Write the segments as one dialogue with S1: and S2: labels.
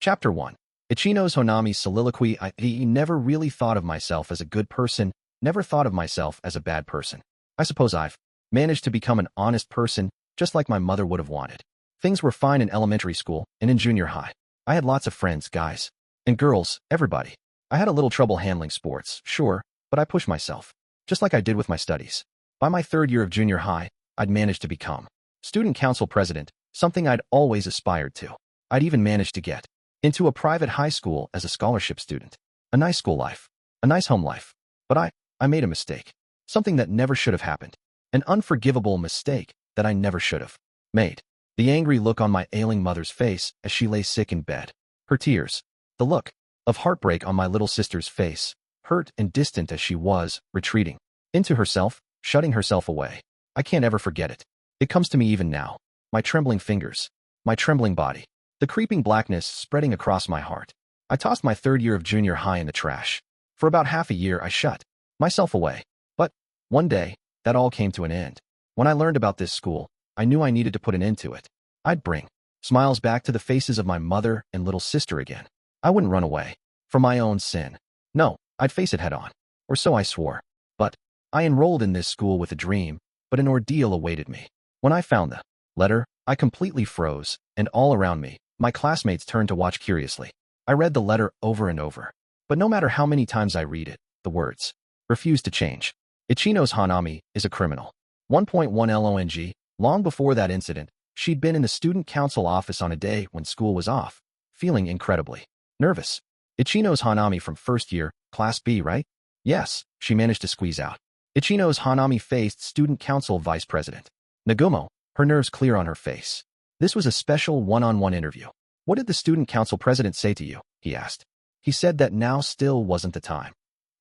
S1: Chapter 1. Ichinose Honami's Soliloquy. I never really thought of myself as a good person, never thought of myself as a bad person. I suppose I've managed to become an honest person, just like my mother would have wanted. Things were fine in elementary school and in junior high. I had lots of friends, guys and girls, everybody. I had a little trouble handling sports, sure, but I pushed myself, just like I did with my studies. By my third year of junior high, I'd managed to become student council president, something I'd always aspired to. I'd even managed to get into a private high school as a scholarship student. A nice school life, a nice home life. But I made a mistake. Something that never should have happened. An unforgivable mistake that I never should have made. The angry look on my ailing mother's face as she lay sick in bed. Her tears. The look of heartbreak on my little sister's face, hurt and distant as she was, retreating into herself, shutting herself away. I can't ever forget it. It comes to me even now. My trembling fingers, my trembling body, the creeping blackness spreading across my heart. I tossed my third year of junior high in the trash. For about half a year, I shut myself away. But one day, that all came to an end. When I learned about this school, I knew I needed to put an end to it. I'd bring smiles back to the faces of my mother and little sister again. I wouldn't run away from my own sin. No, I'd face it head on. Or so I swore. But I enrolled in this school with a dream, but an ordeal awaited me. When I found the letter, I completely froze, and all around me, my classmates turned to watch curiously. I read the letter over and over. But no matter how many times I read it, the words refused to change. Ichinose Honami is a criminal. 1.1 long. Long before that incident, she'd been in the student council office on a day when school was off, feeling incredibly nervous. Ichinose Honami from first year, Class B, right? Yes, she managed to squeeze out. Ichinose Honami faced student council vice president Nagumo, her nerves clear on her face. This was a special one-on-one interview. What did the student council president say to you? He asked. He said that now still wasn't the time.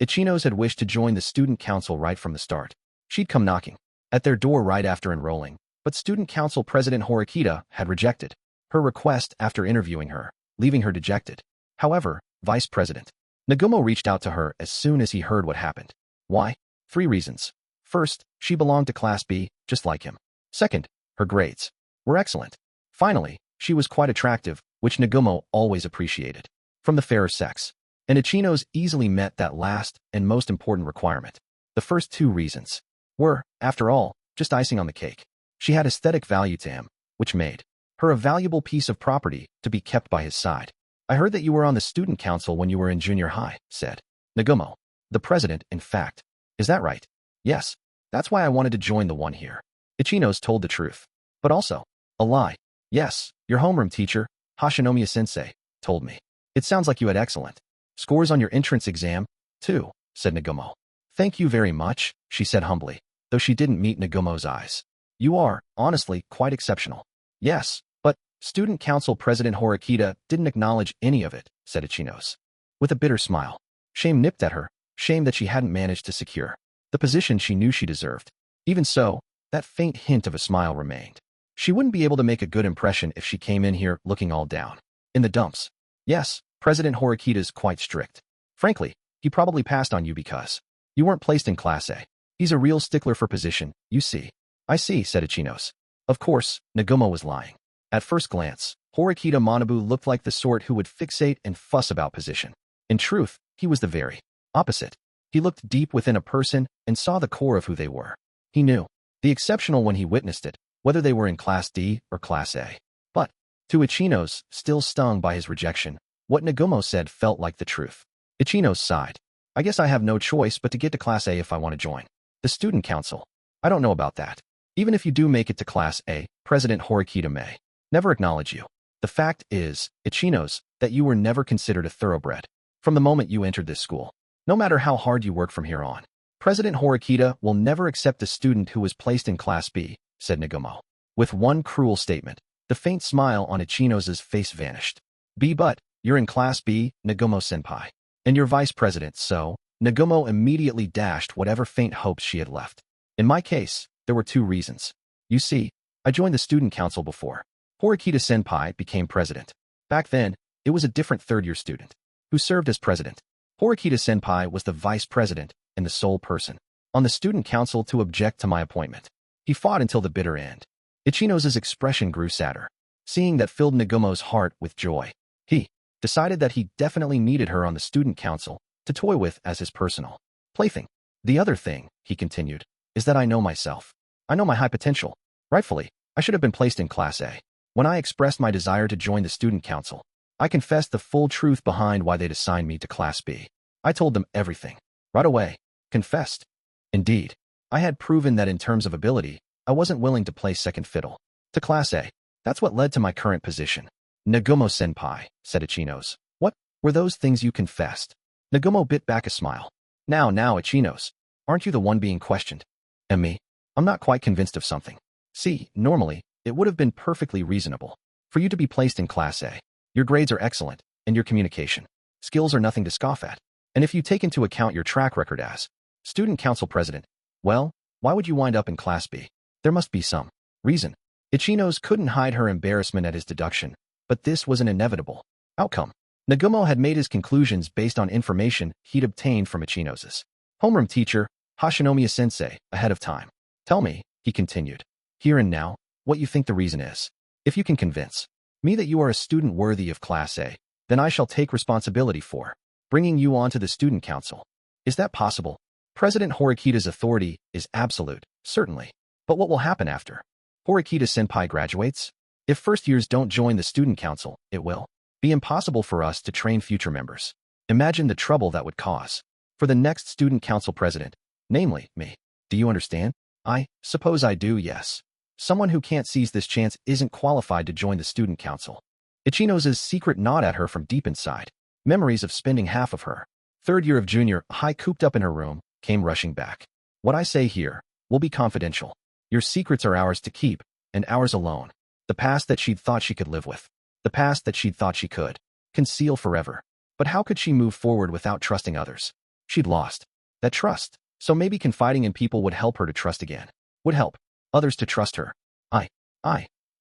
S1: Ichinose had wished to join the student council right from the start. She'd come knocking at their door right after enrolling, but student council president Horikita had rejected her request after interviewing her, leaving her dejected. However, Vice President Nagumo reached out to her as soon as he heard what happened. Why? 3 reasons. First, she belonged to Class B, just like him. Second, her grades were excellent. Finally, she was quite attractive, which Nagumo always appreciated. From the fairer sex. And Ichinose easily met that last and most important requirement. The first 2 reasons were, after all, just icing on the cake. She had aesthetic value to him, which made her a valuable piece of property to be kept by his side. I heard that you were on the student council when you were in junior high, said Nagumo. The president, in fact. Is that right? Yes. That's why I wanted to join the one here. Ichinose told the truth. But also, a lie. Yes, your homeroom teacher, Hashinomiya-sensei, told me. It sounds like you had excellent scores on your entrance exam, too, said Nagumo. Thank you very much, she said humbly, though she didn't meet Nagumo's eyes. You are, honestly, quite exceptional. Yes, but student council president Horikita didn't acknowledge any of it, said Ichinose. With a bitter smile. Shame nipped at her, shame that she hadn't managed to secure the position she knew she deserved. Even so, that faint hint of a smile remained. She wouldn't be able to make a good impression if she came in here looking all down in the dumps. Yes, President Horikita's quite strict. Frankly, he probably passed on you because you weren't placed in Class A. He's a real stickler for position, you see. I see, said Ichinose. Of course, Nagumo was lying. At first glance, Horikita Manabu looked like the sort who would fixate and fuss about position. In truth, he was the very opposite. He looked deep within a person and saw the core of who they were. He knew the exceptional when he witnessed it, whether they were in Class D or Class A. But, to Ichinose, still stung by his rejection, what Nagumo said felt like the truth. Ichinose sighed. I guess I have no choice but to get to Class A if I want to join the student council. I don't know about that. Even if you do make it to Class A, President Horikita may never acknowledge you. The fact is, Ichinose, that you were never considered a thoroughbred from the moment you entered this school. No matter how hard you work from here on, President Horikita will never accept a student who was placed in Class B, said Nagumo. With one cruel statement, the faint smile on Ichinose's face vanished. But you're in Class B, Nagumo-senpai. And you're vice president, so Nagumo immediately dashed whatever faint hopes she had left. In my case, there were 2 reasons. You see, I joined the student council before Horikita-senpai became president. Back then, it was a different third-year student who served as president. Horikita-senpai was the vice president and the sole person on the student council to object to my appointment. He fought until the bitter end. Ichinose's expression grew sadder. Seeing that filled Nagumo's heart with joy. He decided that he definitely needed her on the student council to toy with as his personal plaything. The other thing, he continued, is that I know myself. I know my high potential. Rightfully, I should have been placed in Class A. When I expressed my desire to join the student council, I confessed the full truth behind why they'd assigned me to Class B. I told them everything. Right away. Confessed. Indeed, I had proven that in terms of ability, I wasn't willing to play second fiddle to Class A. That's what led to my current position. Nagumo-senpai, said Ichinose. What were those things you confessed? Nagumo bit back a smile. Now, Ichinose, aren't you the one being questioned? And me? I'm not quite convinced of something. See, normally, it would have been perfectly reasonable for you to be placed in Class A. Your grades are excellent, and your communication skills are nothing to scoff at. And if you take into account your track record as student council president, well, why would you wind up in Class B? There must be some reason. Ichinose couldn't hide her embarrassment at his deduction, but this was an inevitable outcome. Nagumo had made his conclusions based on information he'd obtained from Ichinose's homeroom teacher, Hashinomiya-sensei, ahead of time. Tell me, he continued, here and now, what you think the reason is. If you can convince me that you are a student worthy of Class A, then I shall take responsibility for bringing you onto the student council. Is that possible? President Horikita's authority is absolute, certainly. But what will happen after Horikita-senpai graduates? If first years don't join the student council, it will be impossible for us to train future members. Imagine the trouble that would cause for the next student council president, namely me. Do you understand? I suppose I do, yes. Someone who can't seize this chance isn't qualified to join the student council. Ichinose's secret nod at her from deep inside. Memories of spending half of her third year of junior high cooped up in her room came rushing back. What I say here will be confidential. Your secrets are ours to keep, and ours alone. The past that she'd thought she could live with. The past that she'd thought she could conceal forever. But how could she move forward without trusting others? She'd lost that trust. So maybe confiding in people would help her to trust again. Would help others to trust her.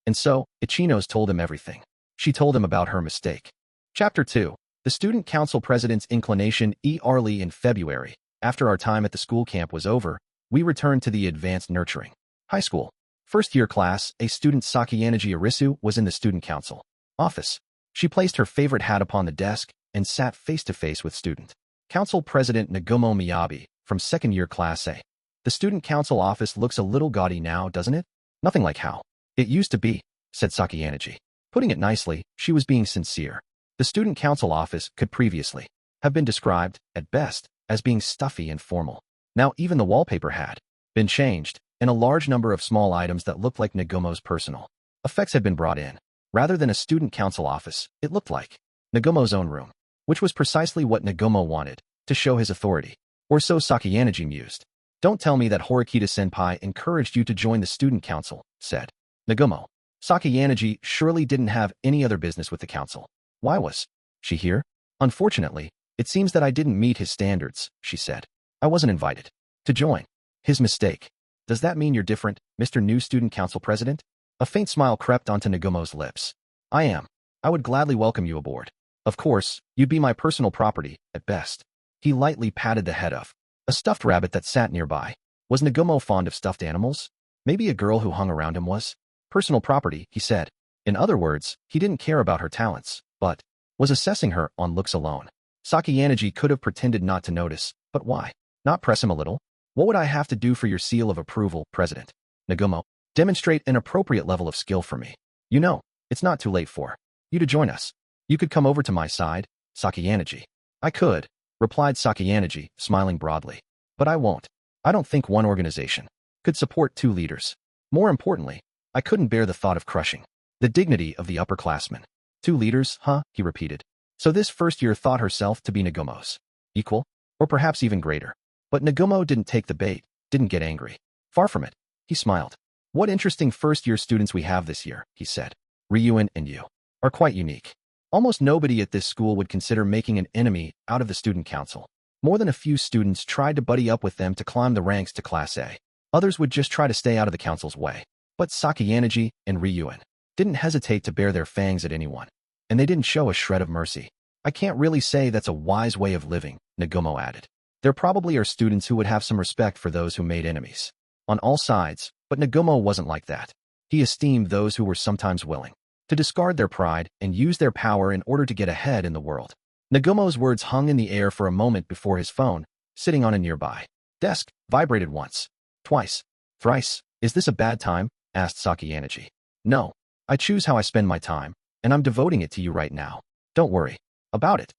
S1: And so, Ichinose told him everything. She told him about her mistake. Chapter 2. The Student Council President's Inclination. Early in February, after our time at the school camp was over, we returned to the advanced nurturing high school. First-year class, a student Sakayanaji Arisu was in the student council office. She placed her favorite hat upon the desk and sat face-to-face with student council president Nagumo Miyabi from second-year class A. The student council office looks a little gaudy now, doesn't it? Nothing like how it used to be, said Sakayanaji. Putting it nicely, she was being sincere. The student council office could previously have been described, at best, as being stuffy and formal. Now even the wallpaper had been changed, and a large number of small items that looked like Nagumo's personal effects had been brought in. Rather than a student council office, it looked like Nagumo's own room, which was precisely what Nagumo wanted, to show his authority. Or so Sakayanaji mused. Don't tell me that Horikita-senpai encouraged you to join the student council, said Nagumo. Sakayanaji surely didn't have any other business with the council. Why was she here? Unfortunately, it seems that I didn't meet his standards, she said. I wasn't invited to join. His mistake. Does that mean you're different, Mr. New Student Council President? A faint smile crept onto Nagumo's lips. I am. I would gladly welcome you aboard. Of course, you'd be my personal property, at best. He lightly patted the head of a stuffed rabbit that sat nearby. Was Nagumo fond of stuffed animals? Maybe a girl who hung around him was personal property, he said. In other words, he didn't care about her talents, but was assessing her on looks alone. Sakayanaji could have pretended not to notice, but why not press him a little? What would I have to do for your seal of approval, President? Nagumo, demonstrate an appropriate level of skill for me. You know, it's not too late for you to join us. You could come over to my side, Sakayanaji. I could, replied Sakayanaji, smiling broadly. But I won't. I don't think one organization could support two leaders. More importantly, I couldn't bear the thought of crushing the dignity of the upperclassmen. Two leaders, huh? He repeated. So this first year thought herself to be Nagumo's equal, or perhaps even greater. But Nagumo didn't take the bait, didn't get angry. Far from it. He smiled. What interesting first-year students we have this year, he said. Ryuen and you are quite unique. Almost nobody at this school would consider making an enemy out of the student council. More than a few students tried to buddy up with them to climb the ranks to Class A. Others would just try to stay out of the council's way. But Sakayanaji and Ryuen didn't hesitate to bare their fangs at anyone. And they didn't show a shred of mercy. I can't really say that's a wise way of living, Nagumo added. There probably are students who would have some respect for those who made enemies on all sides, but Nagumo wasn't like that. He esteemed those who were sometimes willing to discard their pride and use their power in order to get ahead in the world. Nagumo's words hung in the air for a moment before his phone, sitting on a nearby desk, vibrated once, twice, thrice. Is this a bad time? Asked Sakayanagi. No. I choose how I spend my time, and I'm devoting it to you right now. Don't worry about it.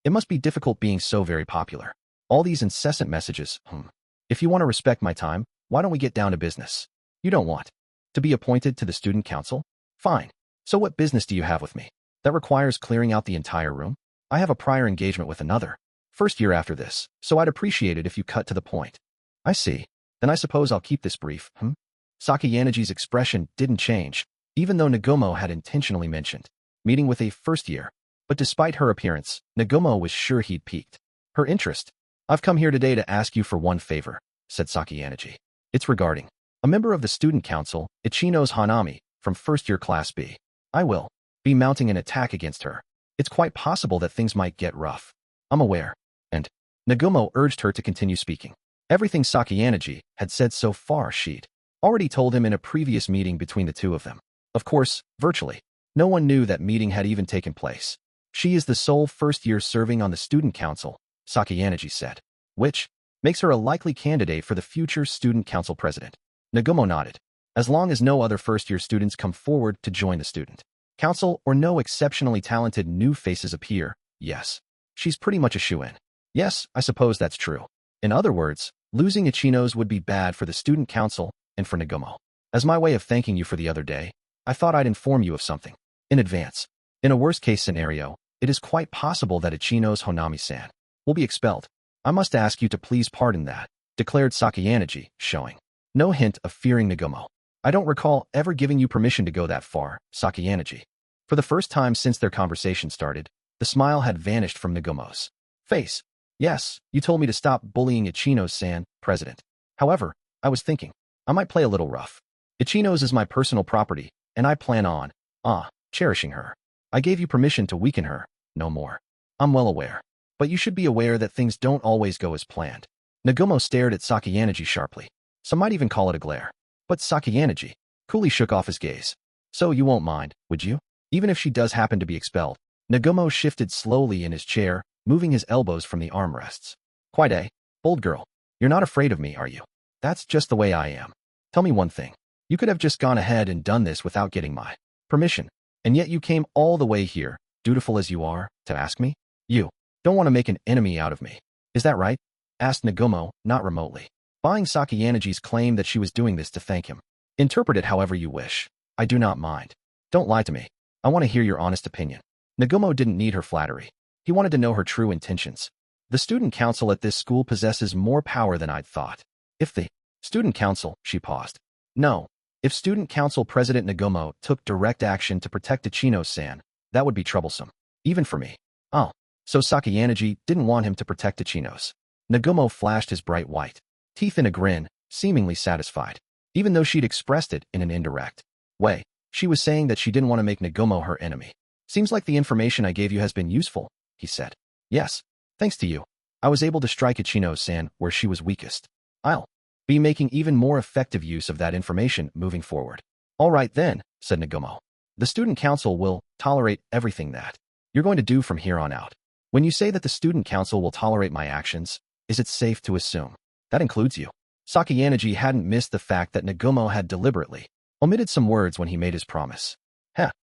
S1: It must be difficult being so very popular. All these incessant messages, If you want to respect my time, why don't we get down to business? You don't want to be appointed to the student council? Fine. So what business do you have with me? That requires clearing out the entire room? I have a prior engagement with another first year after this, so I'd appreciate it if you cut to the point. I see. Then I suppose I'll keep this brief, Sakayanagi's expression didn't change, even though Nagumo had intentionally mentioned meeting with a first year. But despite her appearance, Nagumo was sure he'd piqued her interest. I've come here today to ask you for one favor, said Sakayanagi. It's regarding a member of the student council, Ichinose Honami, from first year class B. I will be mounting an attack against her. It's quite possible that things might get rough. I'm aware. And Nagumo urged her to continue speaking. Everything Sakayanagi had said so far she'd already told him in a previous meeting between the two of them. Of course, virtually no one knew that meeting had even taken place. She is the sole first year serving on the student council, Sakayanagi said, which makes her a likely candidate for the future student council president. Nagumo nodded. As long as no other first-year students come forward to join the student council or no exceptionally talented new faces appear, yes, she's pretty much a shoo-in. Yes, I suppose that's true. In other words, losing Ichinose would be bad for the student council and for Nagumo. As my way of thanking you for the other day, I thought I'd inform you of something in advance. In a worst-case scenario, it is quite possible that Ichinose Honami-san will be expelled. I must ask you to please pardon that, declared Sakayanagi, showing no hint of fearing Nagumo. I don't recall ever giving you permission to go that far, Sakayanagi. For the first time since their conversation started, the smile had vanished from Nagumo's face. Yes, you told me to stop bullying Ichinose-san, president. However, I was thinking, I might play a little rough. Ichinose is my personal property, and I plan on, cherishing her. I gave you permission to weaken her, no more. I'm well aware. But you should be aware that things don't always go as planned. Nagumo stared at Sakayanagi sharply. Some might even call it a glare. But Sakayanagi coolly shook off his gaze. So you won't mind, would you? Even if she does happen to be expelled. Nagumo shifted slowly in his chair, moving his elbows from the armrests. Quite a bold girl. You're not afraid of me, are you? That's just the way I am. Tell me one thing. You could have just gone ahead and done this without getting my permission. And yet you came all the way here, dutiful as you are, to ask me? You don't want to make an enemy out of me. Is that right? Asked Nagumo, not remotely, buying Sakayanagi's claim that she was doing this to thank him. Interpret it however you wish. I do not mind. Don't lie to me. I want to hear your honest opinion. Nagumo didn't need her flattery. He wanted to know her true intentions. The student council at this school possesses more power than I'd thought. If the student council, she paused. No. If student council president Nagumo took direct action to protect Ichinose-san, that would be troublesome. Even for me. Oh. So Sakayanagi didn't want him to protect Ichinose. Nagumo flashed his bright white teeth in a grin, seemingly satisfied. Even though she'd expressed it in an indirect way, she was saying that she didn't want to make Nagumo her enemy. Seems like the information I gave you has been useful, he said. Yes. Thanks to you. I was able to strike Ichinose-san where she was weakest. I'll be making even more effective use of that information moving forward. All right then, said Nagumo. The student council will tolerate everything that you're going to do from here on out. When you say that the student council will tolerate my actions, is it safe to assume that includes you? Sakayanagi hadn't missed the fact that Nagumo had deliberately omitted some words when he made his promise.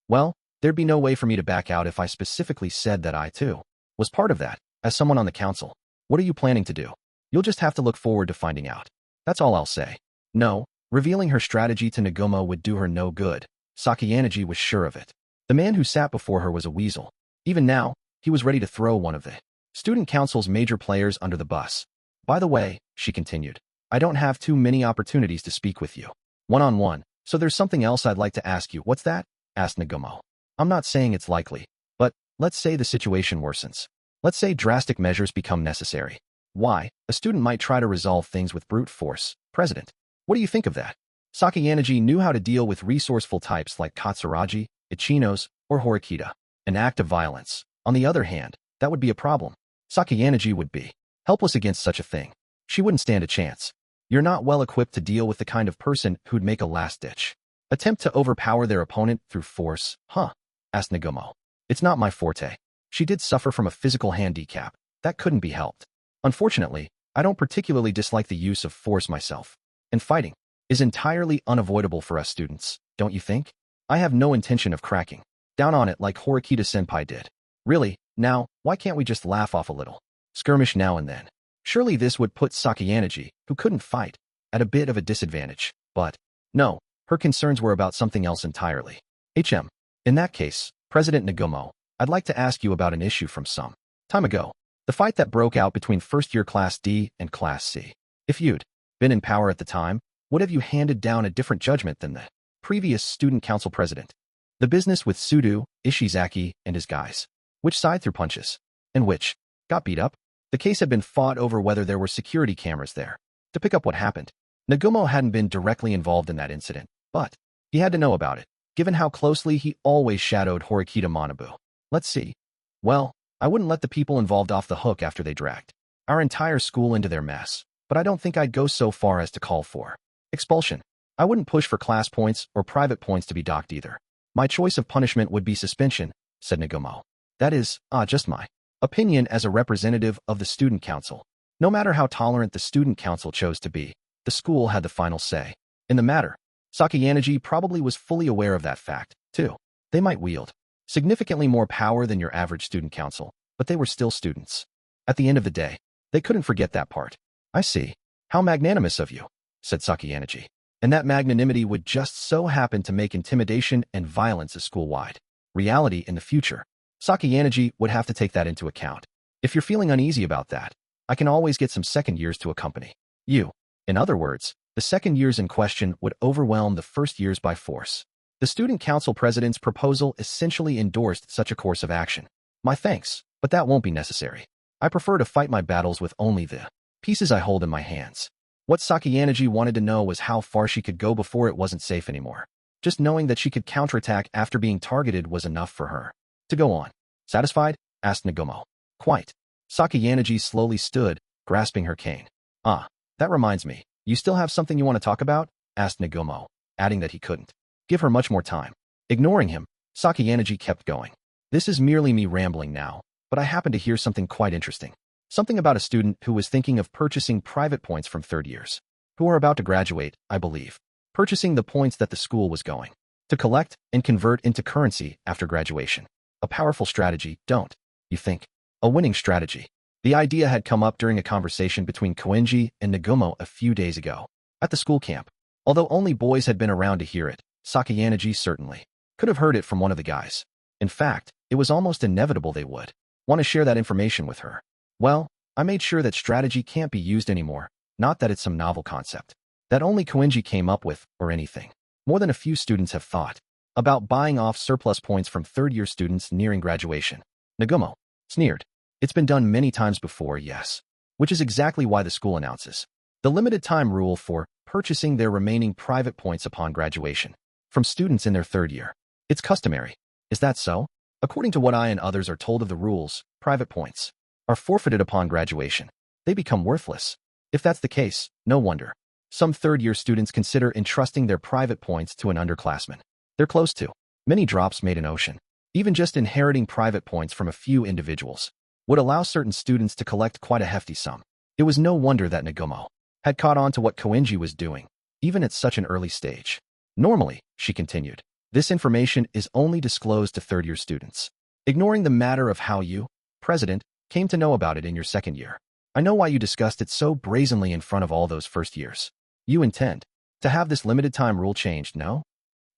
S1: Well, there'd be no way for me to back out if I specifically said that I, too, was part of that. As someone on the council, what are you planning to do? You'll just have to look forward to finding out. That's all I'll say. No, revealing her strategy to Nagumo would do her no good. Sakayanagi was sure of it. The man who sat before her was a weasel. Even now, he was ready to throw one of the student council's major players under the bus. By the way, she continued, I don't have too many opportunities to speak with you one-on-one, so there's something else I'd like to ask you. What's that? Asked Nagumo. I'm not saying it's likely, but let's say the situation worsens. Let's say drastic measures become necessary. Why? A student might try to resolve things with brute force. President, what do you think of that? Sakayanagi knew how to deal with resourceful types like Katsuragi, Ichinose, or Horikita. An act of violence. On the other hand, that would be a problem. Sakayanagi would be helpless against such a thing. She wouldn't stand a chance. You're not well equipped to deal with the kind of person who'd make a last-ditch Attempt to overpower their opponent through force, huh? Asked Nagumo. It's not my forte. She did suffer from a physical handicap. That couldn't be helped. Unfortunately, I don't particularly dislike the use of force myself. And fighting is entirely unavoidable for us students, don't you think? I have no intention of cracking down on it like Horikita-senpai did. Really, now, why can't we just laugh off a little? Skirmish now and then. Surely this would put Sakayanagi, who couldn't fight, at a bit of a disadvantage. But, no, her concerns were about something else entirely. In that case, President Nagumo, I'd like to ask you about an issue from some time ago. The fight that broke out between first-year Class D and Class C. If you'd been in power at the time, would have you handed down a different judgment than the previous student council president? The business with Sudo, Ishizaki, and his guys. Which side threw punches? And which got beat up? The case had been fought over whether there were security cameras there to pick up what happened. Nagumo hadn't been directly involved in that incident, but he had to know about it, given how closely he always shadowed Horikita Manabu. Let's see. Well, I wouldn't let the people involved off the hook after they dragged our entire school into their mess, but I don't think I'd go so far as to call for expulsion. I wouldn't push for class points or private points to be docked either. My choice of punishment would be suspension, said Nagumo. That is, just my opinion as a representative of the student council. No matter how tolerant the student council chose to be, the school had the final say in the matter. Sakayanagi probably was fully aware of that fact, too. They might wield significantly more power than your average student council, but they were still students. At the end of the day, they couldn't forget that part. I see. How magnanimous of you, said Sakayanagi. And that magnanimity would just so happen to make intimidation and violence a school-wide reality in the future. Sakayanagi would have to take that into account. If you're feeling uneasy about that, I can always get some second years to accompany you. In other words, the second years in question would overwhelm the first years by force. The student council president's proposal essentially endorsed such a course of action. My thanks, but that won't be necessary. I prefer to fight my battles with only the pieces I hold in my hands. What Sakayanagi wanted to know was how far she could go before it wasn't safe anymore. Just knowing that she could counterattack after being targeted was enough for her to go on. Satisfied? Asked Nagumo. Quite. Sakayanagi slowly stood, grasping her cane. That reminds me. You still have something you want to talk about? Asked Nagumo, adding that he couldn't give her much more time. Ignoring him, Sakayanagi kept going. This is merely me rambling now, but I happened to hear something quite interesting. Something about a student who was thinking of purchasing private points from third years, who are about to graduate, I believe, purchasing the points that the school was going to collect and convert into currency after graduation. A powerful strategy, don't you think? A winning strategy. The idea had come up during a conversation between Koenji and Nagumo a few days ago at the school camp. Although only boys had been around to hear it, Sakayanagi certainly could have heard it from one of the guys. In fact, it was almost inevitable they would want to share that information with her. Well, I made sure that strategy can't be used anymore, not that it's some novel concept that only Koenji came up with or anything. More than a few students have thought about buying off surplus points from third-year students nearing graduation. Nagumo sneered. It's been done many times before, yes. Which is exactly why the school announces the limited time rule for purchasing their remaining private points upon graduation from students in their third year. It's customary. Is that so? According to what I and others are told of the rules, private points are forfeited upon graduation. They become worthless. If that's the case, no wonder some third-year students consider entrusting their private points to an underclassman they're close to. Many drops made an ocean. Even just inheriting private points from a few individuals would allow certain students to collect quite a hefty sum. It was no wonder that Nagumo had caught on to what Koenji was doing, even at such an early stage. Normally, she continued, this information is only disclosed to third-year students. Ignoring the matter of how you, President, came to know about it in your second year. I know why you discussed it so brazenly in front of all those first years. You intend to have this limited time rule changed, no?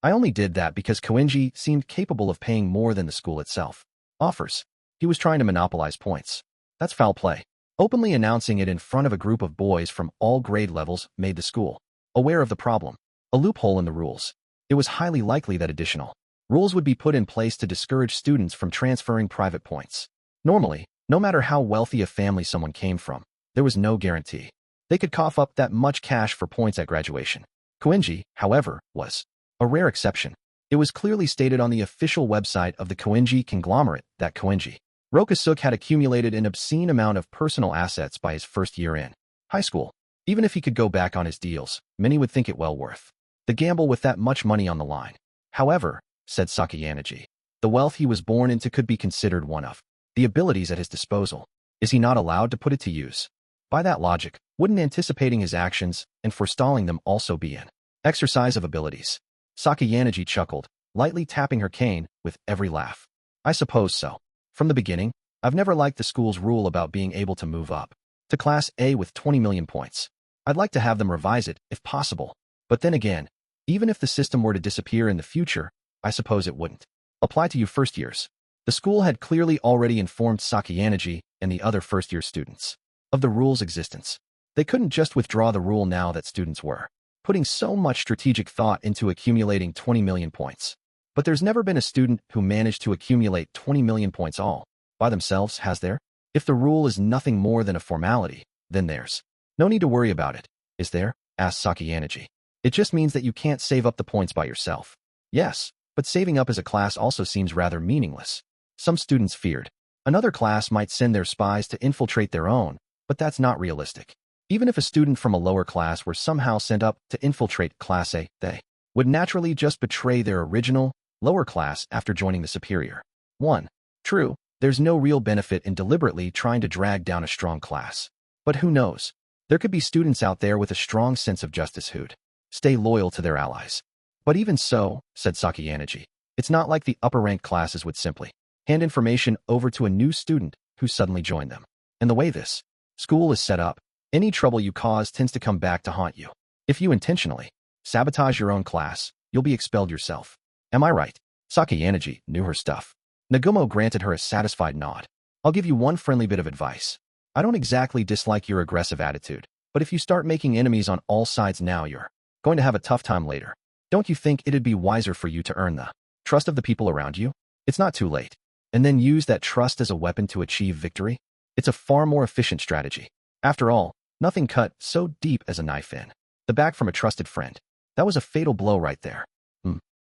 S1: I only did that because Koenji seemed capable of paying more than the school itself offers. He was trying to monopolize points. That's foul play. Openly announcing it in front of a group of boys from all grade levels made the school aware of the problem, a loophole in the rules. It was highly likely that additional rules would be put in place to discourage students from transferring private points. Normally, no matter how wealthy a family someone came from, there was no guarantee they could cough up that much cash for points at graduation. Koenji, however, was a rare exception. It was clearly stated on the official website of the Koenji conglomerate that Koenji Rokasuk had accumulated an obscene amount of personal assets by his first year in high school. Even if he could go back on his deals, many would think it well worth The gamble with that much money on the line. However, said Sakayanagi, the wealth he was born into could be considered one of the abilities at his disposal. Is he not allowed to put it to use? By that logic, wouldn't anticipating his actions and forestalling them also be an exercise of abilities? Sakayanagi chuckled, lightly tapping her cane with every laugh. I suppose so. From the beginning, I've never liked the school's rule about being able to move up to Class A with 20 million points. I'd like to have them revise it, if possible. But then again, even if the system were to disappear in the future, I suppose it wouldn't apply to you first years. The school had clearly already informed Sakayanagi and the other first-year students of the rule's existence. They couldn't just withdraw the rule now that students were putting so much strategic thought into accumulating 20 million points. But there's never been a student who managed to accumulate 20 million points all by themselves, has there? If the rule is nothing more than a formality, then there's no need to worry about it, is there? Asked Sakayanagi. It just means that you can't save up the points by yourself. Yes, but saving up as a class also seems rather meaningless. Some students feared another class might send their spies to infiltrate their own, but that's not realistic. Even if a student from a lower class were somehow sent up to infiltrate Class A, they would naturally just betray their original, lower class after joining the superior one. True, there's no real benefit in deliberately trying to drag down a strong class. But who knows? There could be students out there with a strong sense of justice who'd stay loyal to their allies. But even so, said Sakayanagi, it's not like the upper-ranked classes would simply hand information over to a new student who suddenly joined them. And the way this school is set up, any trouble you cause tends to come back to haunt you. If you intentionally sabotage your own class, you'll be expelled yourself. Am I right? Sakayanagi knew her stuff. Nagumo granted her a satisfied nod. I'll give you one friendly bit of advice. I don't exactly dislike your aggressive attitude, but if you start making enemies on all sides now, you're going to have a tough time later. Don't you think it'd be wiser for you to earn the trust of the people around you? It's not too late. And then use that trust as a weapon to achieve victory? It's a far more efficient strategy. After all, nothing cut so deep as a knife in the back from a trusted friend. That was a fatal blow right there.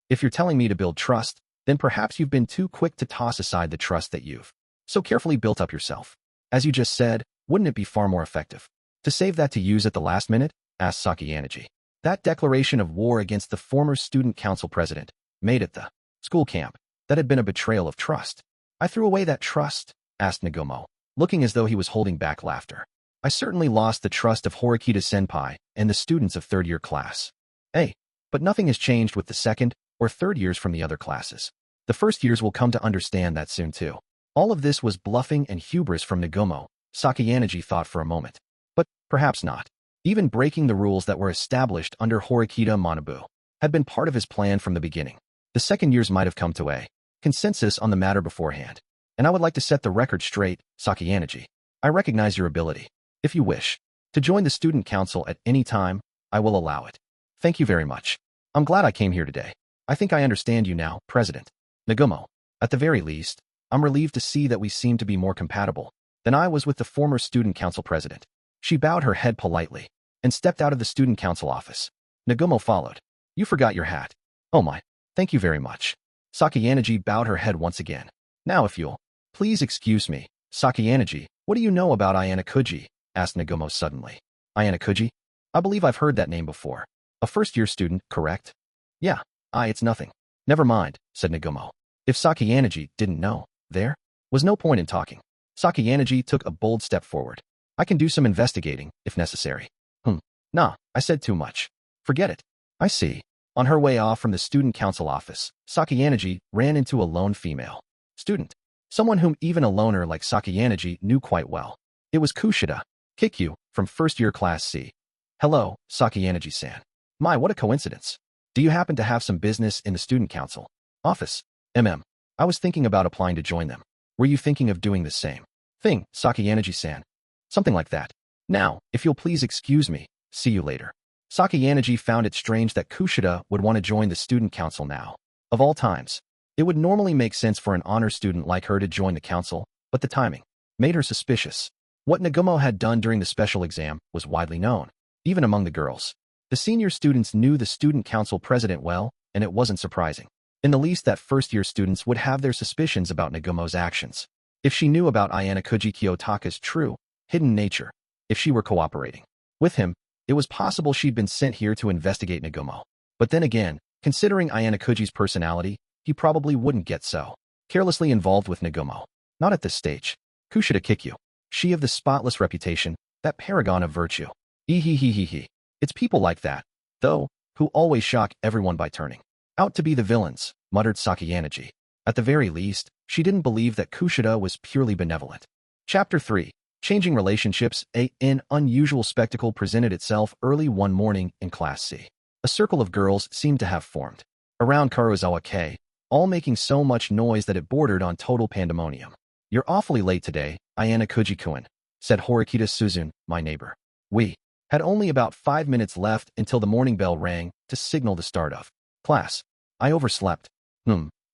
S1: If you're telling me to build trust, then perhaps you've been too quick to toss aside the trust that you've so carefully built up yourself. As you just said, wouldn't it be far more effective to save that to use at the last minute? Asked Sakayanagi. That declaration of war against the former student council president, made at the school camp, that had been a betrayal of trust. I threw away that trust? Asked Nagumo, looking as though he was holding back laughter. I certainly lost the trust of Horikita senpai and the students of third-year class. Hey, but nothing has changed with the second or third years from the other classes. The first years will come to understand that soon too. All of this was bluffing and hubris from Nagumo, Sakayanagi thought for a moment. But perhaps not. Even breaking the rules that were established under Horikita Manabu had been part of his plan from the beginning. The second years might have come to a consensus on the matter beforehand. And I would like to set the record straight, Sakayanagi. I recognize your ability. If you wish to join the student council at any time, I will allow it. Thank you very much. I'm glad I came here today. I think I understand you now, President. Nagumo, at the very least, I'm relieved to see that we seem to be more compatible than I was with the former student council president. She bowed her head politely and stepped out of the student council office. Nagumo followed. You forgot your hat. Oh my, thank you very much. Sakayanagi bowed her head once again. Now if you'll please excuse me, Sakayanagi, what do you know about Ayanokouji? Asked Nagumo suddenly. Ayanokouji? I believe I've heard that name before. A first-year student, correct? Yeah, it's nothing. Never mind, said Nagumo. If Sakayanagi didn't know, there was no point in talking. Sakayanagi took a bold step forward. I can do some investigating, if necessary. Nah, I said too much. Forget it. I see. On her way off from the student council office, Sakayanagi ran into a lone female student. Someone whom even a loner like Sakayanagi knew quite well. It was Kushida, Kikyu, from first-year class C. Hello, Sakayanagi-san. My, what a coincidence. Do you happen to have some business in the student council office? I was thinking about applying to join them. Were you thinking of doing the same thing, Sakayanagi-san? Something like that. Now, if you'll please excuse me, see you later. Sakayanagi found it strange that Kushida would want to join the student council now. Of all times, it would normally make sense for an honor student like her to join the council, but the timing made her suspicious. What Nagumo had done during the special exam was widely known, even among the girls. The senior students knew the student council president well, and it wasn't surprising in the least that first-year students would have their suspicions about Nagumo's actions. If she knew about Ayanokouji Kiyotaka's true, hidden nature, if she were cooperating with him, it was possible she'd been sent here to investigate Nagumo. But then again, considering Ayanokouji's personality, he probably wouldn't get so carelessly involved with Nagumo. Not at this stage. Kushida kick you. She of the spotless reputation, that paragon of virtue. Ehehehehe. It's people like that, though, who always shock everyone by turning out to be the villains, muttered Sakayanaji. At the very least, she didn't believe that Kushida was purely benevolent. Chapter 3. Changing relationships. An unusual spectacle presented itself early one morning in Class C. A circle of girls seemed to have formed around Kurosawa K, all making so much noise that it bordered on total pandemonium. You're awfully late today, Ayanokouji-kun, said Horikita Suzune, my neighbor. We had only about 5 minutes left until the morning bell rang to signal the start of class. I overslept.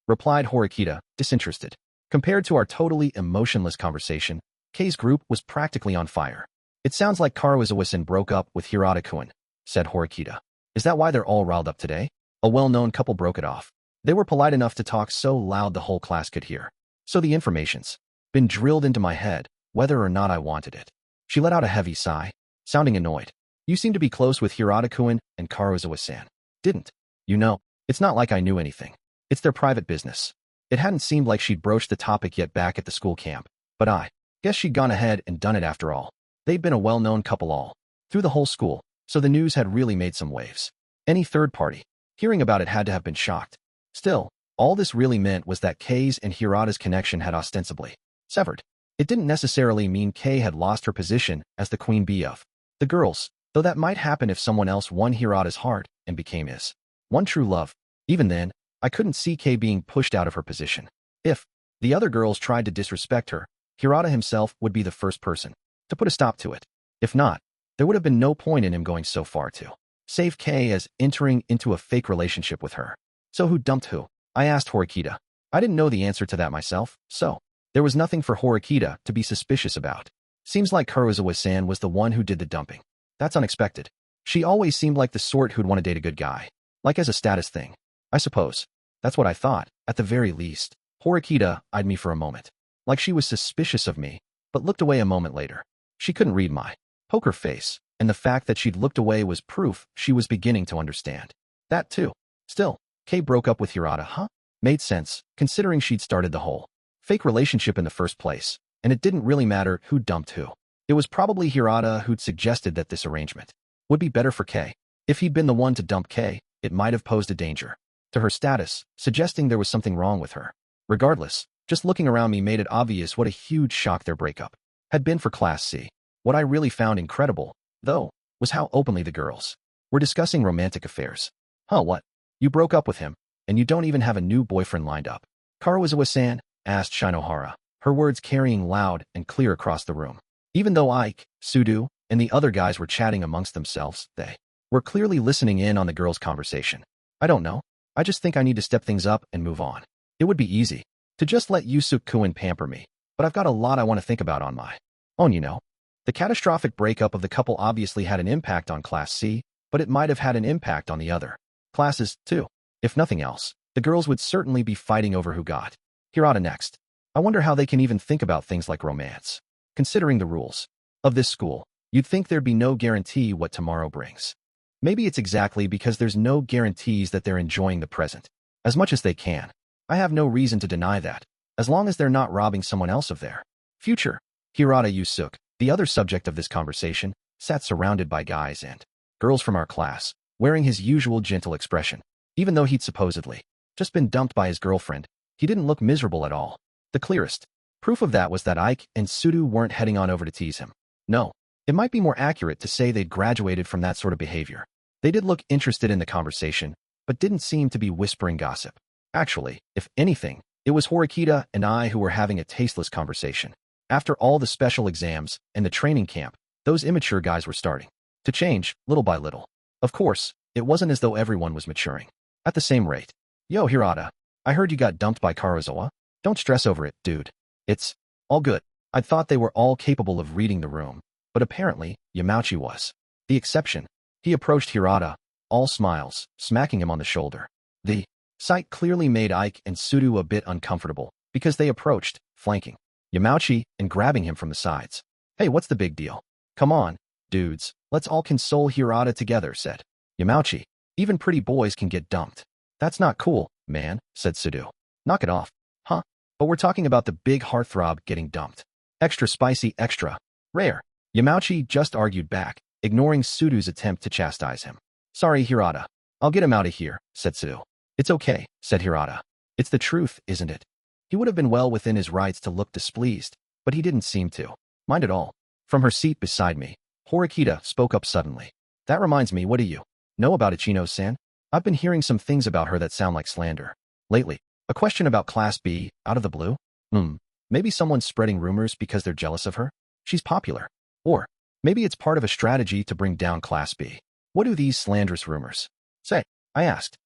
S1: Replied Horikita, disinterested. Compared to our totally emotionless conversation, K's group was practically on fire. It sounds like Karuizawa-san broke up with Hirata-kun, said Horikita. Is that why they're all riled up today? A well-known couple broke it off. They were polite enough to talk so loud the whole class could hear. So the information's been drilled into my head, whether or not I wanted it. She let out a heavy sigh, sounding annoyed. You seem to be close with Hirata-kun and Karuizawa-san. Didn't. You know, it's not like I knew anything. It's their private business. It hadn't seemed like she'd broached the topic yet back at the school camp, but I guess she'd gone ahead and done it after all. They'd been a well-known couple all through the whole school, so the news had really made some waves. Any third party hearing about it had to have been shocked. Still, all this really meant was that K's and Hirata's connection had ostensibly severed. It didn't necessarily mean K had lost her position as the queen bee of the girls, though that might happen if someone else won Hirata's heart and became his one true love. Even then, I couldn't see K being pushed out of her position. If the other girls tried to disrespect her, Hirata himself would be the first person to put a stop to it. If not, there would have been no point in him going so far to save K as entering into a fake relationship with her. So who dumped who? I asked Horikita. I didn't know the answer to that myself, so there was nothing for Horikita to be suspicious about. Seems like Kurosawa-san was the one who did the dumping. That's unexpected. She always seemed like the sort who'd want to date a good guy. Like as a status thing. I suppose. That's what I thought, at the very least. Horikita eyed me for a moment. Like she was suspicious of me, but looked away a moment later. She couldn't read my poker face, and the fact that she'd looked away was proof she was beginning to understand. That too. Still, Kay broke up with Hirata, huh? Made sense, considering she'd started the whole fake relationship in the first place, and it didn't really matter who dumped who. It was probably Hirata who'd suggested that this arrangement would be better for Kay. If he'd been the one to dump Kay, it might have posed a danger to her status, suggesting there was something wrong with her. Regardless, just looking around me made it obvious what a huge shock their breakup had been for Class C. What I really found incredible, though, was how openly the girls were discussing romantic affairs. Huh, what? You broke up with him, and you don't even have a new boyfriend lined up. Karuizawa-san, asked Shinohara, her words carrying loud and clear across the room. Even though Ike, Sudu, and the other guys were chatting amongst themselves, they were clearly listening in on the girls' conversation. I don't know. I just think I need to step things up and move on. It would be easy to just let Yusuke-kun pamper me, but I've got a lot I want to think about on my own, you know. The catastrophic breakup of the couple obviously had an impact on Class C, but it might have had an impact on the other classes, too. If nothing else, the girls would certainly be fighting over who got Hirata next. I wonder how they can even think about things like romance. Considering the rules of this school, you'd think there'd be no guarantee what tomorrow brings. Maybe it's exactly because there's no guarantees that they're enjoying the present as much as they can. I have no reason to deny that, as long as they're not robbing someone else of their future. Hirata Yusuke, the other subject of this conversation, sat surrounded by guys and girls from our class, wearing his usual gentle expression. Even though he'd supposedly just been dumped by his girlfriend, he didn't look miserable at all. The clearest proof of that was that Ike and Sudu weren't heading on over to tease him. No, it might be more accurate to say they'd graduated from that sort of behavior. They did look interested in the conversation, but didn't seem to be whispering gossip. Actually, if anything, it was Horikita and I who were having a tasteless conversation. After all the special exams and the training camp, those immature guys were starting to change, little by little. Of course, it wasn't as though everyone was maturing at the same rate. Yo, Hirata, I heard you got dumped by Karuizawa. Don't stress over it, dude. It's all good. I'd thought they were all capable of reading the room, but apparently, Yamauchi was the exception. He approached Hirata, all smiles, smacking him on the shoulder. The sight clearly made Ike and Sudu a bit uncomfortable, because they approached, flanking Yamauchi and grabbing him from the sides. Hey, what's the big deal? Come on, dudes, let's all console Hirata together, said Yamauchi. Even pretty boys can get dumped. That's not cool, man, said Sudo. Knock it off. Huh? But we're talking about the big heartthrob getting dumped. Extra spicy, extra rare. Yamauchi just argued back, ignoring Sudo's attempt to chastise him. Sorry, Hirata. I'll get him out of here, said Sudo. It's okay, said Hirata. It's the truth, isn't it? He would have been well within his rights to look displeased, but he didn't seem to mind at all. From her seat beside me, Horikita spoke up suddenly. That reminds me, what do you know about Ichinose-san? I've been hearing some things about her that sound like slander. Lately, a question about Class B, out of the blue? Maybe someone's spreading rumors because they're jealous of her? She's popular. Or, maybe it's part of a strategy to bring down Class B. What do these slanderous rumors say? I asked.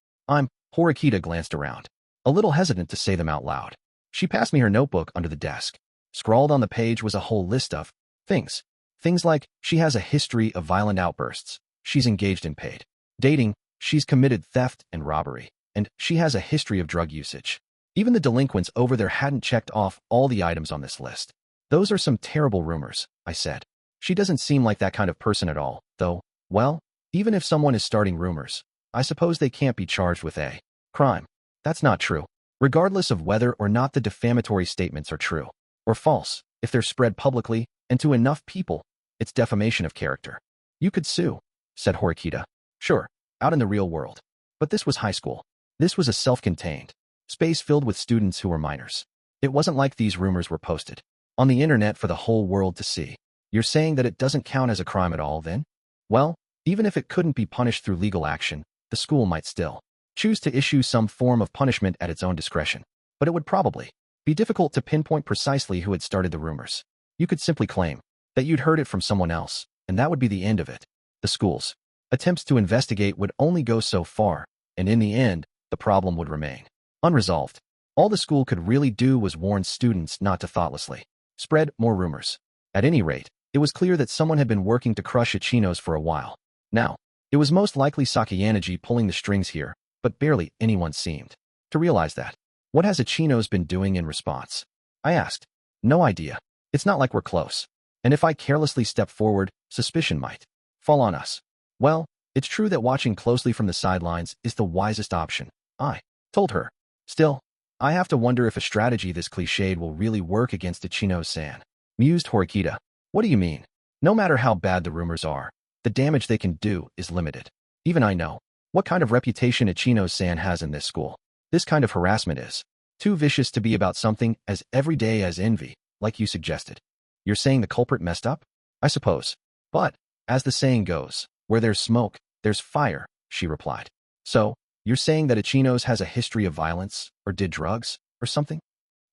S1: Horikita glanced around, a little hesitant to say them out loud. She passed me her notebook under the desk. Scrawled on the page was a whole list of things. Things like, she has a history of violent outbursts, she's engaged in paid dating, she's committed theft and robbery, and she has a history of drug usage. Even the delinquents over there hadn't checked off all the items on this list. Those are some terrible rumors, I said. She doesn't seem like that kind of person at all, though. Well, even if someone is starting rumors, I suppose they can't be charged with a crime. That's not true. Regardless of whether or not the defamatory statements are true or false, if they're spread publicly and to enough people, it's defamation of character. You could sue, said Horikita. Sure, out in the real world. But this was high school. This was a self-contained space filled with students who were minors. It wasn't like these rumors were posted on the internet for the whole world to see. You're saying that it doesn't count as a crime at all, then? Well, even if it couldn't be punished through legal action, the school might still choose to issue some form of punishment at its own discretion. But it would probably be difficult to pinpoint precisely who had started the rumors. You could simply claim that you'd heard it from someone else, and that would be the end of it. The school's attempts to investigate would only go so far, and in the end, the problem would remain unresolved. All the school could really do was warn students not to thoughtlessly spread more rumors. At any rate, it was clear that someone had been working to crush Ichinose for a while. Now, it was most likely Sakayanagi pulling the strings here, but barely anyone seemed to realize that. What has Ichinose been doing in response? I asked. No idea. It's not like we're close. And if I carelessly step forward, suspicion might fall on us. Well, it's true that watching closely from the sidelines is the wisest option, I told her. Still, I have to wonder if a strategy this cliched will really work against Ichinose-san. Mused Horikita. What do you mean? No matter how bad the rumors are, the damage they can do is limited. Even I know what kind of reputation Ichinose-san has in this school. This kind of harassment is too vicious to be about something as everyday as envy, like you suggested. You're saying the culprit messed up? I suppose. But, as the saying goes, where there's smoke, there's fire, she replied. So, you're saying that Ichinose has a history of violence, or did drugs, or something?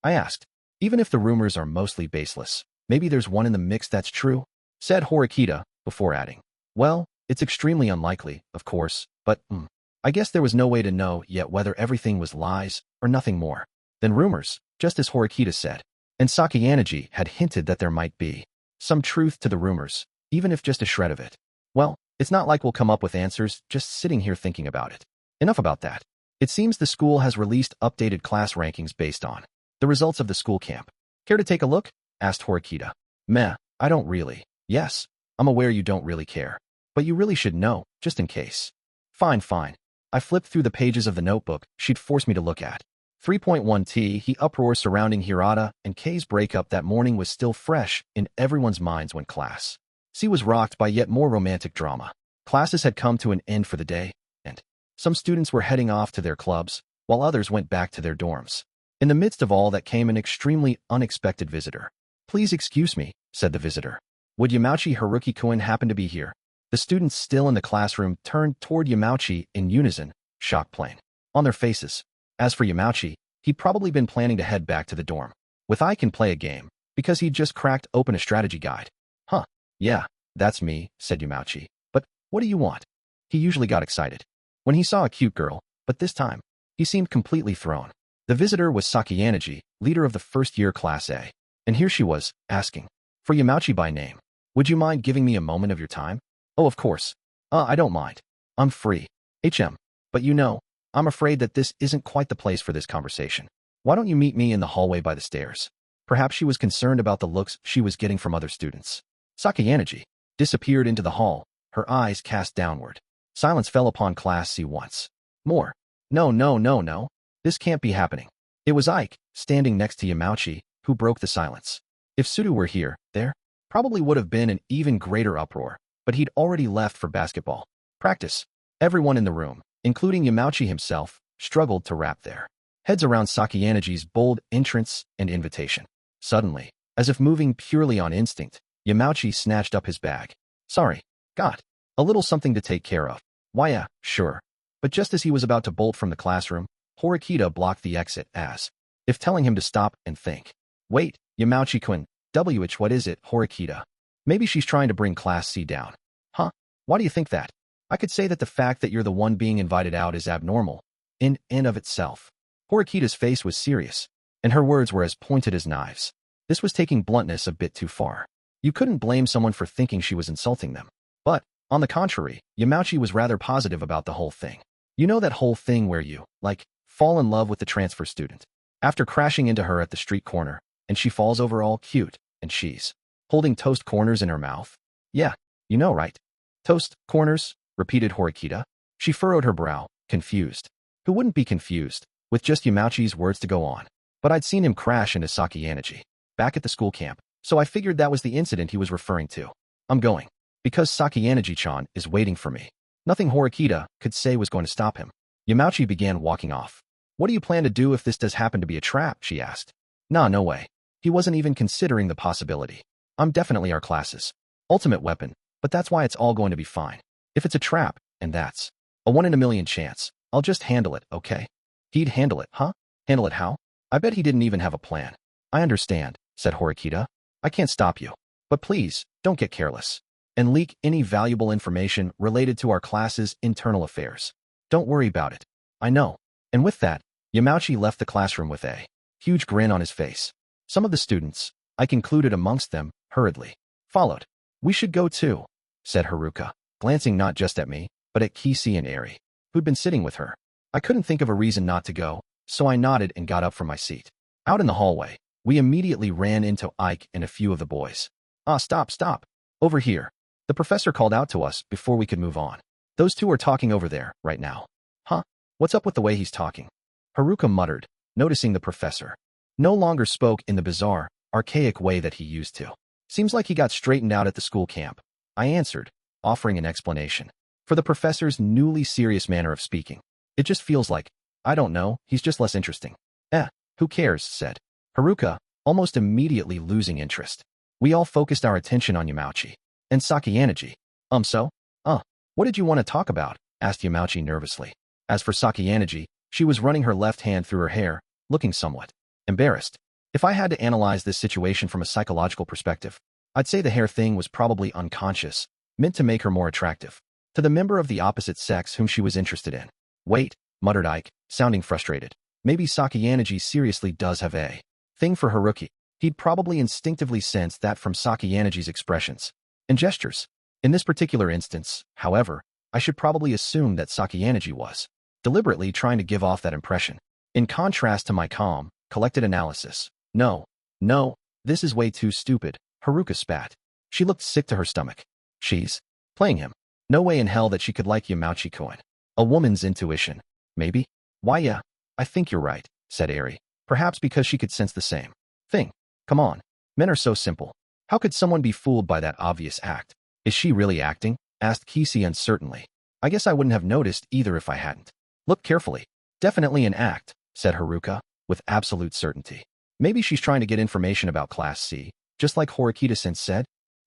S1: I asked. Even if the rumors are mostly baseless, maybe there's one in the mix that's true, said Horikita, before adding. Well, it's extremely unlikely, of course, but, I guess there was no way to know yet whether everything was lies, or nothing more than rumors, just as Horikita said. And Sakayanagi had hinted that there might be some truth to the rumors, even if just a shred of it. Well, it's not like we'll come up with answers just sitting here thinking about it. Enough about that. It seems the school has released updated class rankings based on the results of the school camp. Care to take a look? Asked Horikita. Meh, I don't really. Yes, I'm aware you don't really care. But you really should know, just in case. Fine. I flipped through the pages of the notebook she'd forced me to look at. 3.1t He uproar surrounding Hirata and Kei's breakup that morning was still fresh in everyone's minds when Class C was rocked by yet more romantic drama. Classes had come to an end for the day, and some students were heading off to their clubs, while others went back to their dorms. In the midst of all that came an extremely unexpected visitor. Please excuse me, said the visitor. Would Yamauchi Haruki-kun happen to be here? The students still in the classroom turned toward Yamauchi in unison, shock plain on their faces. As for Yamauchi, he'd probably been planning to head back to the dorm with I can play a game, because he'd just cracked open a strategy guide. Huh, yeah, that's me, said Yamauchi. But what do you want? He usually got excited when he saw a cute girl, but this time, he seemed completely thrown. The visitor was Sakayanagi, leader of the first-year Class A. And here she was, asking for Yamauchi by name. Would you mind giving me a moment of your time? Oh, of course. I don't mind. I'm free. But you know, I'm afraid that this isn't quite the place for this conversation. Why don't you meet me in the hallway by the stairs? Perhaps she was concerned about the looks she was getting from other students. Sakayanagi disappeared into the hall, her eyes cast downward. Silence fell upon Class C once more. No, no, no, no. This can't be happening. It was Ike, standing next to Yamauchi, who broke the silence. If Sudo were here, there probably would have been an even greater uproar, but he'd already left for basketball practice. Everyone in the room, including Yamauchi himself, struggled to wrap their heads around Sakieneji's bold entrance and invitation. Suddenly, as if moving purely on instinct, Yamauchi snatched up his bag. Sorry, got a little something to take care of. Why, yeah, sure. But just as he was about to bolt from the classroom, Horikita blocked the exit as if telling him to stop and think. Wait, Yamauchi-kun, what is it, Horikita? Maybe she's trying to bring Class C down. Huh? Why do you think that? I could say that the fact that you're the one being invited out is abnormal, in and of itself. Horikita's face was serious, and her words were as pointed as knives. This was taking bluntness a bit too far. You couldn't blame someone for thinking she was insulting them. But, on the contrary, Yamauchi was rather positive about the whole thing. You know that whole thing where you, fall in love with the transfer student. After crashing into her at the street corner, and she falls over all cute, and she's holding toast corners in her mouth? Yeah, you know, right? Toast corners, repeated Horikita. She furrowed her brow, confused. Who wouldn't be confused, with just Yamauchi's words to go on? But I'd seen him crash into Sakieneji back at the school camp, so I figured that was the incident he was referring to. I'm going. Because Sakieneji-chan is waiting for me. Nothing Horikita could say was going to stop him. Yamauchi began walking off. What do you plan to do if this does happen to be a trap? She asked. Nah, no way. He wasn't even considering the possibility. I'm definitely our class's ultimate weapon, but that's why it's all going to be fine. If it's a trap, and that's a 1 in a million chance, I'll just handle it, okay? He'd handle it, huh? Handle it how? I bet he didn't even have a plan. I understand, said Horikita. I can't stop you. But please, don't get careless and leak any valuable information related to our class's internal affairs. Don't worry about it. I know. And with that, Yamauchi left the classroom with a huge grin on his face. Some of the students, I concluded amongst them, hurriedly followed. We should go too, said Haruka, glancing not just at me, but at Kisi and Eri, who'd been sitting with her. I couldn't think of a reason not to go, so I nodded and got up from my seat. Out in the hallway, we immediately ran into Ike and a few of the boys. Stop. Over here. The professor called out to us before we could move on. Those two are talking over there, right now. Huh? What's up with the way he's talking? Haruka muttered, noticing the professor no longer spoke in the bizarre, archaic way that he used to. Seems like he got straightened out at the school camp. I answered, offering an explanation for the professor's newly serious manner of speaking. It just feels like, I don't know, he's just less interesting. Who cares, said Haruka, almost immediately losing interest. We all focused our attention on Yamauchi and Sakieneji. What did you want to talk about? Asked Yamauchi nervously. As for Sakieneji, she was running her left hand through her hair, looking somewhat embarrassed. If I had to analyze this situation from a psychological perspective, I'd say the hair thing was probably unconscious, meant to make her more attractive to the member of the opposite sex whom she was interested in. Wait, muttered Ike, sounding frustrated. Maybe Sakieneji seriously does have a thing for Haruki. He'd probably instinctively sensed that from Sakieneji's expressions and gestures. In this particular instance, however, I should probably assume that Sakieneji was deliberately trying to give off that impression. In contrast to my calm, collected analysis. No, this is way too stupid, Haruka spat. She looked sick to her stomach. She's playing him. No way in hell that she could like Yamauchi-kun. A woman's intuition. Maybe? Why, yeah, I think you're right, said Eri. Perhaps because she could sense the same thing. Come on. Men are so simple. How could someone be fooled by that obvious act? Is she really acting? Asked Kisi uncertainly. I guess I wouldn't have noticed either if I hadn't. Look carefully. Definitely an act, said Haruka, with absolute certainty. Maybe she's trying to get information about Class C, just like Horikita-sen said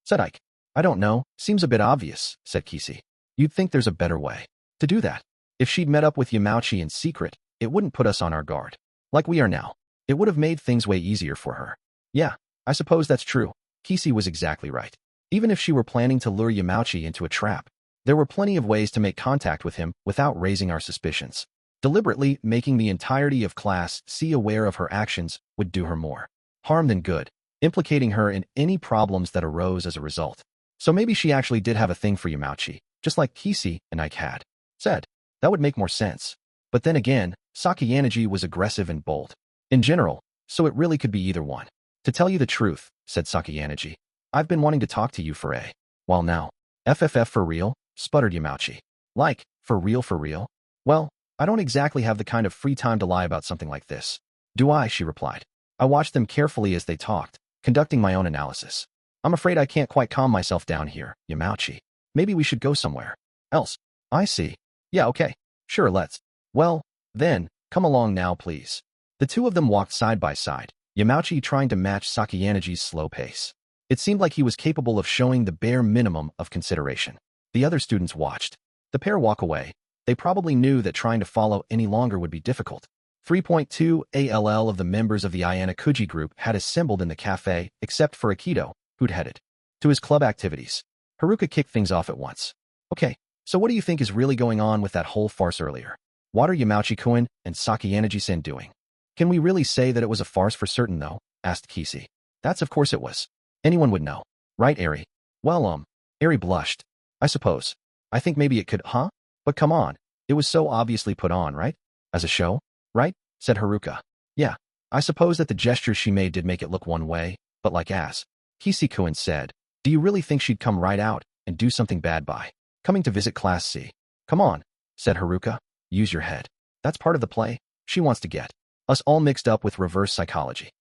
S1: Ike. I don't know, seems a bit obvious, said Kisi. You'd think there's a better way to do that. If she'd met up with Yamauchi in secret, it wouldn't put us on our guard, like we are now. It would have made things way easier for her. Yeah, I suppose that's true. Kisi was exactly right. Even if she were planning to lure Yamauchi into a trap, there were plenty of ways to make contact with him without raising our suspicions. Deliberately making the entirety of Class C aware of her actions would do her more harm than good, implicating her in any problems that arose as a result. So maybe she actually did have a thing for Yamauchi, just like Kisi and Ike had said. That would make more sense. But then again, Sakieneji was aggressive and bold in general, so it really could be either one. To tell you the truth, said Sakieneji, I've been wanting to talk to you for a while now. FFF for real? Sputtered Yamauchi. Like, for real for real? Well, I don't exactly have the kind of free time to lie about something like this. Do I? She replied. I watched them carefully as they talked, conducting my own analysis. I'm afraid I can't quite calm myself down here, Yamauchi. Maybe we should go somewhere else. I see. Yeah, okay. Sure, let's. Well, then, come along now, please. The two of them walked side by side, Yamauchi trying to match Sakayanagi's slow pace. It seemed like he was capable of showing the bare minimum of consideration. The other students watched. The pair walk away. They probably knew that trying to follow any longer would be difficult. 3.2 ALL of the members of the Ayanokouji group had assembled in the cafe, except for Akito, who'd headed to his club activities. Haruka kicked things off at once. Okay, so what do you think is really going on with that whole farce earlier? What are Yamauchi-kun and Sakayanaji-san doing? Can we really say that it was a farce for certain, though? Asked Kisi. That's of course it was. Anyone would know. Right, Eri? Well, Eri blushed. I suppose. I think maybe it could, huh? But come on. It was so obviously put on, right? As a show? Right? Said Haruka. Yeah. I suppose that the gestures she made did make it look one way, but like as Kisi-kun said, do you really think she'd come right out and do something bad by coming to visit Class C? Come on, said Haruka. Use your head. That's part of the play. She wants to get us all mixed up with reverse psychology.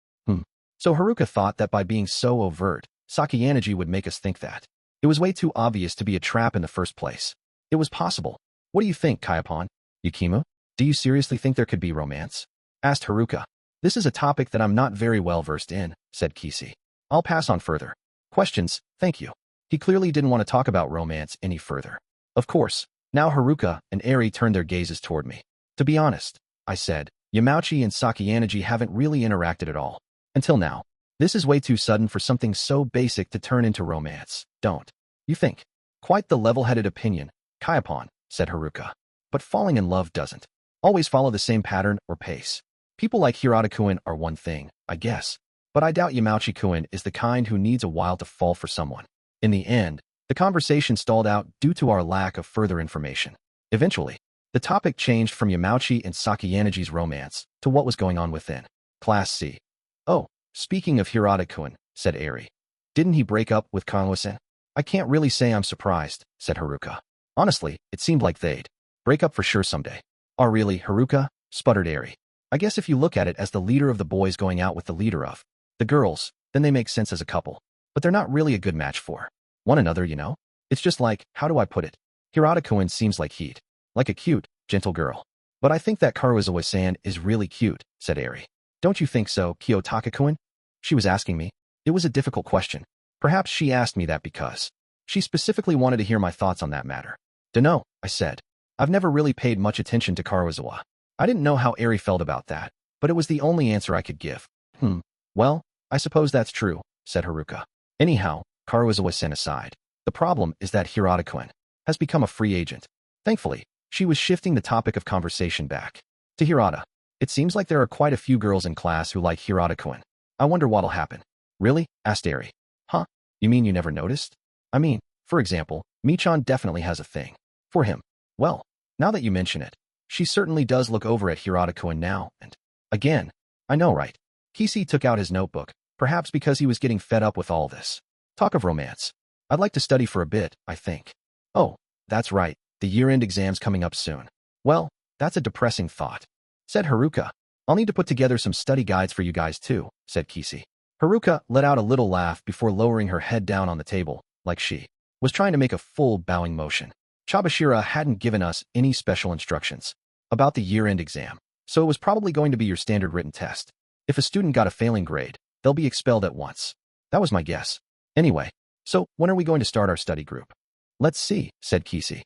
S1: So Haruka thought that by being so overt, Sakayanaji would make us think that it was way too obvious to be a trap in the first place. It was possible. What do you think, Kayapon? Yukimu? Do you seriously think there could be romance? Asked Haruka. This is a topic that I'm not very well versed in, said Kisi. I'll pass on further questions, thank you. He clearly didn't want to talk about romance any further. Of course. Now Haruka and Eri turned their gazes toward me. To be honest, I said, Yamauchi and Sakayanaji haven't really interacted at all. Until now. This is way too sudden for something so basic to turn into romance, don't you think? Quite the level-headed opinion, Kayapon, said Haruka. But falling in love doesn't always follow the same pattern or pace. People like Hirata-kun are one thing, I guess. But I doubt Yamauchi-kun is the kind who needs a while to fall for someone. In the end, the conversation stalled out due to our lack of further information. Eventually, the topic changed from Yamauchi and Sakayanagi's romance to what was going on within Class C. Oh, speaking of Hirata-kun, said Eri. Didn't he break up with Kanwa-san? I can't really say I'm surprised, said Haruka. Honestly, it seemed like they'd break up for sure someday. Oh really, Haruka? Sputtered Eri. I guess if you look at it as the leader of the boys going out with the leader of the girls, then they make sense as a couple. But they're not really a good match for one another, you know? It's just like, how do I put it? Hirata-kun seems like he'd like a cute, gentle girl. But I think that Karuizawa-san is really cute, said Eri. Don't you think so, Kiyotaka-kun? She was asking me. It was a difficult question. Perhaps she asked me that because she specifically wanted to hear my thoughts on that matter. Dunno, I said. I've never really paid much attention to Karuizawa. I didn't know how Eri felt about that, but it was the only answer I could give. Well, I suppose that's true, said Haruka. Anyhow, Karuizawa-san aside, the problem is that Hirata-kun has become a free agent. Thankfully, she was shifting the topic of conversation back to Hirata. It seems like there are quite a few girls in class who like Hirata-kun. I wonder what'll happen. Really? Asked Eri. Huh? You mean you never noticed? I mean, for example, Michan definitely has a thing for him. Well, now that you mention it, she certainly does look over at Hirata-kun now, and again, I know, right? Kisi took out his notebook, perhaps because he was getting fed up with all this talk of romance. I'd like to study for a bit, I think. Oh, that's right, the year-end exam's coming up soon. Well, that's a depressing thought, said Haruka. I'll need to put together some study guides for you guys too, said Kisi. Haruka let out a little laugh before lowering her head down on the table, like she was trying to make a full bowing motion. Chabashira hadn't given us any special instructions about the year-end exam, so it was probably going to be your standard written test. If a student got a failing grade, they'll be expelled at once. That was my guess. Anyway, so when are we going to start our study group? Let's see, said Kisi.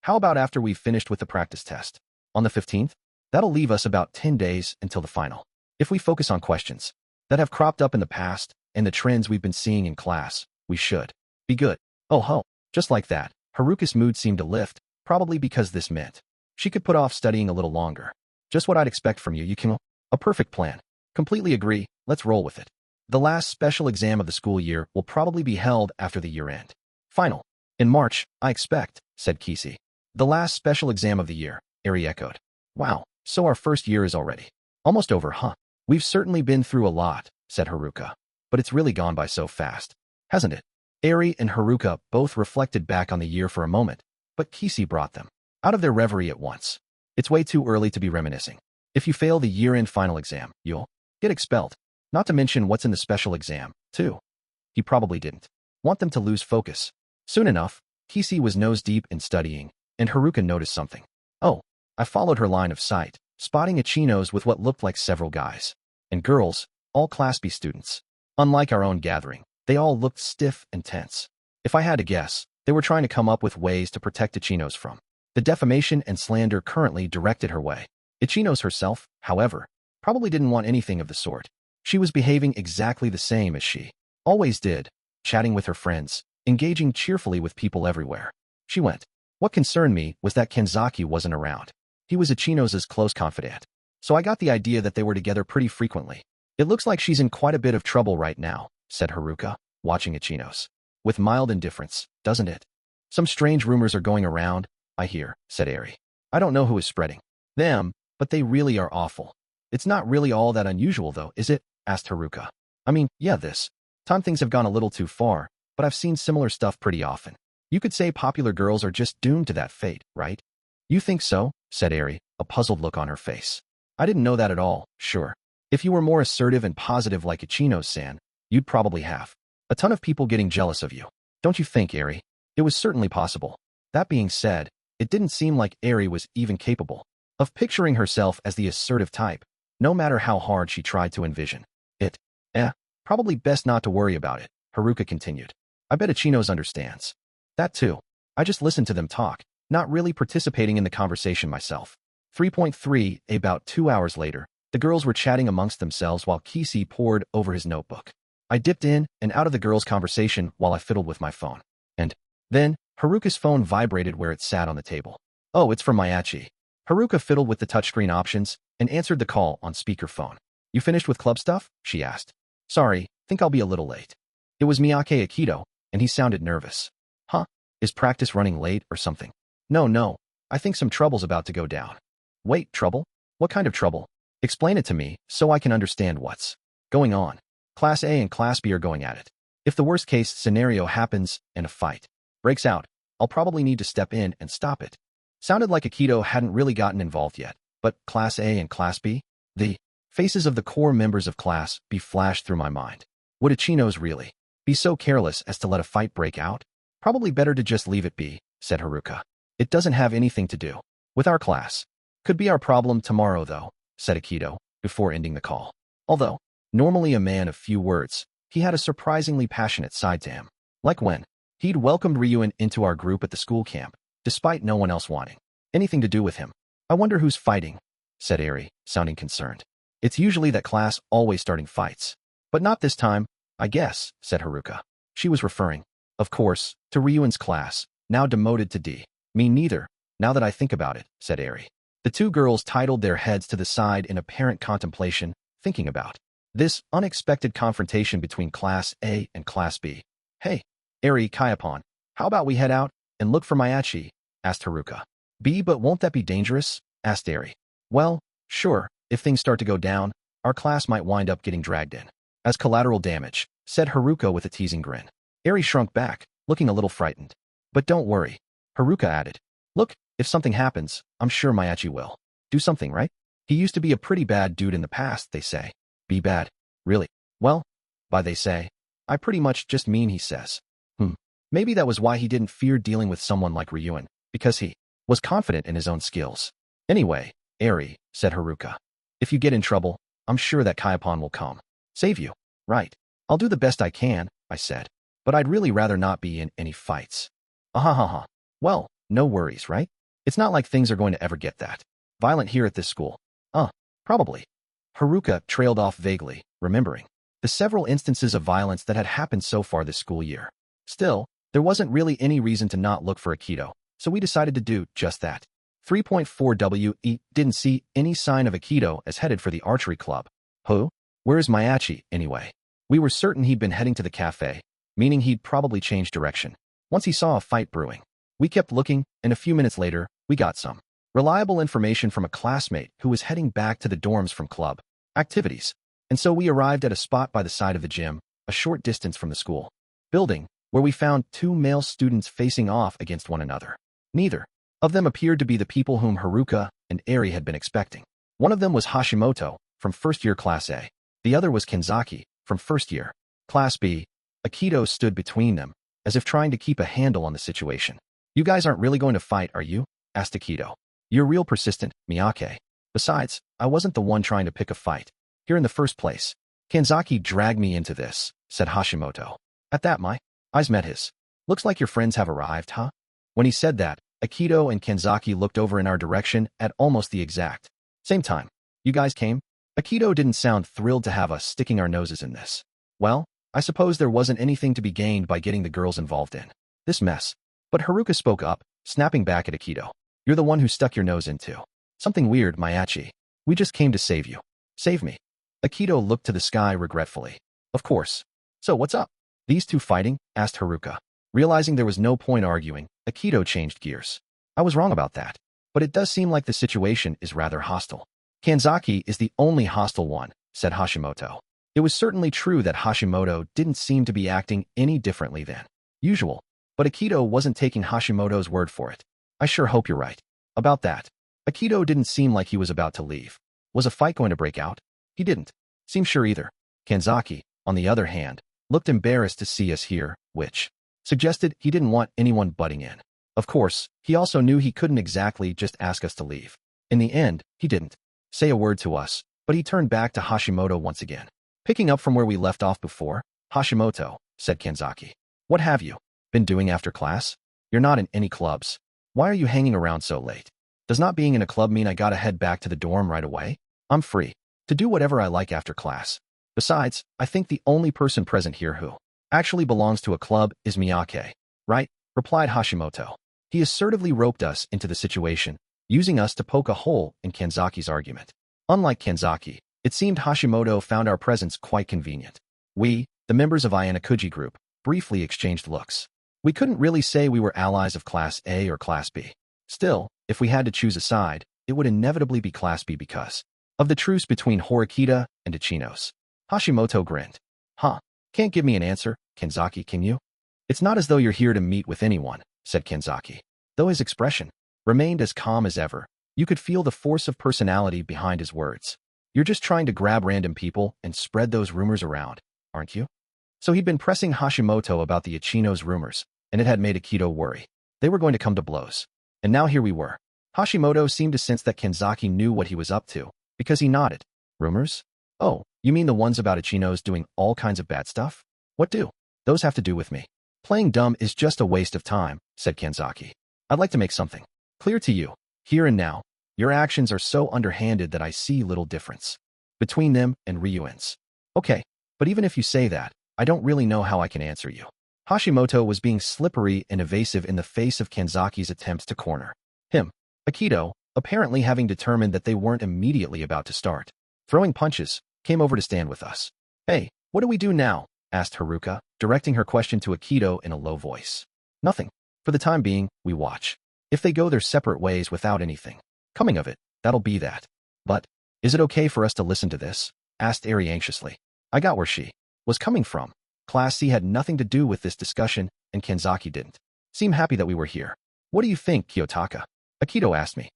S1: How about after we've finished with the practice test? On the 15th? That'll leave us about 10 days until the final. If we focus on questions that have cropped up in the past and the trends we've been seeing in class, we should be good. Oh ho, just like that, Haruka's mood seemed to lift, probably because this meant she could put off studying a little longer. Just what I'd expect from you, Yukino. A perfect plan. Completely agree, let's roll with it. The last special exam of the school year will probably be held after the year-end final. In March, I expect, said Kisi. The last special exam of the year, Eri echoed. Wow, so our first year is already almost over, huh? We've certainly been through a lot, said Haruka. But it's really gone by so fast, hasn't it? Eri and Haruka both reflected back on the year for a moment, but Kisi brought them out of their reverie at once. It's way too early to be reminiscing. If you fail the year-end final exam, you'll get expelled. Not to mention what's in the special exam, too. He probably didn't want them to lose focus. Soon enough, Kisi was nose-deep in studying, and Haruka noticed something. Oh, I followed her line of sight, spotting Ichinose with what looked like several guys and girls, all Class B students. Unlike our own gathering, they all looked stiff and tense. If I had to guess, they were trying to come up with ways to protect Ichinose from the defamation and slander currently directed her way. Ichinose herself, however, probably didn't want anything of the sort. She was behaving exactly the same as she always did, chatting with her friends, engaging cheerfully with people everywhere. She went. What concerned me was that Kenzaki wasn't around. He was Ichinose's close confidant, so I got the idea that they were together pretty frequently. It looks like she's in quite a bit of trouble right now, said Haruka, watching Ichinose with mild indifference, doesn't it? Some strange rumors are going around, I hear, said Eri. I don't know who is spreading them, but they really are awful. It's not really all that unusual though, is it? Asked Haruka. I mean, yeah, this time things have gone a little too far, but I've seen similar stuff pretty often. You could say popular girls are just doomed to that fate, right? You think so? Said Eri, a puzzled look on her face. I didn't know that at all, sure. If you were more assertive and positive like Ichinose-san, you'd probably have a ton of people getting jealous of you. Don't you think, Eri? It was certainly possible. That being said, it didn't seem like Eri was even capable of picturing herself as the assertive type, no matter how hard she tried to envision it. Probably best not to worry about it, Haruka continued. I bet Ichinose understands that too. I just listened to them talk, not really participating in the conversation myself. 3.3 About 2 hours later, the girls were chatting amongst themselves while Kisi pored over his notebook. I dipped in and out of the girls' conversation while I fiddled with my phone. And then, Haruka's phone vibrated where it sat on the table. Oh, it's from Mayachi. Haruka fiddled with the touchscreen options and answered the call on speakerphone. You finished with club stuff? She asked. Sorry, think I'll be a little late. It was Miyake Akito, and he sounded nervous. Huh? Is practice running late or something? No, I think some trouble's about to go down. Wait, trouble? What kind of trouble? Explain it to me, so I can understand what's going on. Class A and Class B are going at it. If the worst-case scenario happens and a fight breaks out, I'll probably need to step in and stop it. Sounded like Akito hadn't really gotten involved yet, but Class A and Class B? The faces of the core members of Class B flashed through my mind. Would Ichinose really be so careless as to let a fight break out? Probably better to just leave it be, said Haruka. It doesn't have anything to do with our class. Could be our problem tomorrow, though, said Akito, before ending the call. Although, normally a man of few words, he had a surprisingly passionate side to him. Like when he'd welcomed Ryuen into our group at the school camp, despite no one else wanting anything to do with him. I wonder who's fighting, said Eri, sounding concerned. It's usually that class always starting fights. But not this time, I guess, said Haruka. She was referring, of course, to Ryuen's class, now demoted to D. Me neither, now that I think about it, said Eri. The two girls titled their heads to the side in apparent contemplation, thinking about this unexpected confrontation between Class A and Class B. Hey, Eri Kayapon, how about we head out and look for Mayachi? Asked Haruka. B, but won't that be dangerous? Asked Eri. Well, sure, if things start to go down, our class might wind up getting dragged in as collateral damage, said Haruka with a teasing grin. Eri shrunk back, looking a little frightened. But don't worry, Haruka added. Look, if something happens, I'm sure Mayachi will do something, right? He used to be a pretty bad dude in the past, they say. Be bad? Really? Well, by they say, I pretty much just mean he says. Maybe that was why he didn't fear dealing with someone like Ryuen, because he was confident in his own skills. Anyway, Eri, said Haruka, if you get in trouble, I'm sure that Kayapon will come save you. Right. I'll do the best I can, I said. But I'd really rather not be in any fights. Ahahaha. Well, no worries, right? It's not like things are going to ever get that violent here at this school. Probably. Haruka trailed off vaguely, remembering the several instances of violence that had happened so far this school year. Still, there wasn't really any reason to not look for Akito, so we decided to do just that. 3.4 We didn't see any sign of Akito as headed for the archery club. Who? Where's Mayachi, anyway? We were certain he'd been heading to the cafe, meaning he'd probably changed direction once he saw a fight brewing. We kept looking, and a few minutes later, we got some reliable information from a classmate who was heading back to the dorms from club activities. And so we arrived at a spot by the side of the gym, a short distance from the school building, where we found two male students facing off against one another. Neither of them appeared to be the people whom Haruka and Eri had been expecting. One of them was Hashimoto, from first year Class A. The other was Kenzaki, from first year Class B. Akito stood between them, as if trying to keep a handle on the situation. You guys aren't really going to fight, are you? Asked Akito. You're real persistent, Miyake. Besides, I wasn't the one trying to pick a fight here in the first place. Kenzaki dragged me into this, said Hashimoto. At that, my eyes met his. Looks like your friends have arrived, huh? When he said that, Akito and Kenzaki looked over in our direction at almost the exact same time. You guys came? Akito didn't sound thrilled to have us sticking our noses in this. Well, I suppose there wasn't anything to be gained by getting the girls involved in this mess. But Haruka spoke up, snapping back at Akito. You're the one who stuck your nose into something weird, Mayachi. We just came to save you. Save me. Akito looked to the sky regretfully. Of course. So what's up? These two fighting? Asked Haruka. Realizing there was no point arguing, Akito changed gears. I was wrong about that. But it does seem like the situation is rather hostile. Kenzaki is the only hostile one, said Hashimoto. It was certainly true that Hashimoto didn't seem to be acting any differently than usual. But Akito wasn't taking Hashimoto's word for it. I sure hope you're right about that. Akito didn't seem like he was about to leave. Was a fight going to break out? He didn't seem sure either. Kenzaki, on the other hand, looked embarrassed to see us here, which suggested he didn't want anyone butting in. Of course, he also knew he couldn't exactly just ask us to leave. In the end, he didn't say a word to us, but he turned back to Hashimoto once again. Picking up from where we left off before, Hashimoto, said Kenzaki. What have you been doing after class? You're not in any clubs. Why are you hanging around so late? Does not being in a club mean I gotta head back to the dorm right away? I'm free to do whatever I like after class. Besides, I think the only person present here who actually belongs to a club is Miyake, right? Replied Hashimoto. He assertively roped us into the situation, using us to poke a hole in Kenzaki's argument. Unlike Kenzaki, it seemed Hashimoto found our presence quite convenient. We, the members of Ayanokouji group, briefly exchanged looks. We couldn't really say we were allies of Class A or Class B. Still, if we had to choose a side, it would inevitably be Class B because of the truce between Horikita and Ichinose. Hashimoto grinned. Huh, can't give me an answer, Kenzaki, can you? It's not as though you're here to meet with anyone, said Kenzaki. Though his expression remained as calm as ever, you could feel the force of personality behind his words. You're just trying to grab random people and spread those rumors around, aren't you? So he'd been pressing Hashimoto about the Ichinose rumors, and it had made Akito worry. They were going to come to blows. And now here we were. Hashimoto seemed to sense that Kenzaki knew what he was up to, because he nodded. Rumors? Oh, you mean the ones about Ichinose doing all kinds of bad stuff? What do those have to do with me? Playing dumb is just a waste of time, said Kenzaki. I'd like to make something clear to you, here and now. Your actions are so underhanded that I see little difference between them and Ryuen's. Okay, but even if you say that, I don't really know how I can answer you. Hashimoto was being slippery and evasive in the face of Kenzaki's attempts to corner him. Akito, apparently having determined that they weren't immediately about to start throwing punches, came over to stand with us. Hey, what do we do now? Asked Haruka, directing her question to Akito in a low voice. Nothing. For the time being, we watch. If they go their separate ways without anything coming of it, that'll be that. But, is it okay for us to listen to this? Asked Eri anxiously. I got where she was coming from. Class C had nothing to do with this discussion, and Kenzaki didn't seem happy that we were here. What do you think, Kiyotaka? Akito asked me.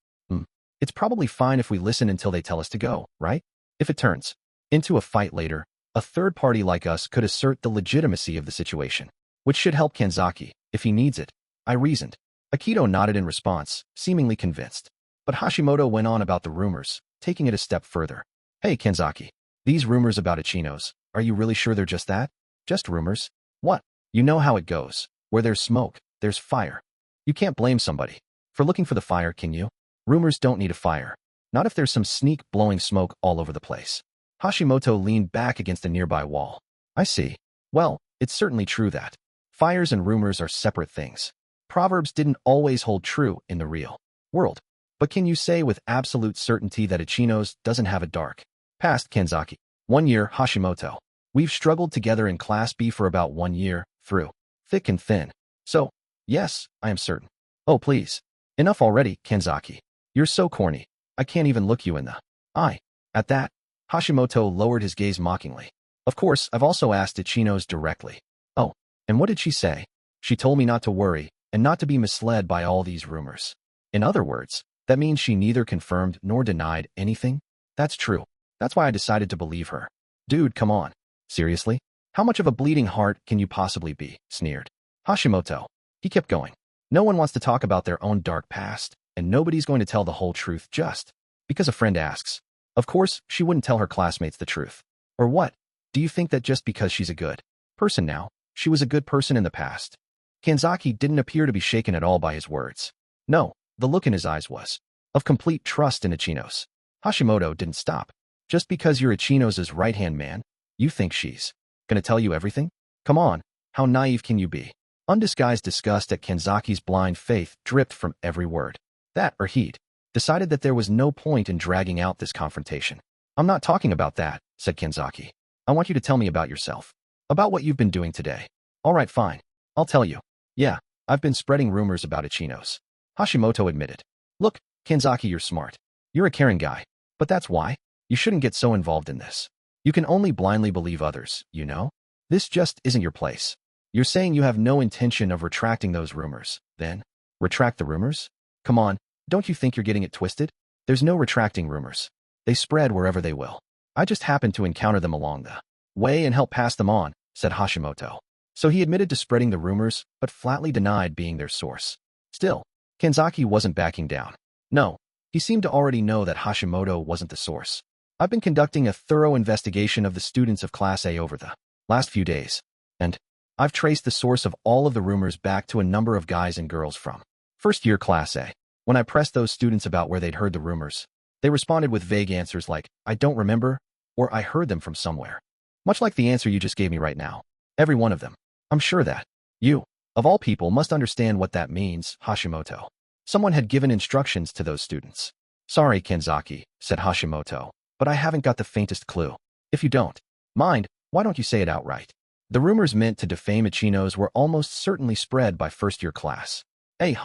S1: It's probably fine if we listen until they tell us to go, right? If it turns into a fight later, a third party like us could assert the legitimacy of the situation, which should help Kenzaki, if he needs it, I reasoned. Akito nodded in response, seemingly convinced. But Hashimoto went on about the rumors, taking it a step further. Hey, Kenzaki, these rumors about Ichinose, are you really sure they're just that? Just rumors? What? You know how it goes. Where there's smoke, there's fire. You can't blame somebody for looking for the fire, can you? Rumors don't need a fire. Not if there's some sneak blowing smoke all over the place. Hashimoto leaned back against a nearby wall. I see. Well, it's certainly true that fires and rumors are separate things. Proverbs didn't always hold true in the real world. But can you say with absolute certainty that Ichinose doesn't have a dark past, Kenzaki? 1 year, Hashimoto. We've struggled together in Class B for about 1 year, through thick and thin. So, yes, I am certain. Oh, please. Enough already, Kenzaki. You're so corny. I can't even look you in the eye. At that, Hashimoto lowered his gaze mockingly. Of course, I've also asked Ichinose directly. Oh, and what did she say? She told me not to worry, and not to be misled by all these rumors. In other words, that means she neither confirmed nor denied anything? That's true. That's why I decided to believe her. Dude, come on. Seriously? How much of a bleeding heart can you possibly be? Sneered Hashimoto. He kept going. No one wants to talk about their own dark past, and nobody's going to tell the whole truth just because a friend asks. Of course, she wouldn't tell her classmates the truth. Or what? Do you think that just because she's a good person now, she was a good person in the past? Kanzaki didn't appear to be shaken at all by his words. No, the look in his eyes was of complete trust in Ichinose. Hashimoto didn't stop. Just because you're Ichinose's right-hand man, you think she's gonna tell you everything? Come on, how naive can you be? Undisguised disgust at Kanzaki's blind faith dripped from every word. That, or he'd decided that there was no point in dragging out this confrontation. I'm not talking about that, said Kanzaki. I want you to tell me about yourself. About what you've been doing today. All right, fine. I'll tell you. Yeah, I've been spreading rumors about Ichinose. Hashimoto admitted. Look, Kanzaki, you're smart. You're a caring guy. But that's why you shouldn't get so involved in this. You can only blindly believe others, you know? This just isn't your place. You're saying you have no intention of retracting those rumors. Then, retract the rumors? Come on, don't you think you're getting it twisted? There's no retracting rumors. They spread wherever they will. I just happened to encounter them along the way and help pass them on, said Hashimoto. So he admitted to spreading the rumors, but flatly denied being their source. Still, Kanzaki wasn't backing down. No, he seemed to already know that Hashimoto wasn't the source. I've been conducting a thorough investigation of the students of Class A over the last few days, and I've traced the source of all of the rumors back to a number of guys and girls from first-year Class A. When I pressed those students about where they'd heard the rumors, they responded with vague answers like, I don't remember, or I heard them from somewhere. Much like the answer you just gave me right now. Every one of them. I'm sure that you, of all people, must understand what that means, Hashimoto. Someone had given instructions to those students. Sorry, Kanzaki, said Hashimoto, but I haven't got the faintest clue. If you don't mind, why don't you say it outright? The rumors meant to defame Ichinose were almost certainly spread by first-year class. Hey,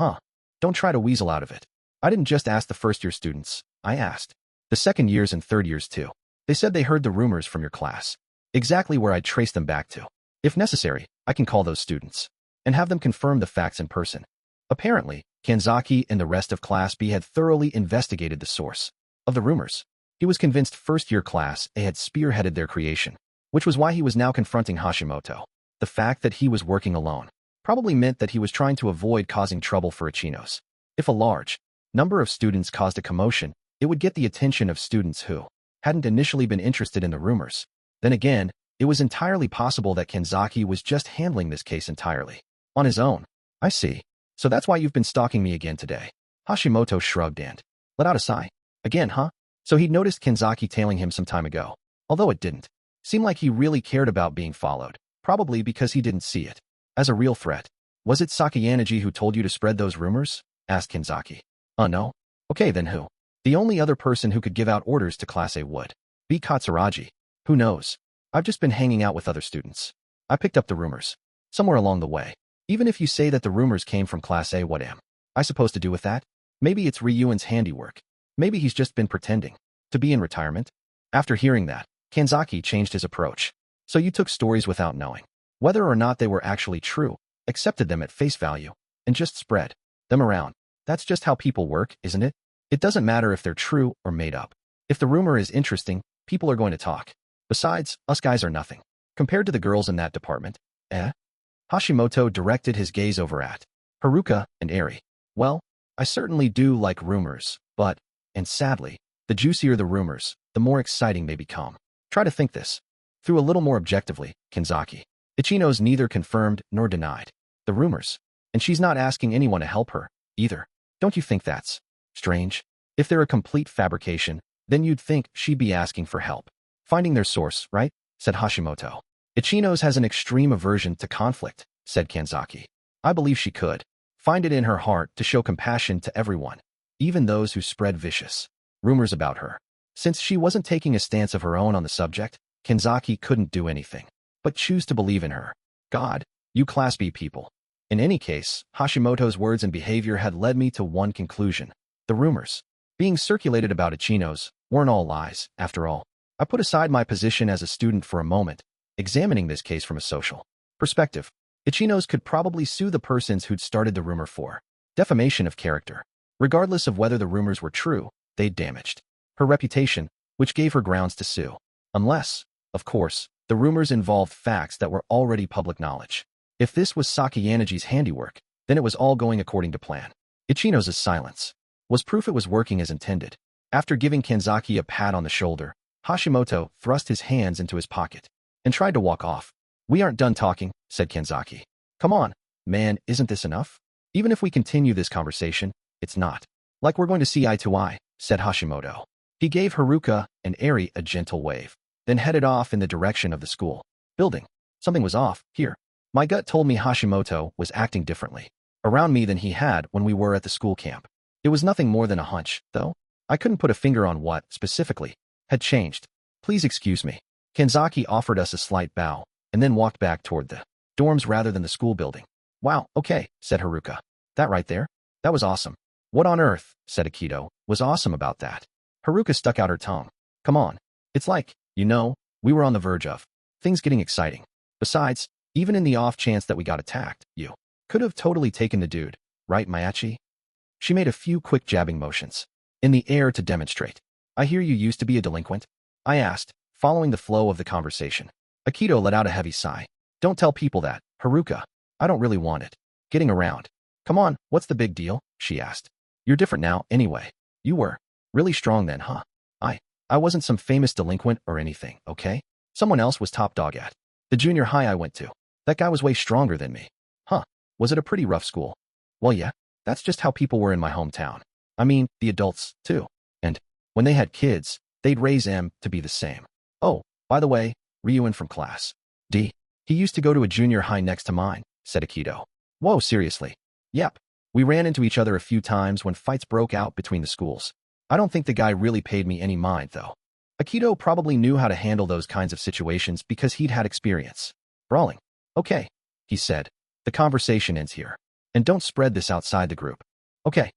S1: don't try to weasel out of it. I didn't just ask the first-year students. I asked the second years and third years too. They said they heard the rumors from your class. Exactly where I'd trace them back to. If necessary, I can call those students and have them confirm the facts in person. Apparently, Kanzaki and the rest of Class B had thoroughly investigated the source of the rumors. He was convinced first-year Class A had spearheaded their creation, which was why he was now confronting Hashimoto. The fact that he was working alone probably meant that he was trying to avoid causing trouble for Ichinose. If a large number of students caused a commotion, it would get the attention of students who hadn't initially been interested in the rumors. Then again, it was entirely possible that Kanzaki was just handling this case entirely on his own. I see. So that's why you've been stalking me again today. Hashimoto shrugged and let out a sigh. Again, huh? So he'd noticed Kanzaki tailing him some time ago, although it didn't seem like he really cared about being followed, probably because he didn't see it as a real threat. Was it Sakayanaji who told you to spread those rumors? Asked Kanzaki. No. Okay, then who? The only other person who could give out orders to Class A would be Katsuragi. Who knows? I've just been hanging out with other students. I picked up the rumors somewhere along the way. Even if you say that the rumors came from Class A, what am I supposed to do with that? Maybe it's Ryuen's handiwork. Maybe he's just been pretending to be in retirement. After hearing that, Kanzaki changed his approach. So you took stories without knowing whether or not they were actually true, accepted them at face value, and just spread them around. That's just how people work, isn't it? It doesn't matter if they're true or made up. If the rumor is interesting, people are going to talk. Besides, us guys are nothing compared to the girls in that department. Hashimoto directed his gaze over at Haruka and Eri. Well, I certainly do like rumors, but, and sadly, the juicier the rumors, the more exciting they become. Try to think this through a little more objectively, Kanzaki. Ichinose neither confirmed nor denied the rumors, and she's not asking anyone to help her, either. Don't you think that's strange? If they're a complete fabrication, then you'd think she'd be asking for help finding their source, right? Said Hashimoto. Ichinose has an extreme aversion to conflict, said Kanzaki. I believe she could find it in her heart to show compassion to everyone, even those who spread vicious rumors about her. Since she wasn't taking a stance of her own on the subject, Kanzaki couldn't do anything but choose to believe in her. God, you Class B people. In any case, Hashimoto's words and behavior had led me to one conclusion. The rumors being circulated about Ichinose weren't all lies, after all. I put aside my position as a student for a moment, examining this case from a social perspective. Ichinose could probably sue the persons who'd started the rumor for defamation of character. Regardless of whether the rumors were true, they'd damaged her reputation, which gave her grounds to sue. Unless, of course, the rumors involved facts that were already public knowledge. If this was Sakayanagi's handiwork, then it was all going according to plan. Ichinose's silence was proof it was working as intended. After giving Kanzaki a pat on the shoulder, Hashimoto thrust his hands into his pocket and tried to walk off. "We aren't done talking," said Kanzaki. "Come on, man, isn't this enough? Even if we continue this conversation, it's not like we're going to see eye to eye," said Hashimoto. He gave Haruka and Eri a gentle wave, then headed off in the direction of the school building. Something was off here. My gut told me Hashimoto was acting differently around me than he had when we were at the school camp. It was nothing more than a hunch, though. I couldn't put a finger on what, specifically, had changed. "Please excuse me." Kanzaki offered us a slight bow, and then walked back toward the dorms rather than the school building. "Wow, okay," said Haruka. "That right there? That was awesome." "What on earth," said Akito, "was awesome about that?" Haruka stuck out her tongue. "Come on. It's like, we were on the verge of things getting exciting. Besides, even in the off chance that we got attacked, you could have totally taken the dude, right, Mayachi?" She made a few quick jabbing motions in the air to demonstrate. "I hear you used to be a delinquent?" I asked, following the flow of the conversation. Akito let out a heavy sigh. "Don't tell people that, Haruka. I don't really want it getting around." "Come on, what's the big deal?" she asked. "You're different now, anyway. You were really strong then, huh?" I wasn't some famous delinquent or anything, okay? Someone else was top dog at the junior high I went to. That guy was way stronger than me. Huh, was it a pretty rough school? Well, yeah, that's just how people were in my hometown. I mean, the adults, too. And when they had kids, they'd raise them to be the same. Oh, by the way, Ryuen from class D. He used to go to a junior high next to mine, said Akito. Whoa, seriously? Yep. We ran into each other a few times when fights broke out between the schools. I don't think the guy really paid me any mind, though. Akito probably knew how to handle those kinds of situations because he'd had experience brawling. Okay, he said. The conversation ends here. And don't spread this outside the group. Okay,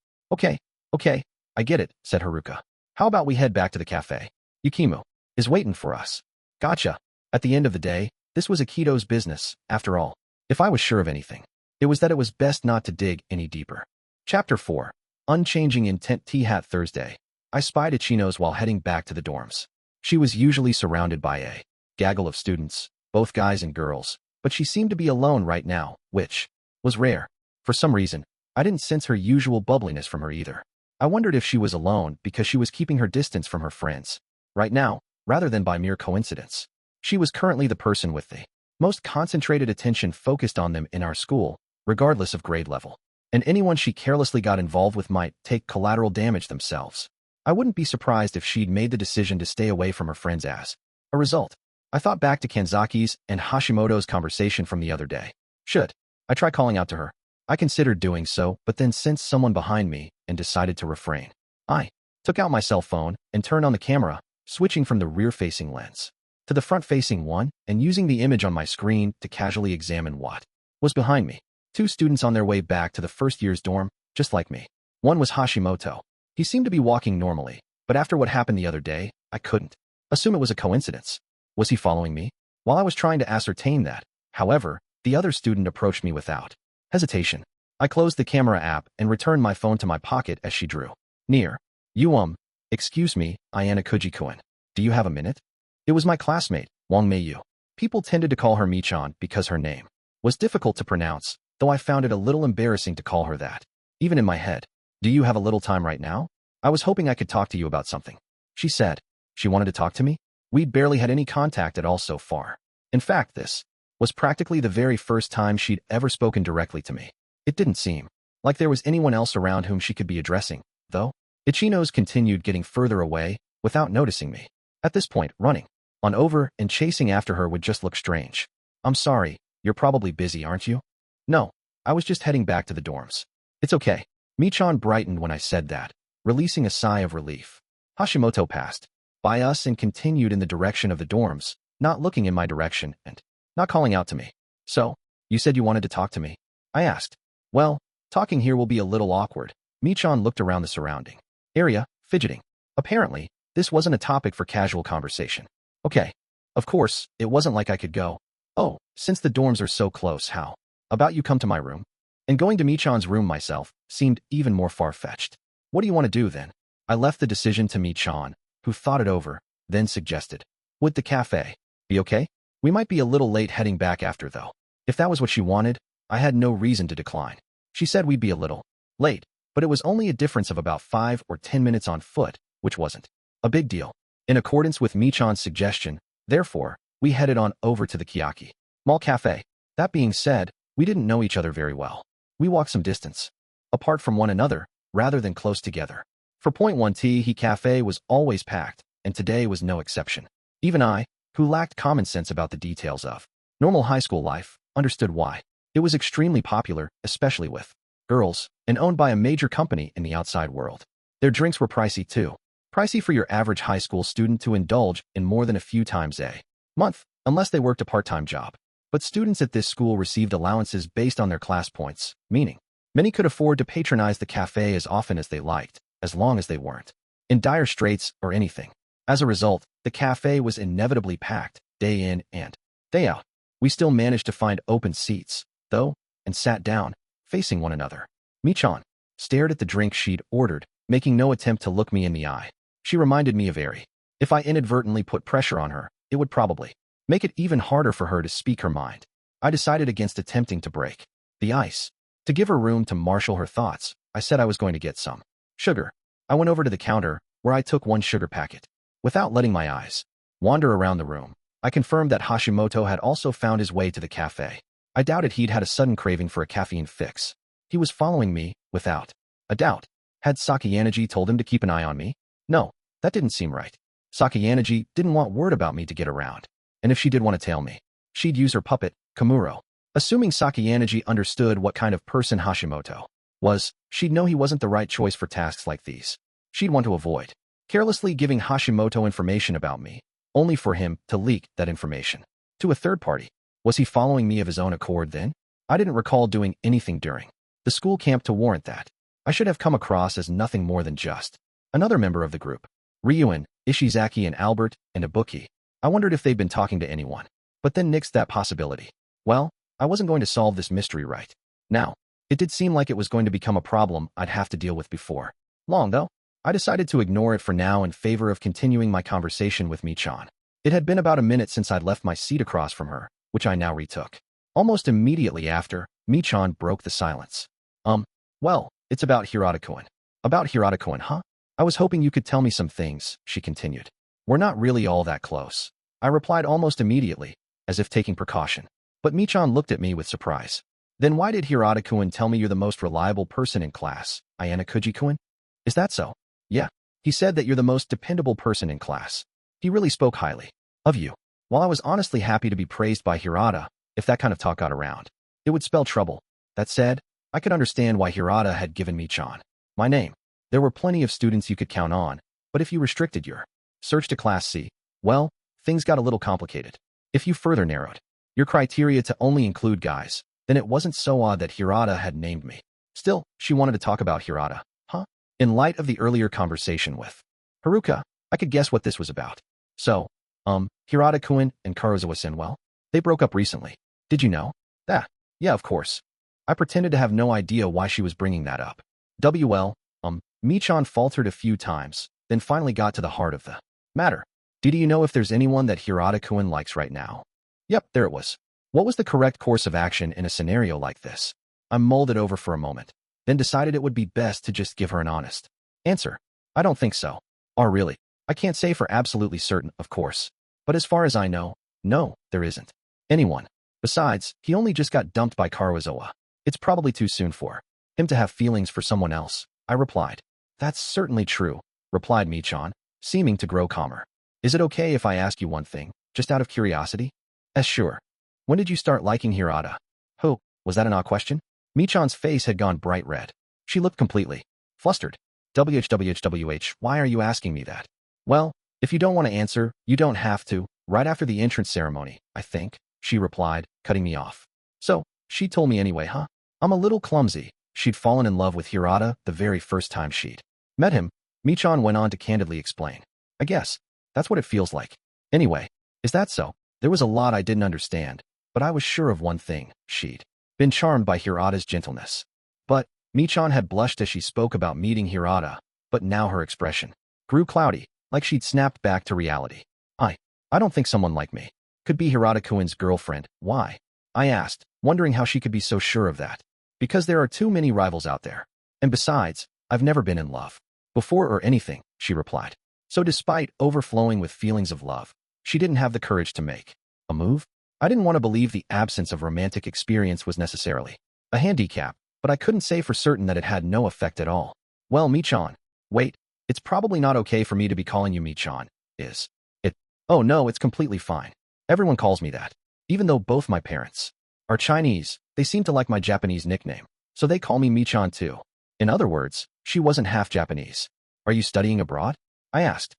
S1: I get it, said Haruka. How about we head back to the cafe? Yukimu is waiting for us. Gotcha. At the end of the day, this was Akito's business, after all. If I was sure of anything, it was that it was best not to dig any deeper. Chapter 4. Unchanging Intent. T-Hat. Thursday. I spied Ichinose while heading back to the dorms. She was usually surrounded by a gaggle of students, both guys and girls, but she seemed to be alone right now, which was rare. For some reason, I didn't sense her usual bubbliness from her either. I wondered if she was alone because she was keeping her distance from her friends right now, rather than by mere coincidence. She was currently the person with the most concentrated attention focused on them in our school, regardless of grade level. And anyone she carelessly got involved with might take collateral damage themselves. I wouldn't be surprised if she'd made the decision to stay away from her friends as a result. I thought back to Kanzaki's and Hashimoto's conversation from the other day. Should I try calling out to her? I considered doing so, but then sensed someone behind me and decided to refrain. I took out my cell phone and turned on the camera, switching from the rear-facing lens to the front-facing one and using the image on my screen to casually examine what was behind me. 2 students on their way back to the first year's dorm, just like me. One was Hashimoto. He seemed to be walking normally, but after what happened the other day, I couldn't assume it was a coincidence. Was he following me? While I was trying to ascertain that, however, the other student approached me without hesitation. I closed the camera app and returned my phone to my pocket as she drew near. Excuse me, Ayanokouji-kun. Do you have a minute? It was my classmate, Wang Meiyu. People tended to call her Michan because her name was difficult to pronounce, though I found it a little embarrassing to call her that, even in my head. Do you have a little time right now? I was hoping I could talk to you about something. She said. She wanted to talk to me? We'd barely had any contact at all so far. In fact, this was practically the very first time she'd ever spoken directly to me. It didn't seem like there was anyone else around whom she could be addressing, though. Ichinose continued getting further away without noticing me. At this point, running on over and chasing after her would just look strange. I'm sorry, you're probably busy, aren't you? No, I was just heading back to the dorms. It's okay. Michan brightened when I said that, releasing a sigh of relief. Hashimoto passed by us and continued in the direction of the dorms, not looking in my direction and not calling out to me. So, you said you wanted to talk to me? I asked. Well, talking here will be a little awkward. Michan looked around the surrounding area, fidgeting. Apparently, this wasn't a topic for casual conversation. Okay. Of course, it wasn't like I could go. Oh, since the dorms are so close, how About you come to my room. And going to Michan's room myself seemed even more far-fetched. What do you want to do then? I left the decision to Michan, who thought it over, then suggested. Would the cafe be okay? We might be a little late heading back after though. If that was what she wanted, I had no reason to decline. She said we'd be a little late, but it was only a difference of about 5 or 10 minutes on foot, which wasn't a big deal. In accordance with Michan's suggestion, therefore, we headed on over to the Kiyotaka Mall Cafe. That being said, we didn't know each other very well. We walked some distance apart from one another, rather than close together. For point 1T, he cafe was always packed, and today was no exception. Even I, who lacked common sense about the details of normal high school life, understood why. It was extremely popular, especially with girls, and owned by a major company in the outside world. Their drinks were pricey too. Pricey for your average high school student to indulge in more than a few times a month, unless they worked a part-time job. But students at this school received allowances based on their class points, meaning many could afford to patronize the cafe as often as they liked, as long as they weren't in dire straits or anything. As a result, the cafe was inevitably packed, day in and day out. We still managed to find open seats, though, and sat down, facing one another. Michan stared at the drink she'd ordered, making no attempt to look me in the eye. She reminded me of Ari. If I inadvertently put pressure on her, it would probably make it even harder for her to speak her mind. I decided against attempting to break the ice. To give her room to marshal her thoughts, I said I was going to get some sugar. I went over to the counter, where I took one sugar packet. Without letting my eyes wander around the room, I confirmed that Hashimoto had also found his way to the cafe. I doubted he'd had a sudden craving for a caffeine fix. He was following me, without a doubt. Had Sakayanagi told him to keep an eye on me? No, that didn't seem right. Sakayanagi didn't want word about me to get around. And if she did want to tail me, she'd use her puppet, Kamuro. Assuming Sakayanagi understood what kind of person Hashimoto was, she'd know he wasn't the right choice for tasks like these. She'd want to avoid carelessly giving Hashimoto information about me, only for him to leak that information to a third party. Was he following me of his own accord then? I didn't recall doing anything during the school camp to warrant that. I should have come across as nothing more than just another member of the group. Ryuen, Ishizaki and Albert, and Ibuki. I wondered if they'd been talking to anyone, but then nixed that possibility. Well, I wasn't going to solve this mystery right now. It did seem like it was going to become a problem I'd have to deal with before long, though. I decided to ignore it for now in favor of continuing my conversation with Michan. It had been about a minute since I'd left my seat across from her, which I now retook. Almost immediately after, Michan broke the silence. Well, it's about Hirata-kun. About Hirata-kun, huh? I was hoping you could tell me some things, she continued. We're not really all that close. I replied almost immediately, as if taking precaution. But Michan looked at me with surprise. Then why did Hirata-kun tell me you're the most reliable person in class, Ayanokouji-kun? Is that so? Yeah. He said that you're the most dependable person in class. He really spoke highly of you. While I was honestly happy to be praised by Hirata, if that kind of talk got around, it would spell trouble. That said, I could understand why Hirata had given Michan my name. There were plenty of students you could count on, but if you restricted your search to Class C, well, things got a little complicated. If you further narrowed your criteria to only include guys, then it wasn't so odd that Hirata had named me. Still, she wanted to talk about Hirata, huh? In light of the earlier conversation with Haruka, I could guess what this was about. So, Hirata-kun and Karuzawa-sen, well, they broke up recently. Did you know? That? Yeah, of course. I pretended to have no idea why she was bringing that up. Michan faltered a few times, then finally got to the heart of the matter. Do you know if there's anyone that Hirata-kun likes right now? Yep, there it was. What was the correct course of action in a scenario like this? I mulled it over for a moment, then decided it would be best to just give her an honest answer. I don't think so. Oh, really? I can't say for absolutely certain, of course. But as far as I know, no, there isn't anyone. Besides, he only just got dumped by Karuizawa. It's probably too soon for him to have feelings for someone else, I replied. That's certainly true, replied Michan, seeming to grow calmer. Is it okay if I ask you one thing, just out of curiosity? Sure. When did you start liking Hirata? Oh, was that an odd question? Michan's face had gone bright red. She looked completely flustered. WHWHWH, why are you asking me that? Well, if you don't want to answer, you don't have to. Right after the entrance ceremony, I think, she replied, cutting me off. So, she told me anyway, huh? I'm a little clumsy. She'd fallen in love with Hirata the very first time she'd met him. Michan went on to candidly explain. I guess that's what it feels like. Anyway, is that so? There was a lot I didn't understand, but I was sure of one thing. She'd been charmed by Hirata's gentleness. But Michan had blushed as she spoke about meeting Hirata, but now her expression grew cloudy, like she'd snapped back to reality. I don't think someone like me could be Hirata-kun's girlfriend. Why? I asked, wondering how she could be so sure of that. Because there are too many rivals out there. And besides, I've never been in love before or anything, she replied. So despite overflowing with feelings of love, she didn't have the courage to make a move. I didn't want to believe the absence of romantic experience was necessarily a handicap, but I couldn't say for certain that it had no effect at all. Well, Michan. Wait, it's probably not okay for me to be calling you Michan, is it? Oh no, it's completely fine. Everyone calls me that. Even though both my parents are Chinese, they seem to like my Japanese nickname, so they call me Michan too. In other words, she wasn't half Japanese. Are you studying abroad? I asked.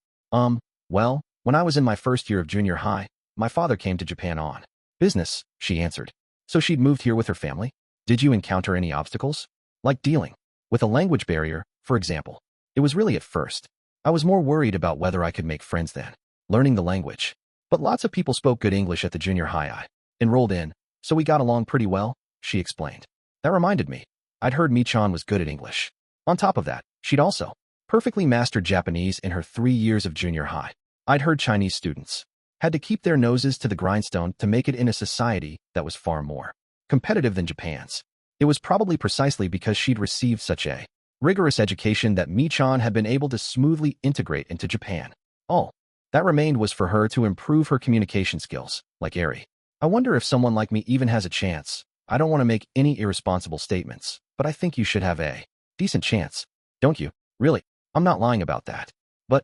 S1: Well, when I was in my first year of junior high, my father came to Japan on business, she answered. So she'd moved here with her family? Did you encounter any obstacles? Like dealing with a language barrier, for example? It was really at first. I was more worried about whether I could make friends than learning the language. But lots of people spoke good English at the junior high I enrolled in, so we got along pretty well, she explained. That reminded me. I'd heard Michan was good at English. On top of that, she'd also perfectly mastered Japanese in her 3 years of junior high. I'd heard Chinese students had to keep their noses to the grindstone to make it in a society that was far more competitive than Japan's. It was probably precisely because she'd received such a rigorous education that Michan had been able to smoothly integrate into Japan. All that remained was for her to improve her communication skills, like Eri. I wonder if someone like me even has a chance. I don't want to make any irresponsible statements, but I think you should have a decent chance, don't you? Really, I'm not lying about that. But.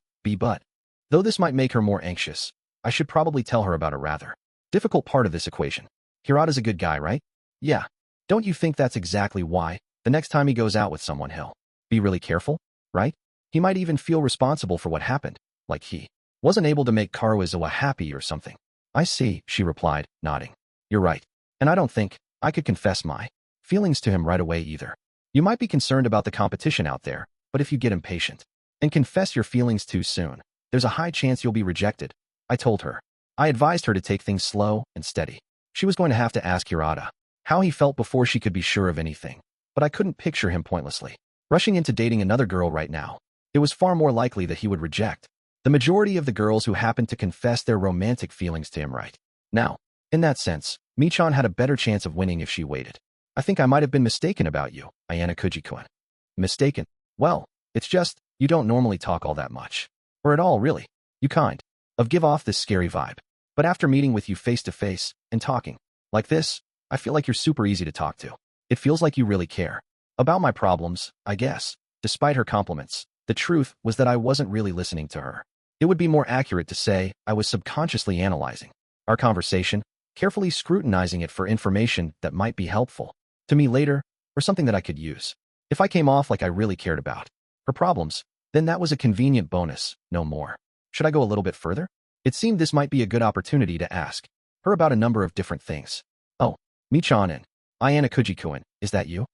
S1: Though this might make her more anxious, I should probably tell her about a rather difficult part of this equation. Hirata's a good guy, right? Yeah. Don't you think that's exactly why, the next time he goes out with someone he'll be really careful, right? He might even feel responsible for what happened, like he wasn't able to make Karuizawa happy or something. I see, she replied, nodding. You're right. And I don't think I could confess my feelings to him right away either. You might be concerned about the competition out there, but if you get impatient and confess your feelings too soon, there's a high chance you'll be rejected, I told her. I advised her to take things slow and steady. She was going to have to ask Hirata how he felt before she could be sure of anything, but I couldn't picture him pointlessly rushing into dating another girl right now. It was far more likely that he would reject the majority of the girls who happened to confess their romantic feelings to him right now. In that sense, Michan had a better chance of winning if she waited. I think I might have been mistaken about you, Ayanokouji-kun. Mistaken? Well, it's just, you don't normally talk all that much. Or at all, really. You kind of give off this scary vibe. But after meeting with you face to face and talking like this, I feel like you're super easy to talk to. It feels like you really care about my problems, I guess. Despite her compliments, the truth was that I wasn't really listening to her. It would be more accurate to say I was subconsciously analyzing our conversation, carefully scrutinizing it for information that might be helpful to me later, or something that I could use. If I came off like I really cared about her problems, then that was a convenient bonus, no more. Should I go a little bit further? It seemed this might be a good opportunity to ask her about a number of different things. Oh, Michan and Ayanokouji-kun, is that you?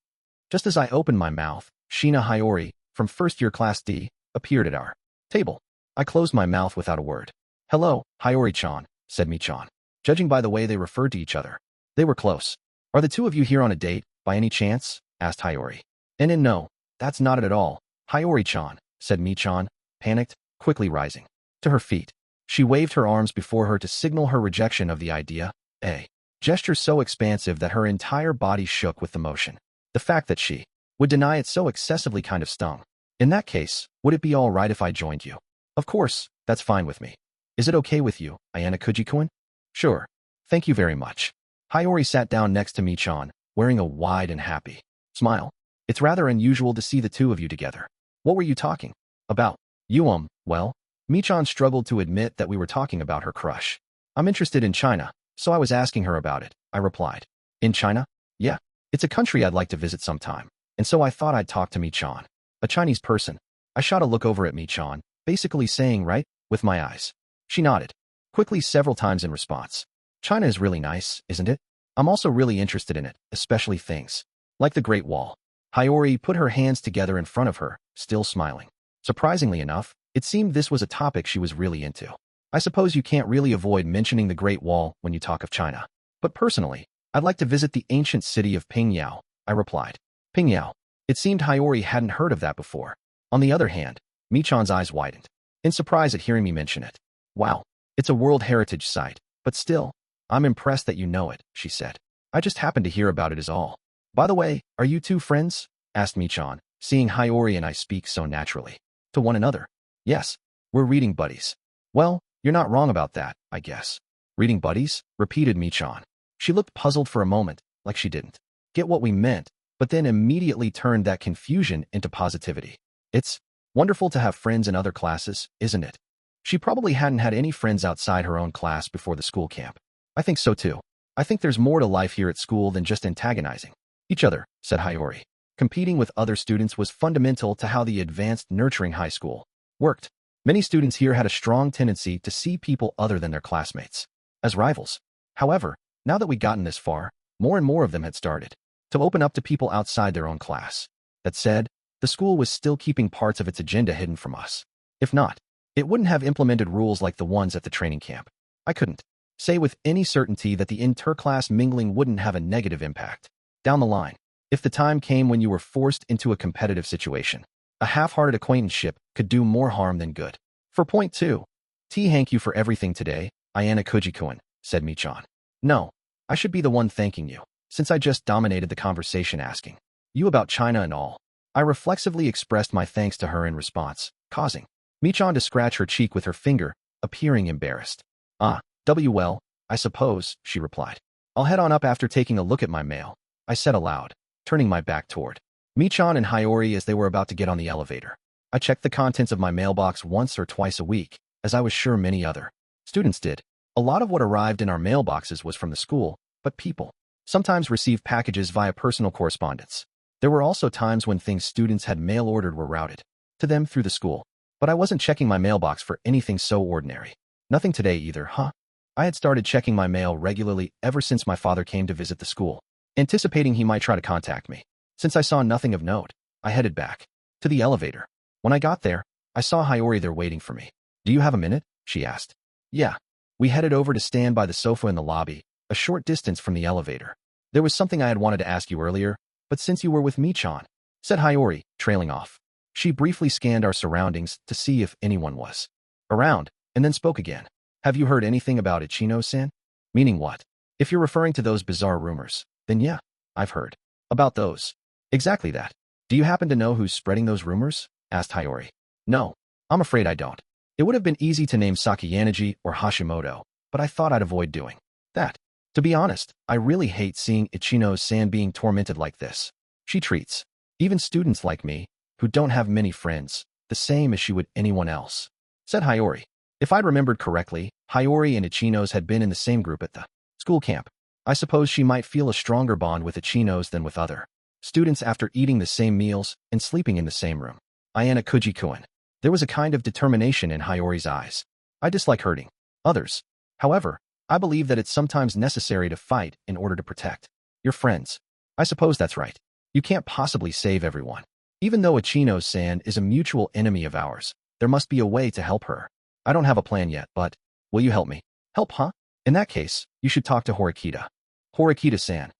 S1: Just as I opened my mouth, Shina Hiyori, from first year class D, appeared at our table. I closed my mouth without a word. Hello, Hiyori-chan, said Michan. Judging by the way they referred to each other, they were close. Are the two of you here on a date, by any chance? Asked Hiyori. And no, that's not it at all, Hiyori-chan, said Michan, panicked, quickly rising to her feet. She waved her arms before her to signal her rejection of the idea, a gesture so expansive that her entire body shook with the motion. The fact that she would deny it so excessively kind of stung. In that case, would it be all right if I joined you? Of course, that's fine with me. Is it okay with you, Ayanokouji-kun? Sure. Thank you very much. Hiyori sat down next to Michan, wearing a wide and happy smile. It's rather unusual to see the two of you together. What were you talking about? You, well, Michan struggled to admit that we were talking about her crush. I'm interested in China, so I was asking her about it, I replied. In China? Yeah. It's a country I'd like to visit sometime, and so I thought I'd talk to Michan, a Chinese person. I shot a look over at Michan, basically saying right, with my eyes. She nodded quickly several times in response. China is really nice, isn't it? I'm also really interested in it, especially things like the Great Wall. Hiyori put her hands together in front of her, still smiling. Surprisingly enough, it seemed this was a topic she was really into. I suppose you can't really avoid mentioning the Great Wall when you talk of China. But personally, I'd like to visit the ancient city of Pingyao, I replied. Pingyao. It seemed Hiyori hadn't heard of that before. On the other hand, Michan's eyes widened, in surprise at hearing me mention it. Wow, it's a World Heritage Site, but still, I'm impressed that you know it, she said. I just happened to hear about it is all. By the way, are you two friends? Asked Michan, seeing Hiyori and I speak so naturally. To one another. Yes, we're reading buddies. Well, you're not wrong about that, I guess. Reading buddies? Repeated Michan. She looked puzzled for a moment, like she didn't get what we meant, but then immediately turned that confusion into positivity. It's wonderful to have friends in other classes, isn't it? She probably hadn't had any friends outside her own class before the school camp. I think so too. I think there's more to life here at school than just antagonizing each other, said Hiyori. Competing with other students was fundamental to how the advanced nurturing high school worked. Many students here had a strong tendency to see people other than their classmates as rivals. However, now that we'd gotten this far, more and more of them had started to open up to people outside their own class. That said, the school was still keeping parts of its agenda hidden from us. If not, it wouldn't have implemented rules like the ones at the training camp. I couldn't say with any certainty that the inter-class mingling wouldn't have a negative impact down the line. If the time came when you were forced into a competitive situation, a half-hearted acquaintanceship could do more harm than good. For point 2, thank you for everything today, Ayanokouji-kun, said Michan. No, I should be the one thanking you, since I just dominated the conversation asking you about China and all. I reflexively expressed my thanks to her in response, causing Michan to scratch her cheek with her finger, appearing embarrassed. Well, I suppose, she replied. I'll head on up after taking a look at my mail, I said aloud, turning my back toward Michan and Hiyori as they were about to get on the elevator. I checked the contents of my mailbox once or twice a week, as I was sure many other students did. A lot of what arrived in our mailboxes was from the school, but people sometimes received packages via personal correspondence. There were also times when things students had mail-ordered were routed to them through the school, but I wasn't checking my mailbox for anything so ordinary. Nothing today either, huh? I had started checking my mail regularly ever since my father came to visit the school, anticipating he might try to contact me. Since I saw nothing of note, I headed back to the elevator. When I got there, I saw Hiyori there waiting for me. Do you have a minute? She asked. Yeah. We headed over to stand by the sofa in the lobby, a short distance from the elevator. There was something I had wanted to ask you earlier, but since you were with Michan, said Hiyori, trailing off. She briefly scanned our surroundings to see if anyone was around, and then spoke again. Have you heard anything about Ichinose-san? Meaning what? If you're referring to those bizarre rumors, then yeah, I've heard about those. Exactly that. Do you happen to know who's spreading those rumors? Asked Hiyori. No, I'm afraid I don't. It would have been easy to name Sakayanagi or Hashimoto, but I thought I'd avoid doing that. To be honest, I really hate seeing Ichinose-san being tormented like this. She treats even students like me, who don't have many friends, the same as she would anyone else, said Hiyori. If I'd remembered correctly, Hiyori and Ichinose had been in the same group at the school camp. I suppose she might feel a stronger bond with Ichinose than with other students after eating the same meals and sleeping in the same room. Ayanokouji-kun. There was a kind of determination in Hiyori's eyes. I dislike hurting others. However, I believe that it's sometimes necessary to fight in order to protect your friends. I suppose that's right. You can't possibly save everyone. Even though Ichinose-san is a mutual enemy of ours, there must be a way to help her. I don't have a plan yet, but will you help me? Help, huh? In that case, you should talk to Horikita. Horikita-san.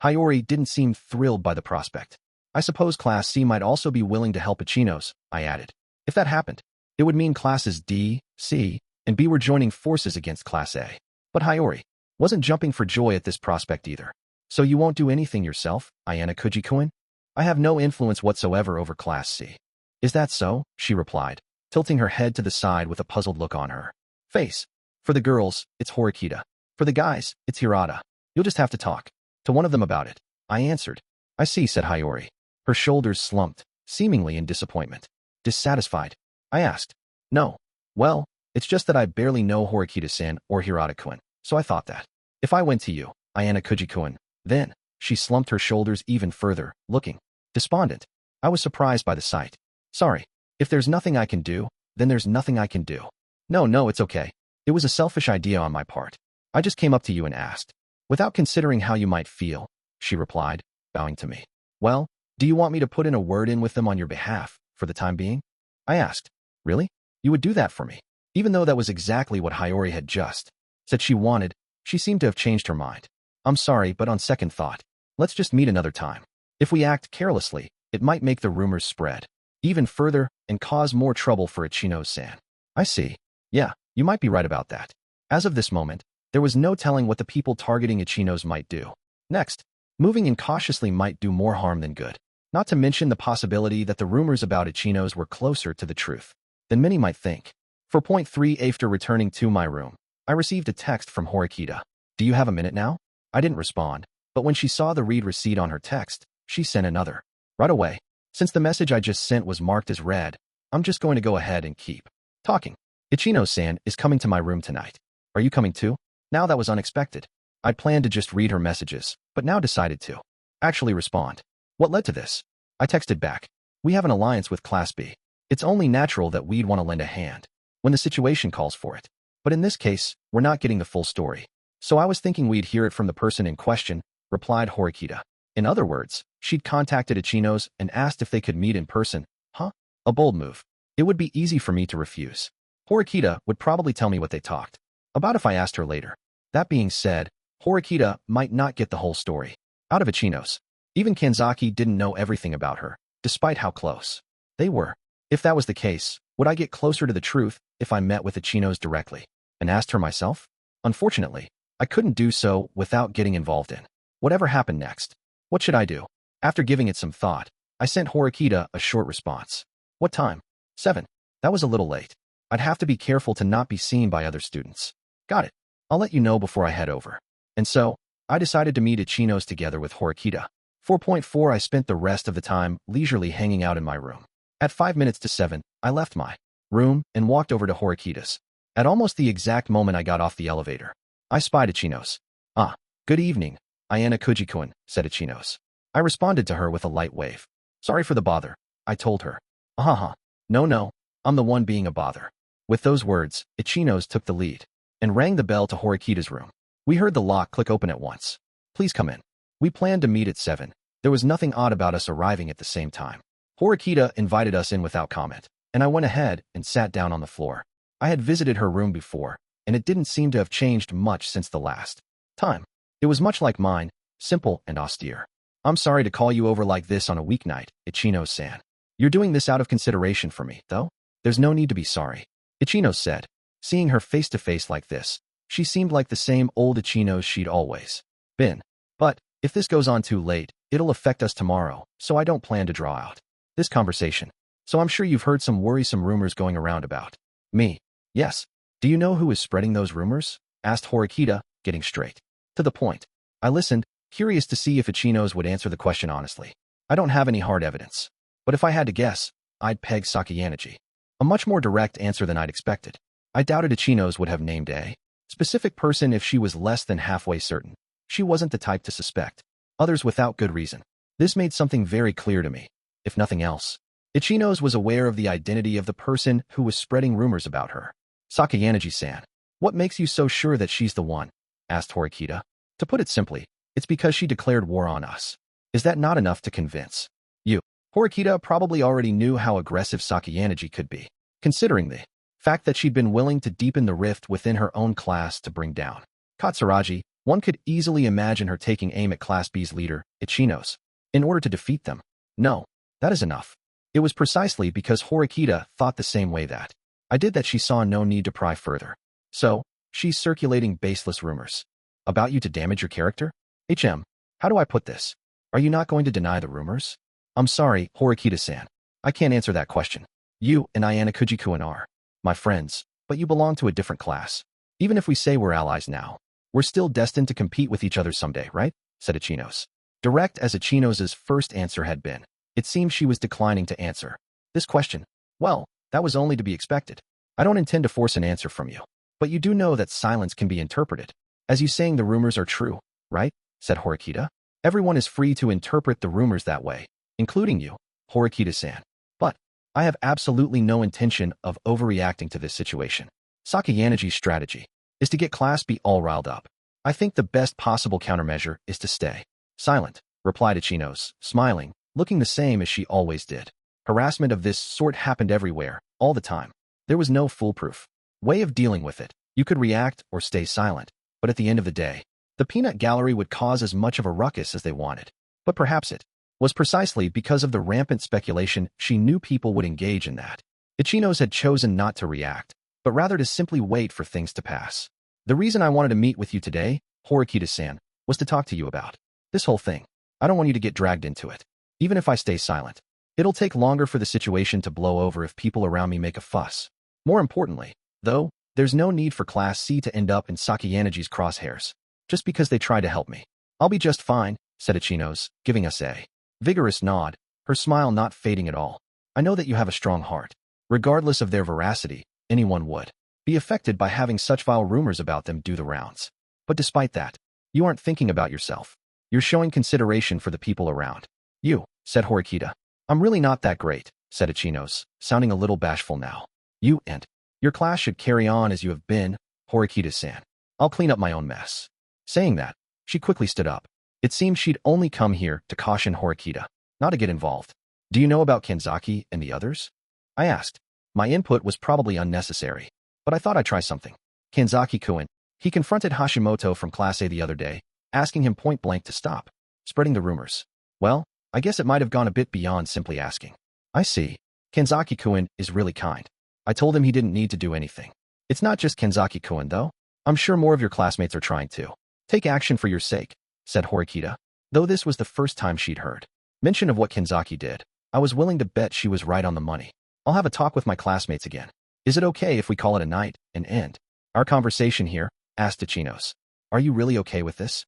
S1: Hiyori didn't seem thrilled by the prospect. I suppose Class C might also be willing to help Ichinose, I added. If that happened, it would mean Classes D, C, and B were joining forces against Class A. But Hiyori wasn't jumping for joy at this prospect either. So you won't do anything yourself, Ayanokouji-kun? I have no influence whatsoever over Class C. Is that so? She replied, tilting her head to the side with a puzzled look on her face. For the girls, it's Horikita. For the guys, it's Hirata. You'll just have to talk to one of them about it, I answered. I see, said Hiyori. Her shoulders slumped, seemingly in disappointment. Dissatisfied? I asked. No. Well, it's just that I barely know Horikita-san or Hirata-kun, so I thought that if I went to you, Ayanokouji-kun, then she slumped her shoulders even further, looking despondent. I was surprised by the sight. Sorry. If there's nothing I can do, then there's nothing I can do. No, it's okay. It was a selfish idea on my part. I just came up to you and asked. Without considering how you might feel, she replied, bowing to me. Well, do you want me to put in a word in with them on your behalf, for the time being? I asked. Really? You would do that for me? Even though that was exactly what Hiyori had just said she wanted, she seemed to have changed her mind. I'm sorry, but on second thought, let's just meet another time. If we act carelessly, it might make the rumors spread even further and cause more trouble for Ichinose-san. I see. Yeah, you might be right about that. As of this moment, there was no telling what the people targeting Ichinose might do. Next, moving in cautiously might do more harm than good. Not to mention the possibility that the rumors about Ichinose were closer to the truth than many might think. For point 3, after returning to my room, I received a text from Horikita. Do you have a minute now? I didn't respond, but when she saw the read receipt on her text, she sent another. Right away. Since the message I just sent was marked as read, I'm just going to go ahead and keep talking. Ichinose-san is coming to my room tonight. Are you coming too? Now that was unexpected. I planned to just read her messages, but now decided to actually respond. What led to this? I texted back. We have an alliance with Class B. It's only natural that we'd want to lend a hand when the situation calls for it. But in this case, we're not getting the full story. So I was thinking we'd hear it from the person in question, replied Horikita. In other words, she'd contacted Ichinose and asked if they could meet in person. Huh? A bold move. It would be easy for me to refuse. Horikita would probably tell me what they talked about if I asked her later. That being said, Horikita might not get the whole story out of Ichinose. Even Kanzaki didn't know everything about her, despite how close they were. If that was the case, would I get closer to the truth if I met with Ichinose directly and asked her myself? Unfortunately, I couldn't do so without getting involved in whatever happened next. What should I do? After giving it some thought, I sent Horikita a short response. What time? 7. That was a little late. I'd have to be careful to not be seen by other students. Got it. I'll let you know before I head over. And so, I decided to meet Ichinose together with Horikita. 4.4 I spent the rest of the time leisurely hanging out in my room. At 5 minutes to 7, I left my room and walked over to Horikita's. At almost the exact moment I got off the elevator, I spied Ichinose. Ah, good evening, Ayanokouji-kun, said Ichinose. I responded to her with a light wave. Sorry for the bother, I told her. Haha. No, I'm the one being a bother. With those words, Ichinose took the lead and rang the bell to Horikita's room. We heard the lock click open at once. Please come in. We planned to meet at 7. There was nothing odd about us arriving at the same time. Horikita invited us in without comment, and I went ahead and sat down on the floor. I had visited her room before, and it didn't seem to have changed much since the last time. It was much like mine, simple and austere. I'm sorry to call you over like this on a weeknight, Ichinose-san. You're doing this out of consideration for me, though? There's no need to be sorry, Ichinose said. Seeing her face to face like this, she seemed like the same old Ichinose she'd always been. But, if this goes on too late, it'll affect us tomorrow, so I don't plan to draw out this conversation. So I'm sure you've heard some worrisome rumors going around about me. Yes. Do you know who is spreading those rumors? Asked Horikita, getting straight to the point. I listened, curious to see if Ichinose would answer the question honestly. I don't have any hard evidence. But if I had to guess, I'd peg Sakayanagi. A much more direct answer than I'd expected. I doubted Ichinose would have named a specific person if she was less than halfway certain. She wasn't the type to suspect others without good reason. This made something very clear to me. If nothing else, Ichinose was aware of the identity of the person who was spreading rumors about her. Sakayanagi-san, what makes you so sure that she's the one? Asked Horikita. To put it simply, it's because she declared war on us. Is that not enough to convince you? Horikita probably already knew how aggressive Sakayanagi could be, considering the fact that she'd been willing to deepen the rift within her own class to bring down Katsuragi. One could easily imagine her taking aim at Class B's leader, Ichinose, in order to defeat them. No, that is enough. It was precisely because Horikita thought the same way that I did that she saw no need to pry further. So, she's circulating baseless rumors about you to damage your character? How do I put this? Are you not going to deny the rumors? I'm sorry, Horikita-san. I can't answer that question. You and Ayanokouji-kun are my friends, but you belong to a different class. Even if we say we're allies now, we're still destined to compete with each other someday, right? Said Ichinose. Direct as Ichinose's first answer had been, it seemed she was declining to answer this question. Well, that was only to be expected. I don't intend to force an answer from you, but you do know that silence can be interpreted as you saying the rumors are true, right? Said Horikita. Everyone is free to interpret the rumors that way, including you, Horikita-san. But I have absolutely no intention of overreacting to this situation. Sakayanagi's strategy is to get Class B all riled up. I think the best possible countermeasure is to stay silent, replied Ichinose, smiling, looking the same as she always did. Harassment of this sort happened everywhere, all the time. There was no foolproof way of dealing with it. You could react or stay silent, but at the end of the day, The peanut gallery would cause as much of a ruckus as they wanted. But perhaps it was precisely because of the rampant speculation she knew people would engage in that Ichinose had chosen not to react, but rather to simply wait for things to pass. The reason I wanted to meet with you today, Horikita-san, was to talk to you about this whole thing. I don't want you to get dragged into it. Even if I stay silent, it'll take longer for the situation to blow over if people around me make a fuss. More importantly, though, there's no need for Class C to end up in Sakayanagi's crosshairs, just because they tried to help me. I'll be just fine, said Ichinose, giving us a vigorous nod, her smile not fading at all. I know that you have a strong heart. Regardless of their veracity, anyone would be affected by having such vile rumors about them do the rounds. But despite that, you aren't thinking about yourself. You're showing consideration for the people around you, said Horikita. I'm really not that great, said Ichinose, sounding a little bashful now. You and your class should carry on as you have been, Horikita-san. I'll clean up my own mess. Saying that, she quickly stood up. It seemed she'd only come here to caution Horikita, not to get involved. Do you know about Kenzaki and the others? I asked. My input was probably unnecessary, but I thought I'd try something. Kenzaki-kun, he confronted Hashimoto from Class A the other day, asking him point-blank to stop spreading the rumors. Well, I guess it might have gone a bit beyond simply asking. I see. Kenzaki-kun is really kind. I told him he didn't need to do anything. It's not just Kenzaki-kun, though. I'm sure more of your classmates are trying to take action for your sake, said Horikita. Though this was the first time she'd heard mention of what Kenzaki did, I was willing to bet she was right on the money. I'll have a talk with my classmates again. Is it okay if we call it a night and end our conversation here? Asked Ichinose. Are you really okay with this?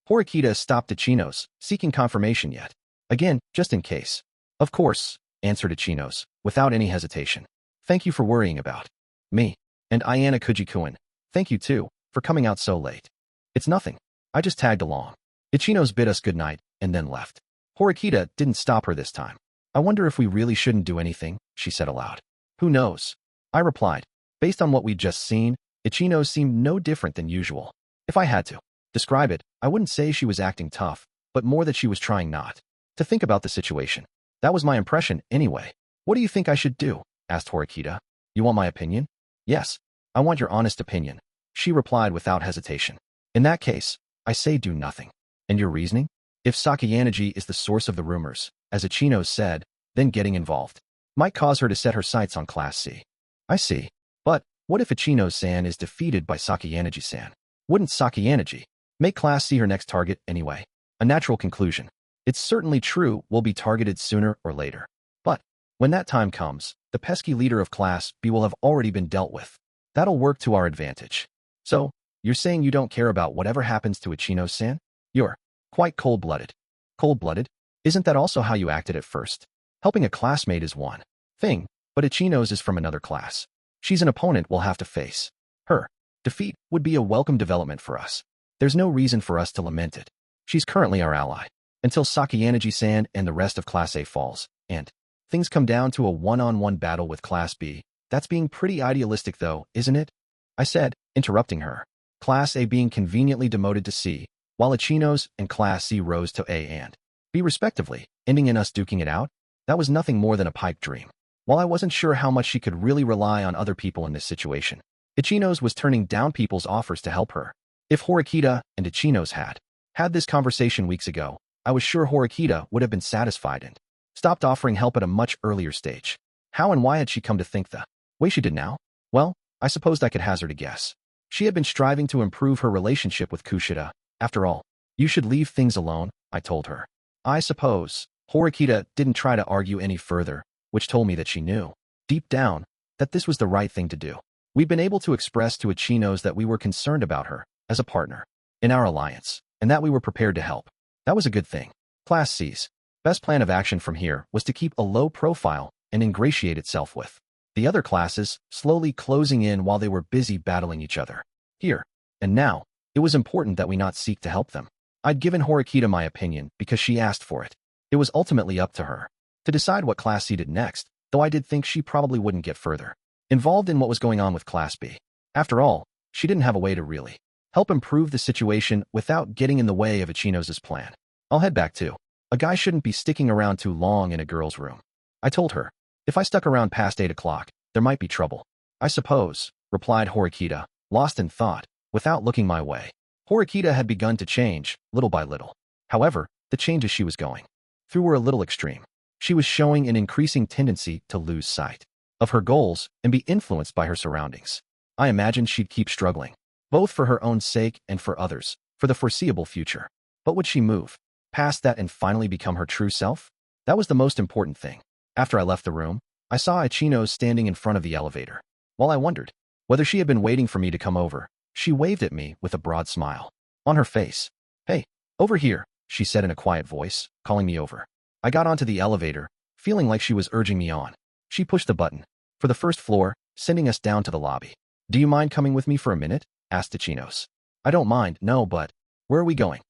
S1: Horikita stopped Ichinose, seeking confirmation yet. Again, just in case. Of course, answered Ichinose, without any hesitation. Thank you for worrying about me. And Ayanokouji-kun, thank you too, for coming out so late. It's nothing. I just tagged along. Ichinose bid us good night, and then left. Horikita didn't stop her this time. I wonder if we really shouldn't do anything, she said aloud. Who knows? I replied. Based on what we'd just seen, Ichinose seemed no different than usual. If I had to describe it, I wouldn't say she was acting tough, but more that she was trying not to think about the situation. That was my impression anyway. What do you think I should do? Asked Horikita. You want my opinion? Yes, I want your honest opinion, she replied without hesitation. In that case, I say do nothing. And your reasoning? If Sakayanagi is the source of the rumors, as Ichinose said, then getting involved might cause her to set her sights on Class C. I see. But what if Ichinose-san is defeated by Sakayanagi-san? Wouldn't Sakayanagi make Class C her next target anyway? A natural conclusion. It's certainly true we'll be targeted sooner or later. But when that time comes, the pesky leader of Class B will have already been dealt with. That'll work to our advantage. So, you're saying you don't care about whatever happens to Ichinose-san? You're quite cold-blooded. Cold-blooded? Isn't that also how you acted at first? Helping a classmate is one thing, but Ichinose is from another class. She's an opponent we'll have to face. Her defeat would be a welcome development for us. There's no reason for us to lament it. She's currently our ally, until Sakayanagi-san and the rest of Class A falls, and things come down to a one-on-one battle with Class B. That's being pretty idealistic though, isn't it? I said, interrupting her. Class A being conveniently demoted to C, while Ichinose and Class C rose to A and B respectively, ending in us duking it out? That was nothing more than a pipe dream. While I wasn't sure how much she could really rely on other people in this situation, Ichinose was turning down people's offers to help her. If Horikita and Ichinose had this conversation weeks ago, I was sure Horikita would have been satisfied and stopped offering help at a much earlier stage. How and why had she come to think the way she did now? Well, I supposed I could hazard a guess. She had been striving to improve her relationship with Kushida. After all, you should leave things alone, I told her. I suppose. Horikita didn't try to argue any further, which told me that she knew, deep down, that this was the right thing to do. We'd been able to express to Ichinose that we were concerned about her, as a partner, in our alliance, and that we were prepared to help. That was a good thing. Class C's best plan of action from here was to keep a low profile and ingratiate itself with the other classes, slowly closing in while they were busy battling each other. Here, and now, it was important that we not seek to help them. I'd given Horikita my opinion because she asked for it. It was ultimately up to her to decide what Class C did next, though I did think she probably wouldn't get further involved in what was going on with Class B. After all, she didn't have a way to really help improve the situation without getting in the way of Ichinose's plan. I'll head back too. A guy shouldn't be sticking around too long in a girl's room. I told her. If I stuck around past 8 o'clock, there might be trouble. I suppose, replied Horikita, lost in thought, without looking my way. Horikita had begun to change, little by little. However, the changes she was going through were a little extreme. She was showing an increasing tendency to lose sight of her goals and be influenced by her surroundings. I imagined she'd keep struggling, both for her own sake and for others, for the foreseeable future. But would she move past that and finally become her true self? That was the most important thing. After I left the room, I saw Ichinose standing in front of the elevator. While I wondered whether she had been waiting for me to come over, she waved at me with a broad smile on her face. "Hey, over here," she said in a quiet voice, calling me over. I got onto the elevator, feeling like she was urging me on. She pushed the button for the first floor, sending us down to the lobby. "Do you mind coming with me for a minute?" asked Ichinose. "I don't mind, no, but where are we going?"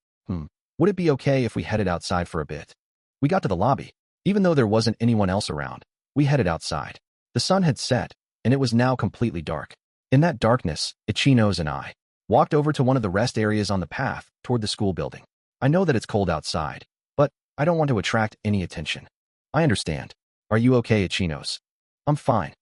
S1: Would it be okay if we headed outside for a bit?" We got to the lobby. Even though there wasn't anyone else around, we headed outside. The sun had set, and it was now completely dark. In that darkness, Ichinose and I walked over to one of the rest areas on the path toward the school building. "I know that it's cold outside, but I don't want to attract any attention." "I understand. Are you okay, Ichinose?" "I'm fine."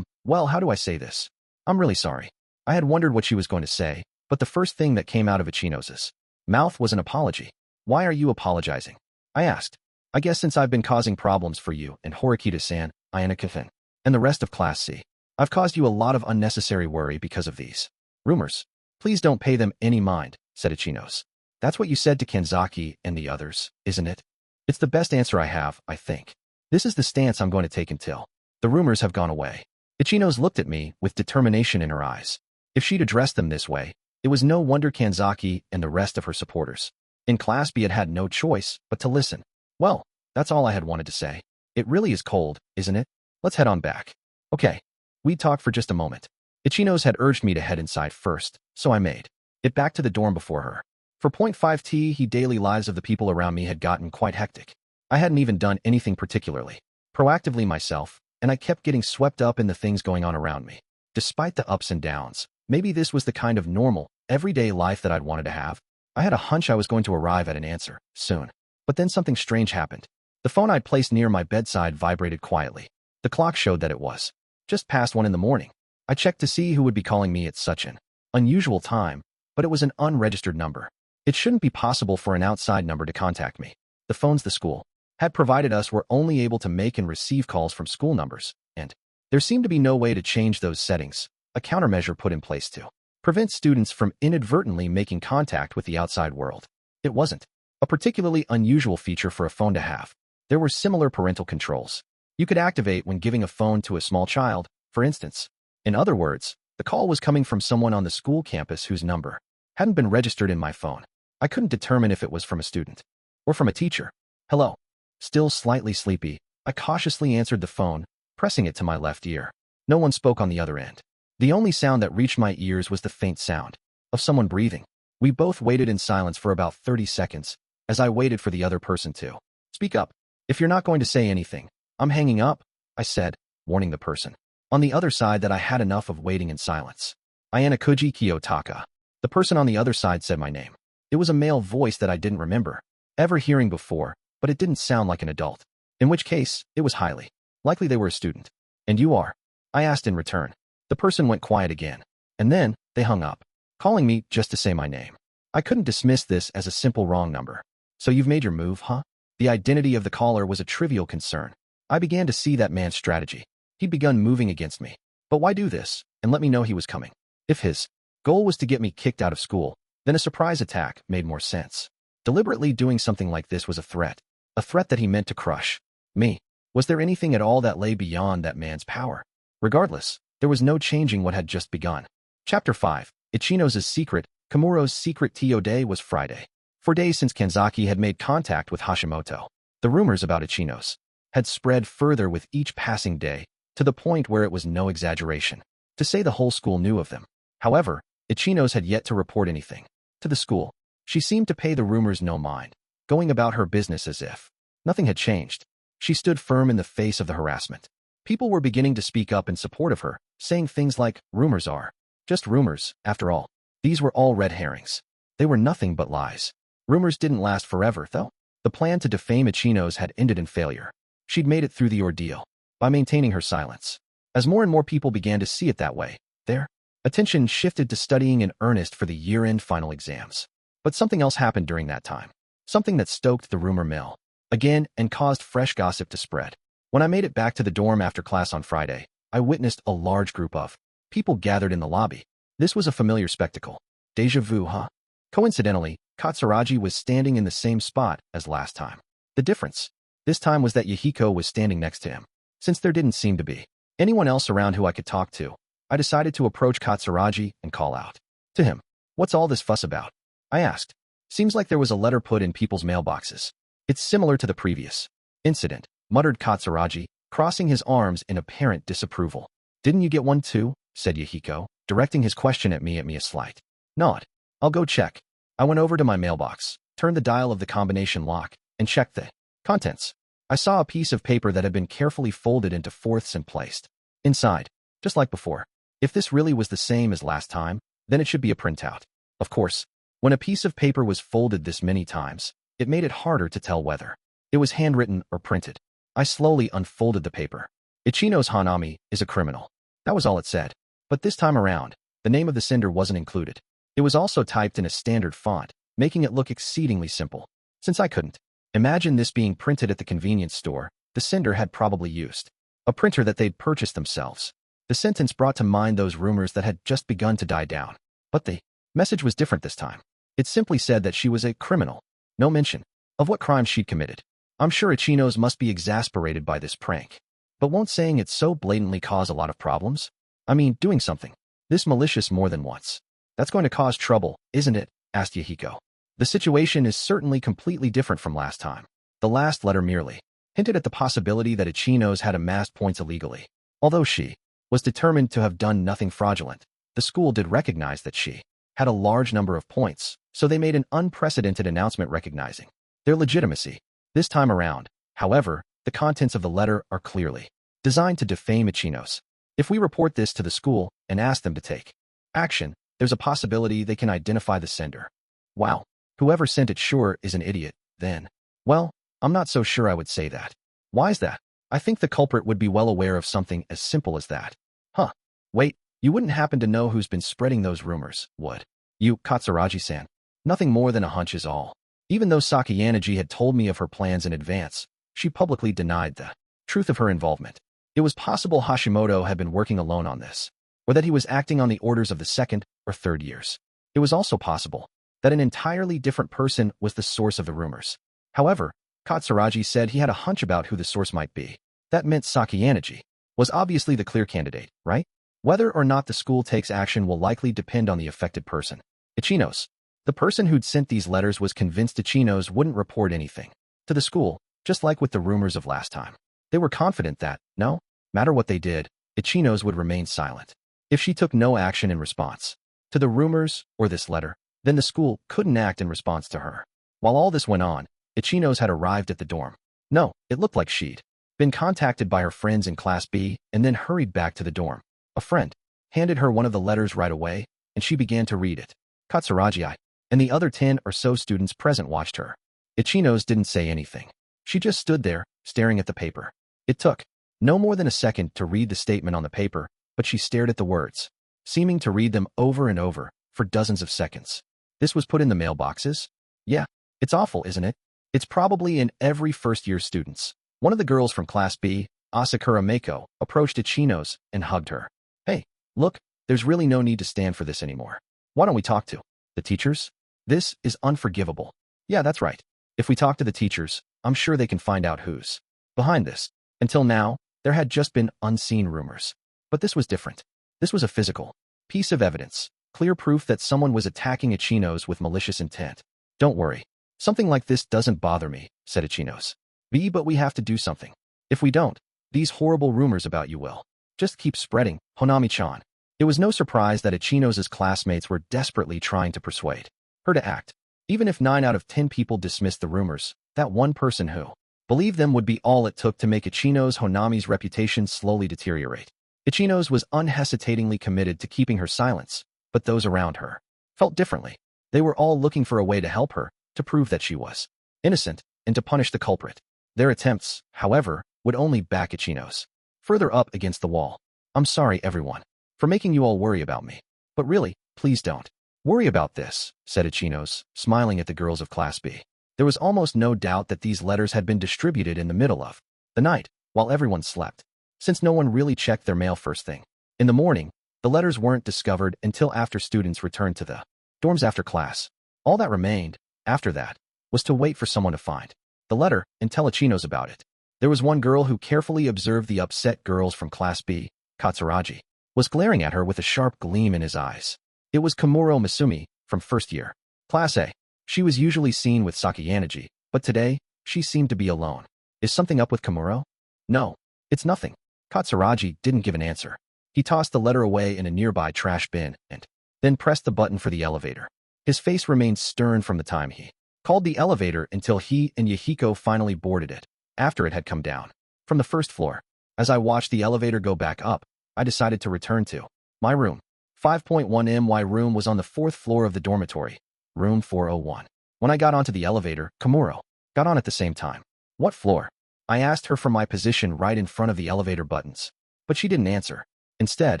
S1: Well, how do I say this? I'm really sorry." I had wondered what she was going to say, but the first thing that came out of Ichinose's mouth was an apology. "Why are you apologizing?" I asked. "I guess since I've been causing problems for you and Horikita-san, Ayanokouji, and the rest of Class C, I've caused you a lot of unnecessary worry because of these rumors." "Please don't pay them any mind," said Ichinose. "That's what you said to Kanzaki and the others, isn't it?" "It's the best answer I have, I think. This is the stance I'm going to take until the rumors have gone away." Ichinose looked at me with determination in her eyes. If she'd addressed them this way, it was no wonder Kanzaki and the rest of her supporters in Class B had no choice but to listen. Well, that's all I had wanted to say. "It really is cold, isn't it? Let's head on back." "Okay." We talked for just a moment. Ichinose had urged me to head inside first, so I made it back to the dorm before her. For 0.5 daily lives of the people around me had gotten quite hectic. I hadn't even done anything particularly proactively myself, and I kept getting swept up in the things going on around me. Despite the ups and downs, maybe this was the kind of normal, everyday life that I'd wanted to have. I had a hunch I was going to arrive at an answer soon. But then something strange happened. The phone I'd placed near my bedside vibrated quietly. The clock showed that it was just past 1 in the morning. I checked to see who would be calling me at such an unusual time, but it was an unregistered number. It shouldn't be possible for an outside number to contact me. The phones the school had provided us were only able to make and receive calls from school numbers, and there seemed to be no way to change those settings, a countermeasure put in place to prevent students from inadvertently making contact with the outside world. It wasn't a particularly unusual feature for a phone to have. There were similar parental controls you could activate when giving a phone to a small child, for instance. In other words, the call was coming from someone on the school campus whose number hadn't been registered in my phone. I couldn't determine if it was from a student or from a teacher. "Hello." Still slightly sleepy, I cautiously answered the phone, pressing it to my left ear. No one spoke on the other end. The only sound that reached my ears was the faint sound of someone breathing. We both waited in silence for about 30 seconds, as I waited for the other person to speak up. "If you're not going to say anything, I'm hanging up," I said, warning the person on the other side that I had enough of waiting in silence. "Ayanokouji Kiyotaka." The person on the other side said my name. It was a male voice that I didn't remember ever hearing before, but it didn't sound like an adult. In which case, it was highly likely they were a student. "And you are?" I asked in return. The person went quiet again, and then they hung up, calling me just to say my name. I couldn't dismiss this as a simple wrong number. "So you've made your move, huh?" The identity of the caller was a trivial concern. I began to see that man's strategy. He'd begun moving against me. But why do this, and let me know he was coming? If his goal was to get me kicked out of school, then a surprise attack made more sense. Deliberately doing something like this was a threat that he meant to crush me. Was there anything at all that lay beyond that man's power? Regardless, there was no changing what had just begun. Chapter 5. Ichinose's secret. Kamuro's secret day was Friday. For days since Kanzaki had made contact with Hashimoto, the rumors about Ichinose had spread further with each passing day, to the point where it was no exaggeration to say the whole school knew of them. However, Ichinose had yet to report anything to the school. She seemed to pay the rumors no mind, going about her business as if nothing had changed. She stood firm in the face of the harassment. People were beginning to speak up in support of her, saying things like, "Rumors are just rumors, after all. These were all red herrings. They were nothing but lies." Rumors didn't last forever, though. The plan to defame Ichinose had ended in failure. She'd made it through the ordeal by maintaining her silence. As more and more people began to see it that way, there Attention shifted to studying in earnest for the year-end final exams. But something else happened during that time. Something that stoked the rumor mill again and caused fresh gossip to spread. When I made it back to the dorm after class on Friday, I witnessed a large group of people gathered in the lobby. This was a familiar spectacle. Deja vu, huh? Coincidentally, Katsuragi was standing in the same spot as last time. The difference this time was that Yahiko was standing next to him. Since there didn't seem to be anyone else around who I could talk to, I decided to approach Katsuragi and call out to him. "What's all this fuss about?" I asked. "Seems like there was a letter put in people's mailboxes." "It's similar to the previous incident," muttered Katsuragi, crossing his arms in apparent disapproval. "Didn't you get one too?" said Yahiko, directing his question at me a slight nod. "I'll go check." I went over to my mailbox, turned the dial of the combination lock, and checked the contents. I saw a piece of paper that had been carefully folded into fourths and placed inside, just like before. If this really was the same as last time, then it should be a printout. Of course, when a piece of paper was folded this many times, it made it harder to tell whether it was handwritten or printed. I slowly unfolded the paper. "Ichinose Honami is a criminal." That was all it said. But this time around, the name of the sender wasn't included. It was also typed in a standard font, making it look exceedingly simple. Since I couldn't imagine this being printed at the convenience store, the sender had probably used a printer that they'd purchased themselves. The sentence brought to mind those rumors that had just begun to die down. But the message was different this time. It simply said that she was a criminal. No mention of what crime she'd committed. I'm sure Ichinose must be exasperated by this prank. But won't saying it so blatantly cause a lot of problems? I mean, doing something this malicious more than once. That's going to cause trouble, isn't it? Asked Yahiko. The situation is certainly completely different from last time. The last letter merely hinted at the possibility that Ichinose had amassed points illegally. Although she was determined to have done nothing fraudulent, the school did recognize that she had a large number of points, so they made an unprecedented announcement recognizing their legitimacy. This time around, however, the contents of the letter are clearly designed to defame Ichinose. If we report this to the school and ask them to take action, there's a possibility they can identify the sender. Wow, whoever sent it sure is an idiot, then. Well, I'm not so sure I would say that. Why is that? I think the culprit would be well aware of something as simple as that. Huh. Wait, you wouldn't happen to know who's been spreading those rumors, would you, Katsuragi-san? Nothing more than a hunch is all. Even though Sakayanagi had told me of her plans in advance, she publicly denied the truth of her involvement. It was possible Hashimoto had been working alone on this, or that he was acting on the orders of the second or third years. It was also possible that an entirely different person was the source of the rumors. However, Katsuragi said he had a hunch about who the source might be. That meant Sakayanagi was obviously the clear candidate, right? Whether or not the school takes action will likely depend on the affected person. Ichinose. The person who'd sent these letters was convinced Ichinose wouldn't report anything to the school, just like with the rumors of last time. They were confident that, no matter what they did, Ichinose would remain silent. If she took no action in response to the rumors or this letter, then the school couldn't act in response to her. While all this went on, Ichinose had arrived at the dorm. No, it looked like she'd been contacted by her friends in Class B and then hurried back to the dorm. A friend handed her one of the letters right away, and she began to read it. Katsuragi and the other 10 or so students present watched her. Ichinose didn't say anything. She just stood there, staring at the paper. It took no more than a second to read the statement on the paper, but she stared at the words, seeming to read them over and over for dozens of seconds. This was put in the mailboxes? Yeah, it's awful, isn't it? It's probably in every first-year student's. One of the girls from Class B, Asakura Mako, approached Ichinose and hugged her. Hey, look, there's really no need to stand for this anymore. Why don't we talk to the teachers? This is unforgivable. Yeah, that's right. If we talk to the teachers, I'm sure they can find out who's behind this. Until now, there had just been unseen rumors. But this was different. This was a physical piece of evidence, clear proof that someone was attacking Ichinose with malicious intent. Don't worry. Something like this doesn't bother me, said Ichinose. But we have to do something. If we don't, these horrible rumors about you will just keep spreading, Honami-chan. It was no surprise that Ichinose's classmates were desperately trying to persuade her to act. Even if 9 out of 10 people dismissed the rumors, that one person who believed them would be all it took to make Ichinose Honami's reputation slowly deteriorate. Ichinose was unhesitatingly committed to keeping her silence, but those around her felt differently. They were all looking for a way to help her, to prove that she was innocent, and to punish the culprit. Their attempts, however, would only back Ichinose further up against the wall. I'm sorry, everyone, for making you all worry about me. But really, please don't worry about this, said Ichinose, smiling at the girls of Class B. There was almost no doubt that these letters had been distributed in the middle of the night, while everyone slept, since no one really checked their mail first thing. In the morning, the letters weren't discovered until after students returned to the dorms after class. All that remained, after that, was to wait for someone to find the letter and tell Ichinose about it. There was one girl who carefully observed the upset girls from Class B. Katsuragi was glaring at her with a sharp gleam in his eyes. It was Kamuro Masumi, from first year. Class A. She was usually seen with Sakayanaji, but today, she seemed to be alone. Is something up with Kamuro? No, it's nothing. Katsuragi didn't give an answer. He tossed the letter away in a nearby trash bin and then pressed the button for the elevator. His face remained stern from the time he called the elevator until he and Yahiko finally boarded it, after it had come down from the first floor. As I watched the elevator go back up, I decided to return to my room. 5.1 My room was on the 4th floor of the dormitory, room 401. When I got onto the elevator, Kamuro got on at the same time. What floor? I asked her from my position right in front of the elevator buttons, but she didn't answer. Instead,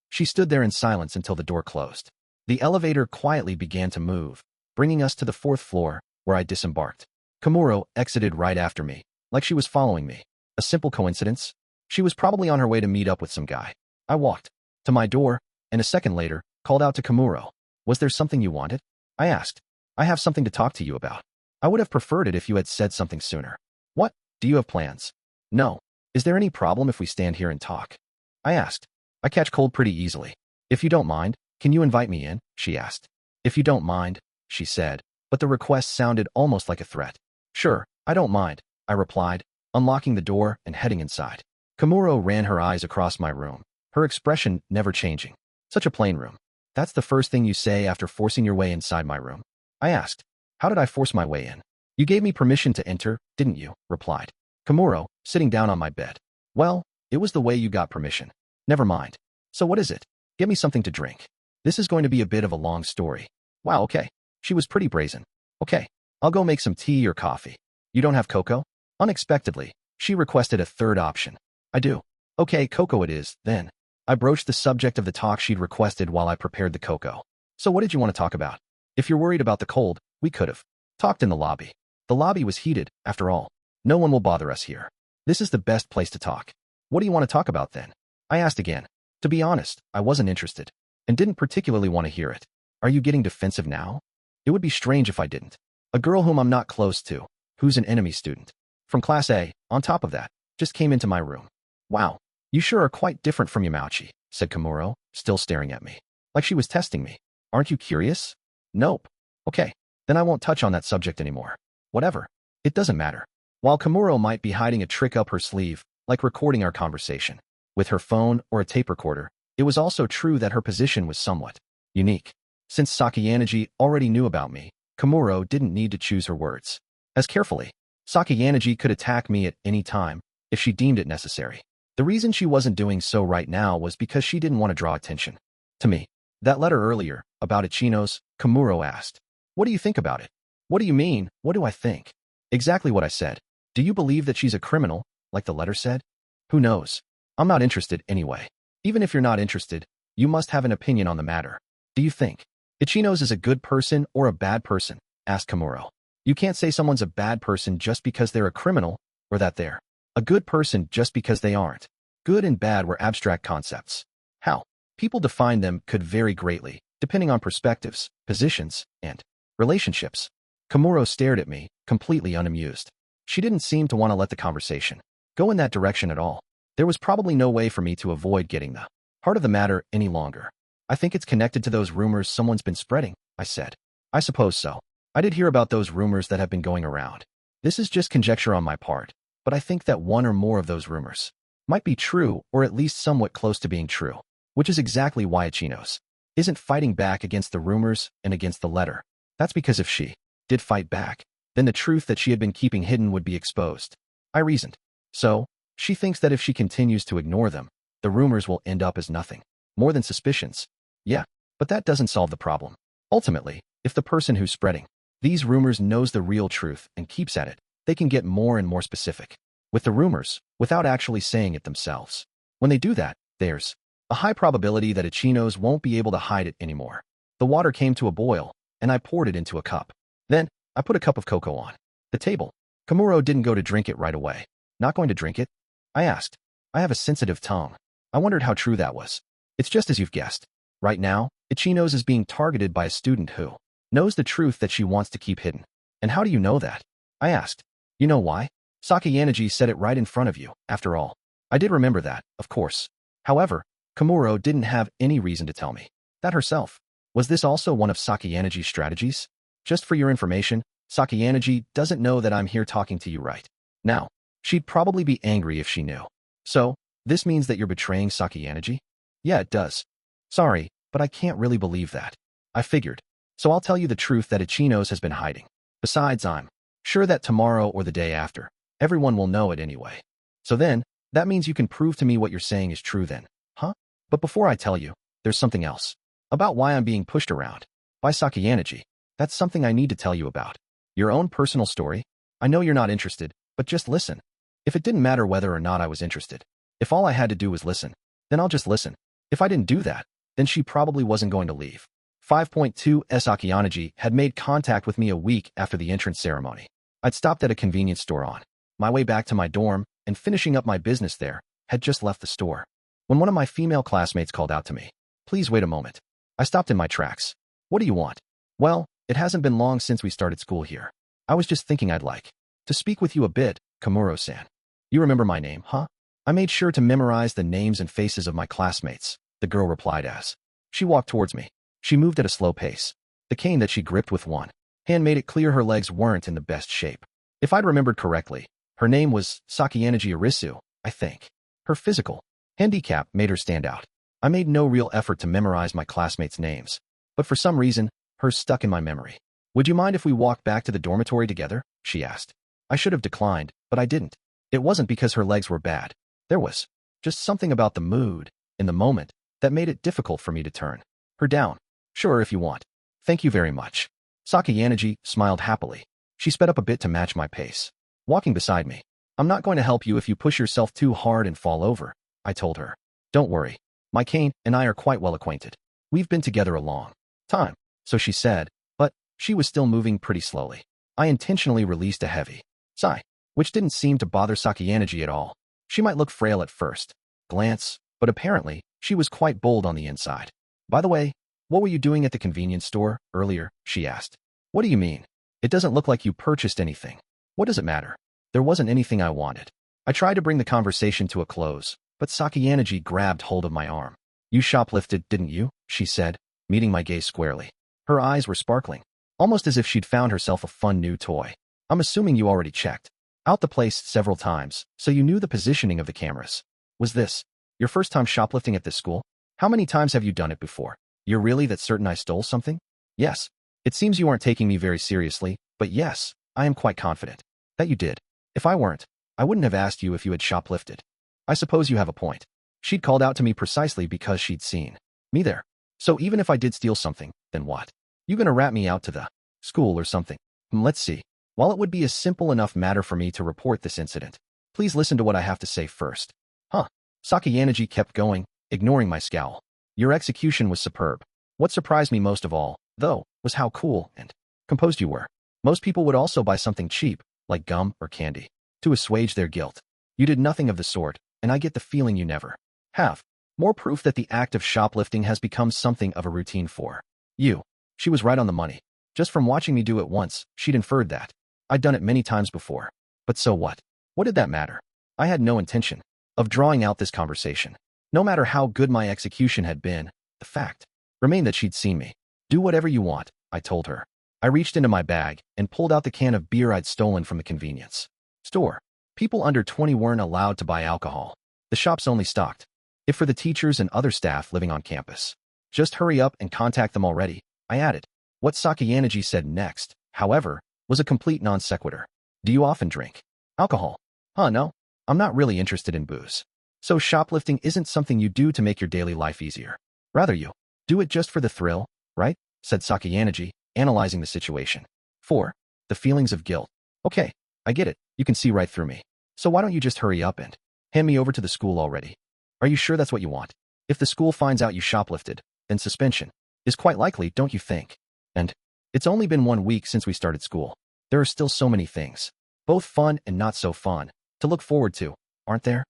S1: she stood there in silence until the door closed. The elevator quietly began to move, bringing us to the 4th floor, where I disembarked. Kamuro exited right after me, like she was following me. A simple coincidence? She was probably on her way to meet up with some guy. I walked to my door, and a second later, called out to Kamuro. Was there something you wanted? I asked. I have something to talk to you about. I would have preferred it if you had said something sooner. What? Do you have plans? No. Is there any problem if we stand here and talk? I asked. I catch cold pretty easily. If you don't mind, can you invite me in? She asked. If you don't mind, she said, but the request sounded almost like a threat. Sure, I don't mind, I replied, unlocking the door and heading inside. Kamuro ran her eyes across my room, her expression never changing. Such a plain room. That's the first thing you say after forcing your way inside my room? I asked. How did I force my way in? You gave me permission to enter, didn't you? Replied Kamuro, sitting down on my bed. Well, it was the way you got permission. Never mind. So what is it? Get me something to drink. This is going to be a bit of a long story. Wow, okay. She was pretty brazen. Okay, I'll go make some tea or coffee. You don't have cocoa? Unexpectedly, she requested a third option. I do. Okay, cocoa it is, then. I broached the subject of the talk she'd requested while I prepared the cocoa. So what did you want to talk about? If you're worried about the cold, we could have talked in the lobby. The lobby was heated, after all. No one will bother us here. This is the best place to talk. What do you want to talk about then? I asked again. To be honest, I wasn't interested, and didn't particularly want to hear it. Are you getting defensive now? It would be strange if I didn't. A girl whom I'm not close to, who's an enemy student, from Class A, on top of that, just came into my room. Wow, you sure are quite different from Yamauchi, said Kamuro, still staring at me, like she was testing me. Aren't you curious? Nope. Okay, then I won't touch on that subject anymore. Whatever. It doesn't matter. While Kamuro might be hiding a trick up her sleeve, like recording our conversation with her phone or a tape recorder, it was also true that her position was somewhat unique. Since Sakayanaji already knew about me, Kamuro didn't need to choose her words as carefully. Sakayanaji could attack me at any time if she deemed it necessary. The reason she wasn't doing so right now was because she didn't want to draw attention to me. That letter earlier, about Ichinose, Kamuro asked. What do you think about it? What do you mean, what do I think? Exactly what I said. Do you believe that she's a criminal, like the letter said? Who knows? I'm not interested anyway. Even if you're not interested, you must have an opinion on the matter. Do you think Ichinose is a good person or a bad person? Asked Kamuro. You can't say someone's a bad person just because they're a criminal, or that they're a good person just because they aren't. Good and bad were abstract concepts. How people define them could vary greatly, depending on perspectives, positions, and relationships. Kamuro stared at me, completely unamused. She didn't seem to want to let the conversation go in that direction at all. There was probably no way for me to avoid getting the heart of the matter any longer. I think it's connected to those rumors someone's been spreading, I said. I suppose so. I did hear about those rumors that have been going around. This is just conjecture on my part, but I think that one or more of those rumors might be true or at least somewhat close to being true, which is exactly why Ichinose isn't fighting back against the rumors and against the letter. That's because if she did fight back, then the truth that she had been keeping hidden would be exposed. I reasoned. So, she thinks that if she continues to ignore them, the rumors will end up as nothing more than suspicions. Yeah, but that doesn't solve the problem. Ultimately, if the person who's spreading these rumors knows the real truth and keeps at it, they can get more and more specific with the rumors without actually saying it themselves. When they do that, there's A high probability that Ichinose won't be able to hide it anymore. The water came to a boil, and I poured it into a cup. Then, I put a cup of cocoa on the table. Kamuro didn't go to drink it right away. Not going to drink it? I asked. I have a sensitive tongue. I wondered how true that was. It's just as you've guessed. Right now, Ichinose is being targeted by a student who knows the truth that she wants to keep hidden. And how do you know that? I asked. You know why? Sakayanagi said it right in front of you, after all. I did remember that, of course. However, Kamuro didn't have any reason to tell me that herself. Was this also one of Sakayanagi's strategies? Just for your information, Sakayanagi doesn't know that I'm here talking to you right now. She'd probably be angry if she knew. So, this means that you're betraying Sakayanagi? Yeah, it does. Sorry, but I can't really believe that. I figured. So I'll tell you the truth that Ichinose has been hiding. Besides, I'm sure that tomorrow or the day after, everyone will know it anyway. So then, that means you can prove to me what you're saying is true then, huh? But before I tell you, there's something else. About why I'm being pushed around by Sakayanagi. That's something I need to tell you about. Your own personal story? I know you're not interested, but just listen. If it didn't matter whether or not I was interested, if all I had to do was listen, then I'll just listen. If I didn't do that, then she probably wasn't going to leave. 5.2 Sakayanagi had made contact with me a week after the entrance ceremony. I'd stopped at a convenience store on my way back to my dorm, and finishing up my business there, had just left the store. When one of my female classmates called out to me, "Please wait a moment." I stopped in my tracks. "What do you want?" "Well, it hasn't been long since we started school here. I was just thinking I'd like to speak with you a bit, Kamuro-san." "You remember my name, huh?" "I made sure to memorize the names and faces of my classmates," the girl replied as she walked towards me. She moved at a slow pace. The cane that she gripped with one hand made it clear her legs weren't in the best shape. If I'd remembered correctly, her name was Sakayanagi Arisu, I think. Her physical handicap made her stand out. I made no real effort to memorize my classmates' names, but for some reason, hers stuck in my memory. "Would you mind if we walked back to the dormitory together?" she asked. I should have declined, but I didn't. It wasn't because her legs were bad. There was just something about the mood, in the moment, that made it difficult for me to turn her down. "Sure, if you want. Thank you very much." Sakayanagi smiled happily. She sped up a bit to match my pace, walking beside me. "I'm not going to help you if you push yourself too hard and fall over," I told her. "Don't worry. My cane and I are quite well acquainted. We've been together a long time," so she said, but she was still moving pretty slowly. I intentionally released a heavy sigh, which didn't seem to bother Sakayanagi at all. She might look frail at first glance, but apparently, she was quite bold on the inside. "By the way, what were you doing at the convenience store earlier?" she asked. "What do you mean? It doesn't look like you purchased anything." "What does it matter? There wasn't anything I wanted." I tried to bring the conversation to a close, but Sakayanagi grabbed hold of my arm. "You shoplifted, didn't you?" she said, meeting my gaze squarely. Her eyes were sparkling, almost as if she'd found herself a fun new toy. "I'm assuming you already checked out the place several times, so you knew the positioning of the cameras. Was this your first time shoplifting at this school? How many times have you done it before? You're really that certain I stole something?" "Yes. It seems you aren't taking me very seriously, but yes, I am quite confident that you did. If I weren't, I wouldn't have asked you if you had shoplifted." "I suppose you have a point." She'd called out to me precisely because she'd seen me there. "So even if I did steal something, then what? You gonna rat me out to the school or something?" Let's see. While it would be a simple enough matter for me to report this incident, please listen to what I have to say first." "Huh?" Sakayanagi kept going, ignoring my scowl. "Your execution was superb. What surprised me most of all, though, was how cool and composed you were. Most people would also buy something cheap, like gum or candy, to assuage their guilt. You did nothing of the sort, and I get the feeling you never have. More proof that the act of shoplifting has become something of a routine for you." She was right on the money. Just from watching me do it once, she'd inferred that I'd done it many times before. But so what? What did that matter? I had no intention of drawing out this conversation. No matter how good my execution had been, the fact remained that she'd seen me. "Do whatever you want," I told her. I reached into my bag and pulled out the can of beer I'd stolen from the convenience store. People under 20 weren't allowed to buy alcohol. The shops only stocked it for the teachers and other staff living on campus. "Just hurry up and contact them already," I added. What Sakayanagi said next, however, was a complete non sequitur. "Do you often drink alcohol?" "Huh, no. I'm not really interested in booze." "So shoplifting isn't something you do to make your daily life easier. Rather you do it just for the thrill, right?" said Sakayanagi, analyzing the situation. 4. The feelings of guilt. "Okay, I get it. You can see right through me. So why don't you just hurry up and hand me over to the school already? Are you sure that's what you want?" If the school finds out you shoplifted, then suspension is quite likely, don't you think? And it's only been 1 week since we started school. There are still so many things, both fun and not so fun, to look forward to, aren't there?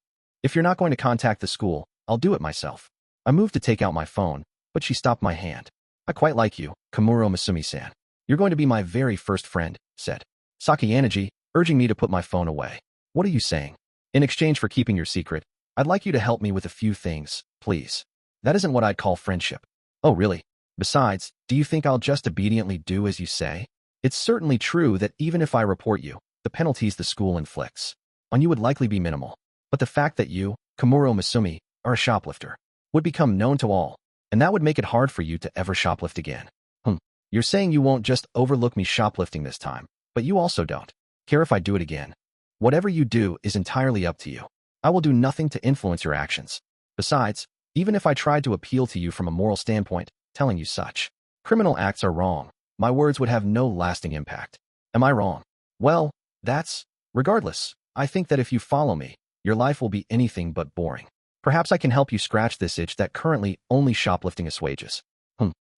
S1: If you're not going to contact the school, I'll do it myself. I moved to take out my phone, but she stopped my hand. I quite like you, Kamuro Masumi-san. You're going to be my very first friend, said Sakayanagi, urging me to put my phone away. What are you saying? In exchange for keeping your secret, I'd like you to help me with a few things, please. That isn't what I'd call friendship. Oh, really? Besides, do you think I'll just obediently do as you say? It's certainly true that even if I report you, the penalties the school inflicts on you would likely be minimal. But the fact that you, Kamuro Masumi, are a shoplifter would become known to all, and that would make it hard for you to ever shoplift again. You're saying you won't just overlook me shoplifting this time, but you also don't care if I do it again. Whatever you do is entirely up to you. I will do nothing to influence your actions. Besides, even if I tried to appeal to you from a moral standpoint, telling you such criminal acts are wrong, my words would have no lasting impact. Am I wrong? Well, regardless, I think that if you follow me, your life will be anything but boring. Perhaps I can help you scratch this itch that currently only shoplifting assuages.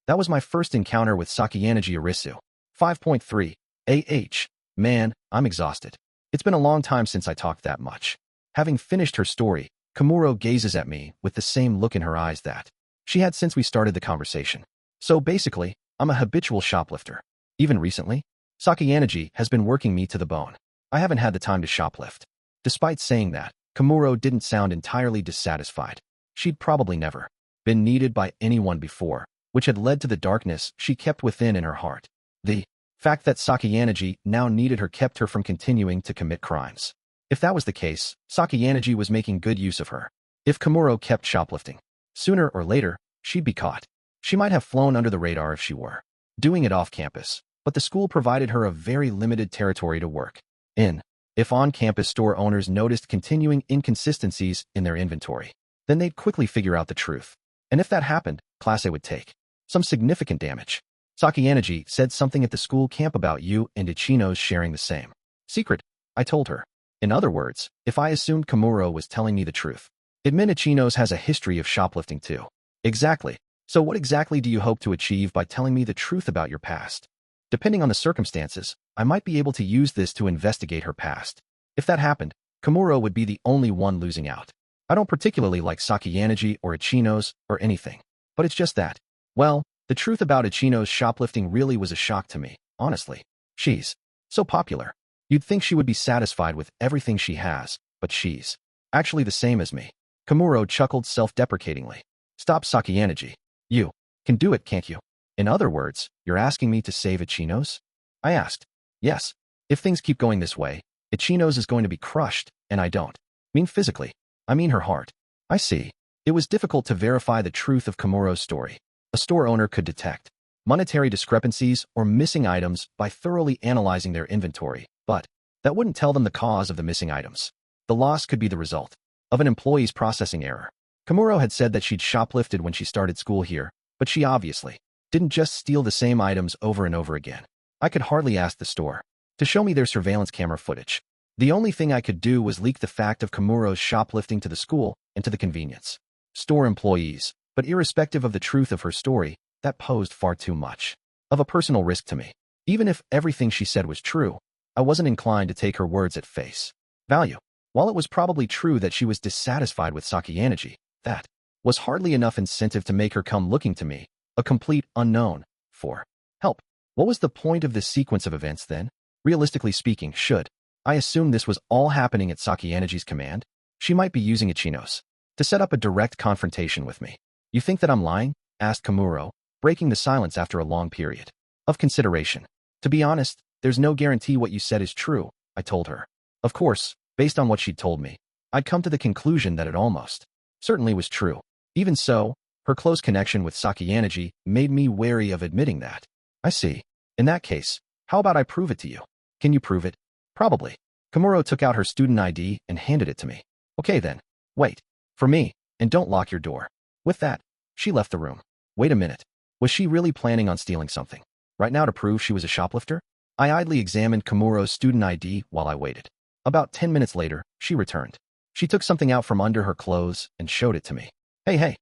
S1: That was my first encounter with Sakayanagi Arisu. 5.3. AH. Man, I'm exhausted. It's been a long time since I talked that much. Having finished her story, Kamuro gazes at me with the same look in her eyes that she had since we started the conversation. So basically, I'm a habitual shoplifter. Even recently, Sakayanagi has been working me to the bone. I haven't had the time to shoplift. Despite saying that, Kamuro didn't sound entirely dissatisfied. She'd probably never been needed by anyone before, which had led to the darkness she kept within in her heart. The fact that Sakayanagi now needed her kept her from continuing to commit crimes. If that was the case, Sakayanagi was making good use of her. If Kamuro kept shoplifting, sooner or later, she'd be caught. She might have flown under the radar if she were doing it off campus, but the school provided her a very limited territory to work in. If on-campus store owners noticed continuing inconsistencies in their inventory, then they'd quickly figure out the truth. And if that happened, Class A would take some significant damage. Sakayanagi said something at the school camp about you and Ichinose sharing the same secret, I told her. In other words, if I assumed Kamuro was telling me the truth, it meant Ichinose has a history of shoplifting too. Exactly. So what exactly do you hope to achieve by telling me the truth about your past? Depending on the circumstances, I might be able to use this to investigate her past. If that happened, Kamuro would be the only one losing out. I don't particularly like Sakayanagi or Ichinose or anything, but it's just that, well, the truth about Ichinose shoplifting really was a shock to me, honestly. She's so popular. You'd think she would be satisfied with everything she has, but she's actually the same as me. Kamuro chuckled self-deprecatingly. Stop, Sakayanagi. You can do it, can't you? In other words, you're asking me to save Ichinose? I asked. Yes. If things keep going this way, Ichinose is going to be crushed, and I don't mean physically. I mean her heart. I see. It was difficult to verify the truth of Kamuro's story. A store owner could detect monetary discrepancies or missing items by thoroughly analyzing their inventory, but that wouldn't tell them the cause of the missing items. The loss could be the result of an employee's processing error. Kamuro had said that she'd shoplifted when she started school here, but she obviously didn't just steal the same items over and over again. I could hardly ask the store to show me their surveillance camera footage. The only thing I could do was leak the fact of Kamuro's shoplifting to the school and to the convenience store employees, but irrespective of the truth of her story, that posed far too much of a personal risk to me. Even if everything she said was true, I wasn't inclined to take her words at face value. While it was probably true that she was dissatisfied with Sakayanagi, that was hardly enough incentive to make her come looking to me, a complete unknown, for help. What was the point of this sequence of events then? Realistically speaking, should I assume this was all happening at Sakayanagi's command? She might be using Ichinose to set up a direct confrontation with me. You think that I'm lying? Asked Kamuro, breaking the silence after a long period of consideration. To be honest, there's no guarantee what you said is true, I told her. Of course, based on what she'd told me, I'd come to the conclusion that it almost certainly was true. Even so, her close connection with Sakayanagi made me wary of admitting that. I see. In that case, how about I prove it to you? Can you prove it? Probably. Kamuro took out her student ID and handed it to me. Okay then. Wait. For me, and don't lock your door. With that, she left the room. Wait a minute. Was she really planning on stealing something right now to prove she was a shoplifter? I idly examined Kamuro's student ID while I waited. About 10 minutes later, she returned. She took something out from under her clothes and showed it to me. Hey,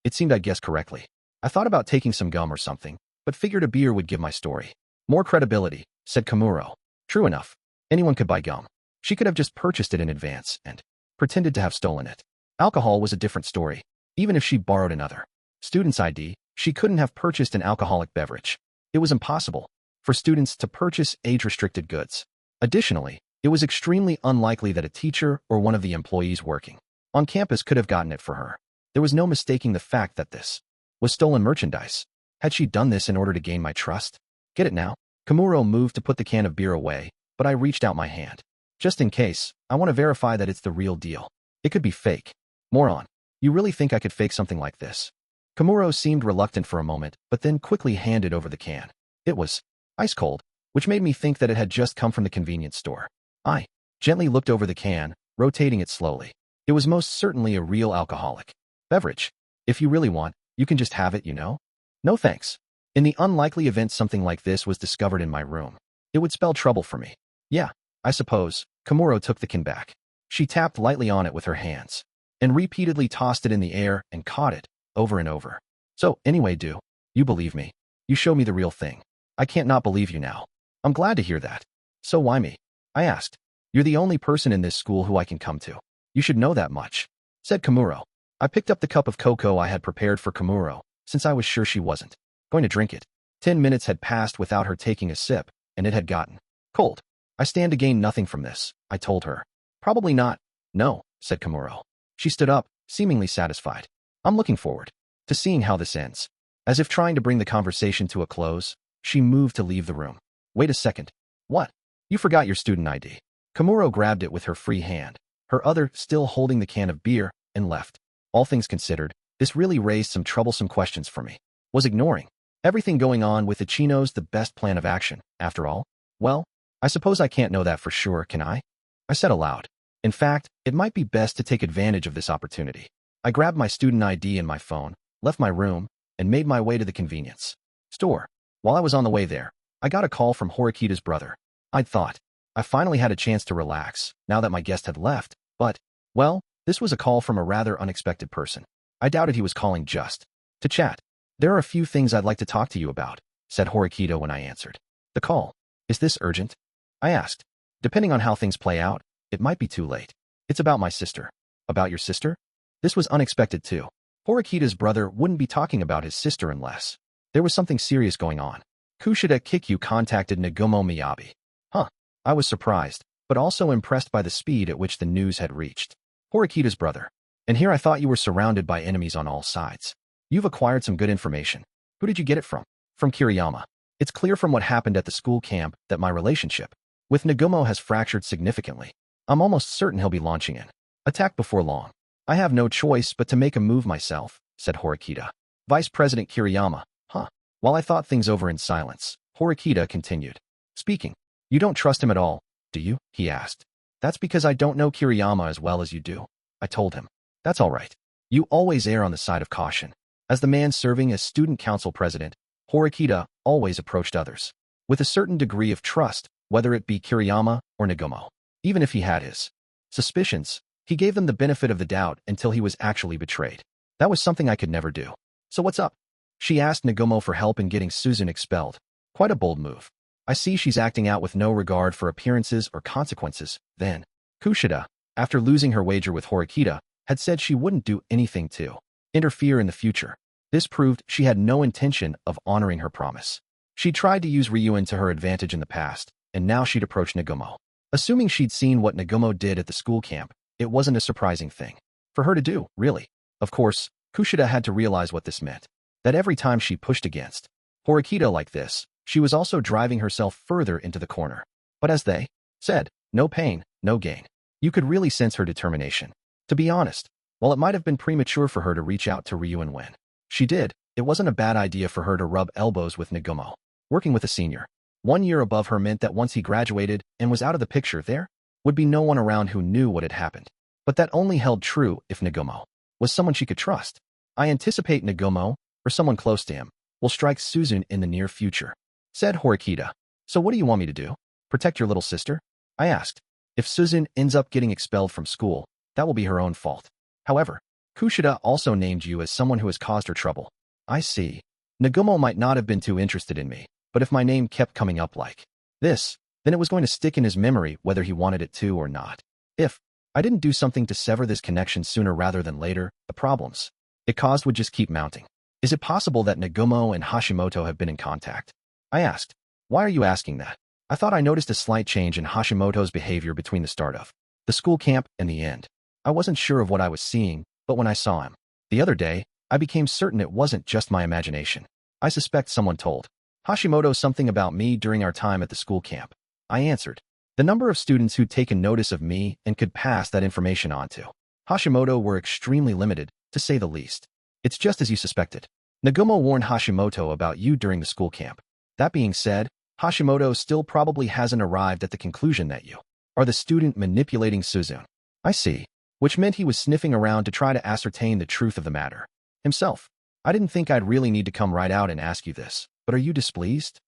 S1: It seemed I guessed correctly. I thought about taking some gum or something, but figured a beer would give my story more credibility, said Kamuro. True enough. Anyone could buy gum. She could have just purchased it in advance and pretended to have stolen it. Alcohol was a different story. Even if she borrowed another student's ID, she couldn't have purchased an alcoholic beverage. It was impossible for students to purchase age-restricted goods. Additionally, it was extremely unlikely that a teacher or one of the employees working on campus could have gotten it for her. There was no mistaking the fact that this was stolen merchandise. Had she done this in order to gain my trust? Get it now? Kamuro moved to put the can of beer away, but I reached out my hand. Just in case, I want to verify that it's the real deal. It could be fake. Moron. You really think I could fake something like this? Kamuro seemed reluctant for a moment, but then quickly handed over the can. It was ice cold, which made me think that it had just come from the convenience store. I gently looked over the can, rotating it slowly. It was most certainly a real alcoholic beverage. If you really want, you can just have it, you know? No thanks. In the unlikely event something like this was discovered in my room, it would spell trouble for me. Yeah, I suppose. Kamuro took the can back. She tapped lightly on it with her hands and repeatedly tossed it in the air and caught it over and over. So, anyway, do you believe me? You show me the real thing. I can't not believe you now. I'm glad to hear that. So why me? I asked. You're the only person in this school who I can come to. You should know that much, said Kamuro. I picked up the cup of cocoa I had prepared for Kamuro, since I was sure she wasn't going to drink it. 10 minutes had passed without her taking a sip, and it had gotten cold. I stand to gain nothing from this, I told her. Probably not. No, said Kamuro. She stood up, seemingly satisfied. I'm looking forward to seeing how this ends. As if trying to bring the conversation to a close, she moved to leave the room. Wait a second. What? You forgot your student ID. Kamuro grabbed it with her free hand, her other still holding the can of beer, and left. All things considered, this really raised some troublesome questions for me. Was ignoring everything going on with Ichinose the best plan of action, after all? Well, I suppose I can't know that for sure, can I? I said aloud. In fact, it might be best to take advantage of this opportunity. I grabbed my student ID and my phone, left my room, and made my way to the convenience store. While I was on the way there, I got a call from Horikita's brother. I'd thought I finally had a chance to relax now that my guest had left, but, well, this was a call from a rather unexpected person. I doubted he was calling just to chat. There are a few things I'd like to talk to you about, said Horikita when I answered the call. Is this urgent? I asked. Depending on how things play out, it might be too late. It's about my sister. About your sister? This was unexpected too. Horikita's brother wouldn't be talking about his sister unless there was something serious going on. Kushida Kikyu contacted Nagumo Miyabi. Huh. I was surprised, but also impressed by the speed at which the news had reached Horikita's brother. And here I thought you were surrounded by enemies on all sides. You've acquired some good information. Who did you get it from? From Kiriyama. It's clear from what happened at the school camp that my relationship with Nagumo has fractured significantly. I'm almost certain he'll be launching an attack before long. I have no choice but to make a move myself, said Horikita. Vice President Kiriyama. Huh. While I thought things over in silence, Horikita continued. Speaking. You don't trust him at all, do you? He asked. That's because I don't know Kiriyama as well as you do, I told him. That's all right. You always err on the side of caution. As the man serving as student council president, Horikita always approached others with a certain degree of trust, whether it be Kiriyama or Nagumo. Even if he had his suspicions, he gave them the benefit of the doubt until he was actually betrayed. That was something I could never do. So what's up? She asked Nagumo for help in getting Suzune expelled. Quite a bold move. I see she's acting out with no regard for appearances or consequences. Then, Kushida, after losing her wager with Horikita, had said she wouldn't do anything to interfere in the future. This proved she had no intention of honoring her promise. She tried to use Ryuen to her advantage in the past, and now she'd approach Nagumo. Assuming she'd seen what Nagumo did at the school camp, it wasn't a surprising thing for her to do, really. Of course, Kushida had to realize what this meant. That every time she pushed against Horikita like this, she was also driving herself further into the corner. But as they said, no pain, no gain. You could really sense her determination. To be honest, while it might have been premature for her to reach out to Ryuen when she did, it wasn't a bad idea for her to rub elbows with Nagumo. Working with a senior 1 year above her meant that once he graduated and was out of the picture, there would be no one around who knew what had happened. But that only held true if Nagumo was someone she could trust. I anticipate Nagumo, or someone close to him, will strike Suzune in the near future, said Horikita. So what do you want me to do? Protect your little sister? I asked. If Suzune ends up getting expelled from school, that will be her own fault. However, Kushida also named you as someone who has caused her trouble. I see. Nagumo might not have been too interested in me, but if my name kept coming up like this, then it was going to stick in his memory whether he wanted it to or not. If I didn't do something to sever this connection sooner rather than later, the problems it caused would just keep mounting. Is it possible that Nagumo and Hashimoto have been in contact? I asked. Why are you asking that? I thought I noticed a slight change in Hashimoto's behavior between the start of the school camp and the end. I wasn't sure of what I was seeing, but when I saw him the other day, I became certain it wasn't just my imagination. I suspect someone told Hashimoto something about me during our time at the school camp. I answered. The number of students who'd taken notice of me and could pass that information on to Hashimoto were extremely limited, to say the least. It's just as you suspected. Nagumo warned Hashimoto about you during the school camp. That being said, Hashimoto still probably hasn't arrived at the conclusion that you are the student manipulating Suzune. I see. Which meant he was sniffing around to try to ascertain the truth of the matter himself. I didn't think I'd really need to come right out and ask you this, but are you displeased?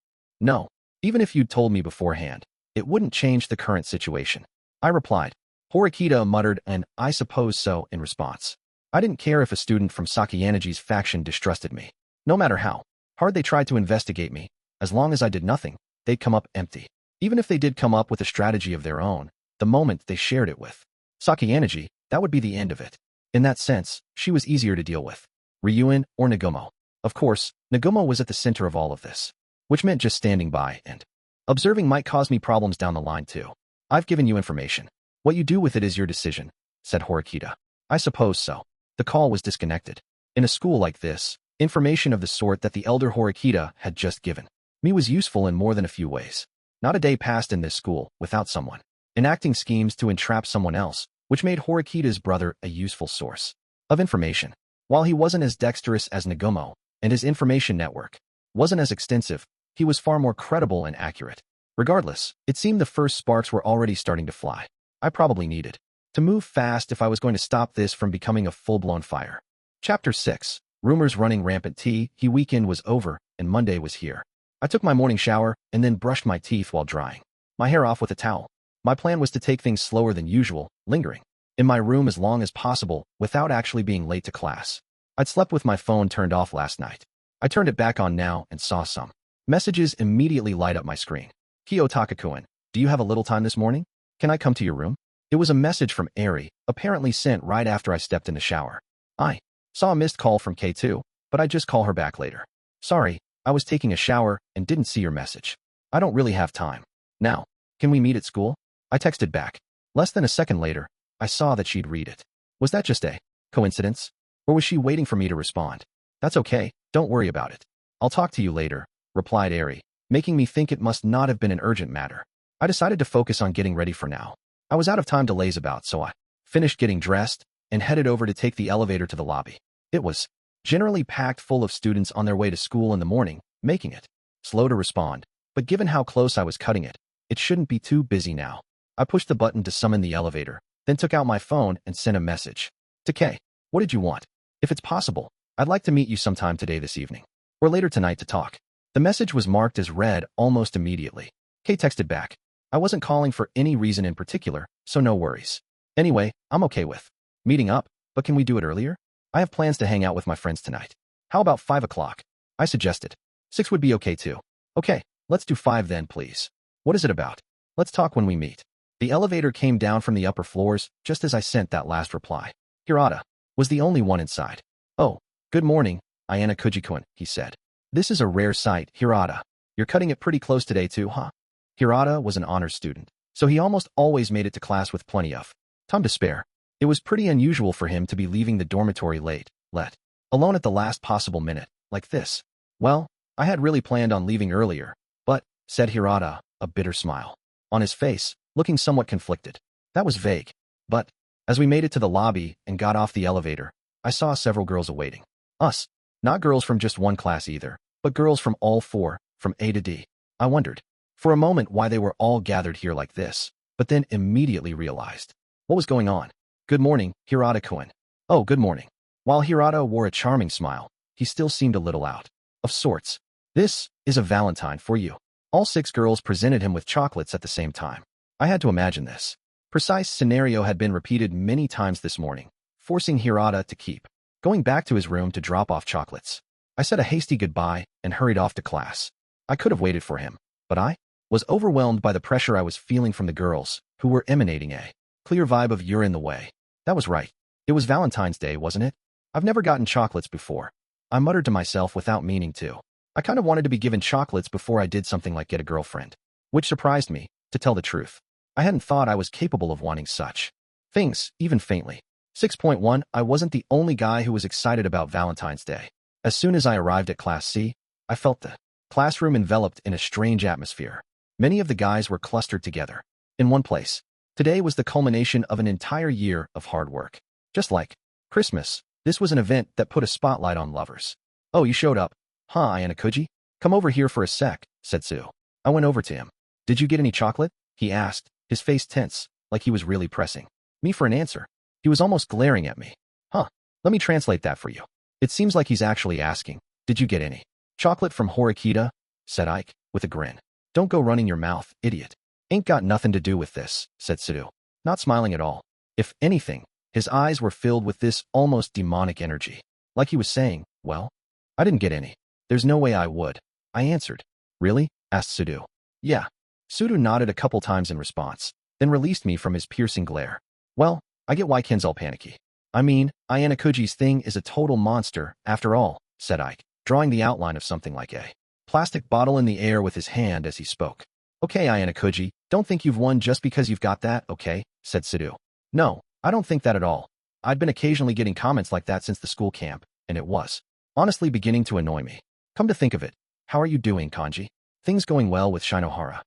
S1: No. Even if you'd told me beforehand, it wouldn't change the current situation. I replied. Horikita muttered an "I suppose so" in response. I didn't care if a student from Sakayanagi's faction distrusted me. No matter how hard they tried to investigate me, as long as I did nothing, they'd come up empty. Even if they did come up with a strategy of their own, the moment they shared it with Sakayanagi, that would be the end of it. In that sense, she was easier to deal with. Ryuen or Nagumo. Of course, Nagumo was at the center of all of this, which meant just standing by and observing might cause me problems down the line too. I've given you information. What you do with it is your decision, said Horikita. I suppose so. The call was disconnected. In a school like this, information of the sort that the elder Horikita had just given me was useful in more than a few ways. Not a day passed in this school without someone enacting schemes to entrap someone else, which made Horikita's brother a useful source of information. While he wasn't as dexterous as Nagumo, and his information network wasn't as extensive, he was far more credible and accurate. Regardless, it seemed the first sparks were already starting to fly. I probably needed to move fast if I was going to stop this from becoming a full-blown fire. Chapter 6. Rumors running rampant. The weekend was over, and Monday was here. I took my morning shower and then brushed my teeth while drying my hair off with a towel. My plan was to take things slower than usual, lingering in my room as long as possible without actually being late to class. I'd slept with my phone turned off last night. I turned it back on now and saw some messages immediately light up my screen. Kiyotaka-kun, do you have a little time this morning? Can I come to your room? It was a message from Eri, apparently sent right after I stepped in the shower. I saw a missed call from K2, but I'd just call her back later. Sorry, I was taking a shower and didn't see your message. I don't really have time. Now, can we meet at school? I texted back. Less than a second later, I saw that she'd read it. Was that just a coincidence? Or was she waiting for me to respond? That's okay, don't worry about it. I'll talk to you later, replied Eri, making me think it must not have been an urgent matter. I decided to focus on getting ready for now. I was out of time to laze about, so I finished getting dressed and headed over to take the elevator to the lobby. It was generally packed full of students on their way to school in the morning, making it slow to respond, but given how close I was cutting it, it shouldn't be too busy now. I pushed the button to summon the elevator, then took out my phone and sent a message to Kay. What did you want? If it's possible, I'd like to meet you sometime today this evening, or later tonight to talk. The message was marked as read almost immediately. Kay texted back. I wasn't calling for any reason in particular, so no worries. Anyway, I'm okay with meeting up, but can we do it earlier? I have plans to hang out with my friends tonight. How about 5 o'clock? I suggested. 6 would be okay too. Okay, let's do 5 then, please. What is it about? Let's talk when we meet. The elevator came down from the upper floors just as I sent that last reply. Hirata was the only one inside. Oh, good morning, Ayanokouji-kun, he said. This is a rare sight, Hirata. You're cutting it pretty close today too, huh? Hirata was an honors student, so he almost always made it to class with plenty of time to spare. It was pretty unusual for him to be leaving the dormitory late, let alone at the last possible minute, like this. Well, I had really planned on leaving earlier, but, said Hirata, a bitter smile on his face, looking somewhat conflicted. That was vague. But, as we made it to the lobby and got off the elevator, I saw several girls awaiting us. Not girls from just one class either, but girls from all 4, from A to D. I wondered for a moment why they were all gathered here like this, but then immediately realized what was going on. Good morning, Hirata-kun. Oh, good morning. While Hirata wore a charming smile, he still seemed a little out of sorts. This is a Valentine for you. All 6 girls presented him with chocolates at the same time. I had to imagine this precise scenario had been repeated many times this morning. forcing Hirata to keep going back to his room to drop off chocolates. I said a hasty goodbye and hurried off to class. I could have waited for him, but I was overwhelmed by the pressure I was feeling from the girls, who were emanating a clear vibe of "you're in the way." That was right. It was Valentine's Day, wasn't it? I've never gotten chocolates before. I muttered to myself without meaning to. I kind of wanted to be given chocolates before I did something like get a girlfriend, which surprised me, to tell the truth. I hadn't thought I was capable of wanting such things, even faintly. 6.1 I wasn't the only guy who was excited about Valentine's Day. As soon as I arrived at Class C, I felt the classroom enveloped in a strange atmosphere. Many of the guys were clustered together in one place. Today was the culmination of an entire year of hard work. Just like Christmas, this was an event that put a spotlight on lovers. "Oh, you showed up. Huh, Ayanokouji? Come over here for a sec," said Sue. I went over to him. "Did you get any chocolate?" he asked, his face tense, like he was really pressing me for an answer. He was almost glaring at me. "Huh, let me translate that for you. It seems like he's actually asking, did you get any chocolate from Horikita?" said Ike, with a grin. "Don't go running your mouth, idiot. Ain't got nothing to do with this," said Sue, not smiling at all. If anything, his eyes were filled with this almost demonic energy, like he was saying, "Well, I didn't get any. There's no way I would," I answered. "Really?" asked Sudu. "Yeah." Sudu nodded a couple times in response, then released me from his piercing glare. "Well, I get why Ken's all panicky. I mean, Ayanokouji's thing is a total monster, after all," said Ike, drawing the outline of something like a plastic bottle in the air with his hand as he spoke. "Okay, Ayanokouji, don't think you've won just because you've got that, okay?" said Sudu. "No, I don't think that at all. I'd been occasionally getting comments like that since the school camp, and it was honestly beginning to annoy me. Come to think of it, how are you doing, Kanji? Things going well with Shinohara?"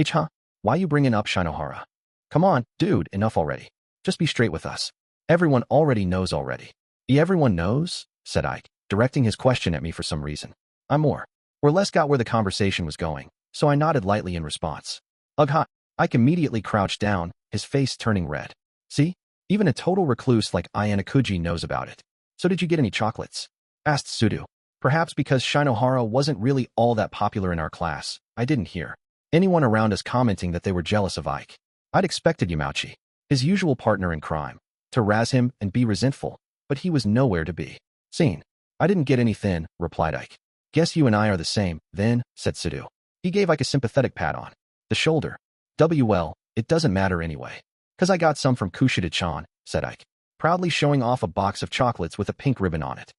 S1: "Huh? Why you bringing up Shinohara? Come on, dude, enough already. Just be straight with us. Everyone already knows already." "Everyone knows?" said Ike, directing his question at me for some reason. I more or less got where the conversation was going, so I nodded lightly in response. "Ugh, ha." Ike immediately crouched down, his face turning red. "See? Even a total recluse like Ayanokouji knows about it. So did you get any chocolates?" asked Sudu. Perhaps because Shinohara wasn't really all that popular in our class, I didn't hear anyone around us commenting that they were jealous of Ike. I'd expected Yamauchi, his usual partner in crime, to razz him and be resentful, but he was nowhere to be seen. "I didn't get anything," replied Ike. "Guess you and I are the same, then," said Sudu. He gave Ike a sympathetic pat on the shoulder. "Well, it doesn't matter anyway. 'Cause I got some from Kushida-chan," said Ike, proudly showing off a box of chocolates with a pink ribbon on it.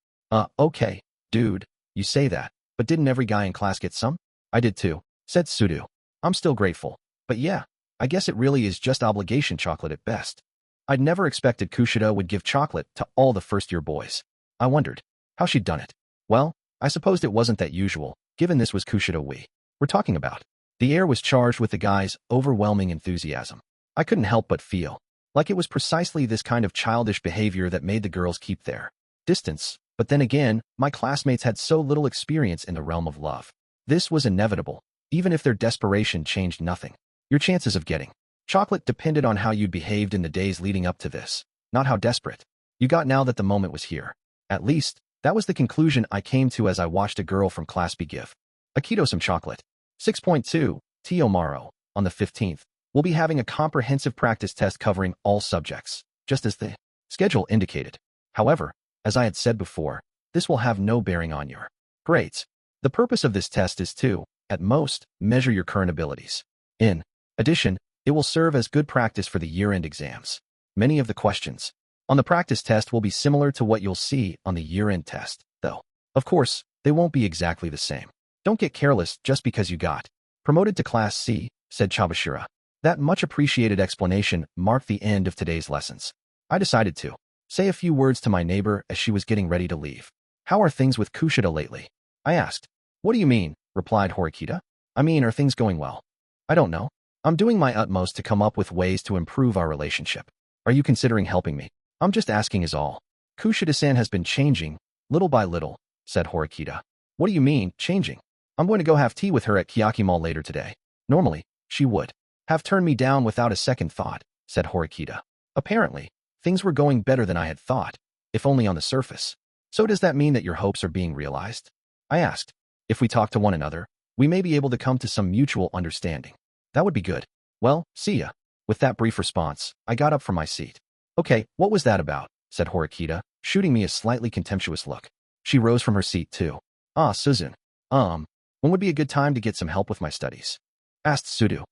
S1: Okay, dude, you say that, but didn't every guy in class get some?" "I did too," said Sudu. "I'm still grateful. But yeah, I guess it really is just obligation chocolate at best." I'd never expected Kushida would give chocolate to all the first-year boys. I wondered how she'd done it. Well, I supposed it wasn't that usual, given this was Kushida we were talking about. The air was charged with the guy's overwhelming enthusiasm. I couldn't help but feel like it was precisely this kind of childish behavior that made the girls keep their distance. But then again, my classmates had so little experience in the realm of love. This was inevitable, even if their desperation changed nothing. Your chances of getting chocolate depended on how you'd behaved in the days leading up to this, not how desperate you got now that the moment was here. At least, that was the conclusion I came to as I watched a girl from Class B give Akito some chocolate. 6.2 Tomorrow, on the 15th, we'll be having a comprehensive practice test covering all subjects, just as the schedule indicated. However, as I had said before, this will have no bearing on your grades. The purpose of this test is to, at most, measure your current abilities. In addition, it will serve as good practice for the year-end exams. Many of the questions on the practice test will be similar to what you'll see on the year-end test, though, of course, they won't be exactly the same. Don't get careless just because you got promoted to Class C, said Chabashira. That much-appreciated explanation marked the end of today's lessons. I decided to say a few words to my neighbor as she was getting ready to leave. "How are things with Kushida lately?" I asked. "What do you mean?" replied Horikita. "I mean, are things going well?" "I don't know. I'm doing my utmost to come up with ways to improve our relationship. Are you considering helping me?" "I'm just asking is all." "Kushida-san has been changing, little by little," said Horikita. "What do you mean, changing?" "I'm going to go have tea with her at Kiyaki Mall later today. Normally, she would have turned me down without a second thought," said Horikita. Apparently, things were going better than I had thought, if only on the surface. "So does that mean that your hopes are being realized?" I asked. "If we talk to one another, we may be able to come to some mutual understanding." "That would be good. Well, see ya." With that brief response, I got up from my seat. "Okay, what was that about?" said Horikita, shooting me a slightly contemptuous look. She rose from her seat too. Ah, Suzune. When would be a good time to get some help with my studies? Asked Sudu.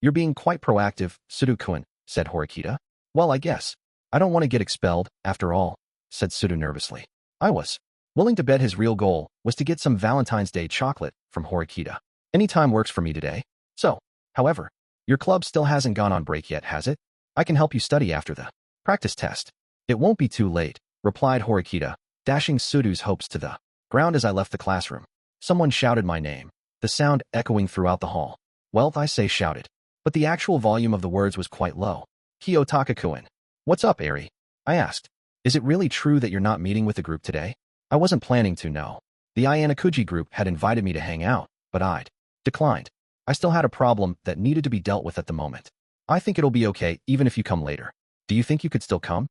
S1: You're being quite proactive, Sudu-kun, said Horikita. Well, I guess. I don't want to get expelled, after all, said Sudu nervously. I was willing to bet his real goal was to get some Valentine's Day chocolate from Horikita. Any time works for me today. So, however, your club still hasn't gone on break yet, has it? I can help you study after the practice test. It won't be too late, replied Horikita, dashing Sudu's hopes to the ground as I left the classroom. Someone shouted my name, the sound echoing throughout the hall. Well, I say shouted, but the actual volume of the words was quite low. Kiyotaka-kun. What's up, Eri? I asked. Is it really true that you're not meeting with the group today? I wasn't planning to, no. The Ayanokouji group had invited me to hang out, but I'd declined. I still had a problem that needed to be dealt with at the moment. I think it'll be okay even if you come later. Do you think you could still come?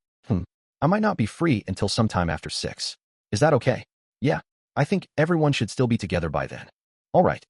S1: I might not be free until sometime after 6. Is that okay? Yeah, I think everyone should still be together by then. All right.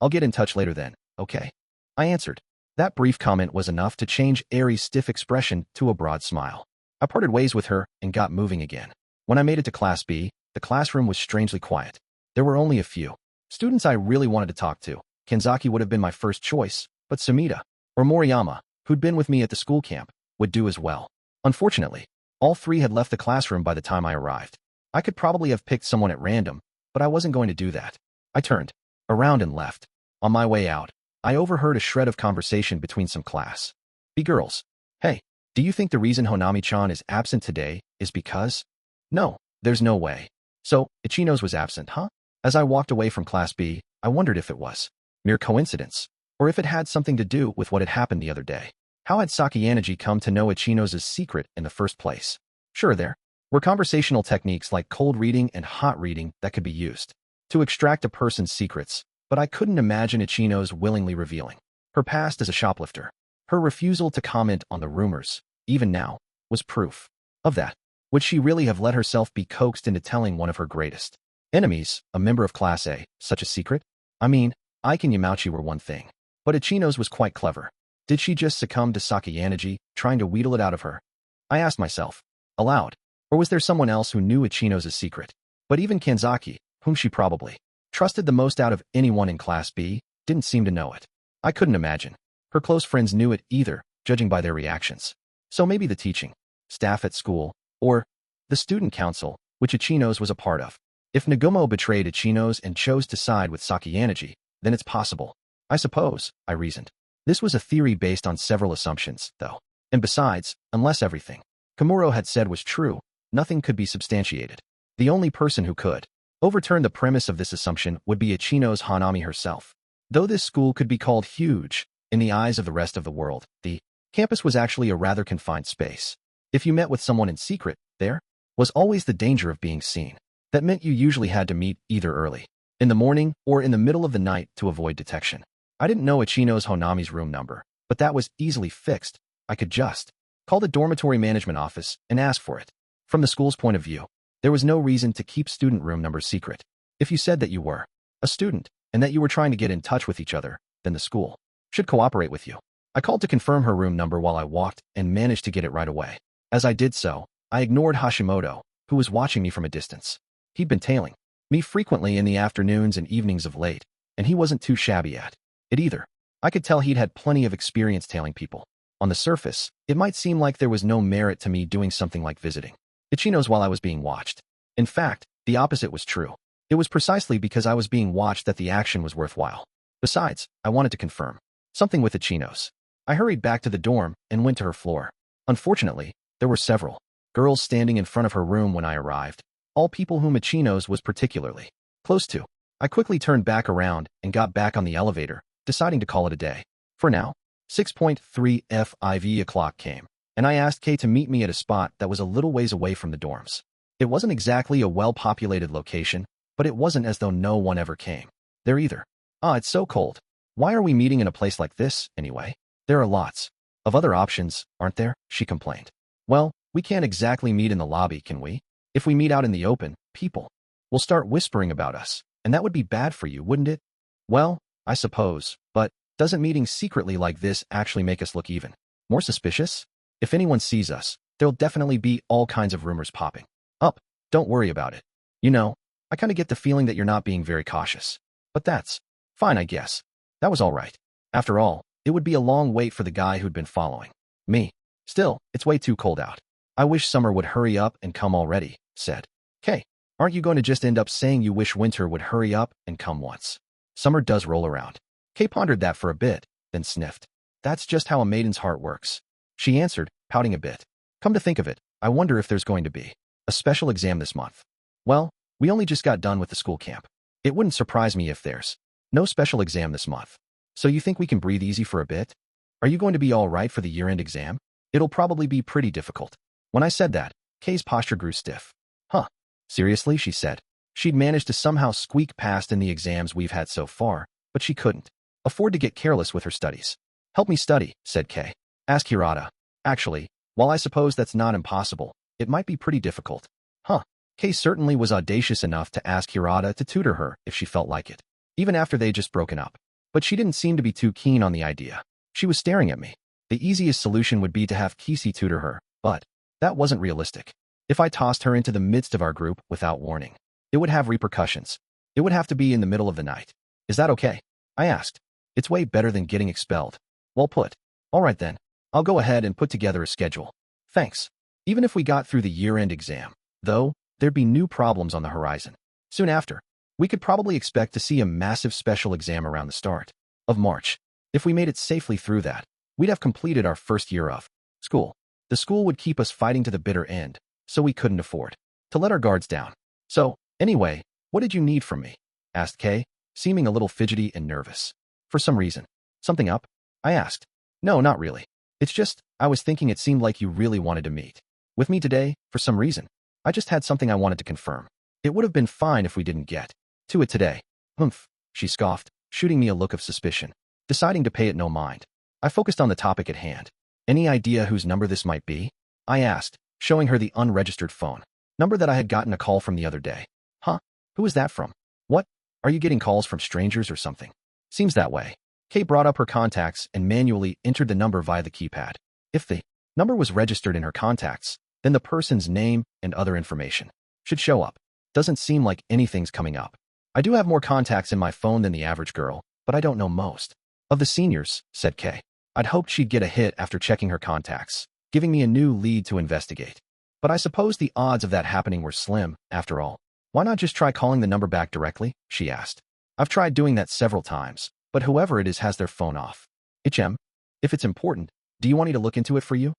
S1: I'll get in touch later then, okay? I answered. That brief comment was enough to change Eri's stiff expression to a broad smile. I parted ways with her and got moving again. When I made it to Class B, the classroom was strangely quiet. There were only a few students I really wanted to talk to. Kanzaki would have been my first choice, but Sumida, or Moriyama, who'd been with me at the school camp, would do as well. Unfortunately, all 3 had left the classroom by the time I arrived. I could probably have picked someone at random, but I wasn't going to do that. I turned around and left. On my way out, I overheard a shred of conversation between some Class B girls. Hey, do you think the reason Honami-chan is absent today is because? No, there's no way. So, Ichinose was absent, huh? As I walked away from Class B, I wondered if it was mere coincidence, or if it had something to do with what had happened the other day. How had Sakayaneji come to know Ichinose's secret in the first place? Sure, there were conversational techniques like cold reading and hot reading that could be used to extract a person's secrets, but I couldn't imagine Ichinose willingly revealing her past as a shoplifter. Her refusal to comment on the rumors, even now, was proof of that. Would she really have let herself be coaxed into telling one of her greatest enemies, a member of Class A, such a secret? I mean, Ike and Yamauchi were one thing, but Ichinose was quite clever. Did she just succumb to Sakayaneji, trying to wheedle it out of her? I asked myself, aloud, or was there someone else who knew Ichinose's secret? But even Kanzaki, whom she probably trusted the most out of anyone in Class B, didn't seem to know it. I couldn't imagine her close friends knew it either, judging by their reactions. So maybe the teaching staff at school, or the student council, which Ichinose was a part of. If Nagumo betrayed Ichinose and chose to side with Sakayaneji, then it's possible. I suppose, I reasoned. This was a theory based on several assumptions, though. And besides, unless everything Kamuro had said was true, nothing could be substantiated. The only person who could overturn the premise of this assumption would be Ichinose Honami herself. Though this school could be called huge, in the eyes of the rest of the world, the campus was actually a rather confined space. If you met with someone in secret, there was always the danger of being seen. That meant you usually had to meet either early, in the morning, or in the middle of the night to avoid detection. I didn't know Ichinose Honami's room number, but that was easily fixed. I could just call the dormitory management office and ask for it. From the school's point of view, there was no reason to keep student room numbers secret. If you said that you were a student and that you were trying to get in touch with each other, then the school should cooperate with you. I called to confirm her room number while I walked and managed to get it right away. As I did so, I ignored Hashimoto, who was watching me from a distance. He'd been tailing me frequently in the afternoons and evenings of late, and he wasn't too shabby at it either. I could tell he'd had plenty of experience tailing people. On the surface, it might seem like there was no merit to me doing something like visiting Ichinose while I was being watched. In fact, the opposite was true. It was precisely because I was being watched that the action was worthwhile. Besides, I wanted to confirm something with Ichinose. I hurried back to the dorm and went to her floor. Unfortunately, there were several girls standing in front of her room when I arrived, all people whom Ichinose was particularly close to. I quickly turned back around and got back on the elevator, deciding to call it a day. For now, 6.3 FIV o'clock came, and I asked Kay to meet me at a spot that was a little ways away from the dorms. It wasn't exactly a well-populated location, but it wasn't as though no one ever came there either. It's so cold. Why are we meeting in a place like this, anyway? There are lots of other options, aren't there? She complained. Well, we can't exactly meet in the lobby, can we? If we meet out in the open, people will start whispering about us, and that would be bad for you, wouldn't it? Well, I suppose, but doesn't meeting secretly like this actually make us look even more suspicious? If anyone sees us, there'll definitely be all kinds of rumors popping up. Don't worry about it. You know, I kind of get the feeling that you're not being very cautious. But that's fine, I guess. That was all right. After all, it would be a long wait for the guy who'd been following me. Still, it's way too cold out. I wish summer would hurry up and come already, said Kay. Aren't you going to just end up saying you wish winter would hurry up and come once? Summer does roll around. Kay pondered that for a bit, then sniffed. That's just how a maiden's heart works. She answered, pouting a bit. Come to think of it, I wonder if there's going to be a special exam this month. Well, we only just got done with the school camp. It wouldn't surprise me if there's no special exam this month. So you think we can breathe easy for a bit? Are you going to be all right for the year-end exam? It'll probably be pretty difficult. When I said that, Kay's posture grew stiff. Huh. Seriously, she said. She'd managed to somehow squeak past in the exams we've had so far, but she couldn't afford to get careless with her studies. Help me study, said Kay. Ask Hirata. Actually, while I suppose that's not impossible, it might be pretty difficult. Huh. Kay certainly was audacious enough to ask Hirata to tutor her if she felt like it, even after they'd just broken up. But she didn't seem to be too keen on the idea. She was staring at me. The easiest solution would be to have Kisi tutor her, but that wasn't realistic. If I tossed her into the midst of our group without warning, it would have repercussions. It would have to be in the middle of the night. Is that okay? I asked. It's way better than getting expelled. Well put. All right then. I'll go ahead and put together a schedule. Thanks. Even if we got through the year-end exam, though, there'd be new problems on the horizon. Soon after, we could probably expect to see a massive special exam around the start of March. If we made it safely through that, we'd have completed our first year of school. The school would keep us fighting to the bitter end, so we couldn't afford to let our guards down. So, anyway, what did you need from me? Asked Kay, seeming a little fidgety and nervous. For some reason. Something up? I asked. No, not really. It's just, I was thinking it seemed like you really wanted to meet with me today, for some reason. I just had something I wanted to confirm. It would have been fine if we didn't get to it today. Humph, she scoffed, shooting me a look of suspicion. Deciding to pay it no mind, I focused on the topic at hand. Any idea whose number this might be? I asked, showing her the unregistered phone number that I had gotten a call from the other day. Huh? Who is that from? What? Are you getting calls from strangers or something? Seems that way. Kay brought up her contacts and manually entered the number via the keypad. If the number was registered in her contacts, then the person's name and other information should show up. Doesn't seem like anything's coming up. I do have more contacts in my phone than the average girl, but I don't know most of the seniors, said Kay. I'd hoped she'd get a hit after checking her contacts, giving me a new lead to investigate. But I suppose the odds of that happening were slim, after all. Why not just try calling the number back directly? She asked. I've tried doing that several times, but whoever it is has their phone off. If it's important, do you want me to look into it for you?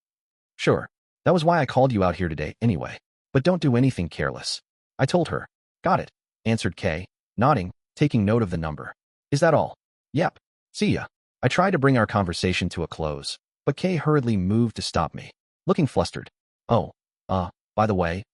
S1: Sure. That was why I called you out here today anyway. But don't do anything careless. I told her. Got it, answered Kay, nodding, taking note of the number. Is that all? Yep. See ya. I tried to bring our conversation to a close, but Kay hurriedly moved to stop me, looking flustered. Oh, by the way,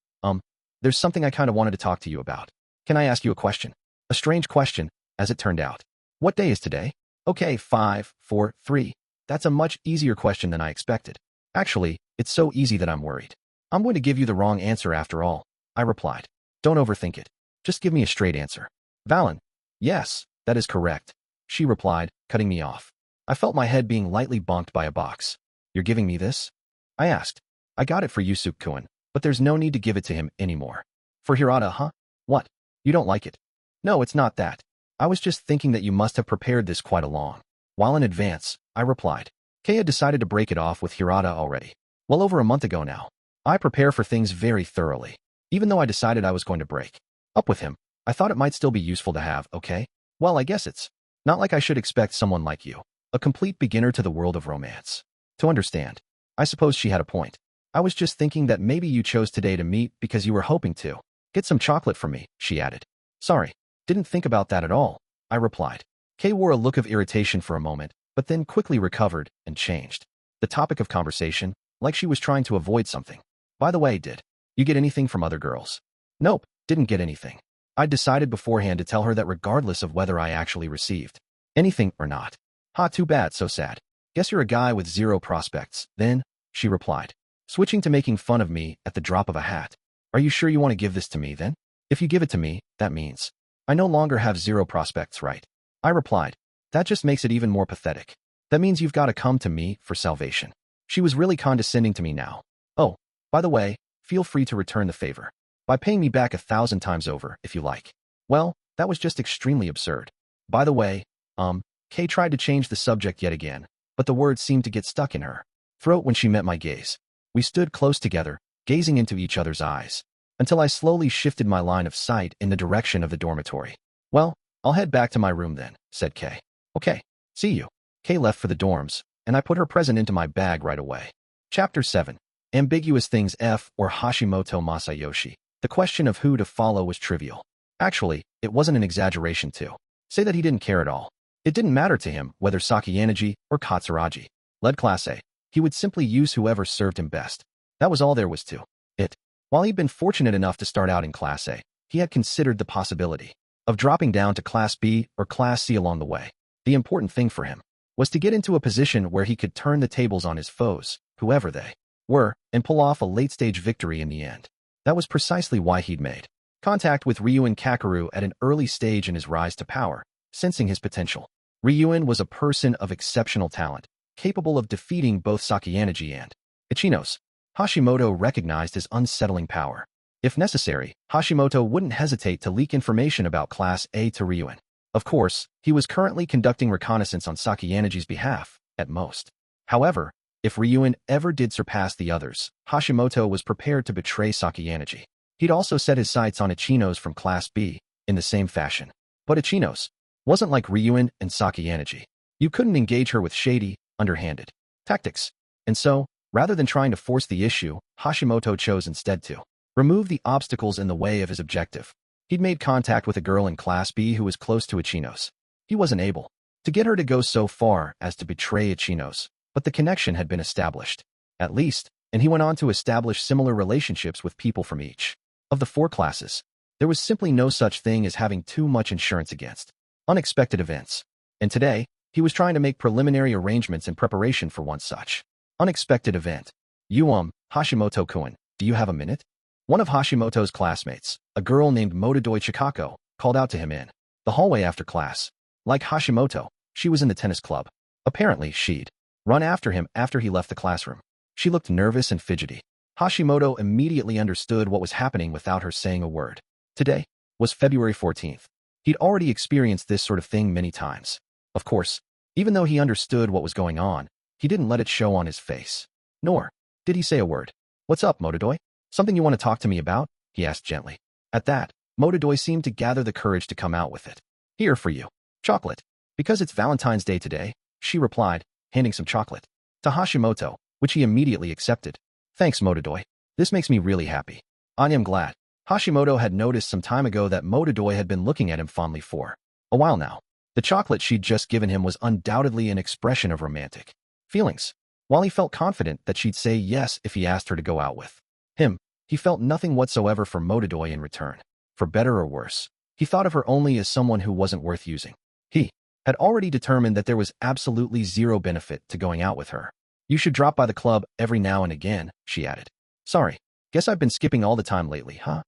S1: there's something I kind of wanted to talk to you about. Can I ask you a question? A strange question, as it turned out. What day is today? Okay, 5, 4, 3. That's a much easier question than I expected. Actually, it's so easy that I'm worried. I'm going to give you the wrong answer after all, I replied. Don't overthink it. Just give me a straight answer. Valen. Yes, that is correct, she replied, cutting me off. I felt my head being lightly bonked by a box. You're giving me this? I asked. I got it for Yusuke-kun, but there's no need to give it to him anymore. For Hirata, huh? What? You don't like it? No, it's not that. I was just thinking that you must have prepared this quite a long while in advance, I replied. Kay had decided to break it off with Hirata already. Well over a month ago now. I prepare for things very thoroughly. Even though I decided I was going to break up with him, I thought it might still be useful to have, okay? Well, I guess it's not like I should expect someone like you, a complete beginner to the world of romance, to understand. I suppose she had a point. I was just thinking that maybe you chose today to meet because you were hoping to get some chocolate from me, she added. Sorry, didn't think about that at all, I replied. Kay wore a look of irritation for a moment, but then quickly recovered and changed the topic of conversation, like she was trying to avoid something. By the way, did you get anything from other girls? Nope, didn't get anything. I'd decided beforehand to tell her that regardless of whether I actually received anything or not. Ha, too bad, so sad. Guess you're a guy with zero prospects, then, she replied, switching to making fun of me at the drop of a hat. Are you sure you want to give this to me, then? If you give it to me, that means I no longer have zero prospects, right? I replied. That just makes it even more pathetic. That means you've got to come to me for salvation. She was really condescending to me now. Oh, By the way, feel free to return the favor by paying me back 1,000 times over if you like. Well, that was just extremely absurd. By the way, Kay tried to change the subject yet again, but the words seemed to get stuck in her throat when she met my gaze. We stood close together, gazing into each other's eyes, until I slowly shifted my line of sight in the direction of the dormitory. Well, I'll head back to my room then, said Kay. Okay, see you. Kay left for the dorms, and I put her present into my bag right away. Chapter 7. Ambiguous Things F or Hashimoto Masayoshi. The question of who to follow was trivial. Actually, it wasn't an exaggeration to say that he didn't care at all. It didn't matter to him whether Sakayanagi or Katsuragi led Class A. He would simply use whoever served him best. That was all there was to it. While he'd been fortunate enough to start out in Class A, he had considered the possibility of dropping down to Class B or Class C along the way. The important thing for him was to get into a position where he could turn the tables on his foes, whoever they were, and pull off a late-stage victory in the end. That was precisely why he'd made contact with Ryuen Kakeru at an early stage in his rise to power, sensing his potential. Ryuen was a person of exceptional talent, capable of defeating both Sakayanagi and Ichinose. Hashimoto recognized his unsettling power. If necessary, Hashimoto wouldn't hesitate to leak information about Class A to Ryuen. Of course, he was currently conducting reconnaissance on Sakayanagi's behalf, at most. However, if Ryuen ever did surpass the others, Hashimoto was prepared to betray Sakayanagi. He'd also set his sights on Ichinose from Class B, in the same fashion. But Ichinose wasn't like Ryuen and Sakayanagi. You couldn't engage her with shady, underhanded tactics. And so, rather than trying to force the issue, Hashimoto chose instead to remove the obstacles in the way of his objective. He'd made contact with a girl in Class B who was close to Ichinose. He wasn't able to get her to go so far as to betray Ichinose, but the connection had been established, at least, and he went on to establish similar relationships with people from each of the 4 classes. There was simply no such thing as having too much insurance against unexpected events, and today, he was trying to make preliminary arrangements in preparation for one such unexpected event. Hashimoto-kun, do you have a minute? One of Hashimoto's classmates, a girl named Motodoi Chikako, called out to him in the hallway after class. Like Hashimoto, she was in the tennis club. Apparently, she'd run after him after he left the classroom. She looked nervous and fidgety. Hashimoto immediately understood what was happening without her saying a word. Today was February 14th. He'd already experienced this sort of thing many times. Of course, even though he understood what was going on, he didn't let it show on his face. Nor did he say a word. What's up, Motodoi? Something you want to talk to me about? He asked gently. At that, Motodoi seemed to gather the courage to come out with it. Here for you. Chocolate. Because it's Valentine's Day today, she replied, handing some chocolate to Hashimoto, which he immediately accepted. Thanks, Motodoi. This makes me really happy. I am glad. Hashimoto had noticed some time ago that Motodoi had been looking at him fondly for a while now. The chocolate she'd just given him was undoubtedly an expression of romantic feelings. While he felt confident that she'd say yes if he asked her to go out with him, he felt nothing whatsoever from Motodoi in return. For better or worse, he thought of her only as someone who wasn't worth using. He had already determined that there was absolutely zero benefit to going out with her. You should drop by the club every now and again, she added. Sorry, guess I've been skipping all the time lately, huh?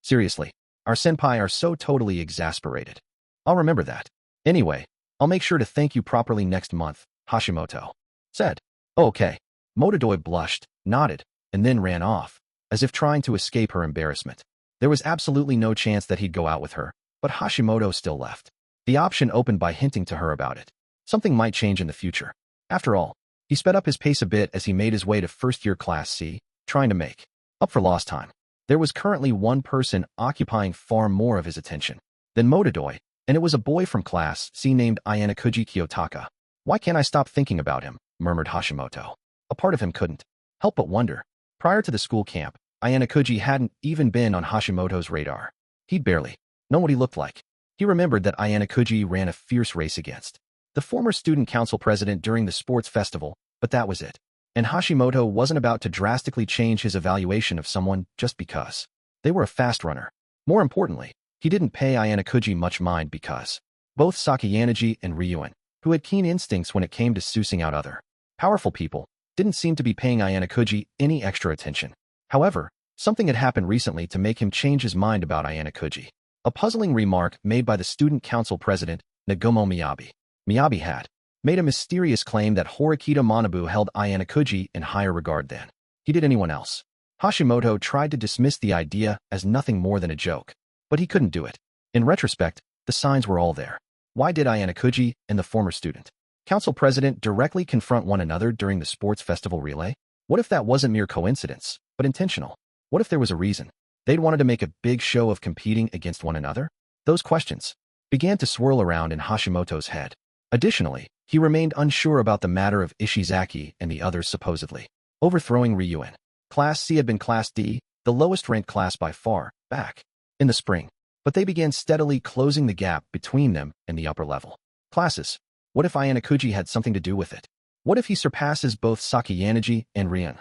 S1: Seriously, our senpai are so totally exasperated. I'll remember that. Anyway, I'll make sure to thank you properly next month, Hashimoto said. Okay. Motodoi blushed, nodded, and then ran off, as if trying to escape her embarrassment. There was absolutely no chance that he'd go out with her, but Hashimoto still left the option open by hinting to her about it. Something might change in the future. After all, he sped up his pace a bit as he made his way to first-year Class C, trying to make up for lost time. There was currently one person occupying far more of his attention than Motodoi, and it was a boy from Class C named Ayanokouji Kiyotaka. Why can't I stop thinking about him? Murmured Hashimoto. A part of him couldn't help but wonder. Prior to the school camp, Ayanokouji hadn't even been on Hashimoto's radar. He'd barely known what he looked like. He remembered that Ayanokouji ran a fierce race against the former student council president during the sports festival, but that was it. And Hashimoto wasn't about to drastically change his evaluation of someone just because they were a fast runner. More importantly, he didn't pay Ayanokouji much mind because both Sakayanagi and Ryuen, who had keen instincts when it came to sussing out other powerful people, didn't seem to be paying Ayanokouji any extra attention. However, something had happened recently to make him change his mind about Ayanokouji. A puzzling remark made by the student council president, Nagomo Miyabi. Miyabi had made a mysterious claim that Horikita Manabu held Ayanokouji in higher regard than he did anyone else. Hashimoto tried to dismiss the idea as nothing more than a joke, but he couldn't do it. In retrospect, the signs were all there. Why did Ayanokouji and the former student council president directly confront one another during the sports festival relay? What if that wasn't mere coincidence, but intentional? What if there was a reason? They'd wanted to make a big show of competing against one another? Those questions began to swirl around in Hashimoto's head. Additionally, he remained unsure about the matter of Ishizaki and the others supposedly overthrowing Ryuen. Class C had been Class D, the lowest-ranked class by far, back in the spring, but they began steadily closing the gap between them and the upper level classes. What if Ayanokouji had something to do with it? What if he surpasses both Sakayanagi and Ryuen?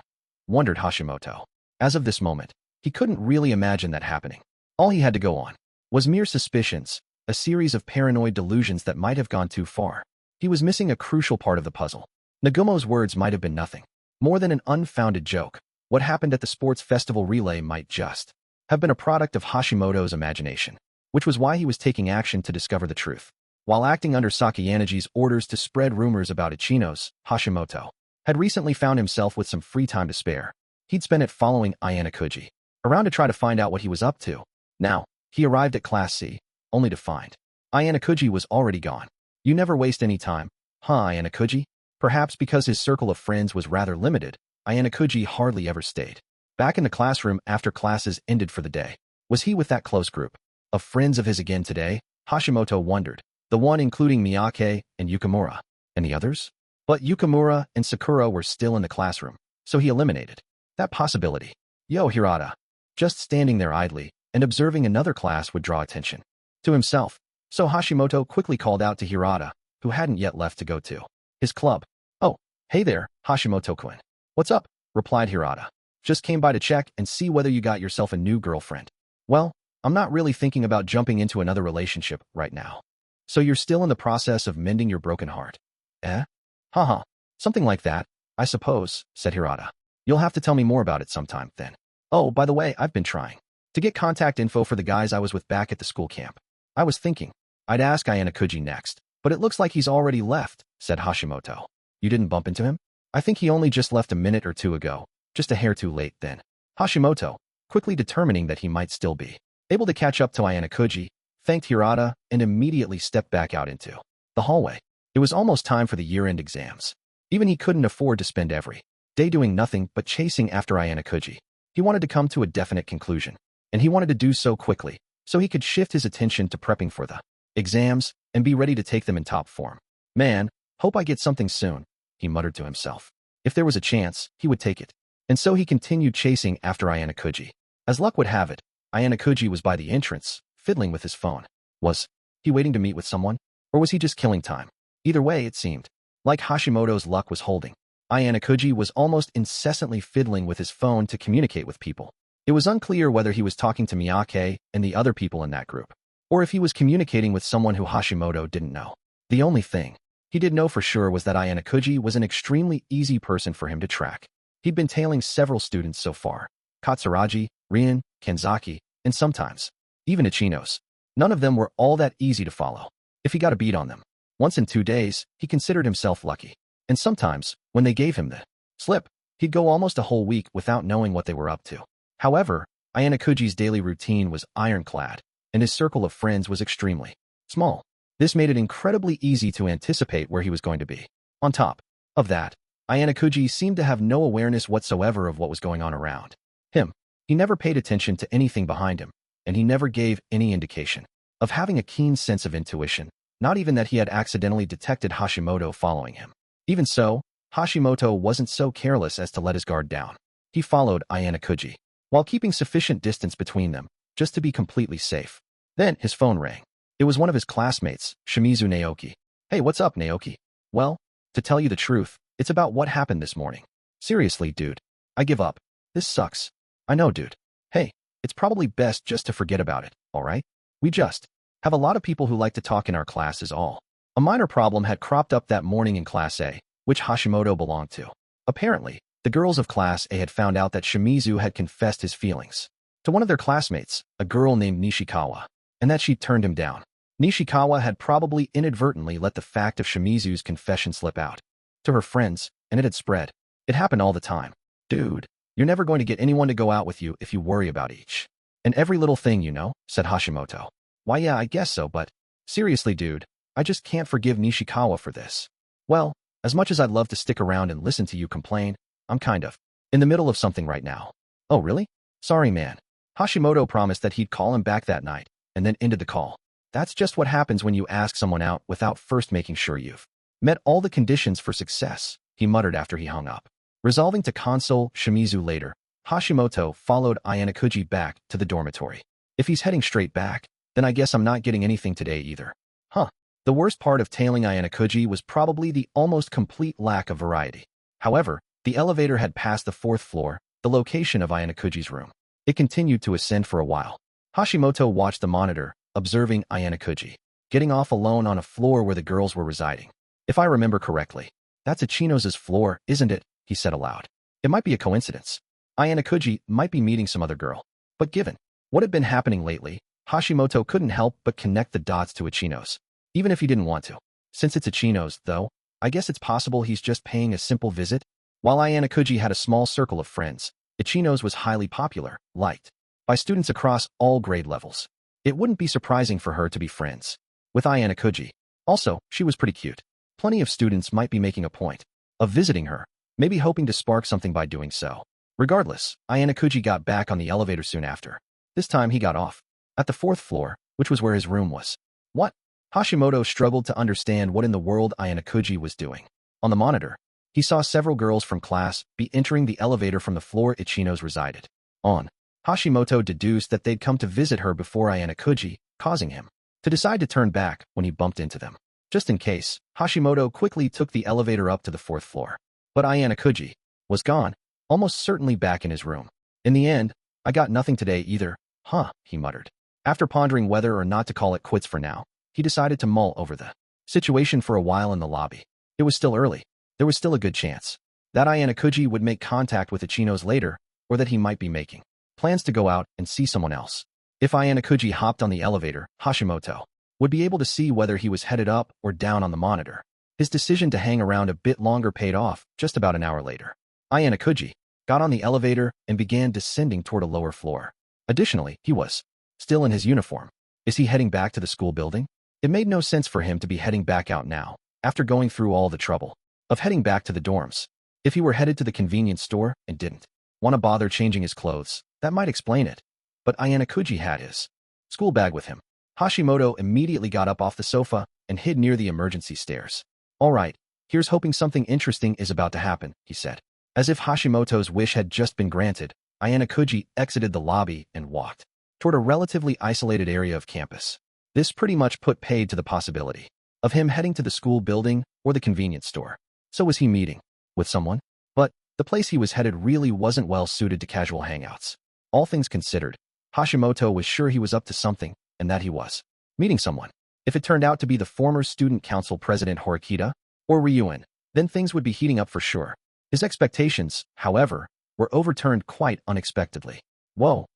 S1: Wondered Hashimoto. As of this moment, he couldn't really imagine that happening. All he had to go on was mere suspicions, a series of paranoid delusions that might have gone too far. He was missing a crucial part of the puzzle. Nagumo's words might have been nothing more than an unfounded joke. What happened at the sports festival relay might just have been a product of Hashimoto's imagination, which was why he was taking action to discover the truth. While acting under Sakayanagi's orders to spread rumors about Ichinose, Hashimoto had recently found himself with some free time to spare. He'd spent it following Ayanokouji around to try to find out what he was up to. Now, he arrived at Class C, only to find Ayanokouji was already gone. You never waste any time, huh, Ayanokouji? Perhaps because his circle of friends was rather limited, Ayanokouji hardly ever stayed back in the classroom after classes ended for the day. Was he with that close group of friends of his again today? Hashimoto wondered. The one including Miyake and Yukimura. And the others? But Yukimura and Sakura were still in the classroom, so he eliminated that possibility. Yo, Hirata. Just standing there idly and observing another class would draw attention to himself. So Hashimoto quickly called out to Hirata, who hadn't yet left to go to his club. Oh, hey there, Hashimoto-kun. What's up? Replied Hirata. Just came by to check and see whether you got yourself a new girlfriend. Well, I'm not really thinking about jumping into another relationship right now. So you're still in the process of mending your broken heart? Eh? Haha. Something like that, I suppose, said Hirata. You'll have to tell me more about it sometime, then. Oh, by the way, I've been trying to get contact info for the guys I was with back at the school camp. I was thinking I'd ask Ayanokouji next, but it looks like he's already left, said Hashimoto. You didn't bump into him? I think he only just left a minute or two ago, just a hair too late then. Hashimoto, quickly determining that he might still be able to catch up to Ayanokouji, thanked Hirata and immediately stepped back out into the hallway. It was almost time for the year-end exams. Even he couldn't afford to spend every day doing nothing but chasing after Ayanokouji. He wanted to come to a definite conclusion, and he wanted to do so quickly, so he could shift his attention to prepping for the exams and be ready to take them in top form. Man, hope I get something soon, he muttered to himself. If there was a chance, he would take it. And so he continued chasing after Ayanokouji. As luck would have it, Ayanokouji was by the entrance, fiddling with his phone. Was he waiting to meet with someone? Or was he just killing time? Either way, it seemed like Hashimoto's luck was holding. Ayanokouji was almost incessantly fiddling with his phone to communicate with people. It was unclear whether he was talking to Miyake and the other people in that group, or if he was communicating with someone who Hashimoto didn't know. The only thing he did know for sure was that Ayanokouji was an extremely easy person for him to track. He'd been tailing several students so far: Katsuragi, Ryuen, Kanzaki, and sometimes even Ichinose. None of them were all that easy to follow. If he got a beat on them once in 2 days, he considered himself lucky. And sometimes, when they gave him the slip, he'd go almost a whole week without knowing what they were up to. However, Ayanokouji's daily routine was ironclad, and his circle of friends was extremely small. This made it incredibly easy to anticipate where he was going to be. On top of that, Ayanokouji seemed to have no awareness whatsoever of what was going on around him. He never paid attention to anything behind him, and he never gave any indication of having a keen sense of intuition, not even that he had accidentally detected Hashimoto following him. Even so, Hashimoto wasn't so careless as to let his guard down. He followed Ayanokouji, while keeping sufficient distance between them, just to be completely safe. Then his phone rang. It was one of his classmates, Shimizu Naoki. Hey, what's up, Naoki? Well, to tell you the truth, it's about what happened this morning. Seriously, dude. I give up. This sucks. I know, dude. Hey, it's probably best just to forget about it, alright? We just have a lot of people who like to talk in our class is all. A minor problem had cropped up that morning in Class A, which Hashimoto belonged to. Apparently, the girls of Class A had found out that Shimizu had confessed his feelings to one of their classmates, a girl named Nishikawa, and that she'd turned him down. Nishikawa had probably inadvertently let the fact of Shimizu's confession slip out to her friends, and it had spread. It happened all the time. Dude, You're never going to get anyone to go out with you if you worry about each and every little thing, said Hashimoto. Why, yeah, I guess so, but seriously, dude, I just can't forgive Nishikawa for this. Well, as much as I'd love to stick around and listen to you complain, I'm kind of in the middle of something right now. Oh, really? Sorry, man. Hashimoto promised that he'd call him back that night, and then ended the call. That's just what happens when you ask someone out without first making sure you've met all the conditions for success, he muttered after he hung up. Resolving to console Shimizu later, Hashimoto followed Ayanokouji back to the dormitory. If he's heading straight back, then I guess I'm not getting anything today either. Huh. The worst part of tailing Ayanokouji was probably the almost complete lack of variety. However, the elevator had passed the 4th floor, the location of Ayanokouji's room. It continued to ascend for a while. Hashimoto watched the monitor, observing Ayanokouji getting off alone on a floor where the girls were residing. If I remember correctly, that's Ichinose's floor, isn't it? He said aloud. It might be a coincidence. Ayanokouji might be meeting some other girl. But given what had been happening lately, Hashimoto couldn't help but connect the dots to Ichinose, even if he didn't want to. Since it's Ichinose, though, I guess it's possible he's just paying a simple visit. While Ayanokouji had a small circle of friends, Ichinose was highly popular, liked by students across all grade levels. It wouldn't be surprising for her to be friends with Ayanokouji. Also, she was pretty cute. Plenty of students might be making a point of visiting her, maybe hoping to spark something by doing so. Regardless, Ayanokouji got back on the elevator soon after. This time he got off at the 4th floor, which was where his room was. What? Hashimoto struggled to understand what in the world Ayanokouji was doing. On the monitor, he saw several girls from class be entering the elevator from the floor Ichinose resided on. Hashimoto deduced that they'd come to visit her before Ayanokouji, causing him to decide to turn back when he bumped into them. Just in case, Hashimoto quickly took the elevator up to the 4th floor. But Ayanokouji was gone, almost certainly back in his room. In the end, I got nothing today either, huh, he muttered. After pondering whether or not to call it quits for now, he decided to mull over the situation for a while in the lobby. It was still early. There was still a good chance that Ayanokouji would make contact with Ichinose later, or that he might be making plans to go out and see someone else. If Ayanokouji hopped on the elevator, Hashimoto would be able to see whether he was headed up or down on the monitor. His decision to hang around a bit longer paid off just about an hour later. Ayanokouji got on the elevator and began descending toward a lower floor. Additionally, he was still in his uniform. Is he heading back to the school building? It made no sense for him to be heading back out now, after going through all the trouble of heading back to the dorms. If he were headed to the convenience store and didn't want to bother changing his clothes, that might explain it. But Ayanokouji had his school bag with him. Hashimoto immediately got up off the sofa and hid near the emergency stairs. All right, here's hoping something interesting is about to happen, he said. As if Hashimoto's wish had just been granted, Ayanokouji exited the lobby and walked toward a relatively isolated area of campus. This pretty much put paid to the possibility of him heading to the school building or the convenience store. So was he meeting with someone? But the place he was headed really wasn't well suited to casual hangouts. All things considered, Hashimoto was sure he was up to something, and that he was meeting someone. If it turned out to be the former student council president Horikita or Ryuen, then things would be heating up for sure. His expectations, however, were overturned quite unexpectedly. Whoa,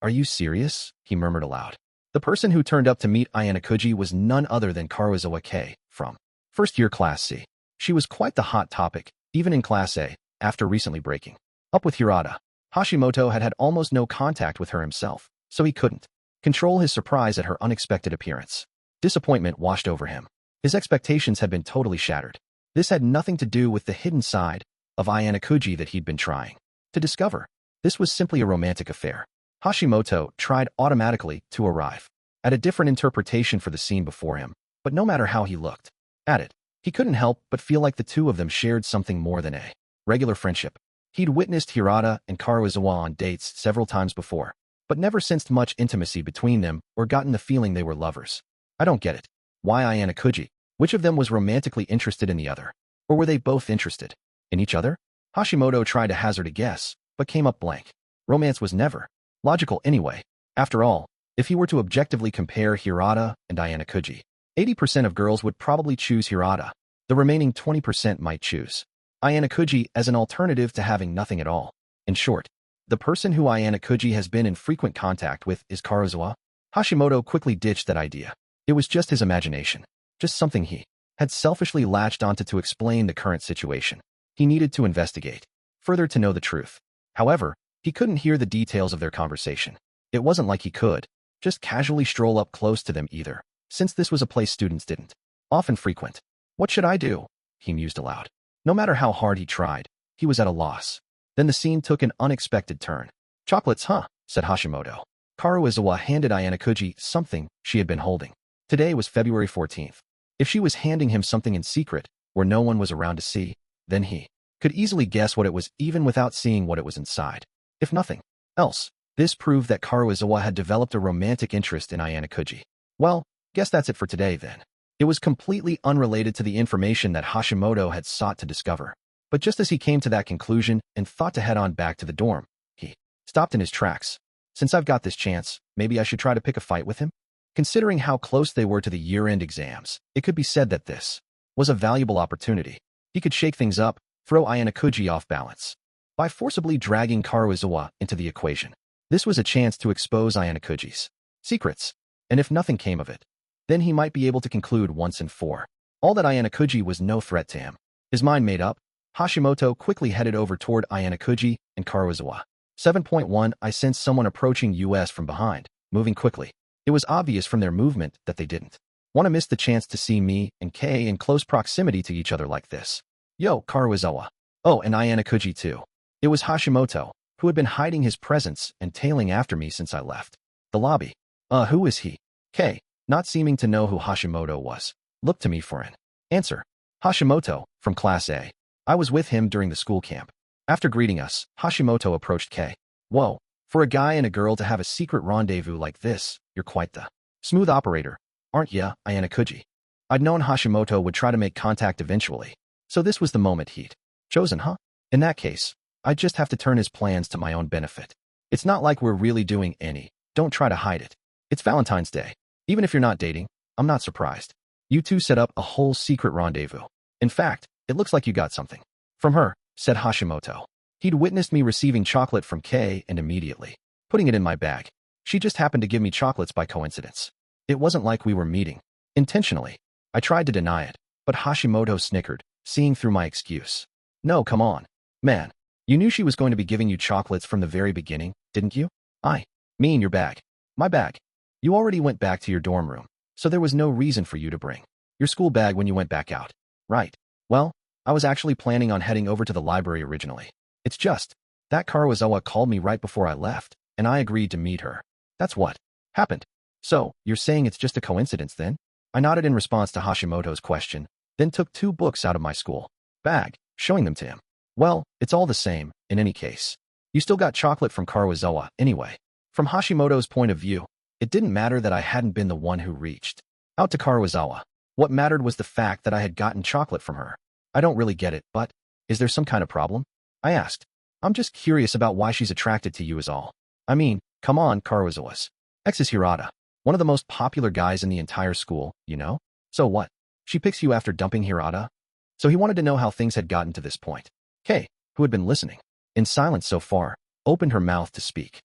S1: are you serious? He murmured aloud. The person who turned up to meet Ayanokouji was none other than Karuizawa Kei, from first-year Class C. She was quite the hot topic, even in Class A, after recently breaking up with Hirata. Hashimoto had almost no contact with her himself, so he couldn't control his surprise at her unexpected appearance. Disappointment washed over him. His expectations had been totally shattered. This had nothing to do with the hidden side of Ayanokouji that he'd been trying to discover. This was simply a romantic affair. Hashimoto tried automatically to arrive at a different interpretation for the scene before him, but no matter how he looked at it, he couldn't help but feel like the two of them shared something more than a regular friendship. He'd witnessed Hirata and Karuizawa on dates several times before, but never sensed much intimacy between them or gotten the feeling they were lovers. I don't get it. Why Ayanokouji? Which of them was romantically interested in the other? Or were they both interested in each other? Hashimoto tried to hazard a guess, but came up blank. Romance was never logical anyway. After all, if he were to objectively compare Hirata and Ayanokouji, 80% of girls would probably choose Hirata. The remaining 20% might choose Ayanokouji as an alternative to having nothing at all. In short, the person who Ayanokouji has been in frequent contact with is Karuizawa. Hashimoto quickly ditched that idea. It was just his imagination, just something he had selfishly latched onto to explain the current situation. He needed to investigate further to know the truth. However, he couldn't hear the details of their conversation. It wasn't like he could just casually stroll up close to them either, since this was a place students didn't often frequent. What should I do? He mused aloud. No matter how hard he tried, he was at a loss. Then the scene took an unexpected turn. Chocolates, huh? Said Hashimoto. Karuizawa handed Ayanokouji something she had been holding. Today was February 14th. If she was handing him something in secret, where no one was around to see, then he could easily guess what it was even without seeing what it was inside. If nothing else, this proved that Karuizawa had developed a romantic interest in Ayanokouji. Well, guess that's it for today then. It was completely unrelated to the information that Hashimoto had sought to discover. But just as he came to that conclusion and thought to head on back to the dorm, he stopped in his tracks. Since I've got this chance, maybe I should try to pick a fight with him? Considering how close they were to the year-end exams, it could be said that this was a valuable opportunity. He could shake things up, throw Ayanokouji off balance, by forcibly dragging Karuizawa into the equation. This was a chance to expose Ayanokouji's secrets, and if nothing came of it, then he might be able to conclude once and for all that Ayanokouji was no threat to him. His mind made up, Hashimoto quickly headed over toward Ayanokouji and Karuizawa. 7.1 I sensed someone approaching us from behind, moving quickly. It was obvious from their movement that they didn't want to miss the chance to see me and Kei in close proximity to each other like this. Yo, Karuizawa. Oh, and Ayanokouji too. It was Hashimoto, who had been hiding his presence and tailing after me since I left the lobby. Who is he? Kei, not seeming to know who Hashimoto was, looked to me for an answer. Hashimoto, from Class A. I was with him during the school camp. After greeting us, Hashimoto approached Kei. Whoa, for a guy and a girl to have a secret rendezvous like this, you're quite the smooth operator, aren't ya, Ayanokouji? I'd known Hashimoto would try to make contact eventually, so this was the moment he'd chosen, huh? In that case, I'd just have to turn his plans to my own benefit. It's not like we're really doing any. Don't try to hide it. It's Valentine's Day. Even if you're not dating, I'm not surprised. You two set up a whole secret rendezvous. In fact, it looks like you got something from her, said Hashimoto. He'd witnessed me receiving chocolate from Kei and immediately putting it in my bag. She just happened to give me chocolates by coincidence. It wasn't like we were meeting intentionally. I tried to deny it, but Hashimoto snickered, seeing through my excuse. No, come on. Man, you knew she was going to be giving you chocolates from the very beginning, didn't you? I mean your bag. My bag. You already went back to your dorm room, so there was no reason for you to bring your school bag when you went back out. Right. Well, I was actually planning on heading over to the library originally. It's just that Karuizawa called me right before I left, and I agreed to meet her. That's what happened. So, you're saying it's just a coincidence then? I nodded in response to Hashimoto's question, then took 2 books out of my school bag, showing them to him. Well, it's all the same, in any case. You still got chocolate from Karuizawa, anyway. From Hashimoto's point of view, it didn't matter that I hadn't been the one who reached out to Karuizawa. What mattered was the fact that I had gotten chocolate from her. I don't really get it, but is there some kind of problem? I asked. I'm just curious about why she's attracted to you is all. I mean, come on, Karuizawa's ex is Hirata, one of the most popular guys in the entire school, you know? So what? She picks you after dumping Hirata? So he wanted to know how things had gotten to this point. Kei, who had been listening in silence so far, opened her mouth to speak.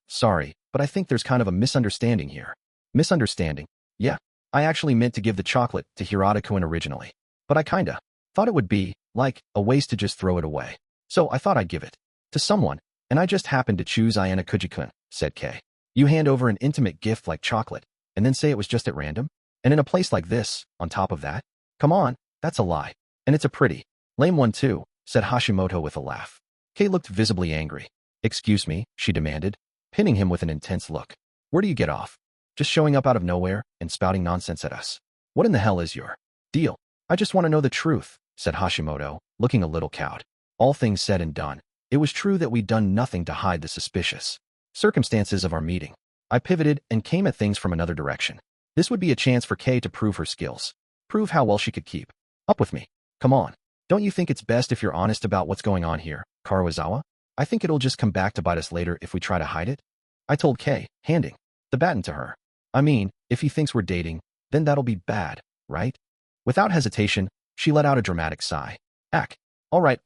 S1: Sorry, but I think there's kind of a misunderstanding here. Misunderstanding? Yeah, I actually meant to give the chocolate to Hirata-kun originally, but I kinda thought it would be, like, a waste to just throw it away. So I thought I'd give it to someone, and I just happened to choose Ayanokouji-kun, said Kei. You hand over an intimate gift like chocolate, and then say it was just at random? And in a place like this, on top of that? Come on, that's a lie. And it's a pretty lame one too, said Hashimoto with a laugh. Kei looked visibly angry. Excuse me, she demanded, pinning him with an intense look. Where do you get off? Just showing up out of nowhere and spouting nonsense at us? What in the hell is your deal? I just want to know the truth, said Hashimoto, looking a little cowed. All things said and done, it was true that we'd done nothing to hide the suspicious circumstances of our meeting. I pivoted and came at things from another direction. This would be a chance for Kei to prove her skills, prove how well she could keep up with me. Come on, don't you think it's best if you're honest about what's going on here, Karuizawa? I think it'll just come back to bite us later if we try to hide it. I told Kei, handing the baton to her. I mean, if he thinks we're dating, then that'll be bad, right? Without hesitation, she let out a dramatic sigh. All right,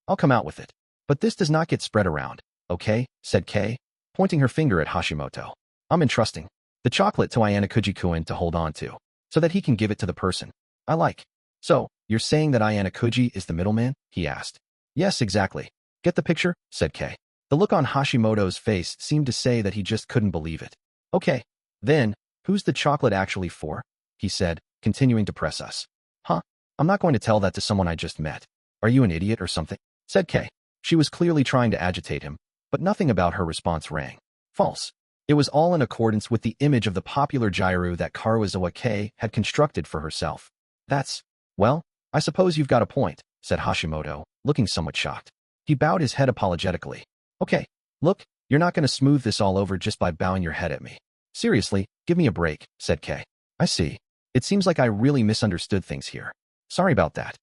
S1: I'll come out with it. But this does not get spread around, okay, said Kei, pointing her finger at Hashimoto. I'm entrusting the chocolate to Ayanokouji-kun to hold on to, so that he can give it to the person I like. So, you're saying that Ayanokouji is the middleman? He asked. Yes, exactly. Get the picture? Said Kay. The look on Hashimoto's face seemed to say that he just couldn't believe it. Okay. Then, who's the chocolate actually for? He said, continuing to press us. Huh? I'm not going to tell that to someone I just met. Are you an idiot or something? Said Kay. She was clearly trying to agitate him, but nothing about her response rang false. It was all in accordance with the image of the popular gyro that Karuizawa Kay had constructed for herself. Well, I suppose you've got a point, said Hashimoto, looking somewhat shocked. He bowed his head apologetically. Okay, look, you're not going to smooth this all over just by bowing your head at me. Seriously, give me a break, said Kay. I see. It seems like I really misunderstood things here. Sorry about that.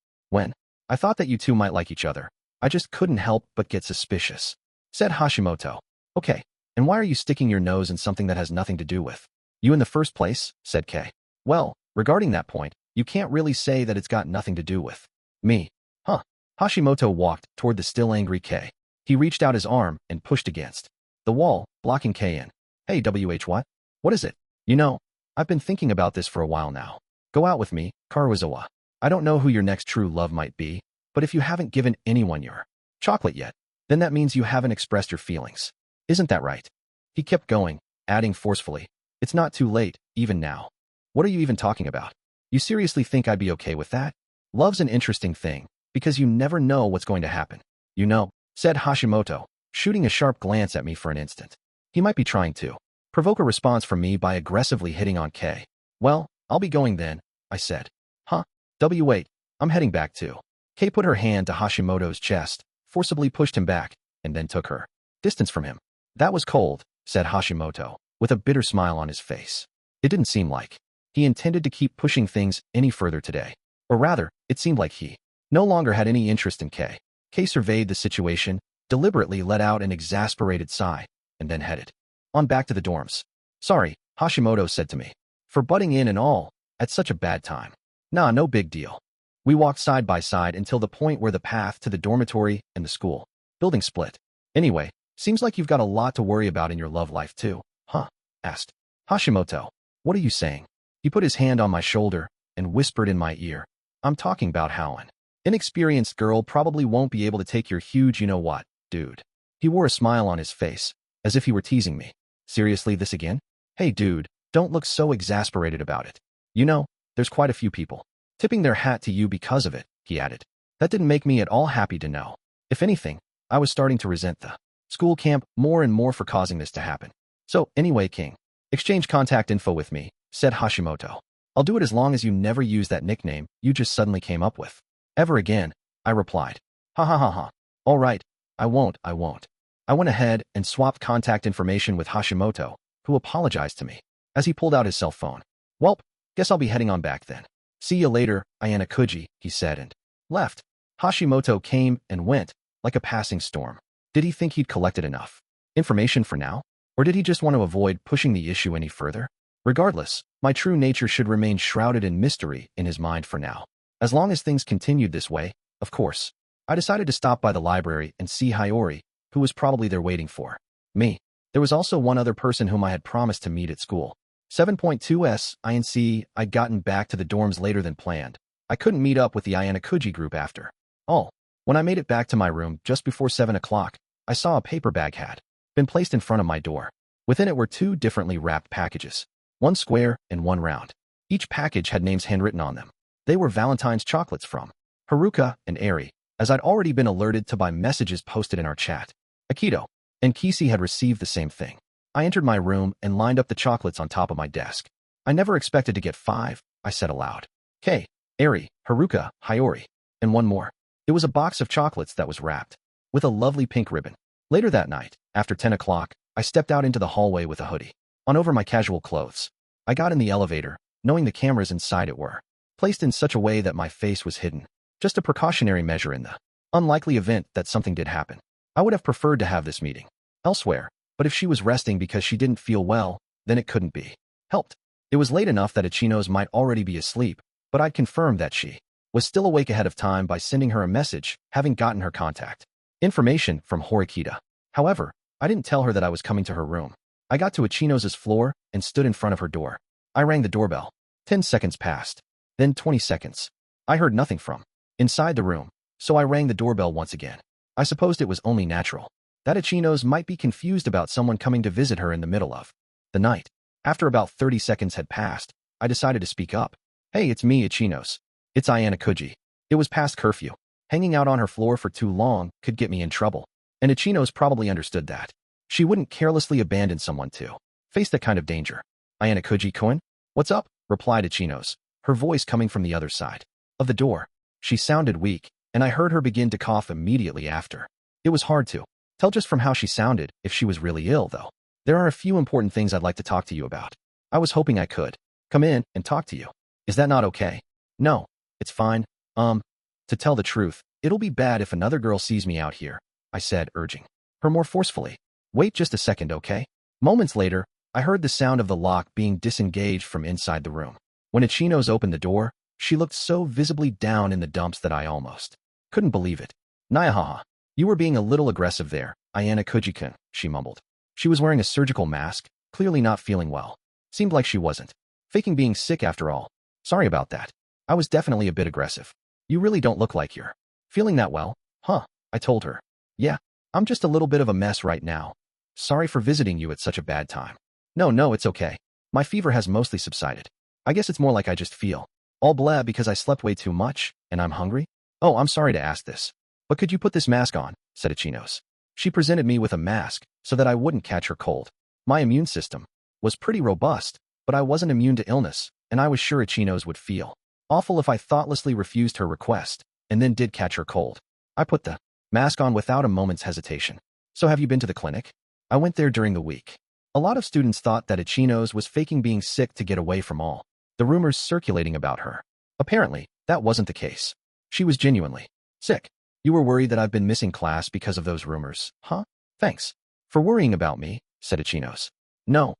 S1: I thought that you two might like each other. I just couldn't help but get suspicious, said Hashimoto. Okay, and why are you sticking your nose in something that has nothing to do with you in the first place, said Kay. Well, regarding that point, you can't really say that it's got nothing to do with me. Huh? Hashimoto walked toward the still angry Kay. He reached out his arm and pushed against the wall, blocking Kay in. Hey, what? What is it? You know, I've been thinking about this for a while now. Go out with me, Karuizawa. I don't know who your next true love might be, but if you haven't given anyone your chocolate yet, then that means you haven't expressed your feelings. Isn't that right? He kept going, adding forcefully, it's not too late, even now. What are you even talking about? You seriously think I'd be okay with that? Love's an interesting thing, because you never know what's going to happen. You know, said Hashimoto, shooting a sharp glance at me for an instant. He might be trying to provoke a response from me by aggressively hitting on Kay. Well, I'll be going then, I said. Huh? Wait, I'm heading back too. Kay put her hand to Hashimoto's chest, forcibly pushed him back, and then took her distance from him. That was cold, said Hashimoto, with a bitter smile on his face. It didn't seem like he intended to keep pushing things any further today. Or rather, it seemed like he no longer had any interest in Kay. Kay surveyed the situation, deliberately let out an exasperated sigh, and then headed on back to the dorms. Sorry, Hashimoto said to me, for butting in and all, at such a bad time. Nah, no big deal. We walked side by side until the point where the path to the dormitory and the school building split. Anyway, seems like you've got a lot to worry about in your love life too, huh? Asked Hashimoto. What are you saying? He put his hand on my shoulder and whispered in my ear. I'm talking about how an inexperienced girl probably won't be able to take your huge you-know-what, dude. He wore a smile on his face, as if he were teasing me. Seriously, this again? Hey dude, don't look so exasperated about it. You know, there's quite a few people tipping their hat to you because of it, he added. That didn't make me at all happy to know. If anything, I was starting to resent the school camp more and more for causing this to happen. So, anyway, King, exchange contact info with me, said Hashimoto. I'll do it as long as you never use that nickname you just suddenly came up with. Ever again, I replied. Ha ha ha ha. All right, I won't. I went ahead and swapped contact information with Hashimoto, who apologized to me as he pulled out his cell phone. Welp, guess I'll be heading on back then. See you later, Ayanokouji, he said and left. Hashimoto came and went, like a passing storm. Did he think he'd collected enough information for now? Or did he just want to avoid pushing the issue any further? Regardless, my true nature should remain shrouded in mystery in his mind for now. As long as things continued this way, of course. I decided to stop by the library and see Hiyori, who was probably there waiting for me. There was also one other person whom I had promised to meet at school. 7.2s, INC, I'd gotten back to the dorms later than planned. I couldn't meet up with the Ayanokouji group after all. When I made it back to my room just before 7 o'clock, I saw a paper bag had been placed in front of my door. Within it were two differently wrapped packages, one square and one round. Each package had names handwritten on them. They were Valentine's chocolates from Haruka and Eri, as I'd already been alerted to by messages posted in our chat. Akito and Kisi had received the same thing. I entered my room and lined up the chocolates on top of my desk. I never expected to get 5, I said aloud. K, Eri, Haruka, Hiyori, and one more. It was a box of chocolates that was wrapped with a lovely pink ribbon. Later that night, after 10 o'clock, I stepped out into the hallway with a hoodie on over my casual clothes. I got in the elevator, knowing the cameras inside it were placed in such a way that my face was hidden. Just a precautionary measure in the unlikely event that something did happen. I would have preferred to have this meeting elsewhere, but if she was resting because she didn't feel well, then it couldn't be helped. It was late enough that Ichinose might already be asleep, but I'd confirmed that she was still awake ahead of time by sending her a message, having gotten her contact information from Horikita. However, I didn't tell her that I was coming to her room. I got to Ichinose's floor and stood in front of her door. I rang the doorbell. 10 seconds passed. Then 20 seconds. I heard nothing from inside the room, so I rang the doorbell once again. I supposed it was only natural that Ichinose might be confused about someone coming to visit her in the middle of the night. After about 30 seconds had passed, I decided to speak up. Hey, it's me, Ichinose. It's Ayanokouji. It was past curfew. Hanging out on her floor for too long could get me in trouble. And Ichinose probably understood that. She wouldn't carelessly abandon someone to face that kind of danger. Ayanokouji-kun? What's up? Replied Ichinose, her voice coming from the other side of the door. She sounded weak, and I heard her begin to cough immediately after. It was hard to tell just from how she sounded if she was really ill, though. There are a few important things I'd like to talk to you about. I was hoping I could come in and talk to you. Is that not okay? No, it's fine. To tell the truth, it'll be bad if another girl sees me out here, I said, urging her more forcefully. Wait just a second, okay? Moments later, I heard the sound of the lock being disengaged from inside the room. When Ichinose opened the door, she looked so visibly down in the dumps that I almost couldn't believe it. Nyahaha, you were being a little aggressive there, Ayanokouji-kun, she mumbled. She was wearing a surgical mask, clearly not feeling well. Seemed like she wasn't faking being sick after all. Sorry about that. I was definitely a bit aggressive. You really don't look like you're feeling that well, huh? I told her. Yeah, I'm just a little bit of a mess right now. Sorry for visiting you at such a bad time. No, it's okay. My fever has mostly subsided. I guess it's more like I just feel all blah because I slept way too much, and I'm hungry? Oh, I'm sorry to ask this. But could you put this mask on? Said Ichinose. She presented me with a mask so that I wouldn't catch her cold. My immune system was pretty robust, but I wasn't immune to illness, and I was sure Ichinose would feel awful if I thoughtlessly refused her request and then did catch her cold. I put the mask on without a moment's hesitation. So have you been to the clinic? I went there during the week. A lot of students thought that Ichinose was faking being sick to get away from all the rumors circulating about her. Apparently, that wasn't the case. She was genuinely sick. You were worried that I've been missing class because of those rumors, huh? Thanks for worrying about me, said Ichinose. No,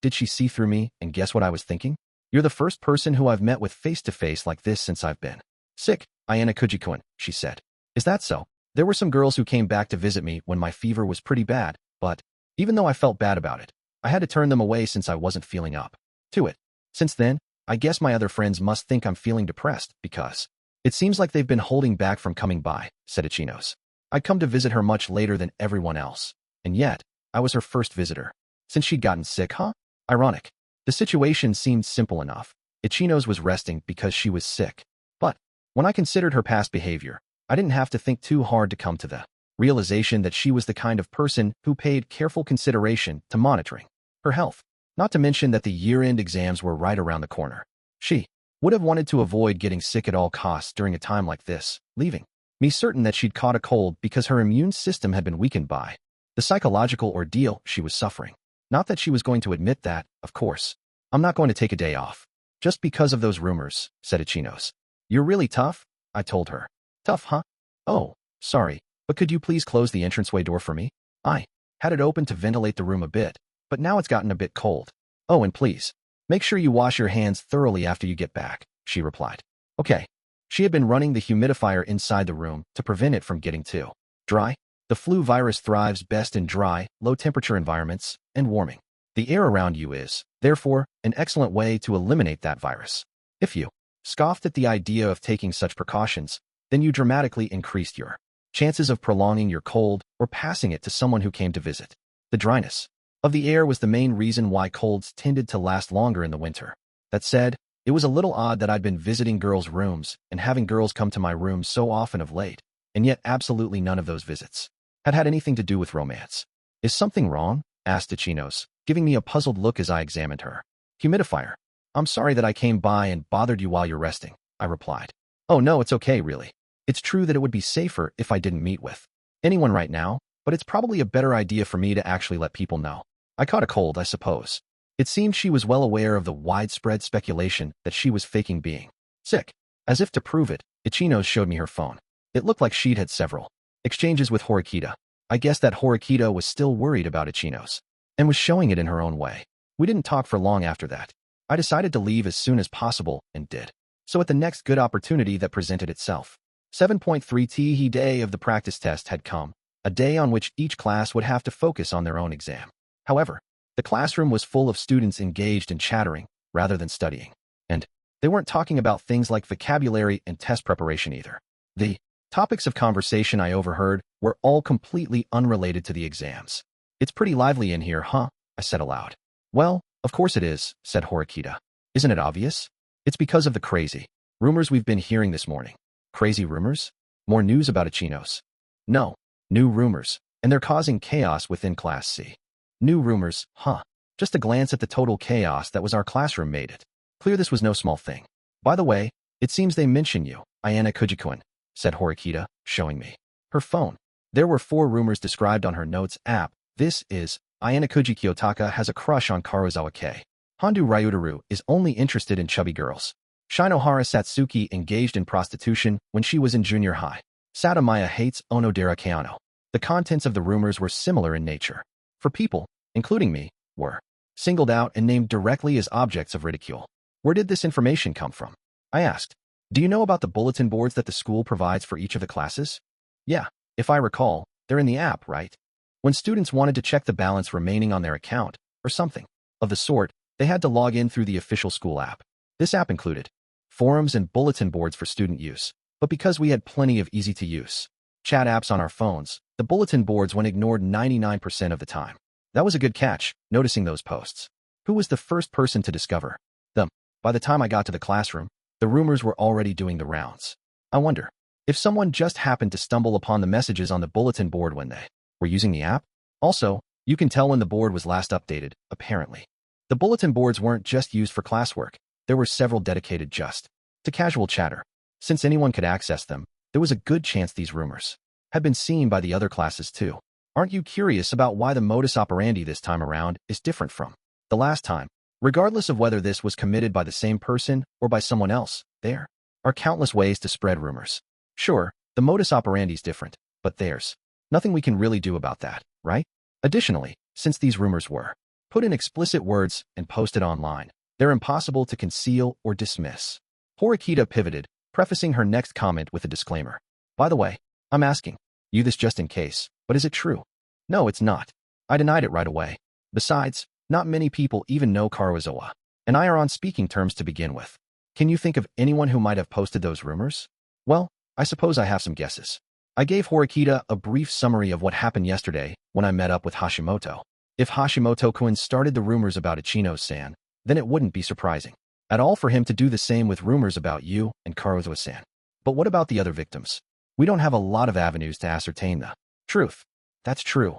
S1: did she see through me and guess what I was thinking? You're the first person who I've met with face-to-face like this since I've been sick, Ayanokouji-kun, she said. Is that so? There were some girls who came back to visit me when my fever was pretty bad, but even though I felt bad about it, I had to turn them away since I wasn't feeling up to it. Since then, I guess my other friends must think I'm feeling depressed because it seems like they've been holding back from coming by, said Ichinose. I'd come to visit her much later than everyone else, and yet, I was her first visitor. Since she'd gotten sick, huh? Ironic. The situation seemed simple enough. Ichinose was resting because she was sick. But when I considered her past behavior, I didn't have to think too hard to come to the realization that she was the kind of person who paid careful consideration to monitoring her health. Not to mention that the year-end exams were right around the corner. She would have wanted to avoid getting sick at all costs during a time like this, leaving me certain that she'd caught a cold because her immune system had been weakened by the psychological ordeal she was suffering. Not that she was going to admit that, of course. I'm not going to take a day off just because of those rumors, said Ichinose. You're really tough? I told her. Tough, huh? Oh, sorry, but could you please close the entranceway door for me? I had it open to ventilate the room a bit, but now it's gotten a bit cold. Oh, and please, make sure you wash your hands thoroughly after you get back, she replied. Okay. She had been running the humidifier inside the room to prevent it from getting too dry. The flu virus thrives best in dry, low-temperature environments and warming. The air around you is, therefore, an excellent way to eliminate that virus. If you scoffed at the idea of taking such precautions, then you dramatically increased your chances of prolonging your cold or passing it to someone who came to visit. The dryness of the air was the main reason why colds tended to last longer in the winter. That said, it was a little odd that I'd been visiting girls' rooms and having girls come to my room so often of late, and yet absolutely none of those visits had anything to do with romance. Is something wrong? Asked Ichinose, giving me a puzzled look as I examined her. Humidifier. I'm sorry that I came by and bothered you while you're resting, I replied. Oh no, it's okay really. It's true that it would be safer if I didn't meet with anyone right now, but it's probably a better idea for me to actually let people know. I caught a cold, I suppose. It seemed she was well aware of the widespread speculation that she was faking being sick. As if to prove it, Ichinose showed me her phone. It looked like she'd had several exchanges with Horikita. I guess that Horikita was still worried about Ichinose and was showing it in her own way. We didn't talk for long after that. I decided to leave as soon as possible and did so at the next good opportunity that presented itself. 7.3 T day of the practice test had come, a day on which each class would have to focus on their own exam. However, the classroom was full of students engaged in chattering rather than studying, and they weren't talking about things like vocabulary and test preparation either. The Topics of conversation I overheard were all completely unrelated to the exams. It's pretty lively in here, huh? I said aloud. Well, of course it is, said Horikita. Isn't it obvious? It's because of the crazy rumors we've been hearing this morning. Crazy rumors? More news about Ichinose? No, new rumors, and they're causing chaos within Class C. New rumors, huh? Just a glance at the total chaos that was our classroom made it clear this was no small thing. By the way, it seems they mention you, Ayanokouji-kun, said Horikita, showing me her phone. There were 4 rumors described on her notes app. This is, Ayanokouji Kiyotaka has a crush on Karuzawa-kei. Hondu Ryutaru is only interested in chubby girls. Shinohara Satsuki engaged in prostitution when she was in junior high. Satomaya hates Onodera Kayano. The contents of the rumors were similar in nature. For people, including me, were singled out and named directly as objects of ridicule. Where did this information come from? I asked. Do you know about the bulletin boards that the school provides for each of the classes? Yeah, if I recall, they're in the app, right? When students wanted to check the balance remaining on their account, or something of the sort, they had to log in through the official school app. This app included forums and bulletin boards for student use, but because we had plenty of easy-to-use chat apps on our phones, the bulletin boards went ignored 99% of the time. That was a good catch, noticing those posts. Who was the first person to discover them? By the time I got to the classroom, the rumors were already doing the rounds. I wonder if someone just happened to stumble upon the messages on the bulletin board when they were using the app. Also, you can tell when the board was last updated, apparently. The bulletin boards weren't just used for classwork. There were several dedicated just to casual chatter. Since anyone could access them, there was a good chance these rumors had been seen by the other classes too. Aren't you curious about why the modus operandi this time around is different from the last time? Regardless of whether this was committed by the same person or by someone else, there are countless ways to spread rumors. Sure, the modus operandi is different, but there's nothing we can really do about that, right? Additionally, since these rumors were put in explicit words and posted online, they're impossible to conceal or dismiss. Horikita pivoted, prefacing her next comment with a disclaimer. By the way, I'm asking you this just in case, but is it true? No, it's not. I denied it right away. Besides, not many people even know Karuzawa, and I are on speaking terms to begin with. Can you think of anyone who might have posted those rumors? Well, I suppose I have some guesses. I gave Horikita a brief summary of what happened yesterday when I met up with Hashimoto. If Hashimoto-kun started the rumors about Ichinose-san, then it wouldn't be surprising at all for him to do the same with rumors about you and Karuzawa-san. But what about the other victims? We don't have a lot of avenues to ascertain the truth. That's true.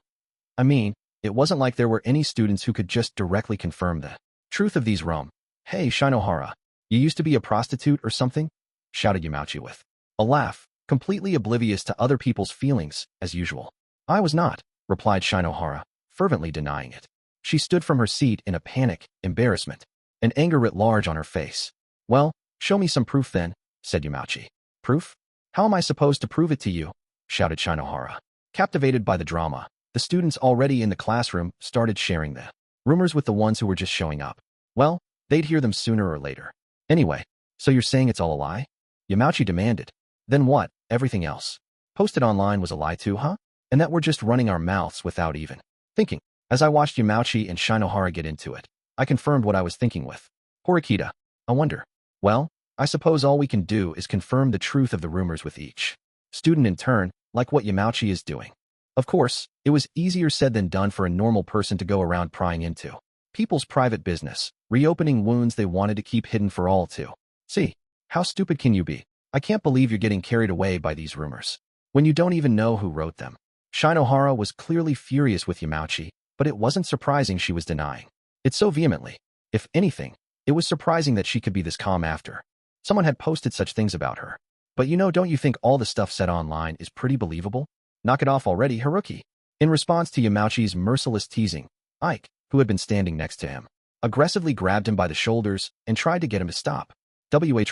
S1: I mean, it wasn't like there were any students who could just directly confirm the truth of these rum. Hey, Shinohara, you used to be a prostitute or something? Shouted Yamauchi with a laugh, completely oblivious to other people's feelings, as usual. I was not, replied Shinohara, fervently denying it. She stood from her seat in a panic, embarrassment, and anger writ large on her face. Well, show me some proof then, said Yamauchi. Proof? How am I supposed to prove it to you? Shouted Shinohara. Captivated by the drama, the students already in the classroom started sharing the rumors with the ones who were just showing up. Well, they'd hear them sooner or later. Anyway, so you're saying it's all a lie? Yamauchi demanded. Then what, everything else posted online was a lie too, huh? And that we're just running our mouths without even thinking. As I watched Yamauchi and Shinohara get into it, I confirmed what I was thinking with Horikita. I wonder. Well, I suppose all we can do is confirm the truth of the rumors with each student in turn, like what Yamauchi is doing. Of course, it was easier said than done for a normal person to go around prying into people's private business, reopening wounds they wanted to keep hidden for all to see. How stupid can you be? I can't believe you're getting carried away by these rumors when you don't even know who wrote them. Shinohara was clearly furious with Yamauchi, but it wasn't surprising she was denying it so vehemently. If anything, it was surprising that she could be this calm after someone had posted such things about her. But don't you think all the stuff said online is pretty believable? Knock it off already, Haruki. In response to Yamauchi's merciless teasing, Ike, who had been standing next to him, aggressively grabbed him by the shoulders and tried to get him to stop.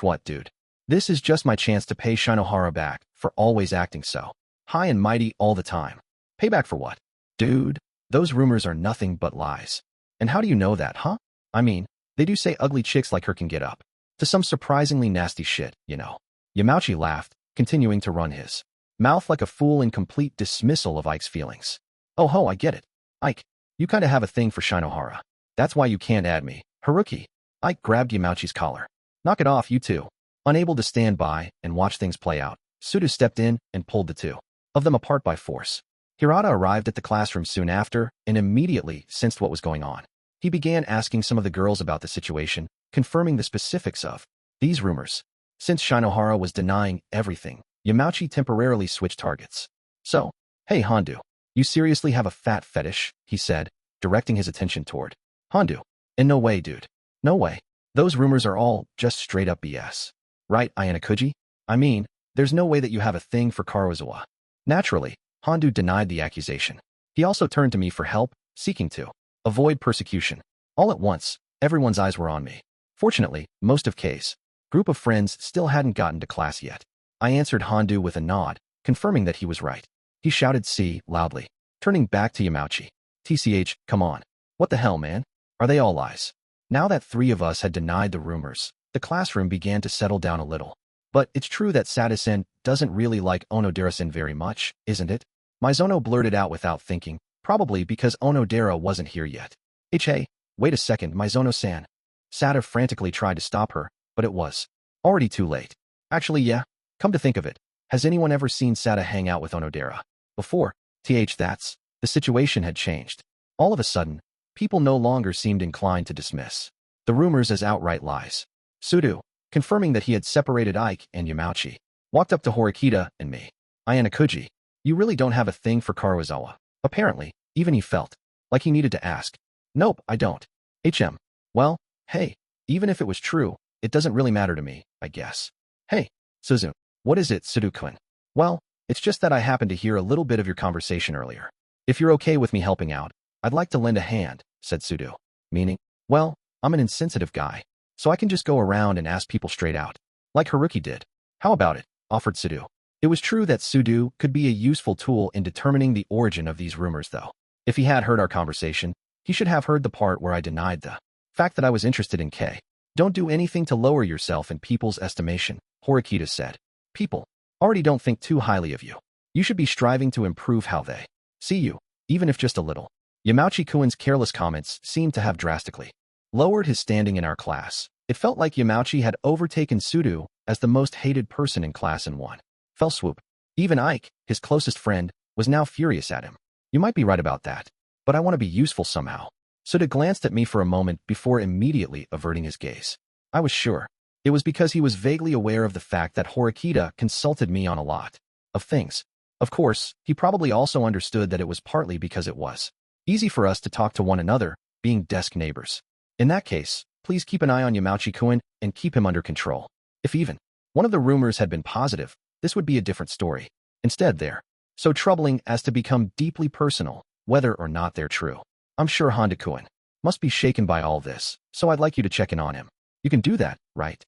S1: What, dude? This is just my chance to pay Shinohara back for always acting so high and mighty all the time. Payback for what? Dude, those rumors are nothing but lies. And how do you know that, huh? I mean, they do say ugly chicks like her can get up to some surprisingly nasty shit, Yamauchi laughed, continuing to run his mouth like a fool in complete dismissal of Ike's feelings. Oh ho, I get it. Ike, you kinda have a thing for Shinohara. That's why you can't add me. Haruki. Ike grabbed Yamauchi's collar. Knock it off, you two. Unable to stand by and watch things play out, Sudo stepped in and pulled the two of them apart by force. Hirata arrived at the classroom soon after and immediately sensed what was going on. He began asking some of the girls about the situation, confirming the specifics of these rumors. Since Shinohara was denying everything, Yamauchi temporarily switched targets. So, hey Hondu, you seriously have a fat fetish? He said, directing his attention toward Hondu. In no way, dude. No way. Those rumors are all just straight up BS. Right, Ayanokouji? I mean, there's no way that you have a thing for Karuizawa. Naturally, Hondu denied the accusation. He also turned to me for help, seeking to avoid persecution. All at once, everyone's eyes were on me. Fortunately, most of K's group of friends still hadn't gotten to class yet. I answered Hondu with a nod, confirming that he was right. He shouted "See" loudly, turning back to Yamauchi. TCH, come on. What the hell, man? Are they all lies? Now that three of us had denied the rumors, the classroom began to settle down a little. But it's true that Sada-sen doesn't really like Onodera-sen very much, isn't it? Mizono blurted out without thinking, probably because Onodera wasn't here yet. Hey, wait a second, Mizono-san. Sada frantically tried to stop her, but it was already too late. Actually, yeah, come to think of it, has anyone ever seen Sada hang out with Onodera before? The situation had changed. All of a sudden, people no longer seemed inclined to dismiss the rumors as outright lies. Sudo, confirming that he had separated Ike and Yamauchi, walked up to Horikita and me. Ayanokouji, you really don't have a thing for Karuizawa. Apparently, even he felt like he needed to ask. Nope, I don't. Well, hey, even if it was true, it doesn't really matter to me, I guess. Hey, Suzune, what is it, Sudo-kun? Well, it's just that I happened to hear a little bit of your conversation earlier. If you're okay with me helping out, I'd like to lend a hand, said Sudo. Meaning, well, I'm an insensitive guy, so I can just go around and ask people straight out. Like Haruki did. How about it? Offered Sudo. It was true that Sudo could be a useful tool in determining the origin of these rumors, though. If he had heard our conversation, he should have heard the part where I denied the fact that I was interested in K. Don't do anything to lower yourself in people's estimation, Horikita said. People already don't think too highly of you. You should be striving to improve how they see you, even if just a little. Yamauchi-kun's careless comments seemed to have drastically lowered his standing in our class. It felt like Yamauchi had overtaken Sudo as the most hated person in class in one fell swoop. Even Ike, his closest friend, was now furious at him. You might be right about that, but I want to be useful somehow. Suda glanced at me for a moment before immediately averting his gaze. I was sure. It was because he was vaguely aware of the fact that Horikita consulted me on a lot of things. Of course, he probably also understood that it was partly because it was easy for us to talk to one another, being desk neighbors. In that case, please keep an eye on Yamauchi-kun and keep him under control. If even one of the rumors had been positive, this would be a different story. Instead, they're so troubling as to become deeply personal, whether or not they're true. I'm sure Honda-kun must be shaken by all this, so I'd like you to check in on him. You can do that, right?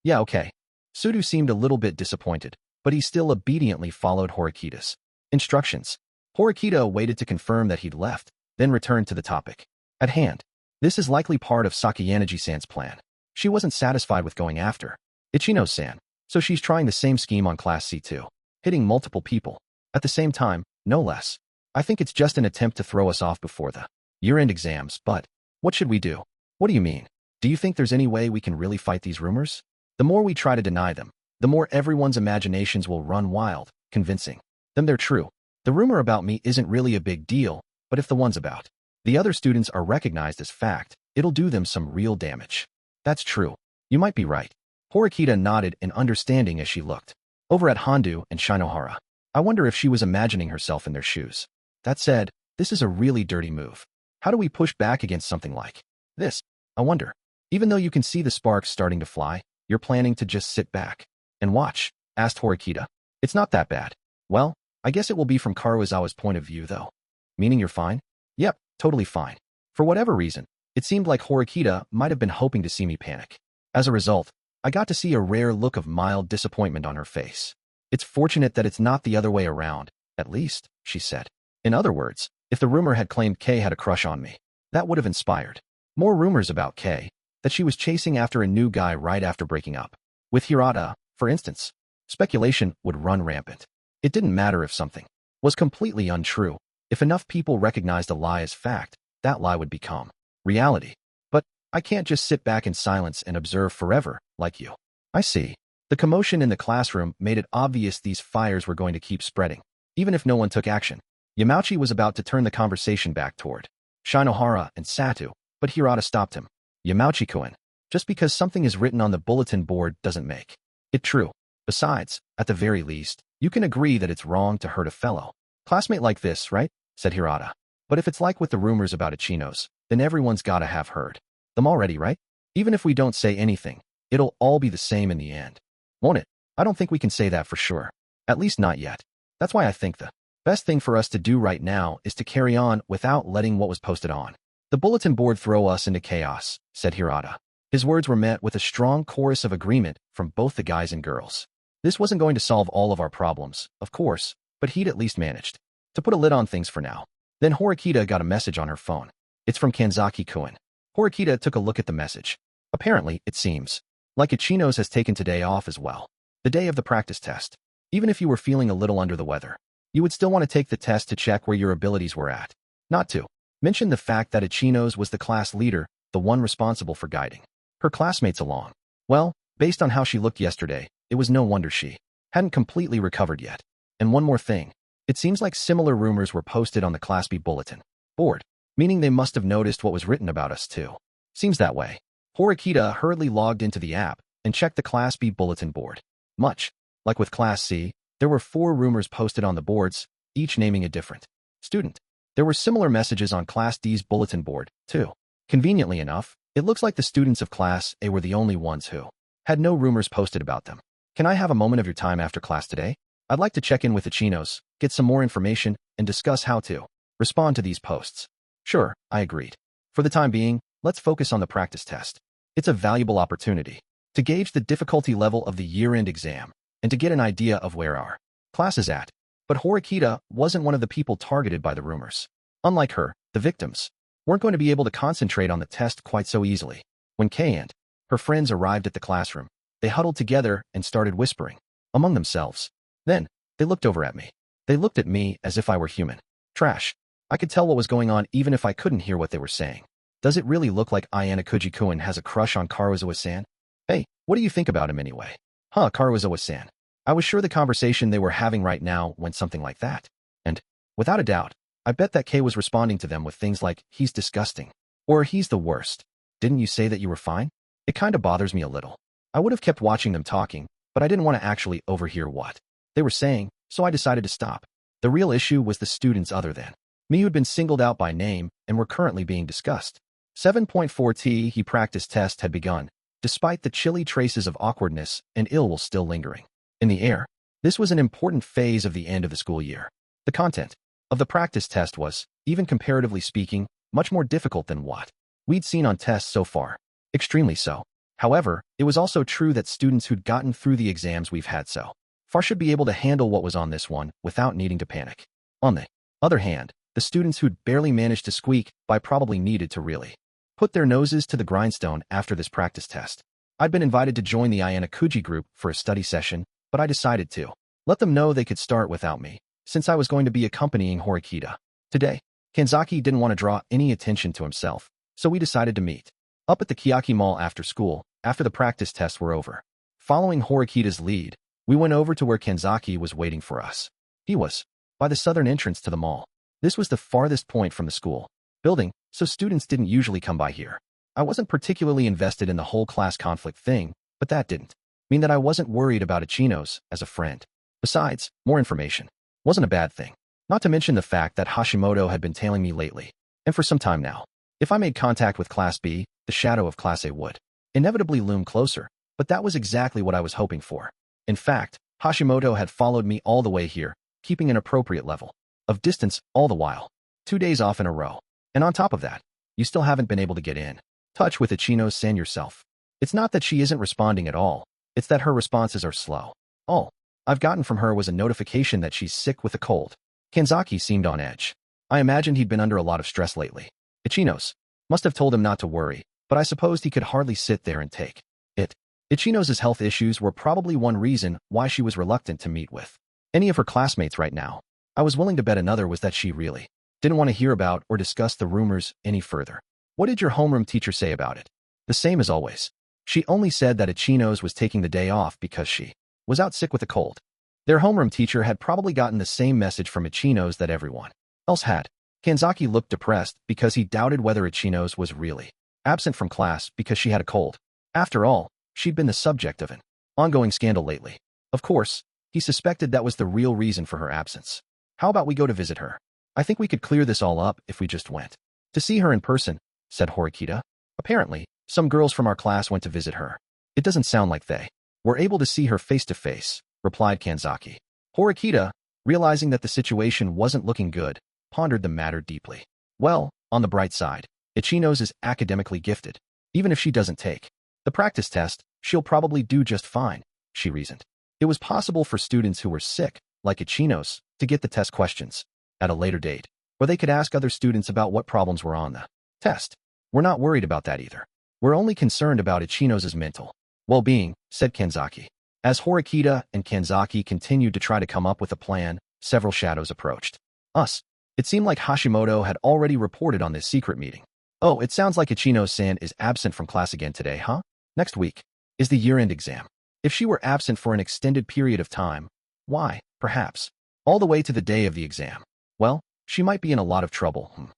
S1: Yeah, okay. Sudo seemed a little bit disappointed, but he still obediently followed Horikita's instructions. Horikita waited to confirm that he'd left, then returned to the topic at hand. This is likely part of Sakayanaji-san's plan. She wasn't satisfied with going after Ichinose-san, so she's trying the same scheme on Class C too, hitting multiple people at the same time, no less. I think it's just an attempt to throw us off before the year-end exams, but what should we do? What do you mean? Do you think there's any way we can really fight these rumors? The more we try to deny them, the more everyone's imaginations will run wild, convincing them they're true. The rumor about me isn't really a big deal, but if the ones about the other students are recognized as fact, it'll do them some real damage. That's true. You might be right. Horikita nodded in understanding as she looked over at Hondu and Shinohara. I wonder if she was imagining herself in their shoes. That said, this is a really dirty move. How do we push back against something like this? I wonder. Even though you can see the sparks starting to fly, you're planning to just sit back and watch, asked Horikita. It's not that bad. Well, I guess it will be from Karuizawa's point of view, though. Meaning you're fine? Yep, totally fine. For whatever reason, it seemed like Horikita might have been hoping to see me panic. As a result, I got to see a rare look of mild disappointment on her face. It's fortunate that it's not the other way around, at least, she said. In other words, if the rumor had claimed Kay had a crush on me, that would have inspired more rumors about Kay, that she was chasing after a new guy right after breaking up with Hirata, for instance. Speculation would run rampant. It didn't matter if something was completely untrue. If enough people recognized a lie as fact, that lie would become reality. But I can't just sit back in silence and observe forever, like you. I see. The commotion in the classroom made it obvious these fires were going to keep spreading, even if no one took action. Yamauchi was about to turn the conversation back toward Shinohara and Satu, but Hirata stopped him. Yamauchi-kun, just because something is written on the bulletin board doesn't make it true. Besides, at the very least, you can agree that it's wrong to hurt a fellow classmate like this, right? Said Hirata. But if it's like with the rumors about Ichinose, then everyone's gotta have heard them already, right? Even if we don't say anything, it'll all be the same in the end. Won't it? I don't think we can say that for sure. At least not yet. That's why I think the best thing for us to do right now is to carry on without letting what was posted on the bulletin board throw us into chaos, said Hirata. His words were met with a strong chorus of agreement from both the guys and girls. This wasn't going to solve all of our problems, of course, but he'd at least managed to put a lid on things for now. Then Horikita got a message on her phone. It's from Kanzaki-kun. Horikita took a look at the message. Apparently, it seems like Ichinose has taken today off as well. The day of the practice test. Even if you were feeling a little under the weather, you would still want to take the test to check where your abilities were at. Not to mention the fact that Ichinose was the class leader, the one responsible for guiding her classmates along. Well, based on how she looked yesterday, it was no wonder she hadn't completely recovered yet. And one more thing. It seems like similar rumors were posted on the Class B bulletin board, meaning they must have noticed what was written about us too. Seems that way. Horikita hurriedly logged into the app and checked the Class B bulletin board. Much like with Class C, there were 4 rumors posted on the boards, each naming a different student. There were similar messages on Class D's bulletin board, too. Conveniently enough, it looks like the students of Class A were the only ones who had no rumors posted about them. Can I have a moment of your time after class today? I'd like to check in with Ichinose, get some more information, and discuss how to respond to these posts. Sure, I agreed. For the time being, let's focus on the practice test. It's a valuable opportunity to gauge the difficulty level of the year-end exam and to get an idea of where our class is at. But Horikita wasn't one of the people targeted by the rumors. Unlike her, the victims weren't going to be able to concentrate on the test quite so easily. When Kay and her friends arrived at the classroom, they huddled together and started whispering among themselves. Then, they looked over at me. They looked at me as if I were human trash. I could tell what was going on even if I couldn't hear what they were saying. Does it really look like Ayanokouji-kun has a crush on Karuizawa-san? Hey, what do you think about him anyway? Huh, Karuizawa-san. I was sure the conversation they were having right now went something like that. And, without a doubt, I bet that Kay was responding to them with things like, he's disgusting. Or he's the worst. Didn't you say that you were fine? It kinda bothers me a little. I would have kept watching them talking, but I didn't want to actually overhear what they were saying, so I decided to stop. The real issue was the students other than me who'd been singled out by name and were currently being discussed. 7.4T he practice test had begun, despite the chilly traces of awkwardness and ill will still lingering in the air. This was an important phase of the end of the school year. The content of the practice test was, even comparatively speaking, much more difficult than what we'd seen on tests so far. Extremely so. However, it was also true that students who'd gotten through the exams we've had so far should be able to handle what was on this one without needing to panic. On the other hand, the students who'd barely managed to squeak by probably needed to really put their noses to the grindstone after this practice test. I'd been invited to join the Ayanokouji group for a study session, but I decided to let them know they could start without me, since I was going to be accompanying Horikita. Today, Kanzaki didn't want to draw any attention to himself, so we decided to meet up at the Kiyaki Mall after school, after the practice tests were over. Following Horikita's lead, we went over to where Kanzaki was waiting for us. He was by the southern entrance to the mall. This was the farthest point from the school building, so students didn't usually come by here. I wasn't particularly invested in the whole class conflict thing, but that didn't mean that I wasn't worried about Ichinose as a friend. Besides, more information wasn't a bad thing. Not to mention the fact that Hashimoto had been tailing me lately, and for some time now. If I made contact with Class B, the shadow of Class A would inevitably loom closer, but that was exactly what I was hoping for. In fact, Hashimoto had followed me all the way here, keeping an appropriate level of distance all the while. 2 days off in a row. And on top of that, you still haven't been able to get in touch with Ichinose-san yourself. It's not that she isn't responding at all, it's that her responses are slow. All I've gotten from her was a notification that she's sick with a cold. Kanzaki seemed on edge. I imagined he'd been under a lot of stress lately. Ichinose must have told him not to worry, but I supposed he could hardly sit there and take it. Ichinose's health issues were probably one reason why she was reluctant to meet with any of her classmates right now. I was willing to bet another was that she really didn't want to hear about or discuss the rumors any further. What did your homeroom teacher say about it? The same as always. She only said that Ichinose was taking the day off because she was out sick with a cold. Their homeroom teacher had probably gotten the same message from Ichinose that everyone else had. Kanzaki looked depressed because he doubted whether Ichinose was really absent from class because she had a cold. After all, she'd been the subject of an ongoing scandal lately. Of course, he suspected that was the real reason for her absence. How about we go to visit her? I think we could clear this all up if we just went to see her in person, said Horikita. Apparently, some girls from our class went to visit her. It doesn't sound like they were able to see her face to face, replied Kanzaki. Horikita, realizing that the situation wasn't looking good, pondered the matter deeply. Well, on the bright side, Ichinose is academically gifted. Even if she doesn't take the practice test, she'll probably do just fine, she reasoned. It was possible for students who were sick, like Ichinose, to get the test questions at a later date, or they could ask other students about what problems were on the test. We're not worried about that either. We're only concerned about Ichinose's mental well-being, said Kanzaki. As Horikita and Kanzaki continued to try to come up with a plan, several shadows approached us. It seemed like Hashimoto had already reported on this secret meeting. Oh, it sounds like Ichinose-san is absent from class again today, huh? Next week is the year-end exam. If she were absent for an extended period of time, why, perhaps, all the way to the day of the exam, well, she might be in a lot of trouble.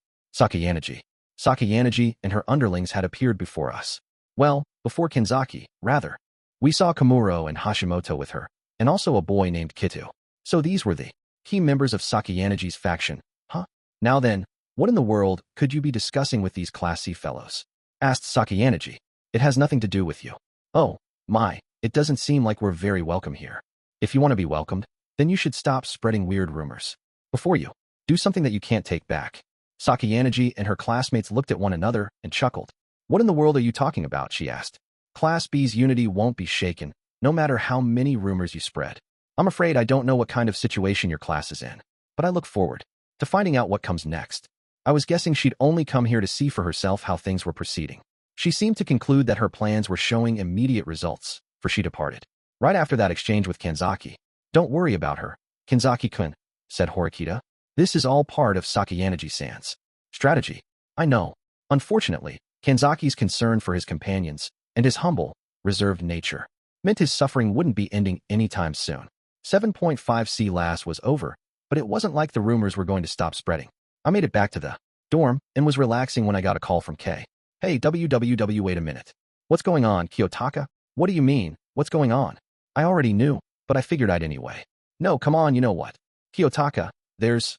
S1: Sakayanagi and her underlings had appeared before us. Well, before Kanzaki, rather. We saw Kamuro and Hashimoto with her, and also a boy named Kitu. So these were the key members of Sakayanagi's faction, huh? Now then, what in the world could you be discussing with these Class C fellows? Asked Sakayanagi. It has nothing to do with you. Oh, my, it doesn't seem like we're very welcome here. If you want to be welcomed, then you should stop spreading weird rumors. Before you do something that you can't take back. Sakayanagi and her classmates looked at one another and chuckled. What in the world are you talking about, she asked. Class B's unity won't be shaken, no matter how many rumors you spread. I'm afraid I don't know what kind of situation your class is in, but I look forward to finding out what comes next. I was guessing she'd only come here to see for herself how things were proceeding. She seemed to conclude that her plans were showing immediate results, for she departed. Right after that exchange with Kanzaki. Don't worry about her, Kanzaki-kun, said Horikita. This is all part of Sakayanagi-san's strategy. I know. Unfortunately, Kanzaki's concern for his companions and his humble, reserved nature meant his suffering wouldn't be ending anytime soon. 7.5C last was over, but it wasn't like the rumors were going to stop spreading. I made it back to the dorm and was relaxing when I got a call from K. Hey, wait a minute. What's going on, Kiyotaka? What do you mean, what's going on? I already knew, but I figured I'd anyway. No, come on, you know what? Kiyotaka, there's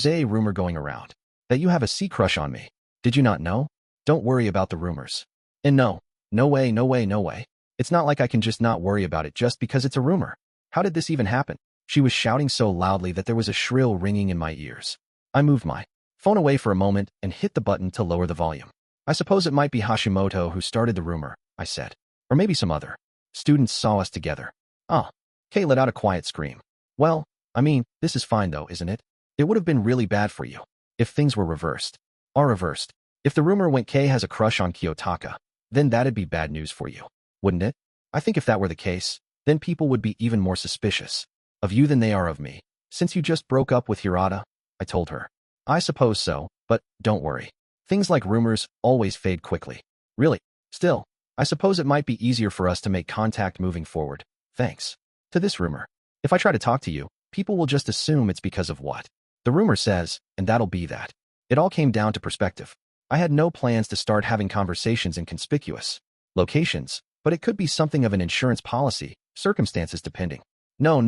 S1: a rumor going around that you have a C-crush on me. Did you not know? Don't worry about the rumors. And no way. It's not like I can just not worry about it just because it's a rumor. How did this even happen? She was shouting so loudly that there was a shrill ringing in my ears. I moved my phone away for a moment and hit the button to lower the volume. I suppose it might be Hashimoto who started the rumor, I said. Or maybe some other students saw us together. Ah. Kay let out a quiet scream. Well, I mean, this is fine though, isn't it? It would have been really bad for you if things were reversed. Are reversed. If the rumor went Kay has a crush on Kiyotaka, then that'd be bad news for you, wouldn't it? I think if that were the case, then people would be even more suspicious of you than they are of me. Since you just broke up with Hirata, I told her. I suppose so, but don't worry. Things like rumors always fade quickly. Really? Still, I suppose it might be easier for us to make contact moving forward, thanks to this rumor. If I try to talk to you, people will just assume it's because of what the rumor says, and that'll be that. It all came down to perspective. I had no plans to start having conversations in conspicuous locations, but it could be something of an insurance policy, circumstances depending. No.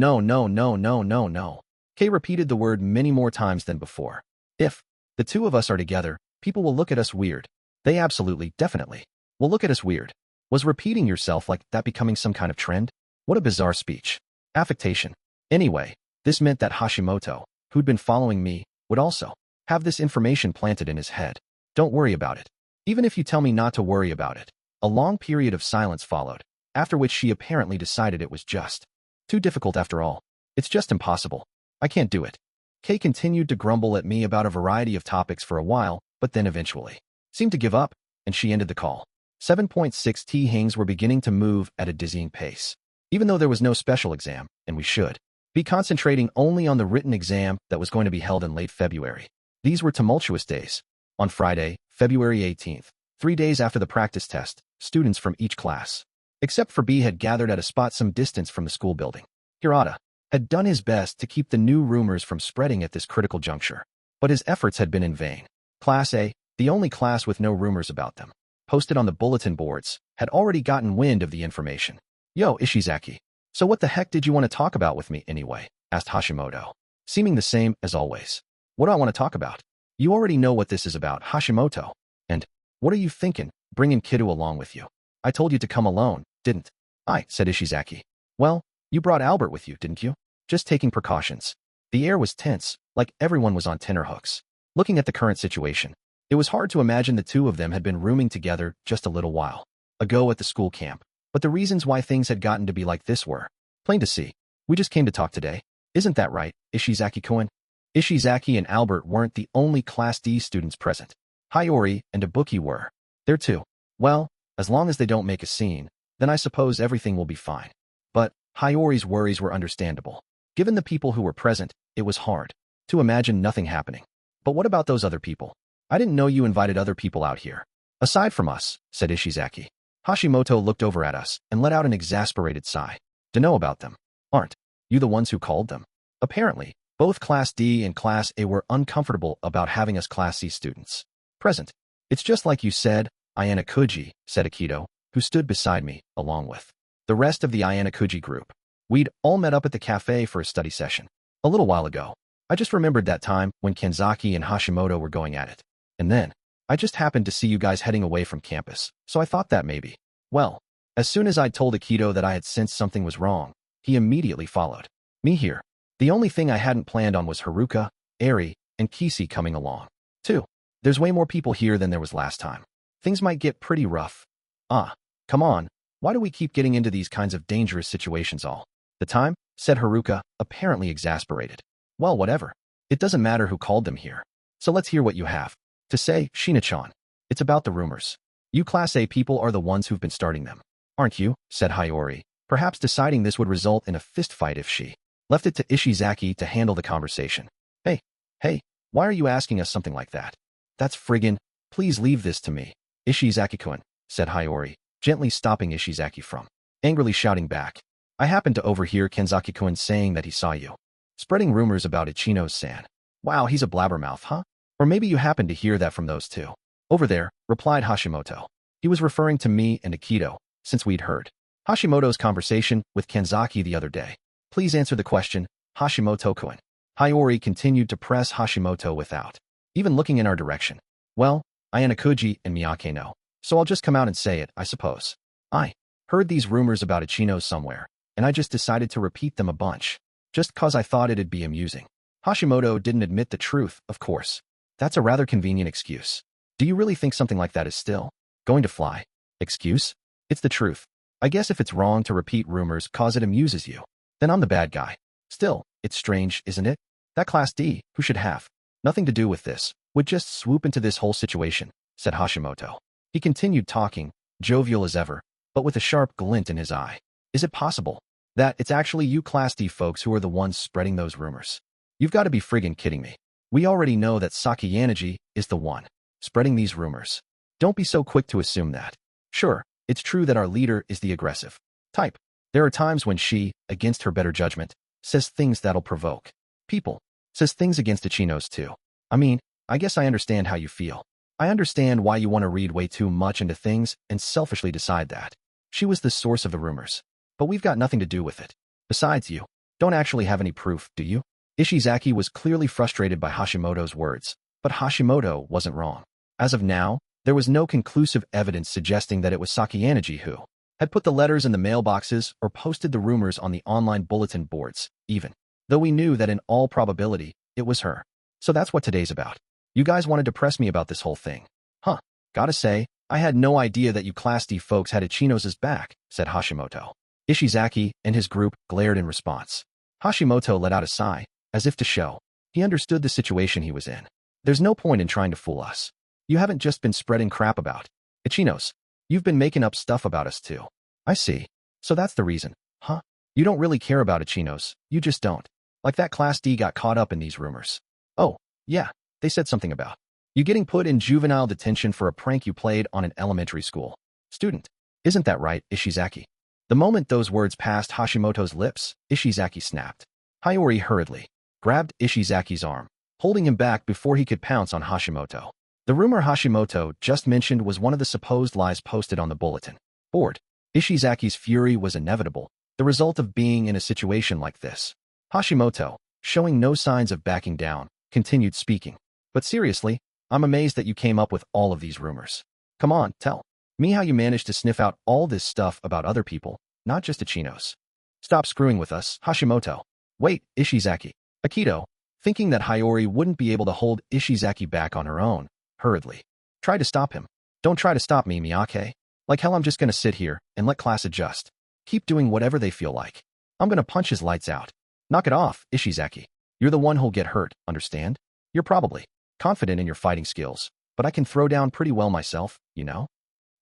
S1: Kay repeated the word many more times than before. If the two of us are together, people will look at us weird. They absolutely, definitely will look at us weird. Was repeating yourself like that becoming some kind of trend? What a bizarre speech. Affectation. Anyway, this meant that Hashimoto, who'd been following me, would also have this information planted in his head. Don't worry about it. Even if you tell me not to worry about it. A long period of silence followed, after which she apparently decided it was just too difficult after all. It's just impossible. I can't do it. Kay continued to grumble at me about a variety of topics for a while, but then eventually seemed to give up, and she ended the call. 7.6T hangs were beginning to move at a dizzying pace. Even though there was no special exam, and we should be concentrating only on the written exam that was going to be held in late February. These were tumultuous days. On Friday, February 18th, 3 days after the practice test, students from each class, except for B, had gathered at a spot some distance from the school building. Hirata had done his best to keep the new rumors from spreading at this critical juncture, but his efforts had been in vain. Class A, the only class with no rumors about them, posted on the bulletin boards, had already gotten wind of the information. "Yo, Ishizaki. So what the heck did you want to talk about with me anyway?" asked Hashimoto, seeming the same as always. "What do I want to talk about? You already know what this is about, Hashimoto. And what are you thinking, bringing Kido along with you? I told you to come alone, didn't I?" said Ishizaki. "Well, you brought Albert with you, didn't you?" "Just taking precautions." The air was tense, like everyone was on tenterhooks. Looking at the current situation, it was hard to imagine the two of them had been rooming together just a little while ago at the school camp. But the reasons why things had gotten to be like this were plain to see. "We just came to talk today. Isn't that right, Ishizaki-kun?" Ishizaki and Albert weren't the only Class D students present. Hiyori and Ibuki were there too. "Well, as long as they don't make a scene, then I suppose everything will be fine." But Hiyori's worries were understandable. Given the people who were present, it was hard to imagine nothing happening. "But what about those other people? I didn't know you invited other people out here." "Aside from us," said Ishizaki. Hashimoto looked over at us and let out an exasperated sigh. "To know about them. Aren't you the ones who called them?" Apparently, both Class D and Class A were uncomfortable about having us Class C students present. "It's just like you said, Ayanokouji," said Akido, who stood beside me, along with the rest of the Ayanokouji group. "We'd all met up at the cafe for a study session a little while ago. I just remembered that time when Kenzaki and Hashimoto were going at it. And then I just happened to see you guys heading away from campus, so I thought that maybe." Well, as soon as I'd told Akido that I had sensed something was wrong, he immediately followed me here. The only thing I hadn't planned on was Haruka, Eri, and Kisi coming along, too. There's way more people here than there was last time. Things might get pretty rough. Come on, why do we keep getting into these kinds of dangerous situations all the time? Said Haruka, apparently exasperated. "Well, whatever. It doesn't matter who called them here. So let's hear what you have to say, Shina-chan. It's about the rumors. You Class A people are the ones who've been starting them, aren't you?" said Hiyori, perhaps deciding this would result in a fistfight if she left it to Ishizaki to handle the conversation. Hey, why are you asking us something like that? That's friggin', please leave this to me, Ishizaki-kun, said Hiyori, gently stopping Ishizaki from angrily shouting back. "I happened to overhear Kenzaki-kun saying that he saw you spreading rumors about Ichinose-san. Wow, he's a blabbermouth, huh? Or maybe you happened to hear that from those two over there," replied Hashimoto. He was referring to me and Akido, since we'd heard Hashimoto's conversation with Kenzaki the other day. "Please answer the question, Hashimoto-kun." Hiyori continued to press Hashimoto without even looking in our direction. "Well, Ayanokouji and Miyake know, so I'll just come out and say it, I suppose. I heard these rumors about Ichinose somewhere, and I just decided to repeat them a bunch, just cause I thought it'd be amusing." Hashimoto didn't admit the truth, of course. That's a rather convenient excuse. Do you really think something like that is still going to fly? Excuse? It's the truth. I guess if it's wrong to repeat rumors cause it amuses you, then I'm the bad guy. Still, it's strange, isn't it? That Class D, who should have nothing to do with this, would just swoop into this whole situation, said Hashimoto. He continued talking, jovial as ever, but with a sharp glint in his eye. "Is it possible that it's actually you Class D folks who are the ones spreading those rumors? You've got to be friggin' kidding me. We already know that Sakayaneji is the one spreading these rumors. Don't be so quick to assume that. Sure, it's true that our leader is the aggressive type. There are times when she, against her better judgment, says things that'll provoke people. Says things against Ichinose too. I mean, I guess I understand how you feel. I understand why you want to read way too much into things and selfishly decide that she was the source of the rumors. But we've got nothing to do with it. Besides, you don't actually have any proof, do you?" Ishizaki was clearly frustrated by Hashimoto's words, but Hashimoto wasn't wrong. As of now, there was no conclusive evidence suggesting that it was Sakayaneji who had put the letters in the mailboxes or posted the rumors on the online bulletin boards, even though we knew that in all probability, it was her. So that's what today's about. You guys wanted to press me about this whole thing. Huh. Gotta say, I had no idea that you Class D folks had Ichinose's back, said Hashimoto. Ishizaki and his group glared in response. Hashimoto let out a sigh, as if to show he understood the situation he was in. "There's no point in trying to fool us. You haven't just been spreading crap about Ichinose. You've been making up stuff about us too." "I see. So that's the reason, huh? You don't really care about Ichinose, you just don't. Like that Class D got caught up in these rumors." "Oh, yeah, they said something about You getting put in juvenile detention for a prank you played on an elementary school student. Isn't that right, Ishizaki? The moment those words passed Hashimoto's lips, Ishizaki snapped. Hiyori hurriedly grabbed Ishizaki's arm, holding him back before he could pounce on Hashimoto. The rumor Hashimoto just mentioned was one of the supposed lies posted on the bulletin board. Ishizaki's fury was inevitable, the result of being in a situation like this. Hashimoto, showing no signs of backing down, continued speaking. But seriously, I'm amazed that you came up with all of these rumors. Come on, tell me how you managed to sniff out all this stuff about other people, not just Ichinose. Stop screwing with us, Hashimoto. Wait, Ishizaki. Akito, thinking that Hiyori wouldn't be able to hold Ishizaki back on her own, hurriedly. Try to stop him. Don't try to stop me, Miyake. Like hell I'm just gonna sit here and let class adjust. Keep doing whatever they feel like. I'm gonna punch his lights out. Knock it off, Ishizaki. You're the one who'll get hurt, understand? You're probably confident in your fighting skills, but I can throw down pretty well myself, you know?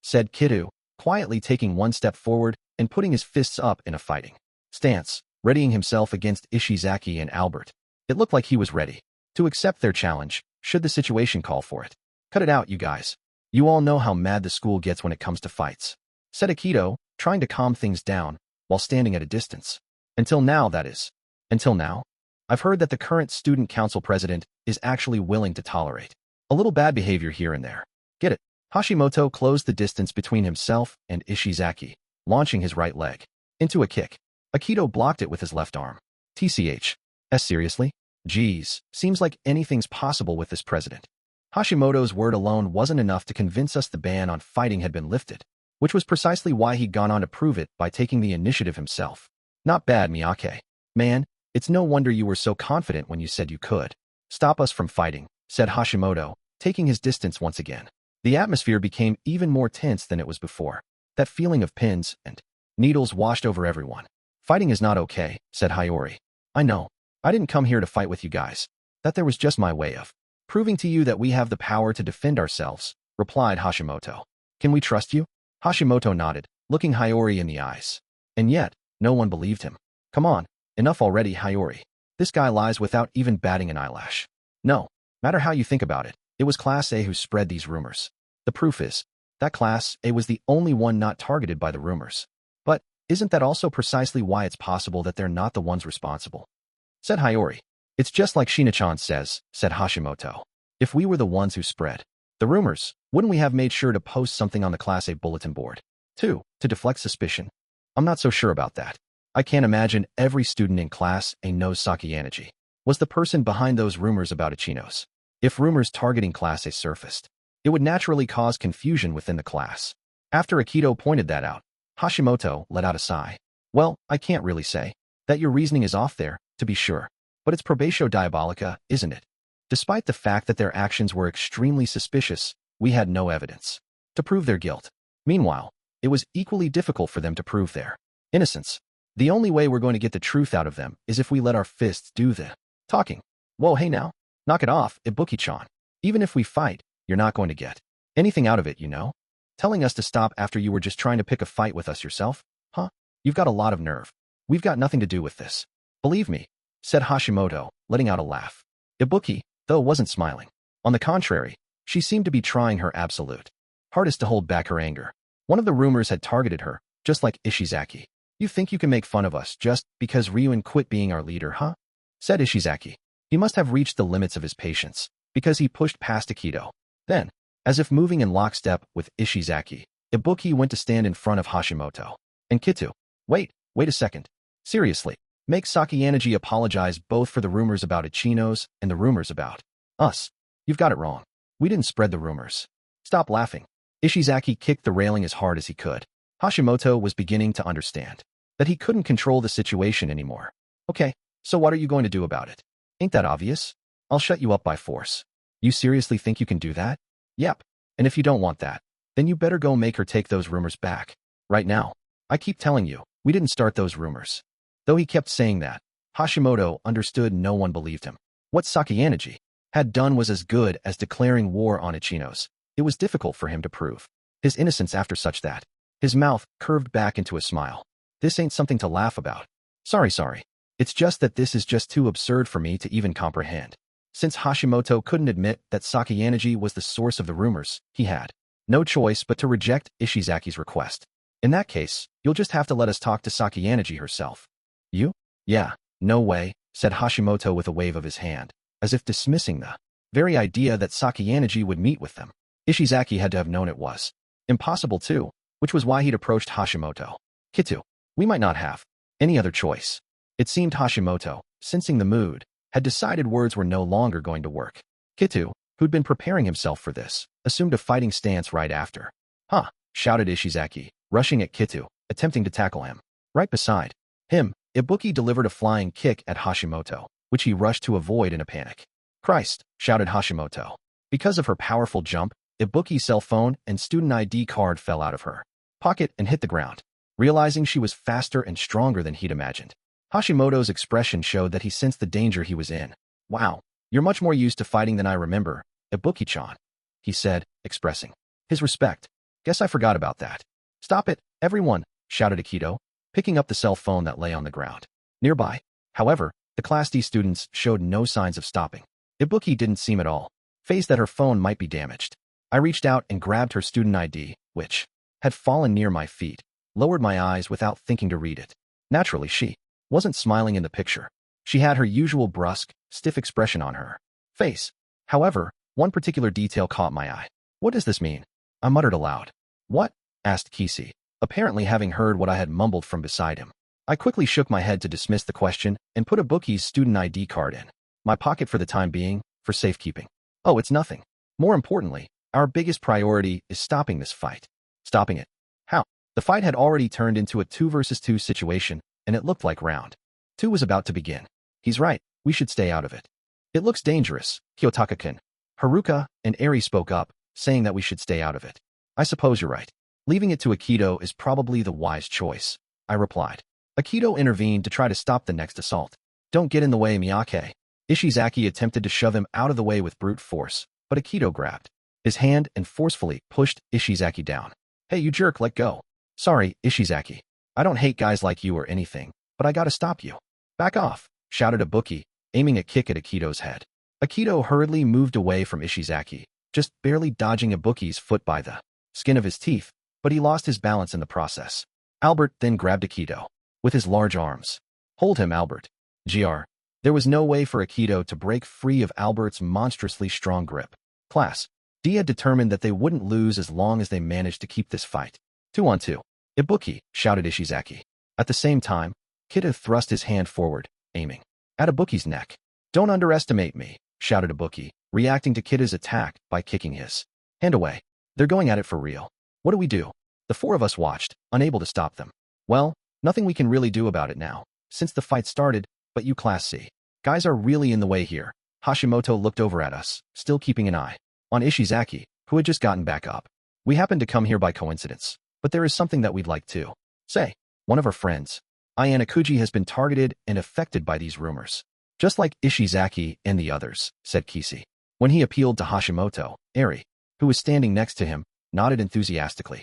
S1: Said Kitu, quietly taking one step forward and putting his fists up in a fighting stance, readying himself against Ishizaki and Albert. It looked like he was ready to accept their challenge, should the situation call for it. Cut it out, you guys. You all know how mad the school gets when it comes to fights, said Akito, trying to calm things down while standing at a distance. Until now, that is. Until now? I've heard that the current student council president is actually willing to tolerate a little bad behavior here and there. Get it? Hashimoto closed the distance between himself and Ishizaki, launching his right leg into a kick. Akito blocked it with his left arm. TCH. Seriously? Geez, seems like anything's possible with this president. Hashimoto's word alone wasn't enough to convince us the ban on fighting had been lifted, which was precisely why he'd gone on to prove it by taking the initiative himself. Not bad, Miyake. Man, it's no wonder you were so confident when you said you could stop us from fighting, said Hashimoto, taking his distance once again. The atmosphere became even more tense than it was before. That feeling of pins and needles washed over everyone. Fighting is not okay, said Hiyori. I know. I didn't come here to fight with you guys. That there was just my way of proving to you that we have the power to defend ourselves, replied Hashimoto. Can we trust you? Hashimoto nodded, looking Hiyori in the eyes. And yet, no one believed him. Come on, enough already, Hiyori. This guy lies without even batting an eyelash. No, matter how you think about it, it was Class A who spread these rumors. The proof is that Class A was the only one not targeted by the rumors. But isn't that also precisely why it's possible that they're not the ones responsible? Said Hiyori. It's just like Shina-chan says, said Hashimoto. If we were the ones who spread the rumors, wouldn't we have made sure to post something on the Class A bulletin board? To deflect suspicion? I'm not so sure about that. I can't imagine every student in Class A knows Sakayaneji was the person behind those rumors about Ichinose. If rumors targeting Class A surfaced, it would naturally cause confusion within the class. After Akito pointed that out, Hashimoto let out a sigh. Well, I can't really say that your reasoning is off there, to be sure. But it's probatio diabolica, isn't it? Despite the fact that their actions were extremely suspicious, we had no evidence to prove their guilt. Meanwhile, it was equally difficult for them to prove their innocence. The only way we're going to get the truth out of them is if we let our fists do the talking. Whoa, hey now. Knock it off, Ibuki-chan. Even if we fight, you're not going to get anything out of it, you know? Telling us to stop after you were just trying to pick a fight with us yourself? Huh? You've got a lot of nerve. We've got nothing to do with this. Believe me, said Hashimoto, letting out a laugh. Ibuki, though, wasn't smiling. On the contrary, she seemed to be trying her absolute hardest to hold back her anger. One of the rumors had targeted her, just like Ishizaki. You think you can make fun of us just because Ryuen quit being our leader, huh? Said Ishizaki. He must have reached the limits of his patience, because he pushed past Akito. Then, as if moving in lockstep with Ishizaki, Ibuki went to stand in front of Hashimoto. And Kitu. Wait a second. Seriously, make Sakayaneji apologize both for the rumors about Ichinose and the rumors about us. You've got it wrong. We didn't spread the rumors. Stop laughing. Ishizaki kicked the railing as hard as he could. Hashimoto was beginning to understand that he couldn't control the situation anymore. Okay, so what are you going to do about it? Ain't that obvious? I'll shut you up by force. You seriously think you can do that? Yep. And if you don't want that, then you better go make her take those rumors back. Right now. I keep telling you, we didn't start those rumors. Though he kept saying that, Hashimoto understood no one believed him. What Sakayaneji had done was as good as declaring war on Ichinose. It was difficult for him to prove his innocence after such that. His mouth curved back into a smile. This ain't something to laugh about. Sorry. It's just that this is just too absurd for me to even comprehend. Since Hashimoto couldn't admit that Sakayanagi was the source of the rumors, he had no choice but to reject Ishizaki's request. In that case, you'll just have to let us talk to Sakayanagi herself. You? Yeah, no way, said Hashimoto with a wave of his hand, as if dismissing the very idea that Sakayanagi would meet with them. Ishizaki had to have known it was impossible too, which was why he'd approached Hashimoto. Kitu, we might not have any other choice. It seemed Hashimoto, sensing the mood, had decided words were no longer going to work. Kitu, who'd been preparing himself for this, assumed a fighting stance right after. Huh, shouted Ishizaki, rushing at Kitu, attempting to tackle him. Right beside him, Ibuki delivered a flying kick at Hashimoto, which he rushed to avoid in a panic. Christ, shouted Hashimoto. Because of her powerful jump, Ibuki's cell phone and student ID card fell out of her pocket and hit the ground. Realizing she was faster and stronger than he'd imagined, Hashimoto's expression showed that he sensed the danger he was in. Wow, you're much more used to fighting than I remember, Ibuki-chan, he said, expressing his respect. Guess I forgot about that. Stop it, everyone, shouted Akito, picking up the cell phone that lay on the ground nearby. However, the Class D students showed no signs of stopping. Ibuki didn't seem at all fazed that her phone might be damaged. I reached out and grabbed her student ID, which had fallen near my feet, lowered my eyes without thinking to read it. Naturally, she wasn't smiling in the picture. She had her usual brusque, stiff expression on her face. However, one particular detail caught my eye. What does this mean? I muttered aloud. What? Asked Kisi, apparently having heard what I had mumbled from beside him. I quickly shook my head to dismiss the question and put Ibuki's student ID card in my pocket for the time being, for safekeeping. Oh, it's nothing. More importantly, our biggest priority is stopping this fight. Stopping it. How? The fight had already turned into a 2 versus 2 situation, and it looked like round 2 was about to begin. He's right, we should stay out of it. It looks dangerous, Kiyotaka-kun. Haruka and Eri spoke up, saying that we should stay out of it. I suppose you're right. Leaving it to Akito is probably the wise choice, I replied. Akito intervened to try to stop the next assault. Don't get in the way, Miyake. Ishizaki attempted to shove him out of the way with brute force, but Akito grabbed his hand and forcefully pushed Ishizaki down. Hey, you jerk, let go. Sorry, Ishizaki. I don't hate guys like you or anything, but I gotta stop you. Back off, shouted Ibuki, aiming a kick at Akito's head. Akito hurriedly moved away from Ishizaki, just barely dodging Ibuki's foot by the skin of his teeth, but he lost his balance in the process. Albert then grabbed Akito with his large arms. Hold him, Albert. Gr. There was no way for Akito to break free of Albert's monstrously strong grip. Class D had determined that they wouldn't lose as long as they managed to keep this fight 2-on-2. Ibuki, shouted Ishizaki. At the same time, Kita thrust his hand forward, aiming at Ibuki's neck. Don't underestimate me, shouted Ibuki, reacting to Kita's attack by kicking his hand away. They're going at it for real. What do we do? The 4 of us watched, unable to stop them. Well, nothing we can really do about it now, since the fight started, but you Class C guys are really in the way here. Hashimoto looked over at us, still keeping an eye on Ishizaki, who had just gotten back up. We happened to come here by coincidence, but there is something that we'd like to say. One of our friends, Ayanokouji, has been targeted and affected by these rumors. Just like Ishizaki and the others, said Kisi. When he appealed to Hashimoto, Eri, who was standing next to him, nodded enthusiastically.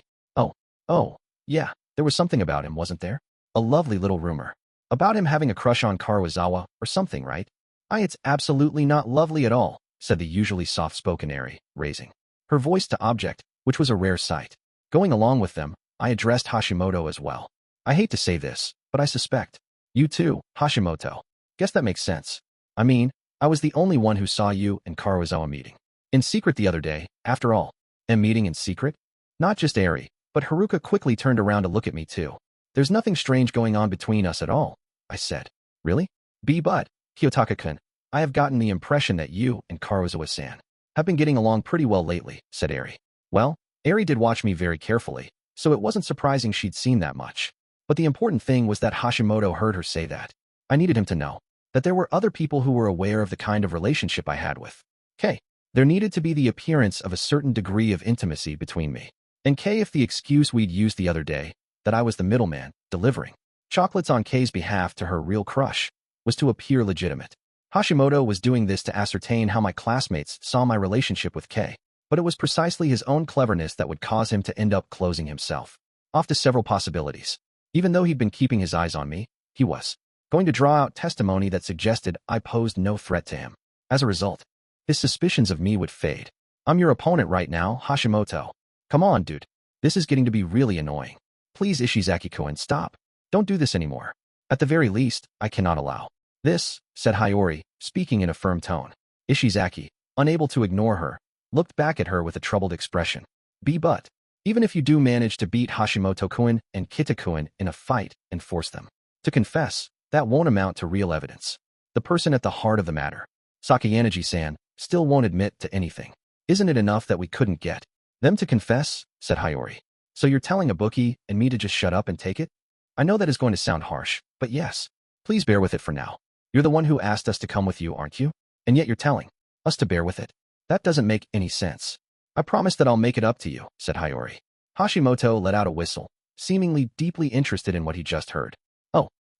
S1: Oh, yeah, there was something about him, wasn't there? A lovely little rumor. About him having a crush on Karuizawa or something, right? It's absolutely not lovely at all, said the usually soft-spoken Eri, raising her voice to object, which was a rare sight. Going along with them, I addressed Hashimoto as well. I hate to say this, but I suspect you too, Hashimoto. Guess that makes sense. I mean, I was the only one who saw you and Karuizawa meeting in secret the other day, after all. And meeting in secret? Not just Eri, but Haruka quickly turned around to look at me too. There's nothing strange going on between us at all, I said. Really? But, Kiyotaka-kun, I have gotten the impression that you and Karuizawa-san have been getting along pretty well lately, said Eri. Well, Eri did watch me very carefully, so it wasn't surprising she'd seen that much. But the important thing was that Hashimoto heard her say that. I needed him to know that there were other people who were aware of the kind of relationship I had with Kei. There needed to be the appearance of a certain degree of intimacy between me and Kei, if the excuse we'd used the other day, that I was the middleman, delivering chocolates on Kei's behalf to her real crush, was to appear legitimate. Hashimoto was doing this to ascertain how my classmates saw my relationship with Kei, but it was precisely his own cleverness that would cause him to end up closing himself off to several possibilities. Even though he'd been keeping his eyes on me, he was going to draw out testimony that suggested I posed no threat to him. As a result, his suspicions of me would fade. I'm your opponent right now, Hashimoto. Come on, dude. This is getting to be really annoying. Please, Ishizaki-kun, stop. Don't do this anymore. At the very least, I cannot allow this, said Hiyori, speaking in a firm tone. Ishizaki, unable to ignore her, looked back at her with a troubled expression. But, even if you do manage to beat Hashimoto-kun and Kita-kun in a fight and force them to confess, that won't amount to real evidence. The person at the heart of the matter, Sakayanagi-san, still won't admit to anything. Isn't it enough that we couldn't get them to confess? Said Hiyori. So you're telling a bookie and me to just shut up and take it? I know that is going to sound harsh, but yes. Please bear with it for now. You're the one who asked us to come with you, aren't you? And yet you're telling us to bear with it. That doesn't make any sense. I promise that I'll make it up to you, said Hiyori. Hashimoto let out a whistle, seemingly deeply interested in what he just heard.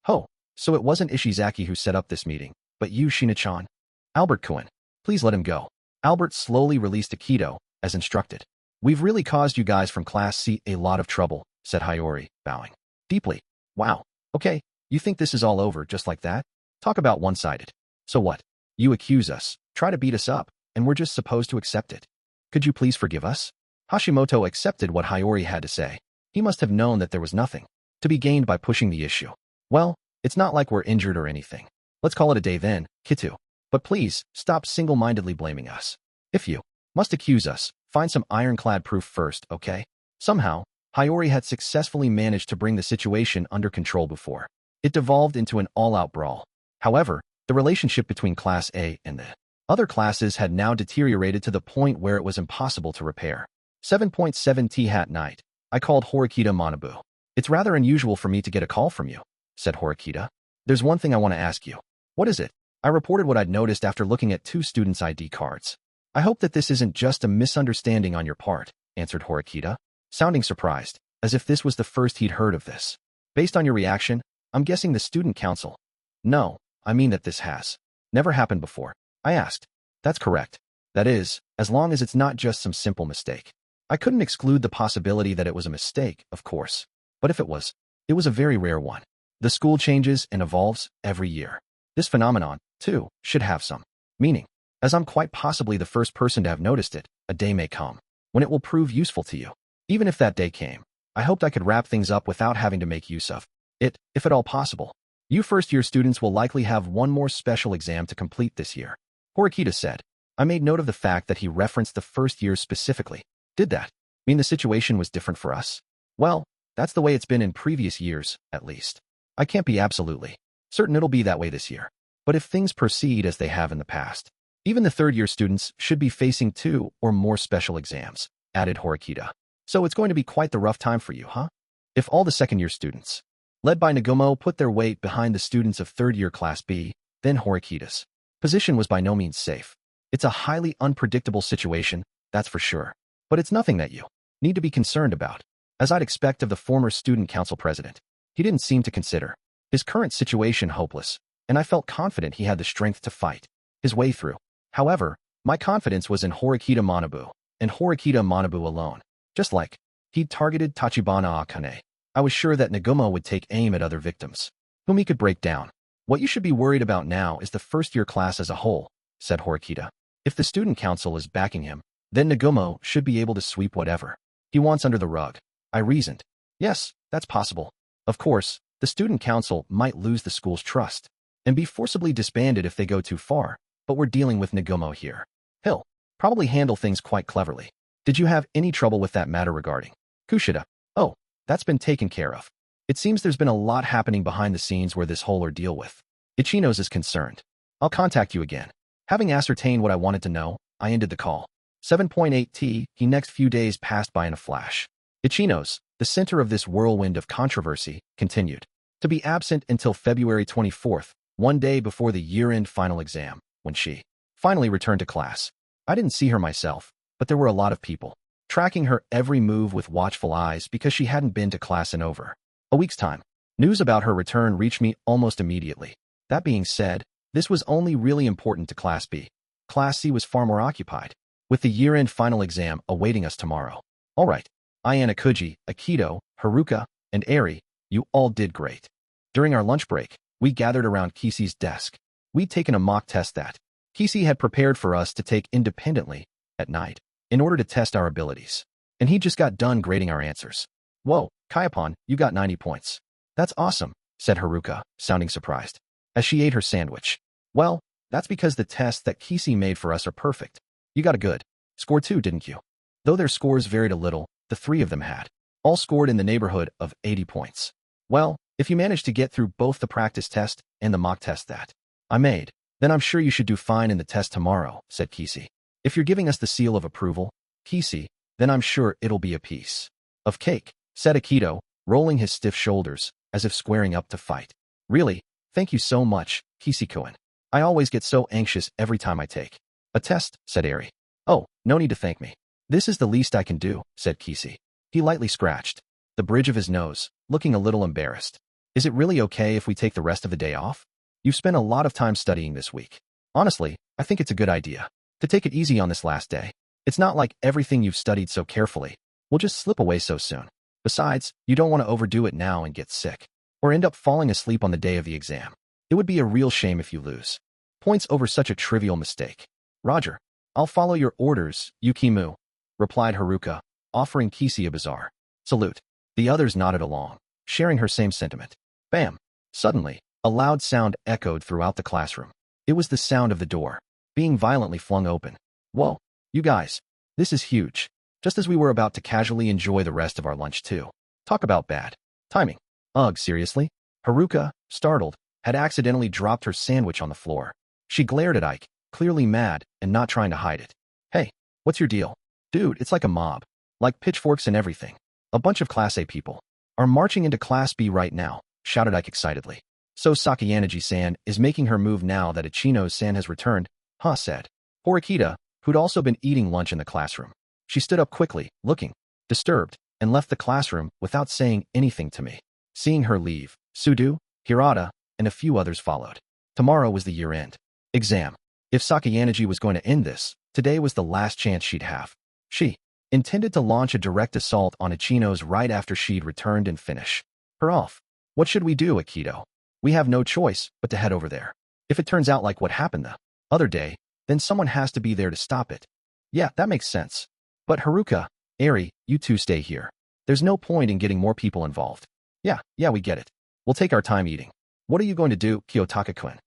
S1: Oh, so it wasn't Ishizaki who set up this meeting, but you, Shina-chan? Albert-kun, please let him go. Albert slowly released Akito, as instructed. We've really caused you guys from Class C a lot of trouble, said Hiyori, bowing deeply. Wow, okay, you think this is all over just like that? Talk about one-sided. So what? You accuse us, try to beat us up, and we're just supposed to accept it. Could you please forgive us? Hashimoto accepted what Hiyori had to say. He must have known that there was nothing to be gained by pushing the issue. Well, it's not like we're injured or anything. Let's call it a day then, Kitu. But please, stop single-mindedly blaming us. If you must accuse us, find some ironclad proof first, okay? Somehow, Hiyori had successfully managed to bring the situation under control before it devolved into an all-out brawl. However, the relationship between Class A and the other classes had now deteriorated to the point where it was impossible to repair. 7.7 T-hat night. I called Horikita Manabu. It's rather unusual for me to get a call from you, said Horikita. There's one thing I want to ask you. What is it? I reported what I'd noticed after looking at 2 students' ID cards. I hope that this isn't just a misunderstanding on your part, answered Horikita, sounding surprised, as if this was the first he'd heard of this. Based on your reaction, I'm guessing the student council. No, I mean that this has never happened before. I asked. That's correct. That is, as long as it's not just some simple mistake. I couldn't exclude the possibility that it was a mistake, of course. But if it was a very rare one. The school changes and evolves every year. This phenomenon, too, should have some meaning. As I'm quite possibly the first person to have noticed it, a day may come when it will prove useful to you. Even if that day came, I hoped I could wrap things up without having to make use of it, if at all possible. You first-year students will likely have one more special exam to complete this year, Horikita said. I made note of the fact that he referenced the first year specifically. Did that mean the situation was different for us? Well, that's the way it's been in previous years, at least. I can't be absolutely certain it'll be that way this year. But if things proceed as they have in the past, even the third-year students should be facing 2 or more special exams, added Horikita. So it's going to be quite the rough time for you, huh? If all the second-year students, led by Nagumo, put their weight behind the students of third-year Class B, then Horikita's position was by no means safe. It's a highly unpredictable situation, that's for sure. But it's nothing that you need to be concerned about, as I'd expect of the former student council president. He didn't seem to consider his current situation hopeless, and I felt confident he had the strength to fight his way through. However, my confidence was in Horikita Manabu, and Horikita Manabu alone. Just like he'd targeted Tachibana Akane, I was sure that Nagumo would take aim at other victims, whom he could break down. What you should be worried about now is the first-year class as a whole, said Horikita. If the student council is backing him, then Nagumo should be able to sweep whatever he wants under the rug. I reasoned. Yes, that's possible. Of course, the student council might lose the school's trust and be forcibly disbanded if they go too far, but we're dealing with Nagumo here. He'll probably handle things quite cleverly. Did you have any trouble with that matter regarding Kushida? Oh, that's been taken care of. It seems there's been a lot happening behind the scenes where this whole ordeal with Ichinose is concerned. I'll contact you again. Having ascertained what I wanted to know, I ended the call. 7.8 T. The next few days passed by in a flash. Ichinose, the center of this whirlwind of controversy, continued to be absent until February 24th, one day before the year-end final exam, when she finally returned to class. I didn't see her myself, but there were a lot of people tracking her every move with watchful eyes because she hadn't been to class in over a week's time. News about her return reached me almost immediately. That being said, this was only really important to Class B. Class C was far more occupied, with the year-end final exam awaiting us tomorrow. All right, Ayanokouji, Akito, Haruka, and Eri, you all did great. During our lunch break, we gathered around Kishi's desk. We'd taken a mock test that Kisi had prepared for us to take independently at night in order to test our abilities. And he just got done grading our answers. Whoa, Kayapon, you got 90 points. That's awesome, said Haruka, sounding surprised, as she ate her sandwich. Well, that's because the tests that Kisi made for us are perfect. You got a good score too, didn't you? Though their scores varied a little, the three of them had all scored in the neighborhood of 80 points. Well, if you managed to get through both the practice test and the mock test that I made, then I'm sure you should do fine in the test tomorrow, said Kisi. If you're giving us the seal of approval, Kisi, then I'm sure it'll be a piece of cake, said Akito, rolling his stiff shoulders, as if squaring up to fight. Really, thank you so much, Kisi-kun. I always get so anxious every time I take a test, said Eri. Oh, no need to thank me. This is the least I can do, said Kisi. He lightly scratched the bridge of his nose, looking a little embarrassed. Is it really okay if we take the rest of the day off? You've spent a lot of time studying this week. Honestly, I think it's a good idea to take it easy on this last day. It's not like everything you've studied so carefully will just slip away so soon. Besides, you don't want to overdo it now and get sick, or end up falling asleep on the day of the exam. It would be a real shame if you lose points over such a trivial mistake. Roger, I'll follow your orders, Yukimu, replied Haruka, offering Kisi a bizarre salute. The others nodded along, sharing her same sentiment. Bam! Suddenly, a loud sound echoed throughout the classroom. It was the sound of the door being violently flung open. Whoa, you guys, this is huge. Just as we were about to casually enjoy the rest of our lunch too. Talk about bad timing. Ugh, seriously? Haruka, startled, had accidentally dropped her sandwich on the floor. She glared at Ike, clearly mad and not trying to hide it. Hey, what's your deal? Dude, it's like a mob. Like pitchforks and everything. A bunch of Class A people are marching into Class B right now, shouted Ike excitedly. So Sakayanagi-san is making her move now that Ichinose-san has returned, huh, said Horikita, who'd also been eating lunch in the classroom. She stood up quickly, looking disturbed, and left the classroom without saying anything to me. Seeing her leave, Sudu, Hirata, and a few others followed. Tomorrow was the year-end exam. If Sakayanagi was going to end this, today was the last chance she'd have. She intended to launch a direct assault on Ichinose right after she'd returned and finish her off. What should we do, Akito? We have no choice but to head over there. If it turns out like what happened the other day, then someone has to be there to stop it. Yeah, that makes sense. But Haruka, Eri, you two stay here. There's no point in getting more people involved. Yeah, we get it. We'll take our time eating. What are you going to do, Kiyotaka-kun?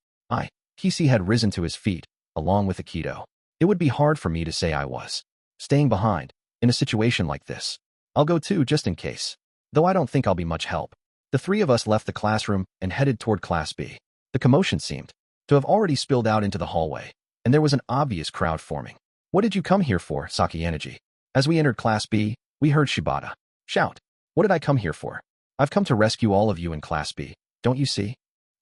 S1: Kisi had risen to his feet, along with Akito. It would be hard for me to say I was staying behind in a situation like this. I'll go too, just in case. Though I don't think I'll be much help. The three of us left the classroom and headed toward Class B. The commotion seemed to have already spilled out into the hallway, and there was an obvious crowd forming. What did you come here for, Sakayanagi? As we entered Class B, we heard Shibata shout. What did I come here for? I've come to rescue all of you in Class B, don't you see?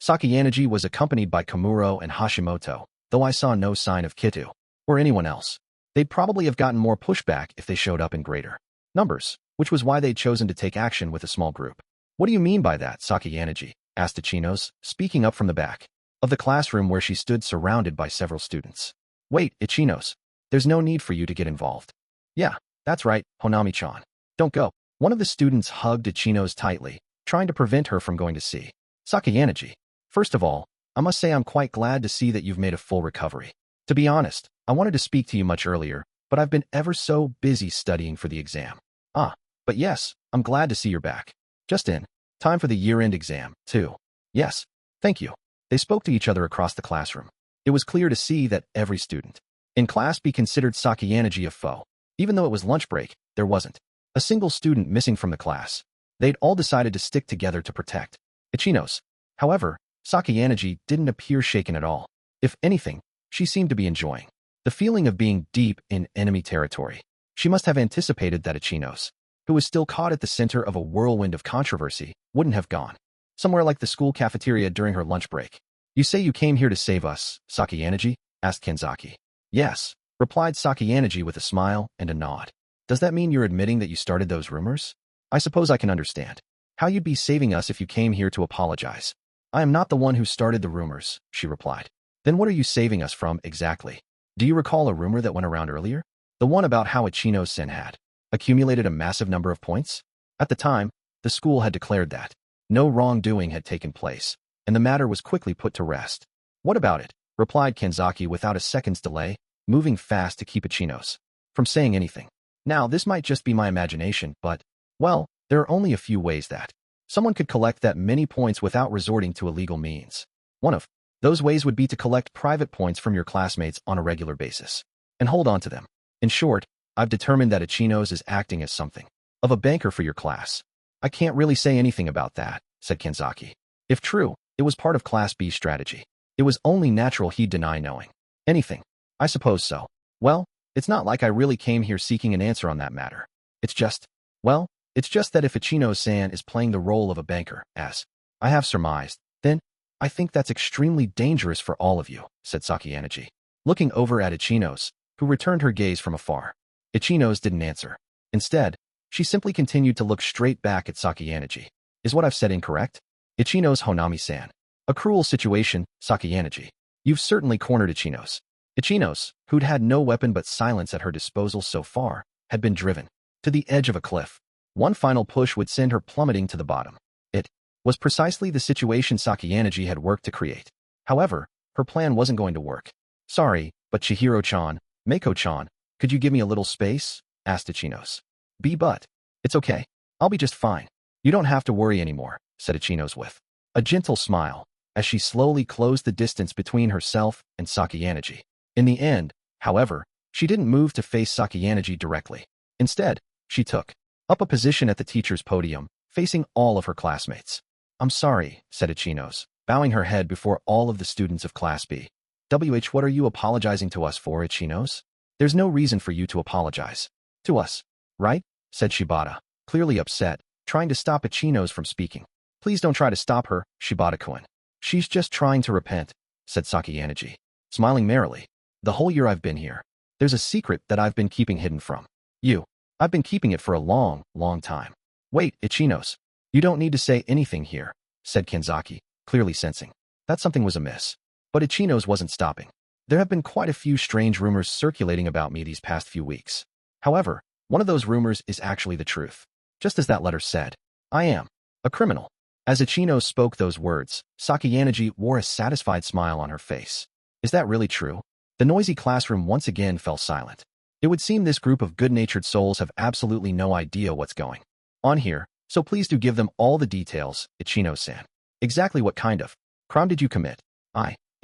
S1: Sakayanagi was accompanied by Kamuro and Hashimoto, though I saw no sign of Kitu or anyone else. They'd probably have gotten more pushback if they showed up in greater numbers, which was why they'd chosen to take action with a small group. What do you mean by that, Sakayanagi? Asked Ichinose, speaking up from the back of the classroom where she stood surrounded by several students. Wait, Ichinose, there's no need for you to get involved. Yeah, that's right, Honami-chan. Don't go. One of the students hugged Ichinose tightly, trying to prevent her from going to see Sakayanagi. First of all, I must say I'm quite glad to see that you've made a full recovery. To be honest, I wanted to speak to you much earlier, but I've been ever so busy studying for the exam. But yes, I'm glad to see you're back. Just in time for the year-end exam, too. Yes, thank you. They spoke to each other across the classroom. It was clear to see that every student in Class B considered Sakayanagi a foe. Even though it was lunch break, there wasn't a single student missing from the class. They'd all decided to stick together to protect Ichinose. However, Sakayanagi didn't appear shaken at all. If anything, she seemed to be enjoying the feeling of being deep in enemy territory. She must have anticipated that Ichinose, who was still caught at the center of a whirlwind of controversy, wouldn't have gone somewhere like the school cafeteria during her lunch break. You say you came here to save us, Sakayanagi? Asked Kenzaki. Yes, replied Sakayanagi with a smile and a nod. Does that mean you're admitting that you started those rumors? I suppose I can understand how you'd be saving us if you came here to apologize. I am not the one who started the rumors, she replied. Then what are you saving us from exactly? Do you recall a rumor that went around earlier? The one about how Ichinose-sen had accumulated a massive number of points? At the time, the school had declared that no wrongdoing had taken place, and the matter was quickly put to rest. What about it? replied Kanzaki without a second's delay, moving fast to keep Ichinose from saying anything. Now, this might just be my imagination, but, well, there are only a few ways that someone could collect that many points without resorting to illegal means. One of those ways would be to collect private points from your classmates on a regular basis and hold on to them. In short, I've determined that Ichinose is acting as something of a banker for your class. I can't really say anything about that, said Kanzaki. If true, it was part of Class B's strategy. It was only natural he'd deny knowing anything. I suppose so. Well, it's not like I really came here seeking an answer on that matter. It's just that if Ichinose-san is playing the role of a banker, as I have surmised, then I think that's extremely dangerous for all of you, said Sakayanagi, looking over at Ichinose, who returned her gaze from afar. Ichinose didn't answer. Instead, she simply continued to look straight back at Sakayanagi. Is what I've said incorrect? Ichinose Honami-san. A cruel situation, Sakayanagi. You've certainly cornered Ichinose. Ichinose, who'd had no weapon but silence at her disposal so far, had been driven to the edge of a cliff. One final push would send her plummeting to the bottom. It was precisely the situation Sakayanagi had worked to create. However, her plan wasn't going to work. Sorry, but Chihiro-chan, Mako-chan, could you give me a little space? Asked Ichinose. But it's okay. I'll be just fine. You don't have to worry anymore, said Ichinose with a gentle smile, as she slowly closed the distance between herself and Sakayanagi. In the end, however, she didn't move to face Sakayanagi directly. Instead, she took up a position at the teacher's podium, facing all of her classmates. I'm sorry, said Ichinose, bowing her head before all of the students of Class B. What are you apologizing to us for, Ichinose? There's no reason for you to apologize. To us, right? Said Shibata, clearly upset, trying to stop Ichinose from speaking. Please don't try to stop her, Shibata-kun. She's just trying to repent, said Sakayanagi, smiling merrily. The whole year I've been here, there's a secret that I've been keeping hidden from you. I've been keeping it for a long, long time. Wait, Ichinose. You don't need to say anything here, said Kanzaki, clearly sensing that something was amiss. But Ichinose wasn't stopping. There have been quite a few strange rumors circulating about me these past few weeks. However, one of those rumors is actually the truth. Just as that letter said, I am a criminal. As Ichinose spoke those words, Sakayanagi wore a satisfied smile on her face. Is that really true? The noisy classroom once again fell silent. It would seem this group of good-natured souls have absolutely no idea what's going on here, so please do give them all the details, Ichinose-san. Exactly what kind of crime did you commit?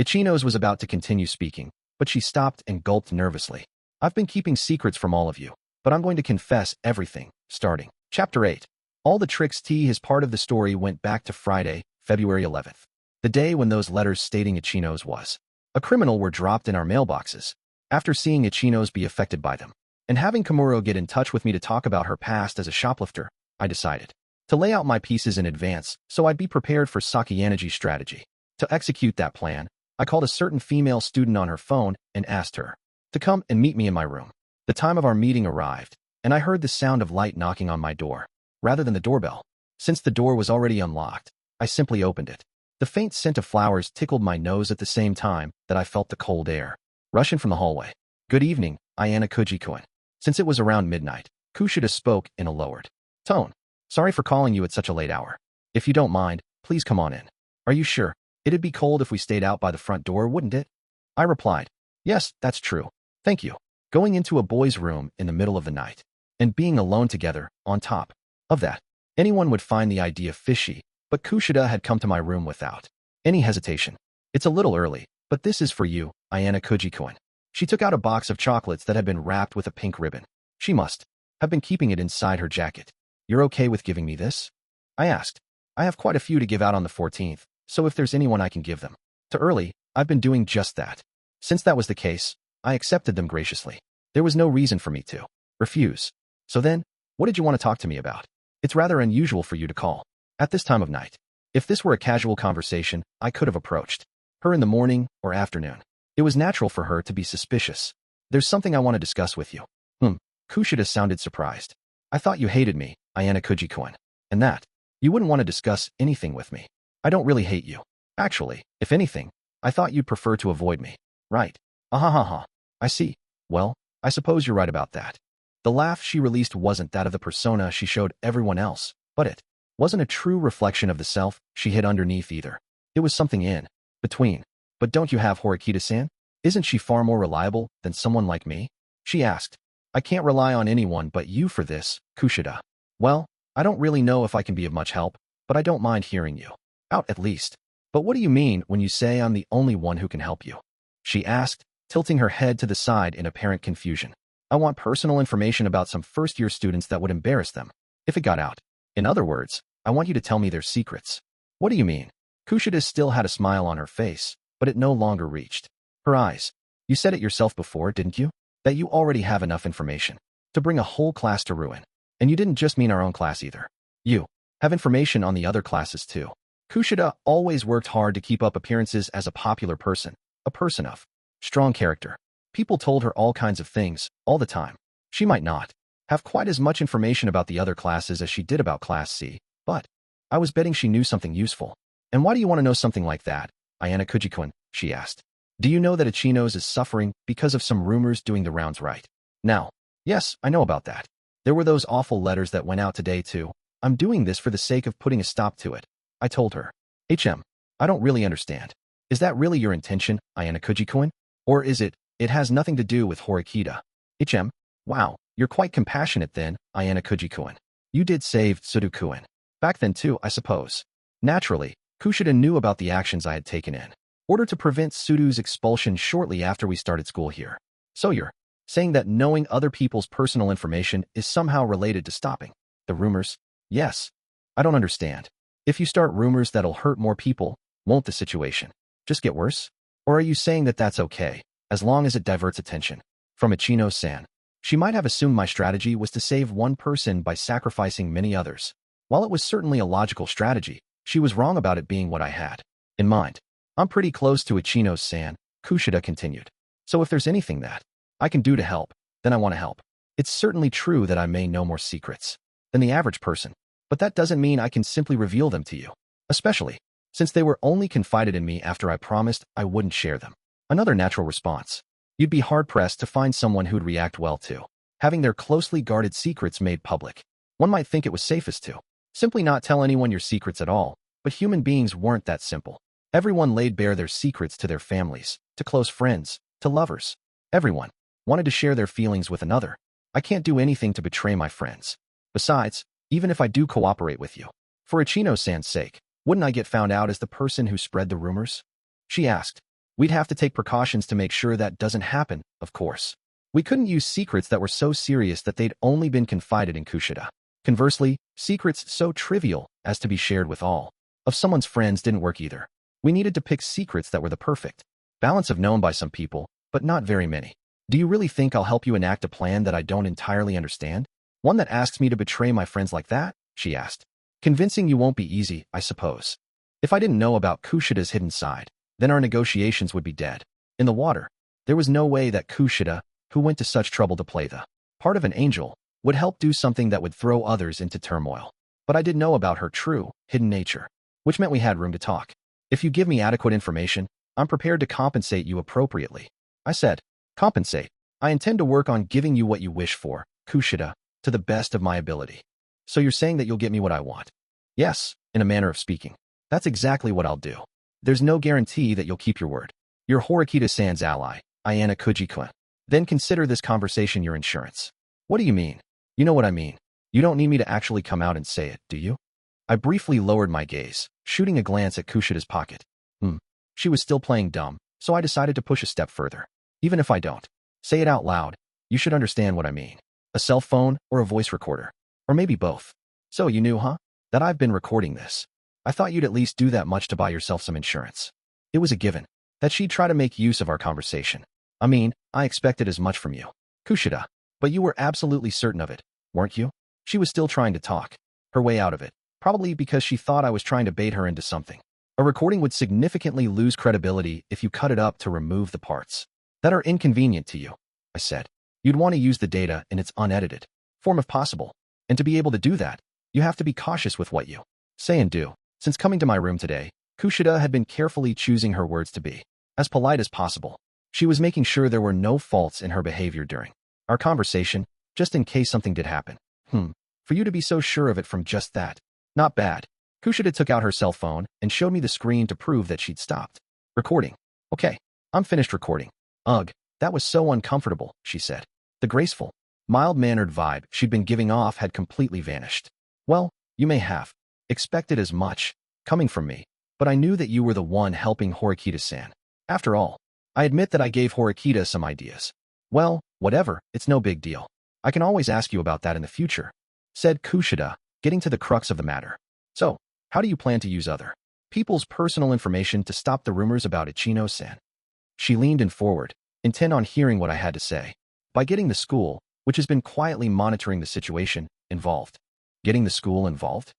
S1: Ichinose was about to continue speaking, but she stopped and gulped nervously. I've been keeping secrets from all of you, but I'm going to confess everything, starting. Chapter 8. All the tricks T. His part of the story went back to Friday, February 11th. The day when those letters stating Ichinose was a criminal were dropped in our mailboxes. After seeing Ichinose be affected by them, and having Kamuro get in touch with me to talk about her past as a shoplifter, I decided to lay out my pieces in advance so I'd be prepared for Sakayanagi's strategy. To execute that plan, I called a certain female student on her phone and asked her to come and meet me in my room. The time of our meeting arrived, and I heard the sound of light knocking on my door, rather than the doorbell. Since the door was already unlocked, I simply opened it. The faint scent of flowers tickled my nose at the same time that I felt the cold air rush in from the hallway. Good evening, Ayanokouji-kun. Since it was around midnight, Kushida spoke in a lowered tone. Sorry for calling you at such a late hour. If you don't mind, please come on in. Are you sure? It'd be cold if we stayed out by the front door, wouldn't it? I replied. Yes, that's true. Thank you. Going into a boy's room in the middle of the night, and being alone together, on top of that, anyone would find the idea fishy, but Kushida had come to my room without any hesitation. It's a little early, but this is for you, Ayanokouji-kun. She took out a box of chocolates that had been wrapped with a pink ribbon. She must have been keeping it inside her jacket. You're okay with giving me this? I asked. I have quite a few to give out on the 14th, so if there's anyone I can give them to early, I've been doing just that. Since that was the case, I accepted them graciously. There was no reason for me to refuse. So then, what did you want to talk to me about? It's rather unusual for you to call at this time of night. If this were a casual conversation, I could have approached her in the morning or afternoon. It was natural for her to be suspicious. There's something I want to discuss with you. Kushida sounded surprised. I thought you hated me, Ayanokouji-kun, and that you wouldn't want to discuss anything with me. I don't really hate you. Actually, if anything, I thought you'd prefer to avoid me. Right. Ahahaha. I see. Well, I suppose you're right about that. The laugh she released wasn't that of the persona she showed everyone else, but it wasn't a true reflection of the self she hid underneath either. It was something in between. But don't you have Horikita-san? Isn't she far more reliable than someone like me? She asked. I can't rely on anyone but you for this, Kushida. Well, I don't really know if I can be of much help, but I don't mind hearing you out at least. But what do you mean when you say I'm the only one who can help you? She asked, tilting her head to the side in apparent confusion. I want personal information about some first-year students that would embarrass them if it got out. In other words, I want you to tell me their secrets. What do you mean? Kushida still had a smile on her face, but it no longer reached her eyes. You said it yourself before, didn't you? That you already have enough information to bring a whole class to ruin. And you didn't just mean our own class either. You have information on the other classes too. Kushida always worked hard to keep up appearances as a popular person, a person of strong character. People told her all kinds of things, all the time. She might not have quite as much information about the other classes as she did about Class C, but I was betting she knew something useful. And why do you want to know something like that, Ayanokouji-kun? She asked. Do you know that Ichinose is suffering because of some rumors doing the rounds right now? Yes, I know about that. There were those awful letters that went out today too. I'm doing this for the sake of putting a stop to it, I told her. I don't really understand. Is that really your intention, Ayanokouji-kun? Or is it has nothing to do with Horikita? Wow, you're quite compassionate then, Ayanokouji-kun. You did save Sudo-kun. Back then too, I suppose. Naturally, Kushida knew about the actions I had taken in order to prevent Sudo's expulsion shortly after we started school here. So you're saying that knowing other people's personal information is somehow related to stopping the rumors? Yes. I don't understand. If you start rumors that'll hurt more people, won't the situation just get worse? Or are you saying that that's okay, as long as it diverts attention from Ichinose-san? She might have assumed my strategy was to save one person by sacrificing many others. While it was certainly a logical strategy, she was wrong about it being what I had in mind. I'm pretty close to Ichinose-san, Kushida continued. So if there's anything that I can do to help, then I want to help. It's certainly true that I may know more secrets than the average person, but that doesn't mean I can simply reveal them to you, especially since they were only confided in me after I promised I wouldn't share them. Another natural response. You'd be hard-pressed to find someone who'd react well to having their closely guarded secrets made public. One might think it was safest to simply not tell anyone your secrets at all, but human beings weren't that simple. Everyone laid bare their secrets to their families, to close friends, to lovers. Everyone wanted to share their feelings with another. I can't do anything to betray my friends. Besides, even if I do cooperate with you, for Ichinose-san's sake, wouldn't I get found out as the person who spread the rumors? She asked. We'd have to take precautions to make sure that doesn't happen, of course. We couldn't use secrets that were so serious that they'd only been confided in Kushida. Conversely, secrets so trivial as to be shared with all of someone's friends didn't work either. We needed to pick secrets that were the perfect balance of known by some people, but not very many. Do you really think I'll help you enact a plan that I don't entirely understand? One that asks me to betray my friends like that? She asked. Convincing you won't be easy, I suppose. If I didn't know about Kushida's hidden side, then our negotiations would be dead in the water. There was no way that Kushida, who went to such trouble to play the part of an angel, would help do something that would throw others into turmoil. But I did know about her true, hidden nature, which meant we had room to talk. If you give me adequate information, I'm prepared to compensate you appropriately. I said. Compensate. I intend to work on giving you what you wish for, Kushida, to the best of my ability. So you're saying that you'll get me what I want? Yes, in a manner of speaking. That's exactly what I'll do. There's no guarantee that you'll keep your word. You're Horikita-san's ally, Ayanokouji-kun. Then consider this conversation your insurance. What do you mean? You know what I mean. You don't need me to actually come out and say it, do you? I briefly lowered my gaze, shooting a glance at Kushida's pocket. She was still playing dumb, so I decided to push a step further. Even if I don't say it out loud, you should understand what I mean. A cell phone or a voice recorder. Or maybe both. So you knew, huh? That I've been recording this. I thought you'd at least do that much to buy yourself some insurance. It was a given that she'd try to make use of our conversation. I mean, I expected as much from you, Kushida. But you were absolutely certain of it, weren't you? She was still trying to talk her way out of it, probably because she thought I was trying to bait her into something. A recording would significantly lose credibility if you cut it up to remove the parts that are inconvenient to you, I said. You'd want to use the data in its unedited form if possible. And to be able to do that, you have to be cautious with what you say and do. Since coming to my room today, Kushida had been carefully choosing her words to be as polite as possible. She was making sure there were no faults in her behavior during our conversation, just in case something did happen. For you to be so sure of it from just that. Not bad. Kushida took out her cell phone and showed me the screen to prove that she'd stopped recording. Okay, I'm finished recording. Ugh, that was so uncomfortable, she said. The graceful, mild-mannered vibe she'd been giving off had completely vanished. Well, you may have expected as much, coming from me, but I knew that you were the one helping Horikita-san. After all, I admit that I gave Horikita some ideas. Well, whatever, it's no big deal. I can always ask you about that in the future, said Kushida, getting to the crux of the matter. So, how do you plan to use other people's personal information to stop the rumors about Ichinose-san? She leaned in forward, intent on hearing what I had to say. By getting the school, which has been quietly monitoring the situation, involved. Getting the school involved?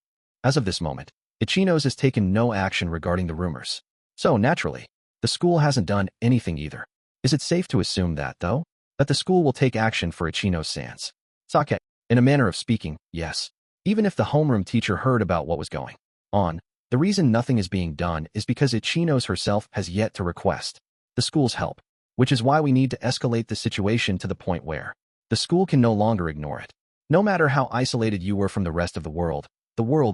S1: As of this moment, Ichinose has taken no action regarding the rumors. So, naturally, the school hasn't done anything either. Is it safe to assume that, though? That the school will take action for Ichinose-san's sake? In a manner of speaking, yes. Even if the homeroom teacher heard about what was going on, the reason nothing is being done is because Ichinose herself has yet to request the school's help, which is why we need to escalate the situation to the point where the school can no longer ignore it. No matter how isolated you were from the rest of the world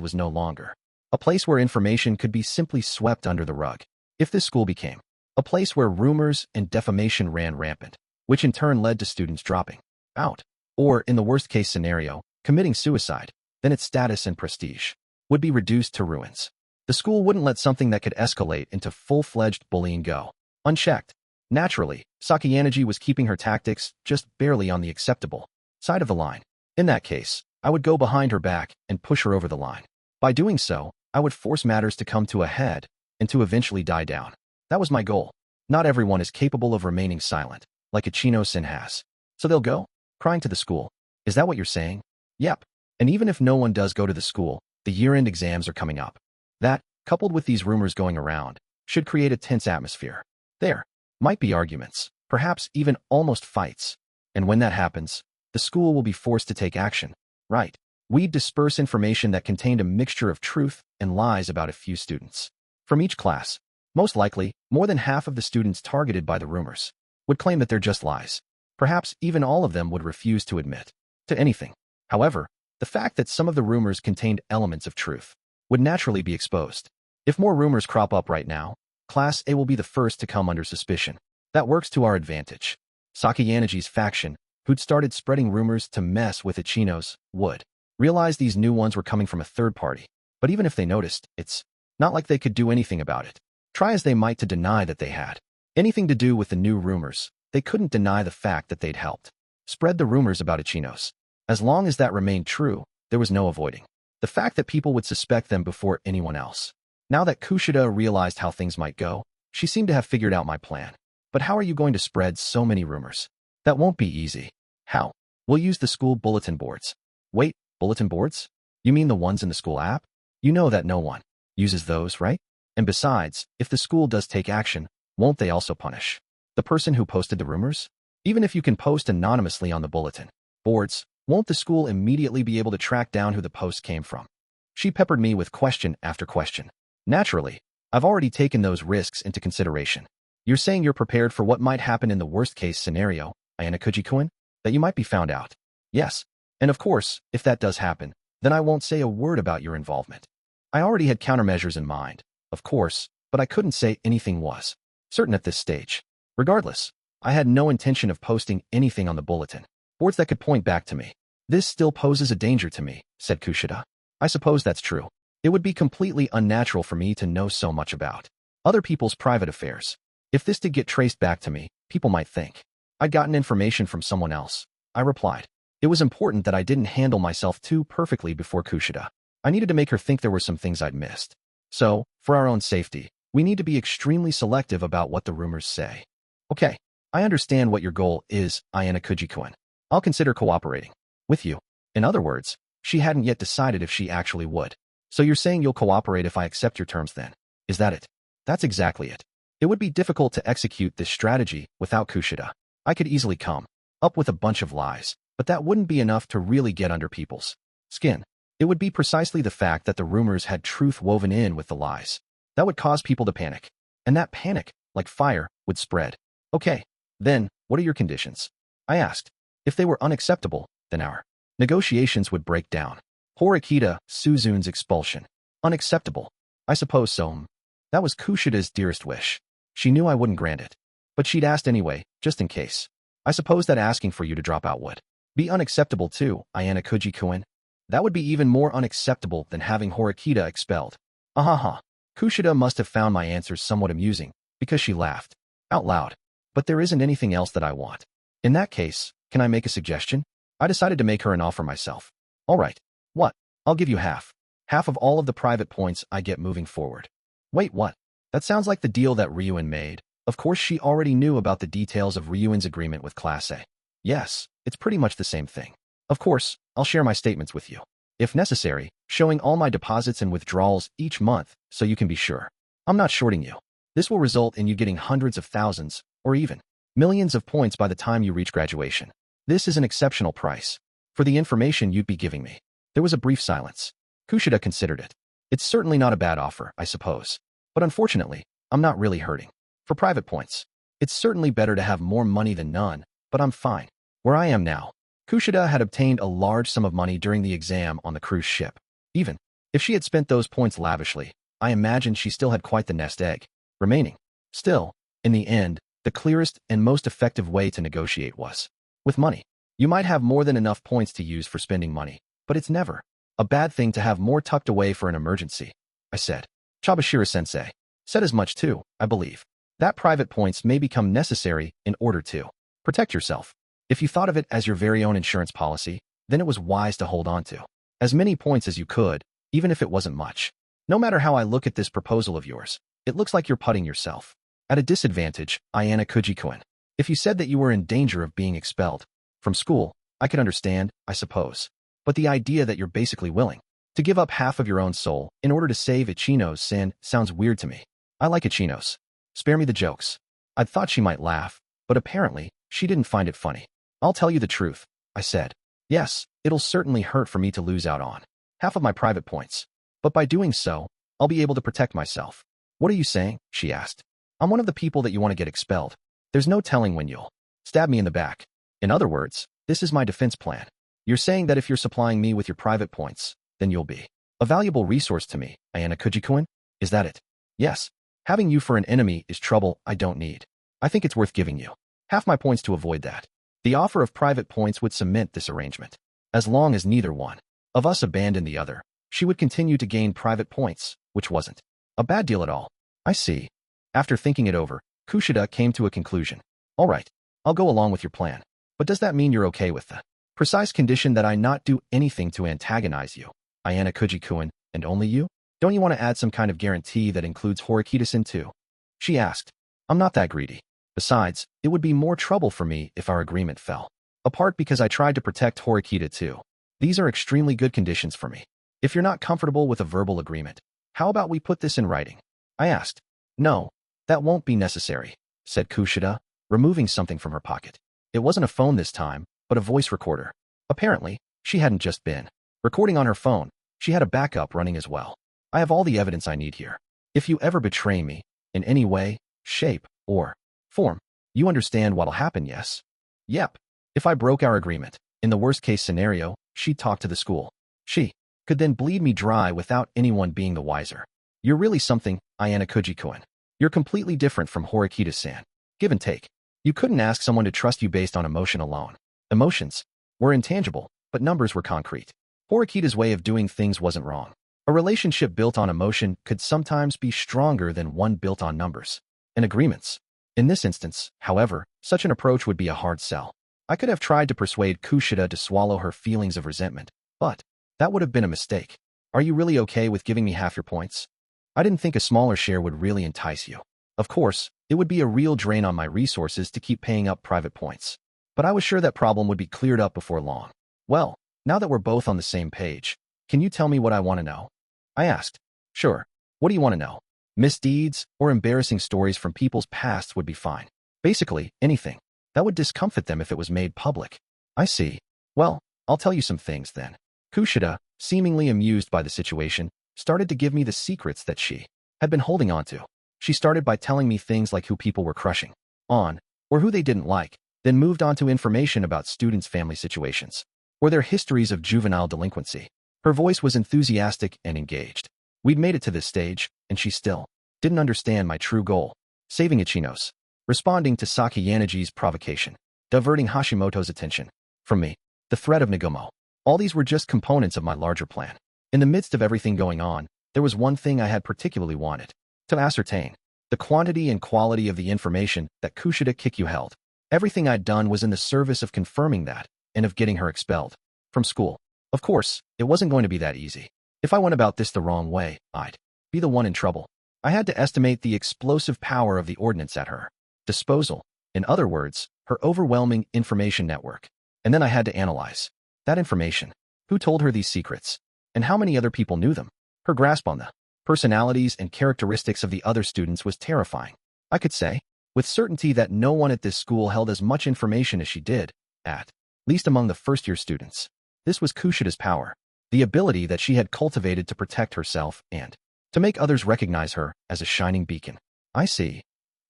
S1: was no longer a place where information could be simply swept under the rug. If this school became a place where rumors and defamation ran rampant, which in turn led to students dropping out, or, in the worst-case scenario, committing suicide, then its status and prestige would be reduced to ruins. The school wouldn't let something that could escalate into full-fledged bullying go unchecked. Naturally, Sakayanagi was keeping her tactics just barely on the acceptable side of the line. In that case, I would go behind her back and push her over the line. By doing so, I would force matters to come to a head and to eventually die down. That was my goal. Not everyone is capable of remaining silent, like Ichinose-san has. So they'll go crying to the school. Is that what you're saying? Yep. And even if no one does go to the school, the year-end exams are coming up. That, coupled with these rumors going around, should create a tense atmosphere. There might be arguments, perhaps even almost fights. And when that happens, the school will be forced to take action. Right. We'd disperse information that contained a mixture of truth and lies about a few students from each class. Most likely, more than half of the students targeted by the rumors would claim that they're just lies. Perhaps even all of them would refuse to admit to anything. However, the fact that some of the rumors contained elements of truth would naturally be exposed. If more rumors crop up right now, Class A will be the first to come under suspicion. That works to our advantage. Sakayanagi's faction, who'd started spreading rumors to mess with Ichinose, would realize these new ones were coming from a third party. But even if they noticed, it's not like they could do anything about it. Try as they might to deny that they had anything to do with the new rumors, they couldn't deny the fact that they'd helped spread the rumors about Ichinose. As long as that remained true, there was no avoiding the fact that people would suspect them before anyone else. Now that Kushida realized how things might go, she seemed to have figured out my plan. But how are you going to spread so many rumors? That won't be easy. How? We'll use the school bulletin boards. Wait, bulletin boards? You mean the ones in the school app? You know that no one uses those, right? And besides, if the school does take action, won't they also punish the person who posted the rumors? Even if you can post anonymously on the bulletin boards, won't the school immediately be able to track down who the post came from? She peppered me with question after question. Naturally, I've already taken those risks into consideration. You're saying you're prepared for what might happen in the worst-case scenario, Ayanokouji-kun? That you might be found out. Yes. And of course, if that does happen, then I won't say a word about your involvement. I already had countermeasures in mind, of course, but I couldn't say anything was certain at this stage. Regardless, I had no intention of posting anything on the bulletin boards that could point back to me. This still poses a danger to me, said Kushida. I suppose that's true. It would be completely unnatural for me to know so much about other people's private affairs. If this did get traced back to me, people might think I'd gotten information from someone else. I replied. It was important that I didn't handle myself too perfectly before Kushida. I needed to make her think there were some things I'd missed. So, for our own safety, we need to be extremely selective about what the rumors say. Okay, I understand what your goal is, Ayanokouji-kun. I'll consider cooperating with you. In other words, she hadn't yet decided if she actually would. So you're saying you'll cooperate if I accept your terms then? Is that it? That's exactly it. It would be difficult to execute this strategy without Kushida. I could easily come up with a bunch of lies, but that wouldn't be enough to really get under people's skin. It would be precisely the fact that the rumors had truth woven in with the lies that would cause people to panic. And that panic, like fire, would spread. Okay, then, what are your conditions? I asked. If they were unacceptable, then our negotiations would break down. Horikita, Suzune's expulsion. Unacceptable. I suppose so. That was Kushida's dearest wish. She knew I wouldn't grant it. But she'd asked anyway, just in case. I suppose that asking for you to drop out would be unacceptable too, Ayanokouji-kun. That would be even more unacceptable than having Horikita expelled. Ahaha. Kushida must have found my answers somewhat amusing, because she laughed out loud. But there isn't anything else that I want. In that case, can I make a suggestion? I decided to make her an offer myself. All right. What? I'll give you half. Half of all of the private points I get moving forward. Wait, what? That sounds like the deal that Ryuen made. Of course she already knew about the details of Ryuen's agreement with Class A. Yes, it's pretty much the same thing. Of course, I'll share my statements with you. If necessary, showing all my deposits and withdrawals each month so you can be sure. I'm not shorting you. This will result in you getting hundreds of thousands, or even millions of points by the time you reach graduation. This is an exceptional price for the information you'd be giving me. There was a brief silence. Kushida considered it. It's certainly not a bad offer, I suppose. But unfortunately, I'm not really hurting for private points. It's certainly better to have more money than none, but I'm fine. Where I am now, Kushida had obtained a large sum of money during the exam on the cruise ship. Even if she had spent those points lavishly, I imagine she still had quite the nest egg remaining. Still, in the end, the clearest and most effective way to negotiate was with money. You might have more than enough points to use for spending money, but it's never a bad thing to have more tucked away for an emergency, I said. Chabashira-sensei said as much too, I believe. That private points may become necessary in order to protect yourself. If you thought of it as your very own insurance policy, then it was wise to hold on to as many points as you could, even if it wasn't much. No matter how I look at this proposal of yours, it looks like you're putting yourself at a disadvantage, Ayanokouji-kun. If you said that you were in danger of being expelled from school, I could understand, I suppose. But the idea that you're basically willing to give up half of your own soul in order to save Ichinose-san sounds weird to me. I like Ichinose. Spare me the jokes. I'd thought she might laugh, but apparently, she didn't find it funny. I'll tell you the truth, I said. Yes, it'll certainly hurt for me to lose out on half of my private points. But by doing so, I'll be able to protect myself. What are you saying? She asked. I'm one of the people that you want to get expelled. There's no telling when you'll stab me in the back. In other words, this is my defense plan. You're saying that if you're supplying me with your private points, then you'll be a valuable resource to me, Ayanokouji-kun? Is that it? Yes. Having you for an enemy is trouble I don't need. I think it's worth giving you half my points to avoid that. The offer of private points would cement this arrangement. As long as neither one of us abandoned the other, she would continue to gain private points, which wasn't a bad deal at all. I see. After thinking it over, Kushida came to a conclusion. All right, I'll go along with your plan. But does that mean you're okay with the precise condition that I not do anything to antagonize you, Ayanokouji-kun, and only you? Don't you want to add some kind of guarantee that includes Horikita-san too? She asked. I'm not that greedy. Besides, it would be more trouble for me if our agreement fell apart because I tried to protect Horikita too. These are extremely good conditions for me. If you're not comfortable with a verbal agreement, how about we put this in writing? I asked. No, that won't be necessary, said Kushida, removing something from her pocket. It wasn't a phone this time, but a voice recorder. Apparently, she hadn't just been recording on her phone, she had a backup running as well. I have all the evidence I need here. If you ever betray me, in any way, shape, or form, you understand what'll happen, yes? Yep. If I broke our agreement, in the worst-case scenario, she'd talk to the school. She could then bleed me dry without anyone being the wiser. You're really something, Ayanokouji-kun. You're completely different from Horikita-san. Give and take. You couldn't ask someone to trust you based on emotion alone. Emotions were intangible, but numbers were concrete. Horikita's way of doing things wasn't wrong. A relationship built on emotion could sometimes be stronger than one built on numbers and agreements. In this instance, however, such an approach would be a hard sell. I could have tried to persuade Kushida to swallow her feelings of resentment, but that would have been a mistake. Are you really okay with giving me half your points? I didn't think a smaller share would really entice you. Of course, it would be a real drain on my resources to keep paying up private points. But I was sure that problem would be cleared up before long. Well, now that we're both on the same page, can you tell me what I want to know? I asked. Sure. What do you want to know? Misdeeds or embarrassing stories from people's pasts would be fine. Basically, anything that would discomfit them if it was made public. I see. Well, I'll tell you some things then. Kushida, seemingly amused by the situation, started to give me the secrets that she had been holding on to. She started by telling me things like who people were crushing on, or who they didn't like, then moved on to information about students' family situations, or their histories of juvenile delinquency. Her voice was enthusiastic and engaged. We'd made it to this stage, and she still didn't understand my true goal. saving Ichinose, responding to Sakayanagi's provocation, diverting Hashimoto's attention from me, the threat of Nagumo. All these were just components of my larger plan. In the midst of everything going on, there was one thing I had particularly wanted to ascertain: the quantity and quality of the information that Kushida Kikyu held. Everything I'd done was in the service of confirming that and of getting her expelled from school. Of course, it wasn't going to be that easy. If I went about this the wrong way, I'd be the one in trouble. I had to estimate the explosive power of the ordnance at her disposal. In other words, her overwhelming information network. And then I had to analyze that information. Who told her these secrets? And how many other people knew them? Her grasp on the personalities and characteristics of the other students was terrifying. I could say, with certainty, that no one at this school held as much information as she did, at least among the first-year students. This was Kushida's power, the ability that she had cultivated to protect herself and to make others recognize her as a shining beacon. I see.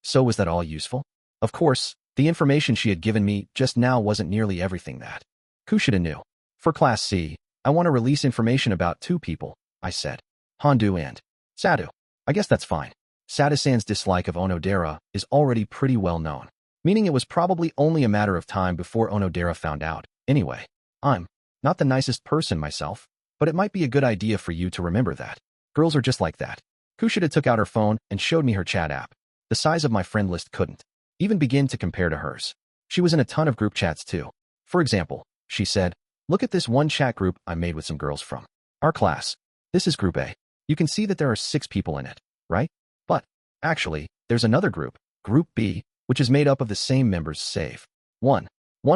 S1: So was that all useful? Of course, the information she had given me just now wasn't nearly everything that Kushida knew. For Class C, I want to release information about 2 people, I said. Hondu and Sadu. I guess that's fine. Sadu-san's dislike of Onodera is already pretty well known, meaning it was probably only a matter of time before Onodera found out. Anyway, I'm not the nicest person myself, but it might be a good idea for you to remember that. Girls are just like that. Kushida took out her phone and showed me her chat app. The size of my friend list couldn't even begin to compare to hers. She was in a ton of group chats too. For example, she said, "Look at this one chat group I made with some girls from our class. This is Group A. You can see that there are 6 people in it, right? But, actually, there's another group, Group B, which is made up of the same members save one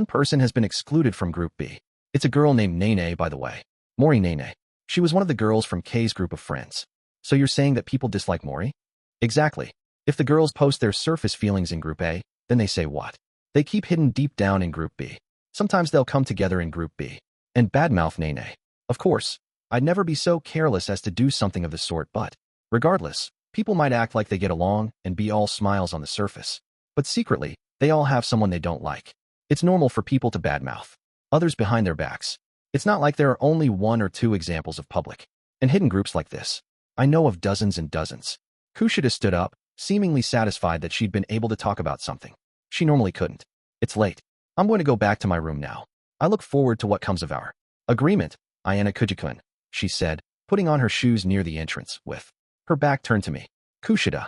S1: person has been excluded from Group B. It's a girl named Nene, by the way. Mori Nene. She was one of the girls from K's group of friends. So you're saying that people dislike Mori?" Exactly. If the girls post their surface feelings in Group A, then they say what? They keep hidden deep down in Group B. Sometimes they'll come together in Group B and badmouth Nene. Of course, I'd never be so careless as to do something of the sort, but regardless, people might act like they get along and be all smiles on the surface. But secretly, they all have someone they don't like. It's normal for people to badmouth others behind their backs. It's not like there are only 1 or 2 examples of public and hidden groups like this. I know of dozens and dozens. Kushida stood up, seemingly satisfied that she'd been able to talk about something she normally couldn't. "It's late. I'm going to go back to my room now. I look forward to what comes of our agreement, Ayanokouji-kun," she said, putting on her shoes near the entrance, with her back turned to me. "Kushida.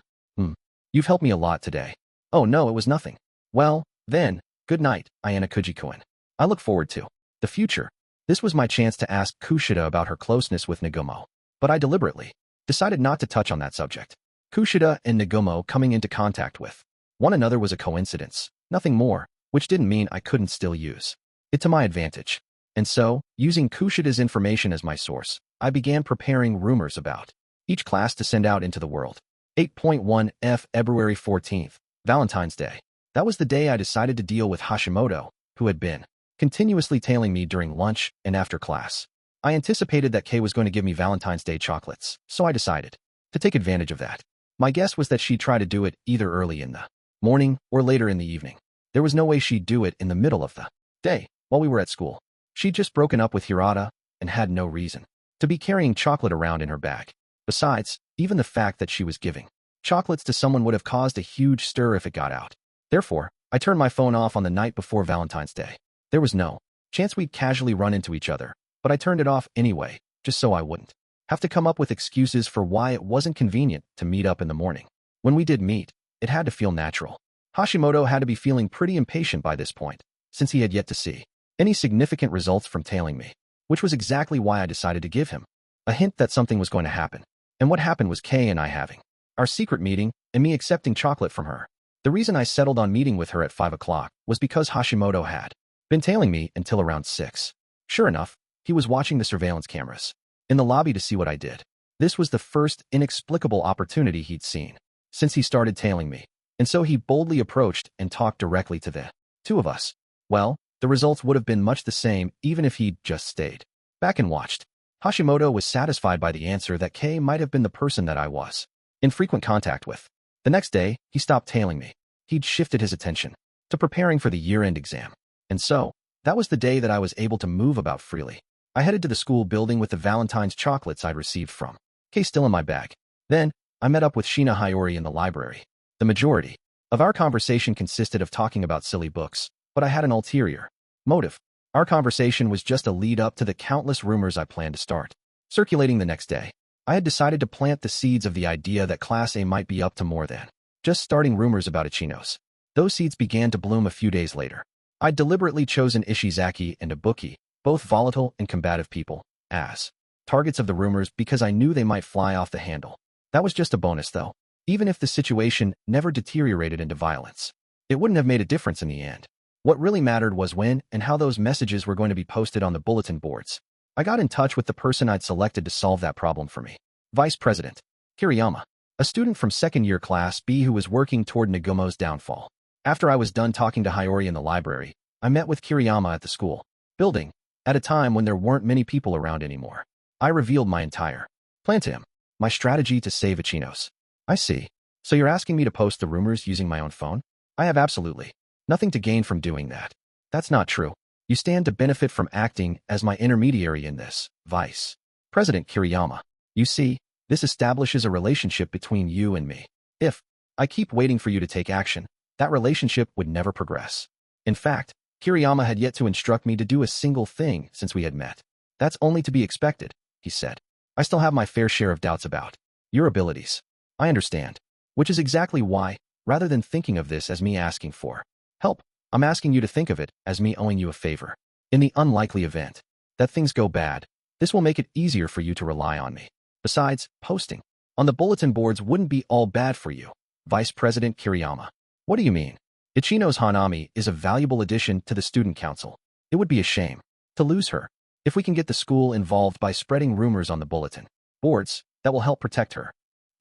S1: You've helped me a lot today." "Oh no, it was nothing." "Well, then, good night, Ayanokouji-kun. I look forward to the future." This was my chance to ask Kushida about her closeness with Nagumo, but I deliberately decided not to touch on that subject. Kushida and Nagumo coming into contact with one another was a coincidence, nothing more, which didn't mean I couldn't still use it to my advantage. And so, using Kushida's information as my source, I began preparing rumors about each class to send out into the world. 8.1 February 14th, Valentine's Day. That was the day I decided to deal with Hashimoto, who had been continuously tailing me during lunch and after class. I anticipated that Kay was going to give me Valentine's Day chocolates, so I decided to take advantage of that. My guess was that she'd try to do it either early in the morning or later in the evening. There was no way she'd do it in the middle of the day, while we were at school. She'd just broken up with Hirata and had no reason to be carrying chocolate around in her bag. Besides, even the fact that she was giving chocolates to someone would have caused a huge stir if it got out. Therefore, I turned my phone off on the night before Valentine's Day. There was no chance we'd casually run into each other, but I turned it off anyway, just so I wouldn't have to come up with excuses for why it wasn't convenient to meet up in the morning. When we did meet, it had to feel natural. Hashimoto had to be feeling pretty impatient by this point, since he had yet to see any significant results from tailing me, which was exactly why I decided to give him a hint that something was going to happen. And what happened was Kay and I having our secret meeting and me accepting chocolate from her. The reason I settled on meeting with her at 5 o'clock was because Hashimoto had been tailing me until around 6. Sure enough, he was watching the surveillance cameras in the lobby to see what I did. This was the first inexplicable opportunity he'd seen since he started tailing me, and so he boldly approached and talked directly to the 2 of us. Well, the results would have been much the same even if he'd just stayed back and watched. Hashimoto was satisfied by the answer that Kay might have been the person that I was in frequent contact with. The next day, he stopped tailing me. He'd shifted his attention to preparing for the year-end exam. And so, that was the day that I was able to move about freely. I headed to the school building with the Valentine's chocolates I'd received from Kay still in my bag. Then, I met up with Shina Hiyori in the library. The majority of our conversation consisted of talking about silly books, but I had an ulterior motive. Our conversation was just a lead-up to the countless rumors I planned to start circulating the next day. I had decided to plant the seeds of the idea that Class A might be up to more than just starting rumors about Ichinose. Those seeds began to bloom a few days later. I'd deliberately chosen Ishizaki and Ibuki, both volatile and combative people, as targets of the rumors because I knew they might fly off the handle. That was just a bonus, though. Even if the situation never deteriorated into violence, it wouldn't have made a difference in the end. What really mattered was when and how those messages were going to be posted on the bulletin boards. I got in touch with the person I'd selected to solve that problem for me. Vice President Kiriyama, a student from second-year Class B who was working toward Nagumo's downfall. After I was done talking to Hiyori in the library, I met with Kiriyama at the school building, at a time when there weren't many people around anymore. I revealed my entire plan to him, my strategy to save Ichinose. I see. So you're asking me to post the rumors using my own phone? I have absolutely nothing to gain from doing that. That's not true. You stand to benefit from acting as my intermediary in this, Vice President Kiriyama. You see, this establishes a relationship between you and me. If I keep waiting for you to take action, that relationship would never progress. In fact, Kiriyama had yet to instruct me to do a single thing since we had met. That's only to be expected, he said. I still have my fair share of doubts about your abilities. I understand. Which is exactly why, rather than thinking of this as me asking for help, I'm asking you to think of it as me owing you a favor. In the unlikely event that things go bad, this will make it easier for you to rely on me. Besides, posting on the bulletin boards wouldn't be all bad for you, Vice President Kiriyama. What do you mean? Ichinose Honami is a valuable addition to the student council. It would be a shame to lose her. If we can get the school involved by spreading rumors on the bulletin boards, that will help protect her.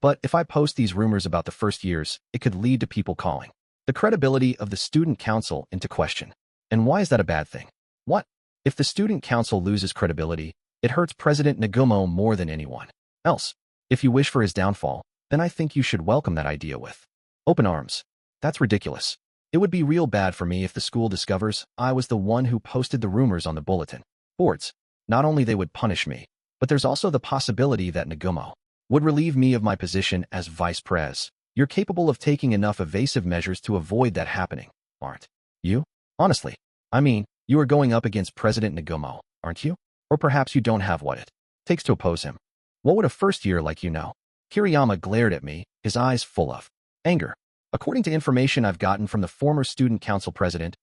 S1: But if I post these rumors about the first years, it could lead to people calling the credibility of the student council into question. And why is that a bad thing? What? If the student council loses credibility, it hurts President Nagumo more than anyone else. If you wish for his downfall, then I think you should welcome that idea with open arms. That's ridiculous. It would be real bad for me if the school discovers I was the one who posted the rumors on the bulletin boards. Not only they would punish me, but there's also the possibility that Nagumo would relieve me of my position as vice pres. You're capable of taking enough evasive measures to avoid that happening, aren't you? Honestly, I mean, you are going up against President Nagumo, aren't you? Or perhaps you don't have what it takes to oppose him. What would a first year like you know? Kiriyama glared at me, his eyes full of anger. According to information I've gotten from the former student council President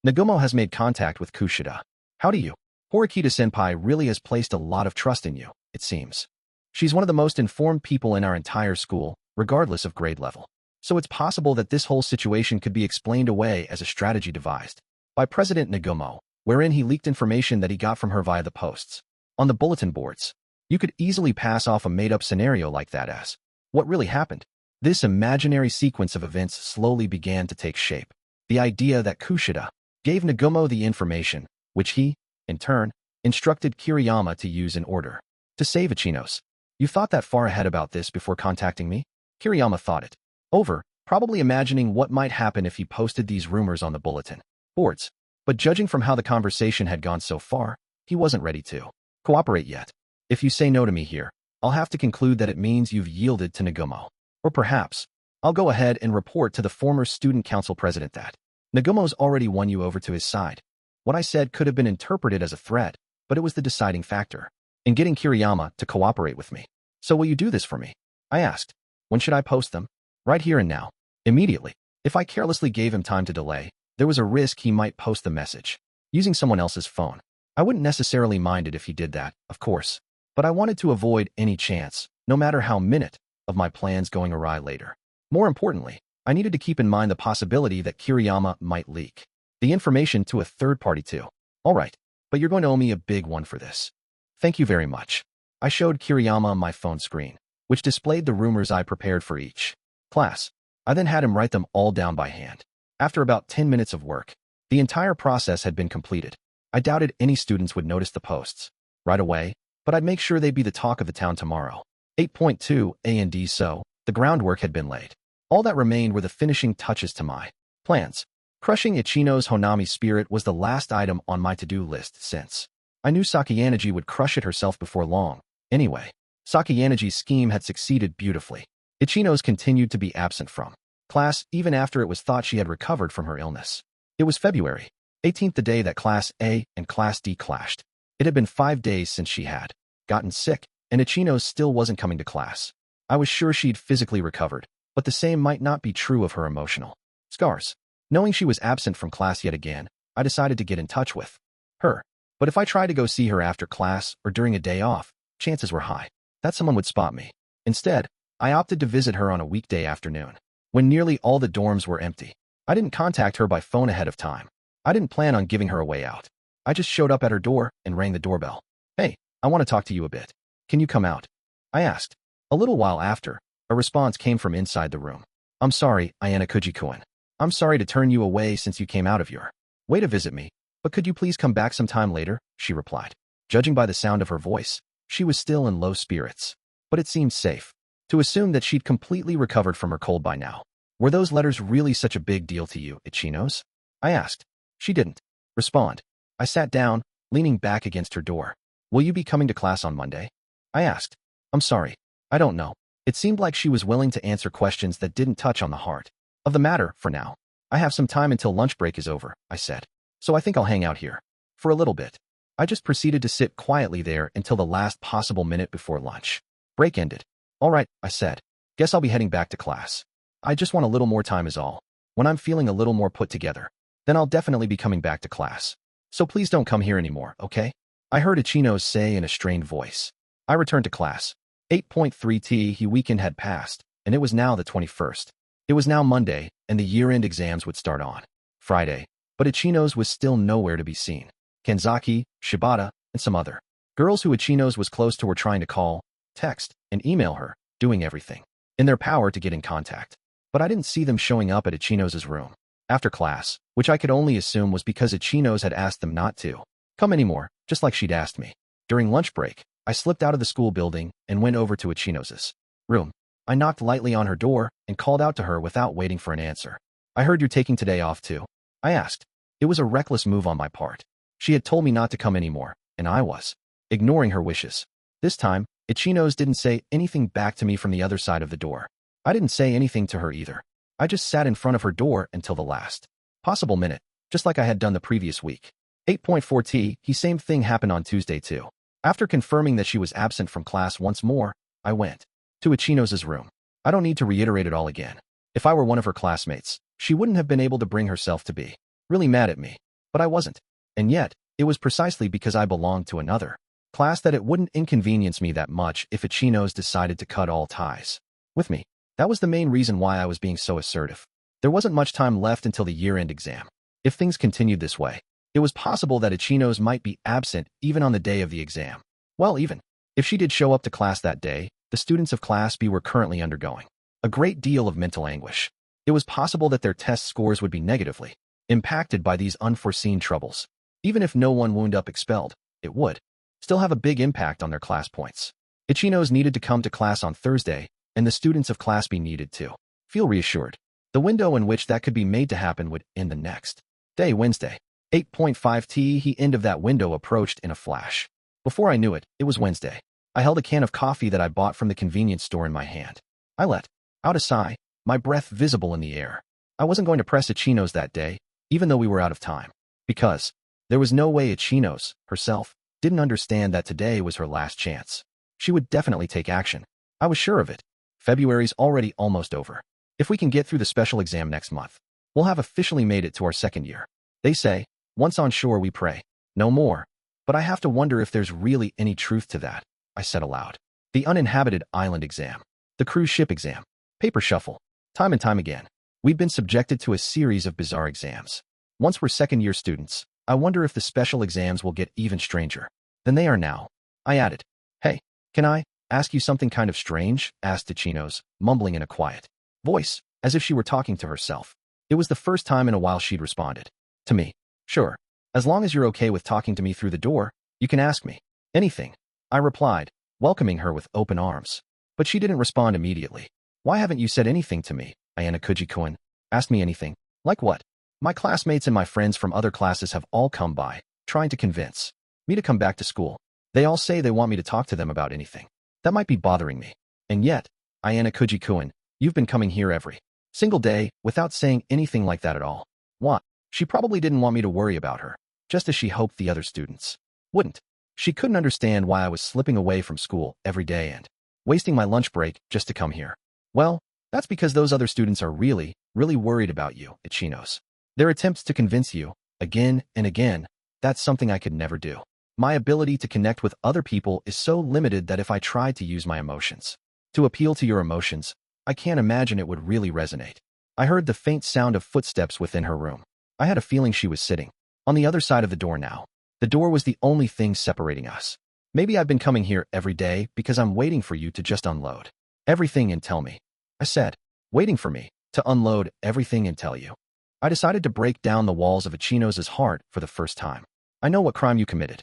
S1: Nagumo has made contact with Kushida. How do you? Horikita-senpai really has placed a lot of trust in you, it seems. She's one of the most informed people in our entire school, regardless of grade level. So it's possible that this whole situation could be explained away as a strategy devised by President Nagumo, wherein he leaked information that he got from her via the posts on the bulletin boards. You could easily pass off a made-up scenario like that as what really happened. This imaginary sequence of events slowly began to take shape. The idea that Kushida gave Nagumo the information, which he, in turn, instructed Kiriyama to use in order to save Ichinose. You thought that far ahead about this before contacting me? Kiriyama thought it over, probably imagining what might happen if he posted these rumors on the bulletin boards. But judging from how the conversation had gone so far, he wasn't ready to cooperate yet. If you say no to me here, I'll have to conclude that it means you've yielded to Nagumo. Or perhaps, I'll go ahead and report to the former student council president that Nagumo's already won you over to his side. What I said could have been interpreted as a threat, but it was the deciding factor in getting Kiriyama to cooperate with me. So will you do this for me? I asked. When should I post them? Right here and now. Immediately. If I carelessly gave him time to delay, there was a risk he might post the message using someone else's phone. I wouldn't necessarily mind it if he did that, of course, but I wanted to avoid any chance, no matter how minute, of my plans going awry later. More importantly, I needed to keep in mind the possibility that Kiriyama might leak the information to a third party too. All right, but you're going to owe me a big one for this. Thank you very much. I showed Kiriyama my phone screen, which displayed the rumors I prepared for each class. I then had him write them all down by hand. After about 10 minutes of work, the entire process had been completed. I doubted any students would notice the posts right away, but I'd make sure they'd be the talk of the town tomorrow. 8.2 A&D. So, the groundwork had been laid. All that remained were the finishing touches to my plans. Crushing Ichinose Honami's spirit was the last item on my to-do list since I knew Sakayanagi would crush it herself before long. Anyway, Sakayanagi's scheme had succeeded beautifully. Ichinose continued to be absent from class even after it was thought she had recovered from her illness. It was February 18th, the day that Class A and Class D clashed. It had been 5 days since she had gotten sick, and Ichinose still wasn't coming to class. I was sure she'd physically recovered, but the same might not be true of her emotional scars. Knowing she was absent from class yet again, I decided to get in touch with her. But if I tried to go see her after class or during a day off, chances were high that someone would spot me. Instead, I opted to visit her on a weekday afternoon, when nearly all the dorms were empty. I didn't contact her by phone ahead of time. I didn't plan on giving her a way out. I just showed up at her door and rang the doorbell. "Hey, I want to talk to you a bit. Can you come out?" I asked. A little while after, a response came from inside the room. "I'm sorry, Ayanokouji-kun. I'm sorry to turn you away since you came out of your way to visit me, but could you please come back sometime later?" she replied. Judging by the sound of her voice, she was still in low spirits, but it seemed safe to assume that she'd completely recovered from her cold by now. "Were those letters really such a big deal to you, Ichinose?" I asked. She didn't respond. I sat down, leaning back against her door. "Will you be coming to class on Monday?" I asked. "I'm sorry. I don't know." It seemed like she was willing to answer questions that didn't touch on the heart of the matter for now. "I have some time until lunch break is over," I said. "So I think I'll hang out here for a little bit." I just proceeded to sit quietly there until the last possible minute before lunch break ended. "All right," I said. "Guess I'll be heading back to class. I just want a little more time is all. When I'm feeling a little more put together, then I'll definitely be coming back to class. So please don't come here anymore, okay?" I heard Ichinose say in a strained voice. I returned to class. 8.3 weekend had passed, and it was now the 21st. It was now Monday, and the year-end exams would start on Friday, but Ichinose was still nowhere to be seen. Kanzaki, Shibata, and some other girls who Ichinose was close to were trying to call, text, and email her, doing everything in their power to get in contact. But I didn't see them showing up at Ichinose's room after class, which I could only assume was because Ichinose had asked them not to come anymore, just like she'd asked me. During lunch break, I slipped out of the school building and went over to Ichinose's room. I knocked lightly on her door and called out to her without waiting for an answer. "I heard you're taking today off too?" I asked. It was a reckless move on my part. She had told me not to come anymore, and I was ignoring her wishes. This time, Ichinose didn't say anything back to me from the other side of the door. I didn't say anything to her either. I just sat in front of her door until the last possible minute, just like I had done the previous week. 8.4 same thing happened on Tuesday too. After confirming that she was absent from class once more, I went to Ichinose's room. I don't need to reiterate it all again. If I were one of her classmates, she wouldn't have been able to bring herself to be really mad at me. But I wasn't. And yet, it was precisely because I belonged to another class that it wouldn't inconvenience me that much if Ichinose decided to cut all ties with me. That was the main reason why I was being so assertive. There wasn't much time left until the year-end exam. If things continued this way, it was possible that Ichinose might be absent even on the day of the exam. Well, even if she did show up to class that day, the students of Class B were currently undergoing a great deal of mental anguish. It was possible that their test scores would be negatively impacted by these unforeseen troubles. Even if no one wound up expelled, it would still have a big impact on their class points. Ichinose needed to come to class on Thursday, and the students of Class B needed to feel reassured. The window in which that could be made to happen would end the next day, Wednesday. 8.5 the end of that window approached in a flash. Before I knew it, it was Wednesday. I held a can of coffee that I bought from the convenience store in my hand. I let out a sigh, my breath visible in the air. I wasn't going to press Ichinose that day, even though we were out of time, because there was no way Ichinose, herself, didn't understand that today was her last chance. She would definitely take action. I was sure of it. February's already almost over. If we can get through the special exam next month, we'll have officially made it to our second year. They say, once on shore we pray, no more. But I have to wonder if there's really any truth to that, I said aloud. The uninhabited island exam, the cruise ship exam, paper shuffle. Time and time again, we've been subjected to a series of bizarre exams. Once we're second-year students, I wonder if the special exams will get even stranger than they are now. I added, "Hey, can I ask you something kind of strange?" asked Ichinose, mumbling in a quiet voice, as if she were talking to herself. It was the first time in a while she'd responded to me. "Sure. As long as you're okay with talking to me through the door, you can ask me anything," I replied, welcoming her with open arms. But she didn't respond immediately. "Why haven't you said anything to me, Ayanokouji-kun?" "Asked me anything? Like what?" "My classmates and my friends from other classes have all come by, trying to convince me to come back to school. They all say they want me to talk to them about anything that might be bothering me. And yet, Ayanokouji-kun, you've been coming here every single day without saying anything like that at all. What? She probably didn't want me to worry about her, just as she hoped the other students wouldn't. She couldn't understand why I was slipping away from school every day and wasting my lunch break just to come here. Well, that's because those other students are really, really worried about you, Ichinose. Their attempts to convince you, again and again, that's something I could never do. My ability to connect with other people is so limited that if I tried to use my emotions to appeal to your emotions, I can't imagine it would really resonate. I heard the faint sound of footsteps within her room. I had a feeling she was sitting on the other side of the door now. The door was the only thing separating us. Maybe I've been coming here every day because I'm waiting for you to just unload everything and tell me. I said, waiting for me to unload everything and tell you. I decided to break down the walls of Ichinose's heart for the first time. I know what crime you committed.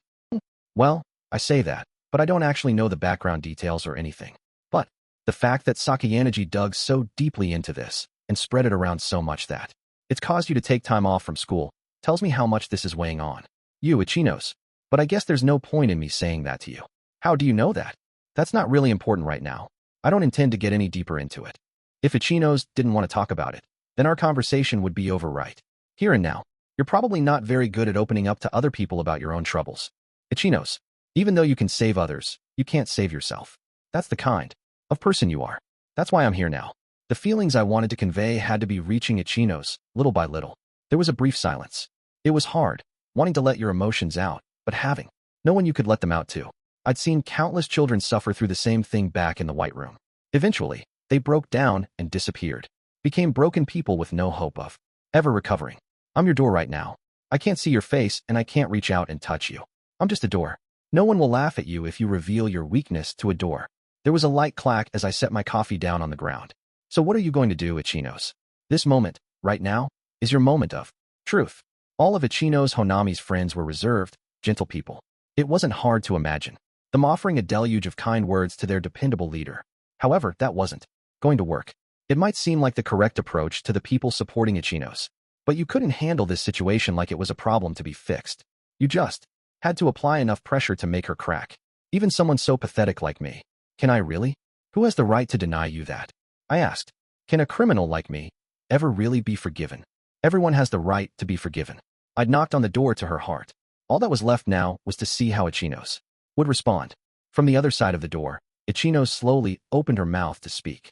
S1: Well, I say that, but I don't actually know the background details or anything. But the fact that Sakayanagi dug so deeply into this and spread it around so much that it's caused you to take time off from school tells me how much this is weighing on you, Ichinose. But I guess there's no point in me saying that to you. How do you know that? That's not really important right now. I don't intend to get any deeper into it. If Ichinose didn't want to talk about it, then our conversation would be over right here and now. You're probably not very good at opening up to other people about your own troubles. Ichinose, even though you can save others, you can't save yourself. That's the kind of person you are. That's why I'm here now. The feelings I wanted to convey had to be reaching Ichinose, little by little. There was a brief silence. It was hard, wanting to let your emotions out, but having no one you could let them out to. I'd seen countless children suffer through the same thing back in the White Room. Eventually, they broke down and disappeared. Became broken people with no hope of ever recovering. I'm your door right now. I can't see your face and I can't reach out and touch you. I'm just a door. No one will laugh at you if you reveal your weakness to a door. There was a light clack as I set my coffee down on the ground. So what are you going to do, Ichinose? This moment, right now, is your moment of truth. All of Ichinose Honami's friends were reserved, gentle people. It wasn't hard to imagine them offering a deluge of kind words to their dependable leader. However, that wasn't going to work. It might seem like the correct approach to the people supporting Ichinose, but you couldn't handle this situation like it was a problem to be fixed. You just had to apply enough pressure to make her crack. Even someone so pathetic like me. Can I really? Who has the right to deny you that? I asked. Can a criminal like me ever really be forgiven? Everyone has the right to be forgiven. I'd knocked on the door to her heart. All that was left now was to see how Ichinose would respond. From the other side of the door, Ichinose slowly opened her mouth to speak.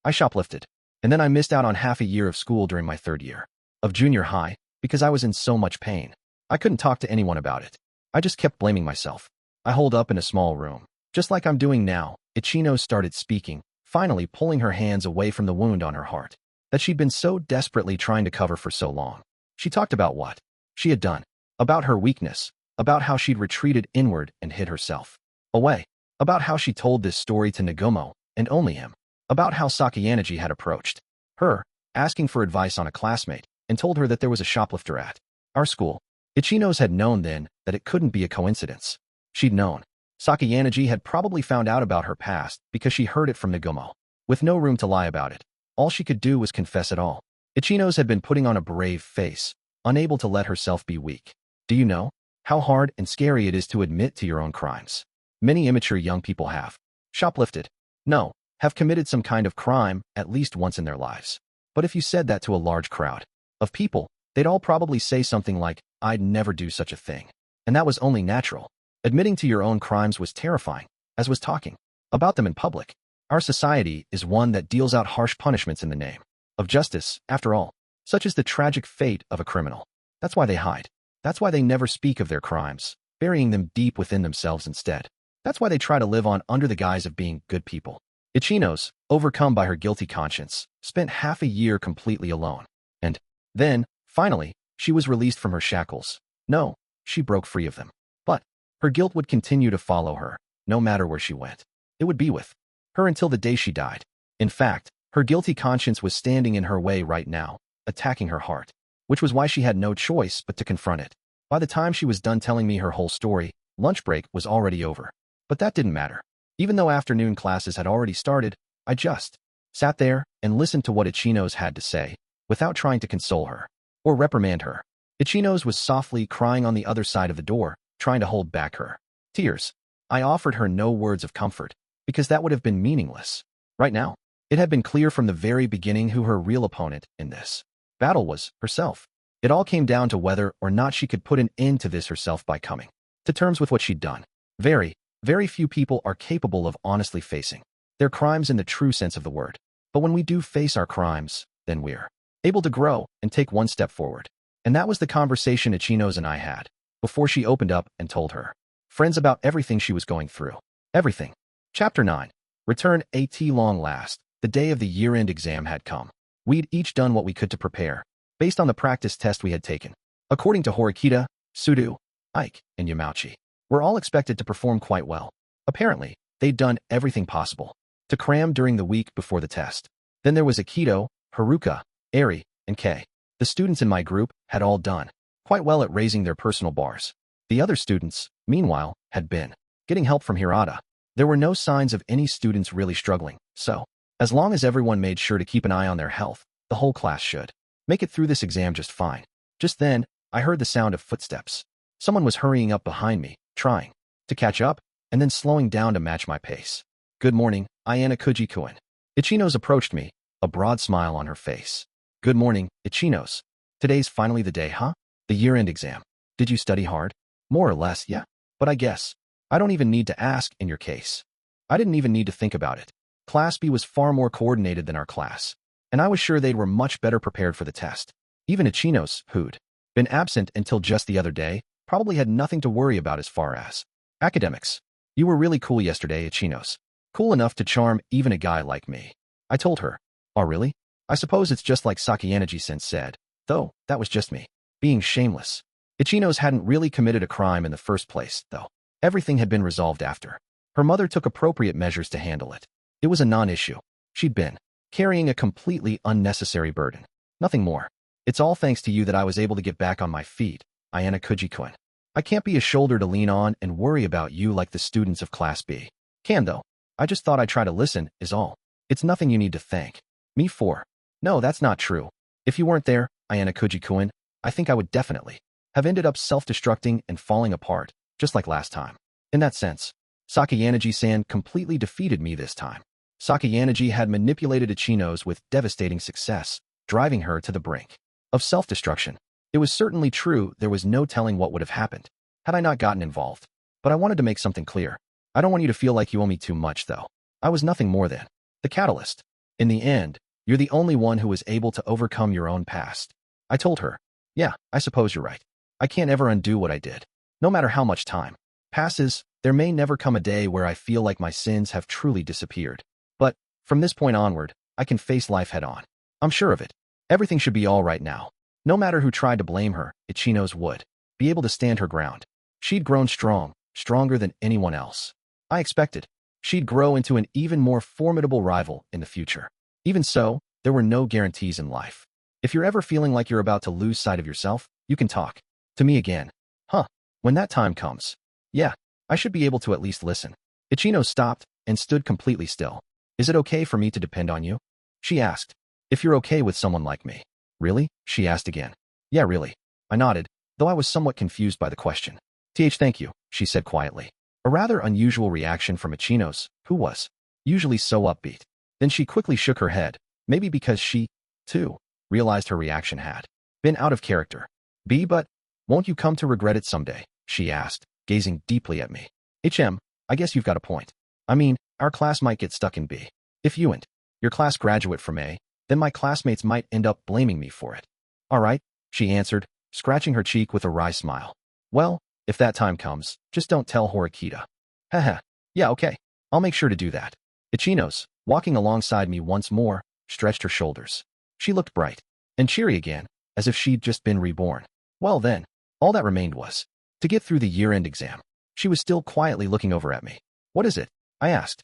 S1: I shoplifted. And then I missed out on half a year of school during my third year of junior high because I was in so much pain. I couldn't talk to anyone about it. I just kept blaming myself. I holed up in a small room. Just like I'm doing now, Ichinose started speaking, finally pulling her hands away from the wound on her heart that she'd been so desperately trying to cover for so long. She talked about what she had done, about her weakness, about how she'd retreated inward and hid herself away, about how she told this story to Nagumo and only him, about how Sakayanagi had approached her, asking for advice on a classmate, and told her that there was a shoplifter at our school. Ichinose had known then that it couldn't be a coincidence. She'd known. Sakayanagi had probably found out about her past because she heard it from Nagumo. With no room to lie about it, all she could do was confess it all. Ichinose had been putting on a brave face, unable to let herself be weak. Do you know how hard and scary it is to admit to your own crimes? Many immature young people have shoplifted. No, have committed some kind of crime at least once in their lives. But if you said that to a large crowd of people, they'd all probably say something like, I'd never do such a thing. And that was only natural. Admitting to your own crimes was terrifying, as was talking about them in public. Our society is one that deals out harsh punishments in the name of justice, after all. Such is the tragic fate of a criminal. That's why they hide. That's why they never speak of their crimes, burying them deep within themselves instead. That's why they try to live on under the guise of being good people. Ichinose, overcome by her guilty conscience, spent half a year completely alone. And then, finally, she was released from her shackles. No, she broke free of them. But her guilt would continue to follow her, no matter where she went. It would be with her until the day she died. In fact, her guilty conscience was standing in her way right now, attacking her heart, which was why she had no choice but to confront it. By the time she was done telling me her whole story, lunch break was already over. But that didn't matter. Even though afternoon classes had already started, I just sat there and listened to what Ichinose had to say, without trying to console her or reprimand her. Ichinose was softly crying on the other side of the door, trying to hold back her tears. I offered her no words of comfort, because that would have been meaningless. Right now, it had been clear from the very beginning who her real opponent in this battle was: herself. It all came down to whether or not she could put an end to this herself by coming to terms with what she'd done. Very, very few people are capable of honestly facing their crimes in the true sense of the word. But when we do face our crimes, then we're able to grow and take one step forward. And that was the conversation Ichinose and I had before she opened up and told her friends about everything she was going through. Everything. Chapter 9. Return. At long last, the day of the year-end exam had come. We'd each done what we could to prepare, based on the practice test we had taken. According to Horikita, Sudu, Ike, and Yamauchi, were all expected to perform quite well. Apparently, they'd done everything possible to cram during the week before the test. Then there was Akito, Haruka, Eri, and Kei. The students in my group had all done quite well at raising their personal bars. The other students, meanwhile, had been getting help from Hirata. There were no signs of any students really struggling, so as long as everyone made sure to keep an eye on their health, the whole class should make it through this exam just fine. Just then, I heard the sound of footsteps. Someone was hurrying up behind me, trying to catch up, and then slowing down to match my pace. Good morning, Ayanokouji-kun. Ichinose approached me, a broad smile on her face. Good morning, Ichinose. Today's finally the day, huh? The year-end exam. Did you study hard? More or less, yeah. But I guess I don't even need to ask in your case. I didn't even need to think about it. Class B was far more coordinated than our class, and I was sure they were much better prepared for the test. Even Ichinose, who'd been absent until just the other day, probably had nothing to worry about as far as academics. You were really cool yesterday, Ichinose. Cool enough to charm even a guy like me. I told her. Oh really? I suppose it's just like Sakayanagi-sen said, though that was just me being shameless. Ichinose hadn't really committed a crime in the first place, though. Everything had been resolved after. Her mother took appropriate measures to handle it. It was a non-issue. She'd been carrying a completely unnecessary burden. Nothing more. It's all thanks to you that I was able to get back on my feet, Ayanokouji-kun. I can't be a shoulder to lean on and worry about you like the students of Class B can, though. I just thought I'd try to listen, is all. It's nothing you need to thank me for. No, that's not true. If you weren't there, Ayanokouji-kun, I think I would definitely have ended up self-destructing and falling apart, just like last time. In that sense, Sakayanagi-san completely defeated me this time. Sakayanagi had manipulated Ichinose with devastating success, driving her to the brink of self-destruction. It was certainly true there was no telling what would have happened had I not gotten involved. But I wanted to make something clear. I don't want you to feel like you owe me too much, though. I was nothing more than the catalyst. In the end, you're the only one who was able to overcome your own past. I told her. Yeah, I suppose you're right. I can't ever undo what I did. No matter how much time passes, there may never come a day where I feel like my sins have truly disappeared. But from this point onward, I can face life head-on. I'm sure of it. Everything should be all right now. No matter who tried to blame her, Ichinose would be able to stand her ground. She'd grown strong, stronger than anyone else. I expected she'd grow into an even more formidable rival in the future. Even so, there were no guarantees in life. If you're ever feeling like you're about to lose sight of yourself, you can talk to me again. Huh. When that time comes. Yeah, I should be able to at least listen. Ichinose stopped and stood completely still. Is it okay for me to depend on you? She asked. If you're okay with someone like me. Really? She asked again. Yeah, really. I nodded, though I was somewhat confused by the question. Thank you, she said quietly. A rather unusual reaction from Ichinose, who was usually so upbeat. Then she quickly shook her head, maybe because she, too, realized her reaction had been out of character. But won't you come to regret it someday? She asked, gazing deeply at me. I guess you've got a point. I mean, our class might get stuck in B. If you and your class graduate from A, then my classmates might end up blaming me for it. All right, she answered, scratching her cheek with a wry smile. Well, if that time comes, just don't tell Horikita. Haha, yeah, okay. I'll make sure to do that. Ichinose, walking alongside me once more, stretched her shoulders. She looked bright and cheery again, as if she'd just been reborn. Well then, all that remained was to get through the year-end exam. She was still quietly looking over at me. What is it? I asked.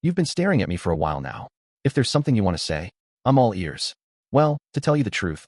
S1: You've been staring at me for a while now. If there's something you want to say, I'm all ears. Well, to tell you the truth,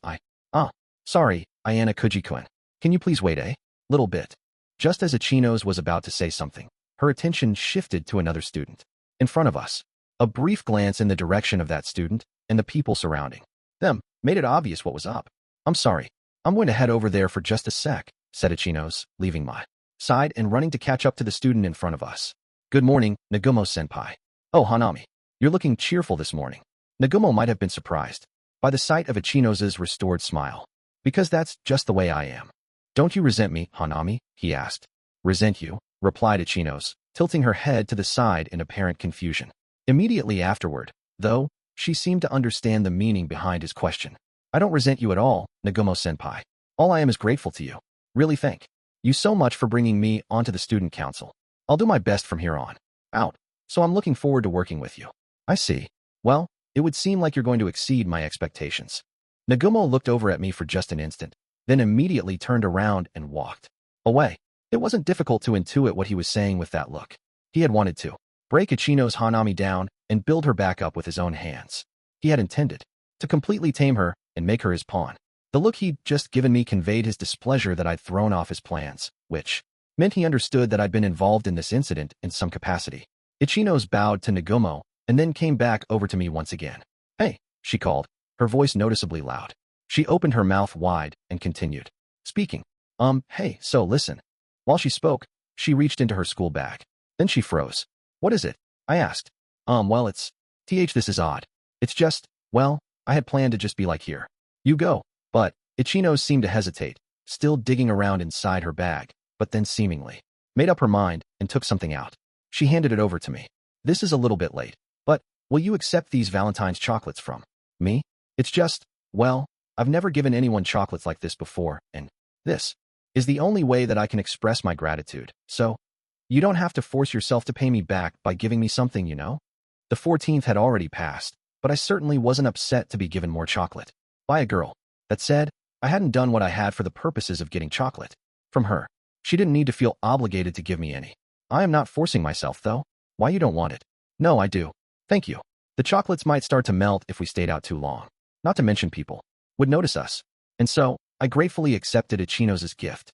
S1: sorry, Ayanokouji-kun. Can you please wait a little bit? Just as Ichinose was about to say something, her attention shifted to another student in front of us. A brief glance in the direction of that student and the people surrounding them made it obvious what was up. I'm sorry. I'm going to head over there for just a sec, said Ichinose, leaving my side and running to catch up to the student in front of us. Good morning, Nagumo-senpai. Oh, Honami. You're looking cheerful this morning. Nagumo might have been surprised by the sight of Ichinose's restored smile. Because that's just the way I am. Don't you resent me, Honami? He asked. Resent you? Replied Ichinose, tilting her head to the side in apparent confusion. Immediately afterward, though, she seemed to understand the meaning behind his question. I don't resent you at all, Nagumo-senpai. All I am is grateful to you. Really thank you so much for bringing me onto the student council. I'll do my best from here on out, so I'm looking forward to working with you. I see. Well, it would seem like you're going to exceed my expectations. Nagumo looked over at me for just an instant, then immediately turned around and walked away. It wasn't difficult to intuit what he was saying with that look. He had wanted to break Ichino's Honami down and build her back up with his own hands. He had intended to completely tame her and make her his pawn. The look he'd just given me conveyed his displeasure that I'd thrown off his plans, which meant he understood that I'd been involved in this incident in some capacity. Ichinose bowed to Nagumo and then came back over to me once again. Hey, she called, her voice noticeably loud. She opened her mouth wide and continued speaking. Hey, so listen. While she spoke, she reached into her school bag. Then she froze. What is it? I asked. Well, this is odd. It's just, well, I had planned to just be like here. You go. But Ichinose seemed to hesitate, still digging around inside her bag, but then seemingly made up her mind and took something out. She handed it over to me. This is a little bit late, but will you accept these Valentine's chocolates from me? It's just, well, I've never given anyone chocolates like this before, and this is the only way that I can express my gratitude, so you don't have to force yourself to pay me back by giving me something, you know? The 14th had already passed, but I certainly wasn't upset to be given more chocolate by a girl. That said, I hadn't done what I had for the purposes of getting chocolate from her. She didn't need to feel obligated to give me any. I am not forcing myself, though. Why you don't want it? No, I do. Thank you. The chocolates might start to melt if we stayed out too long. Not to mention people would notice us. And so, I gratefully accepted Ichinose's gift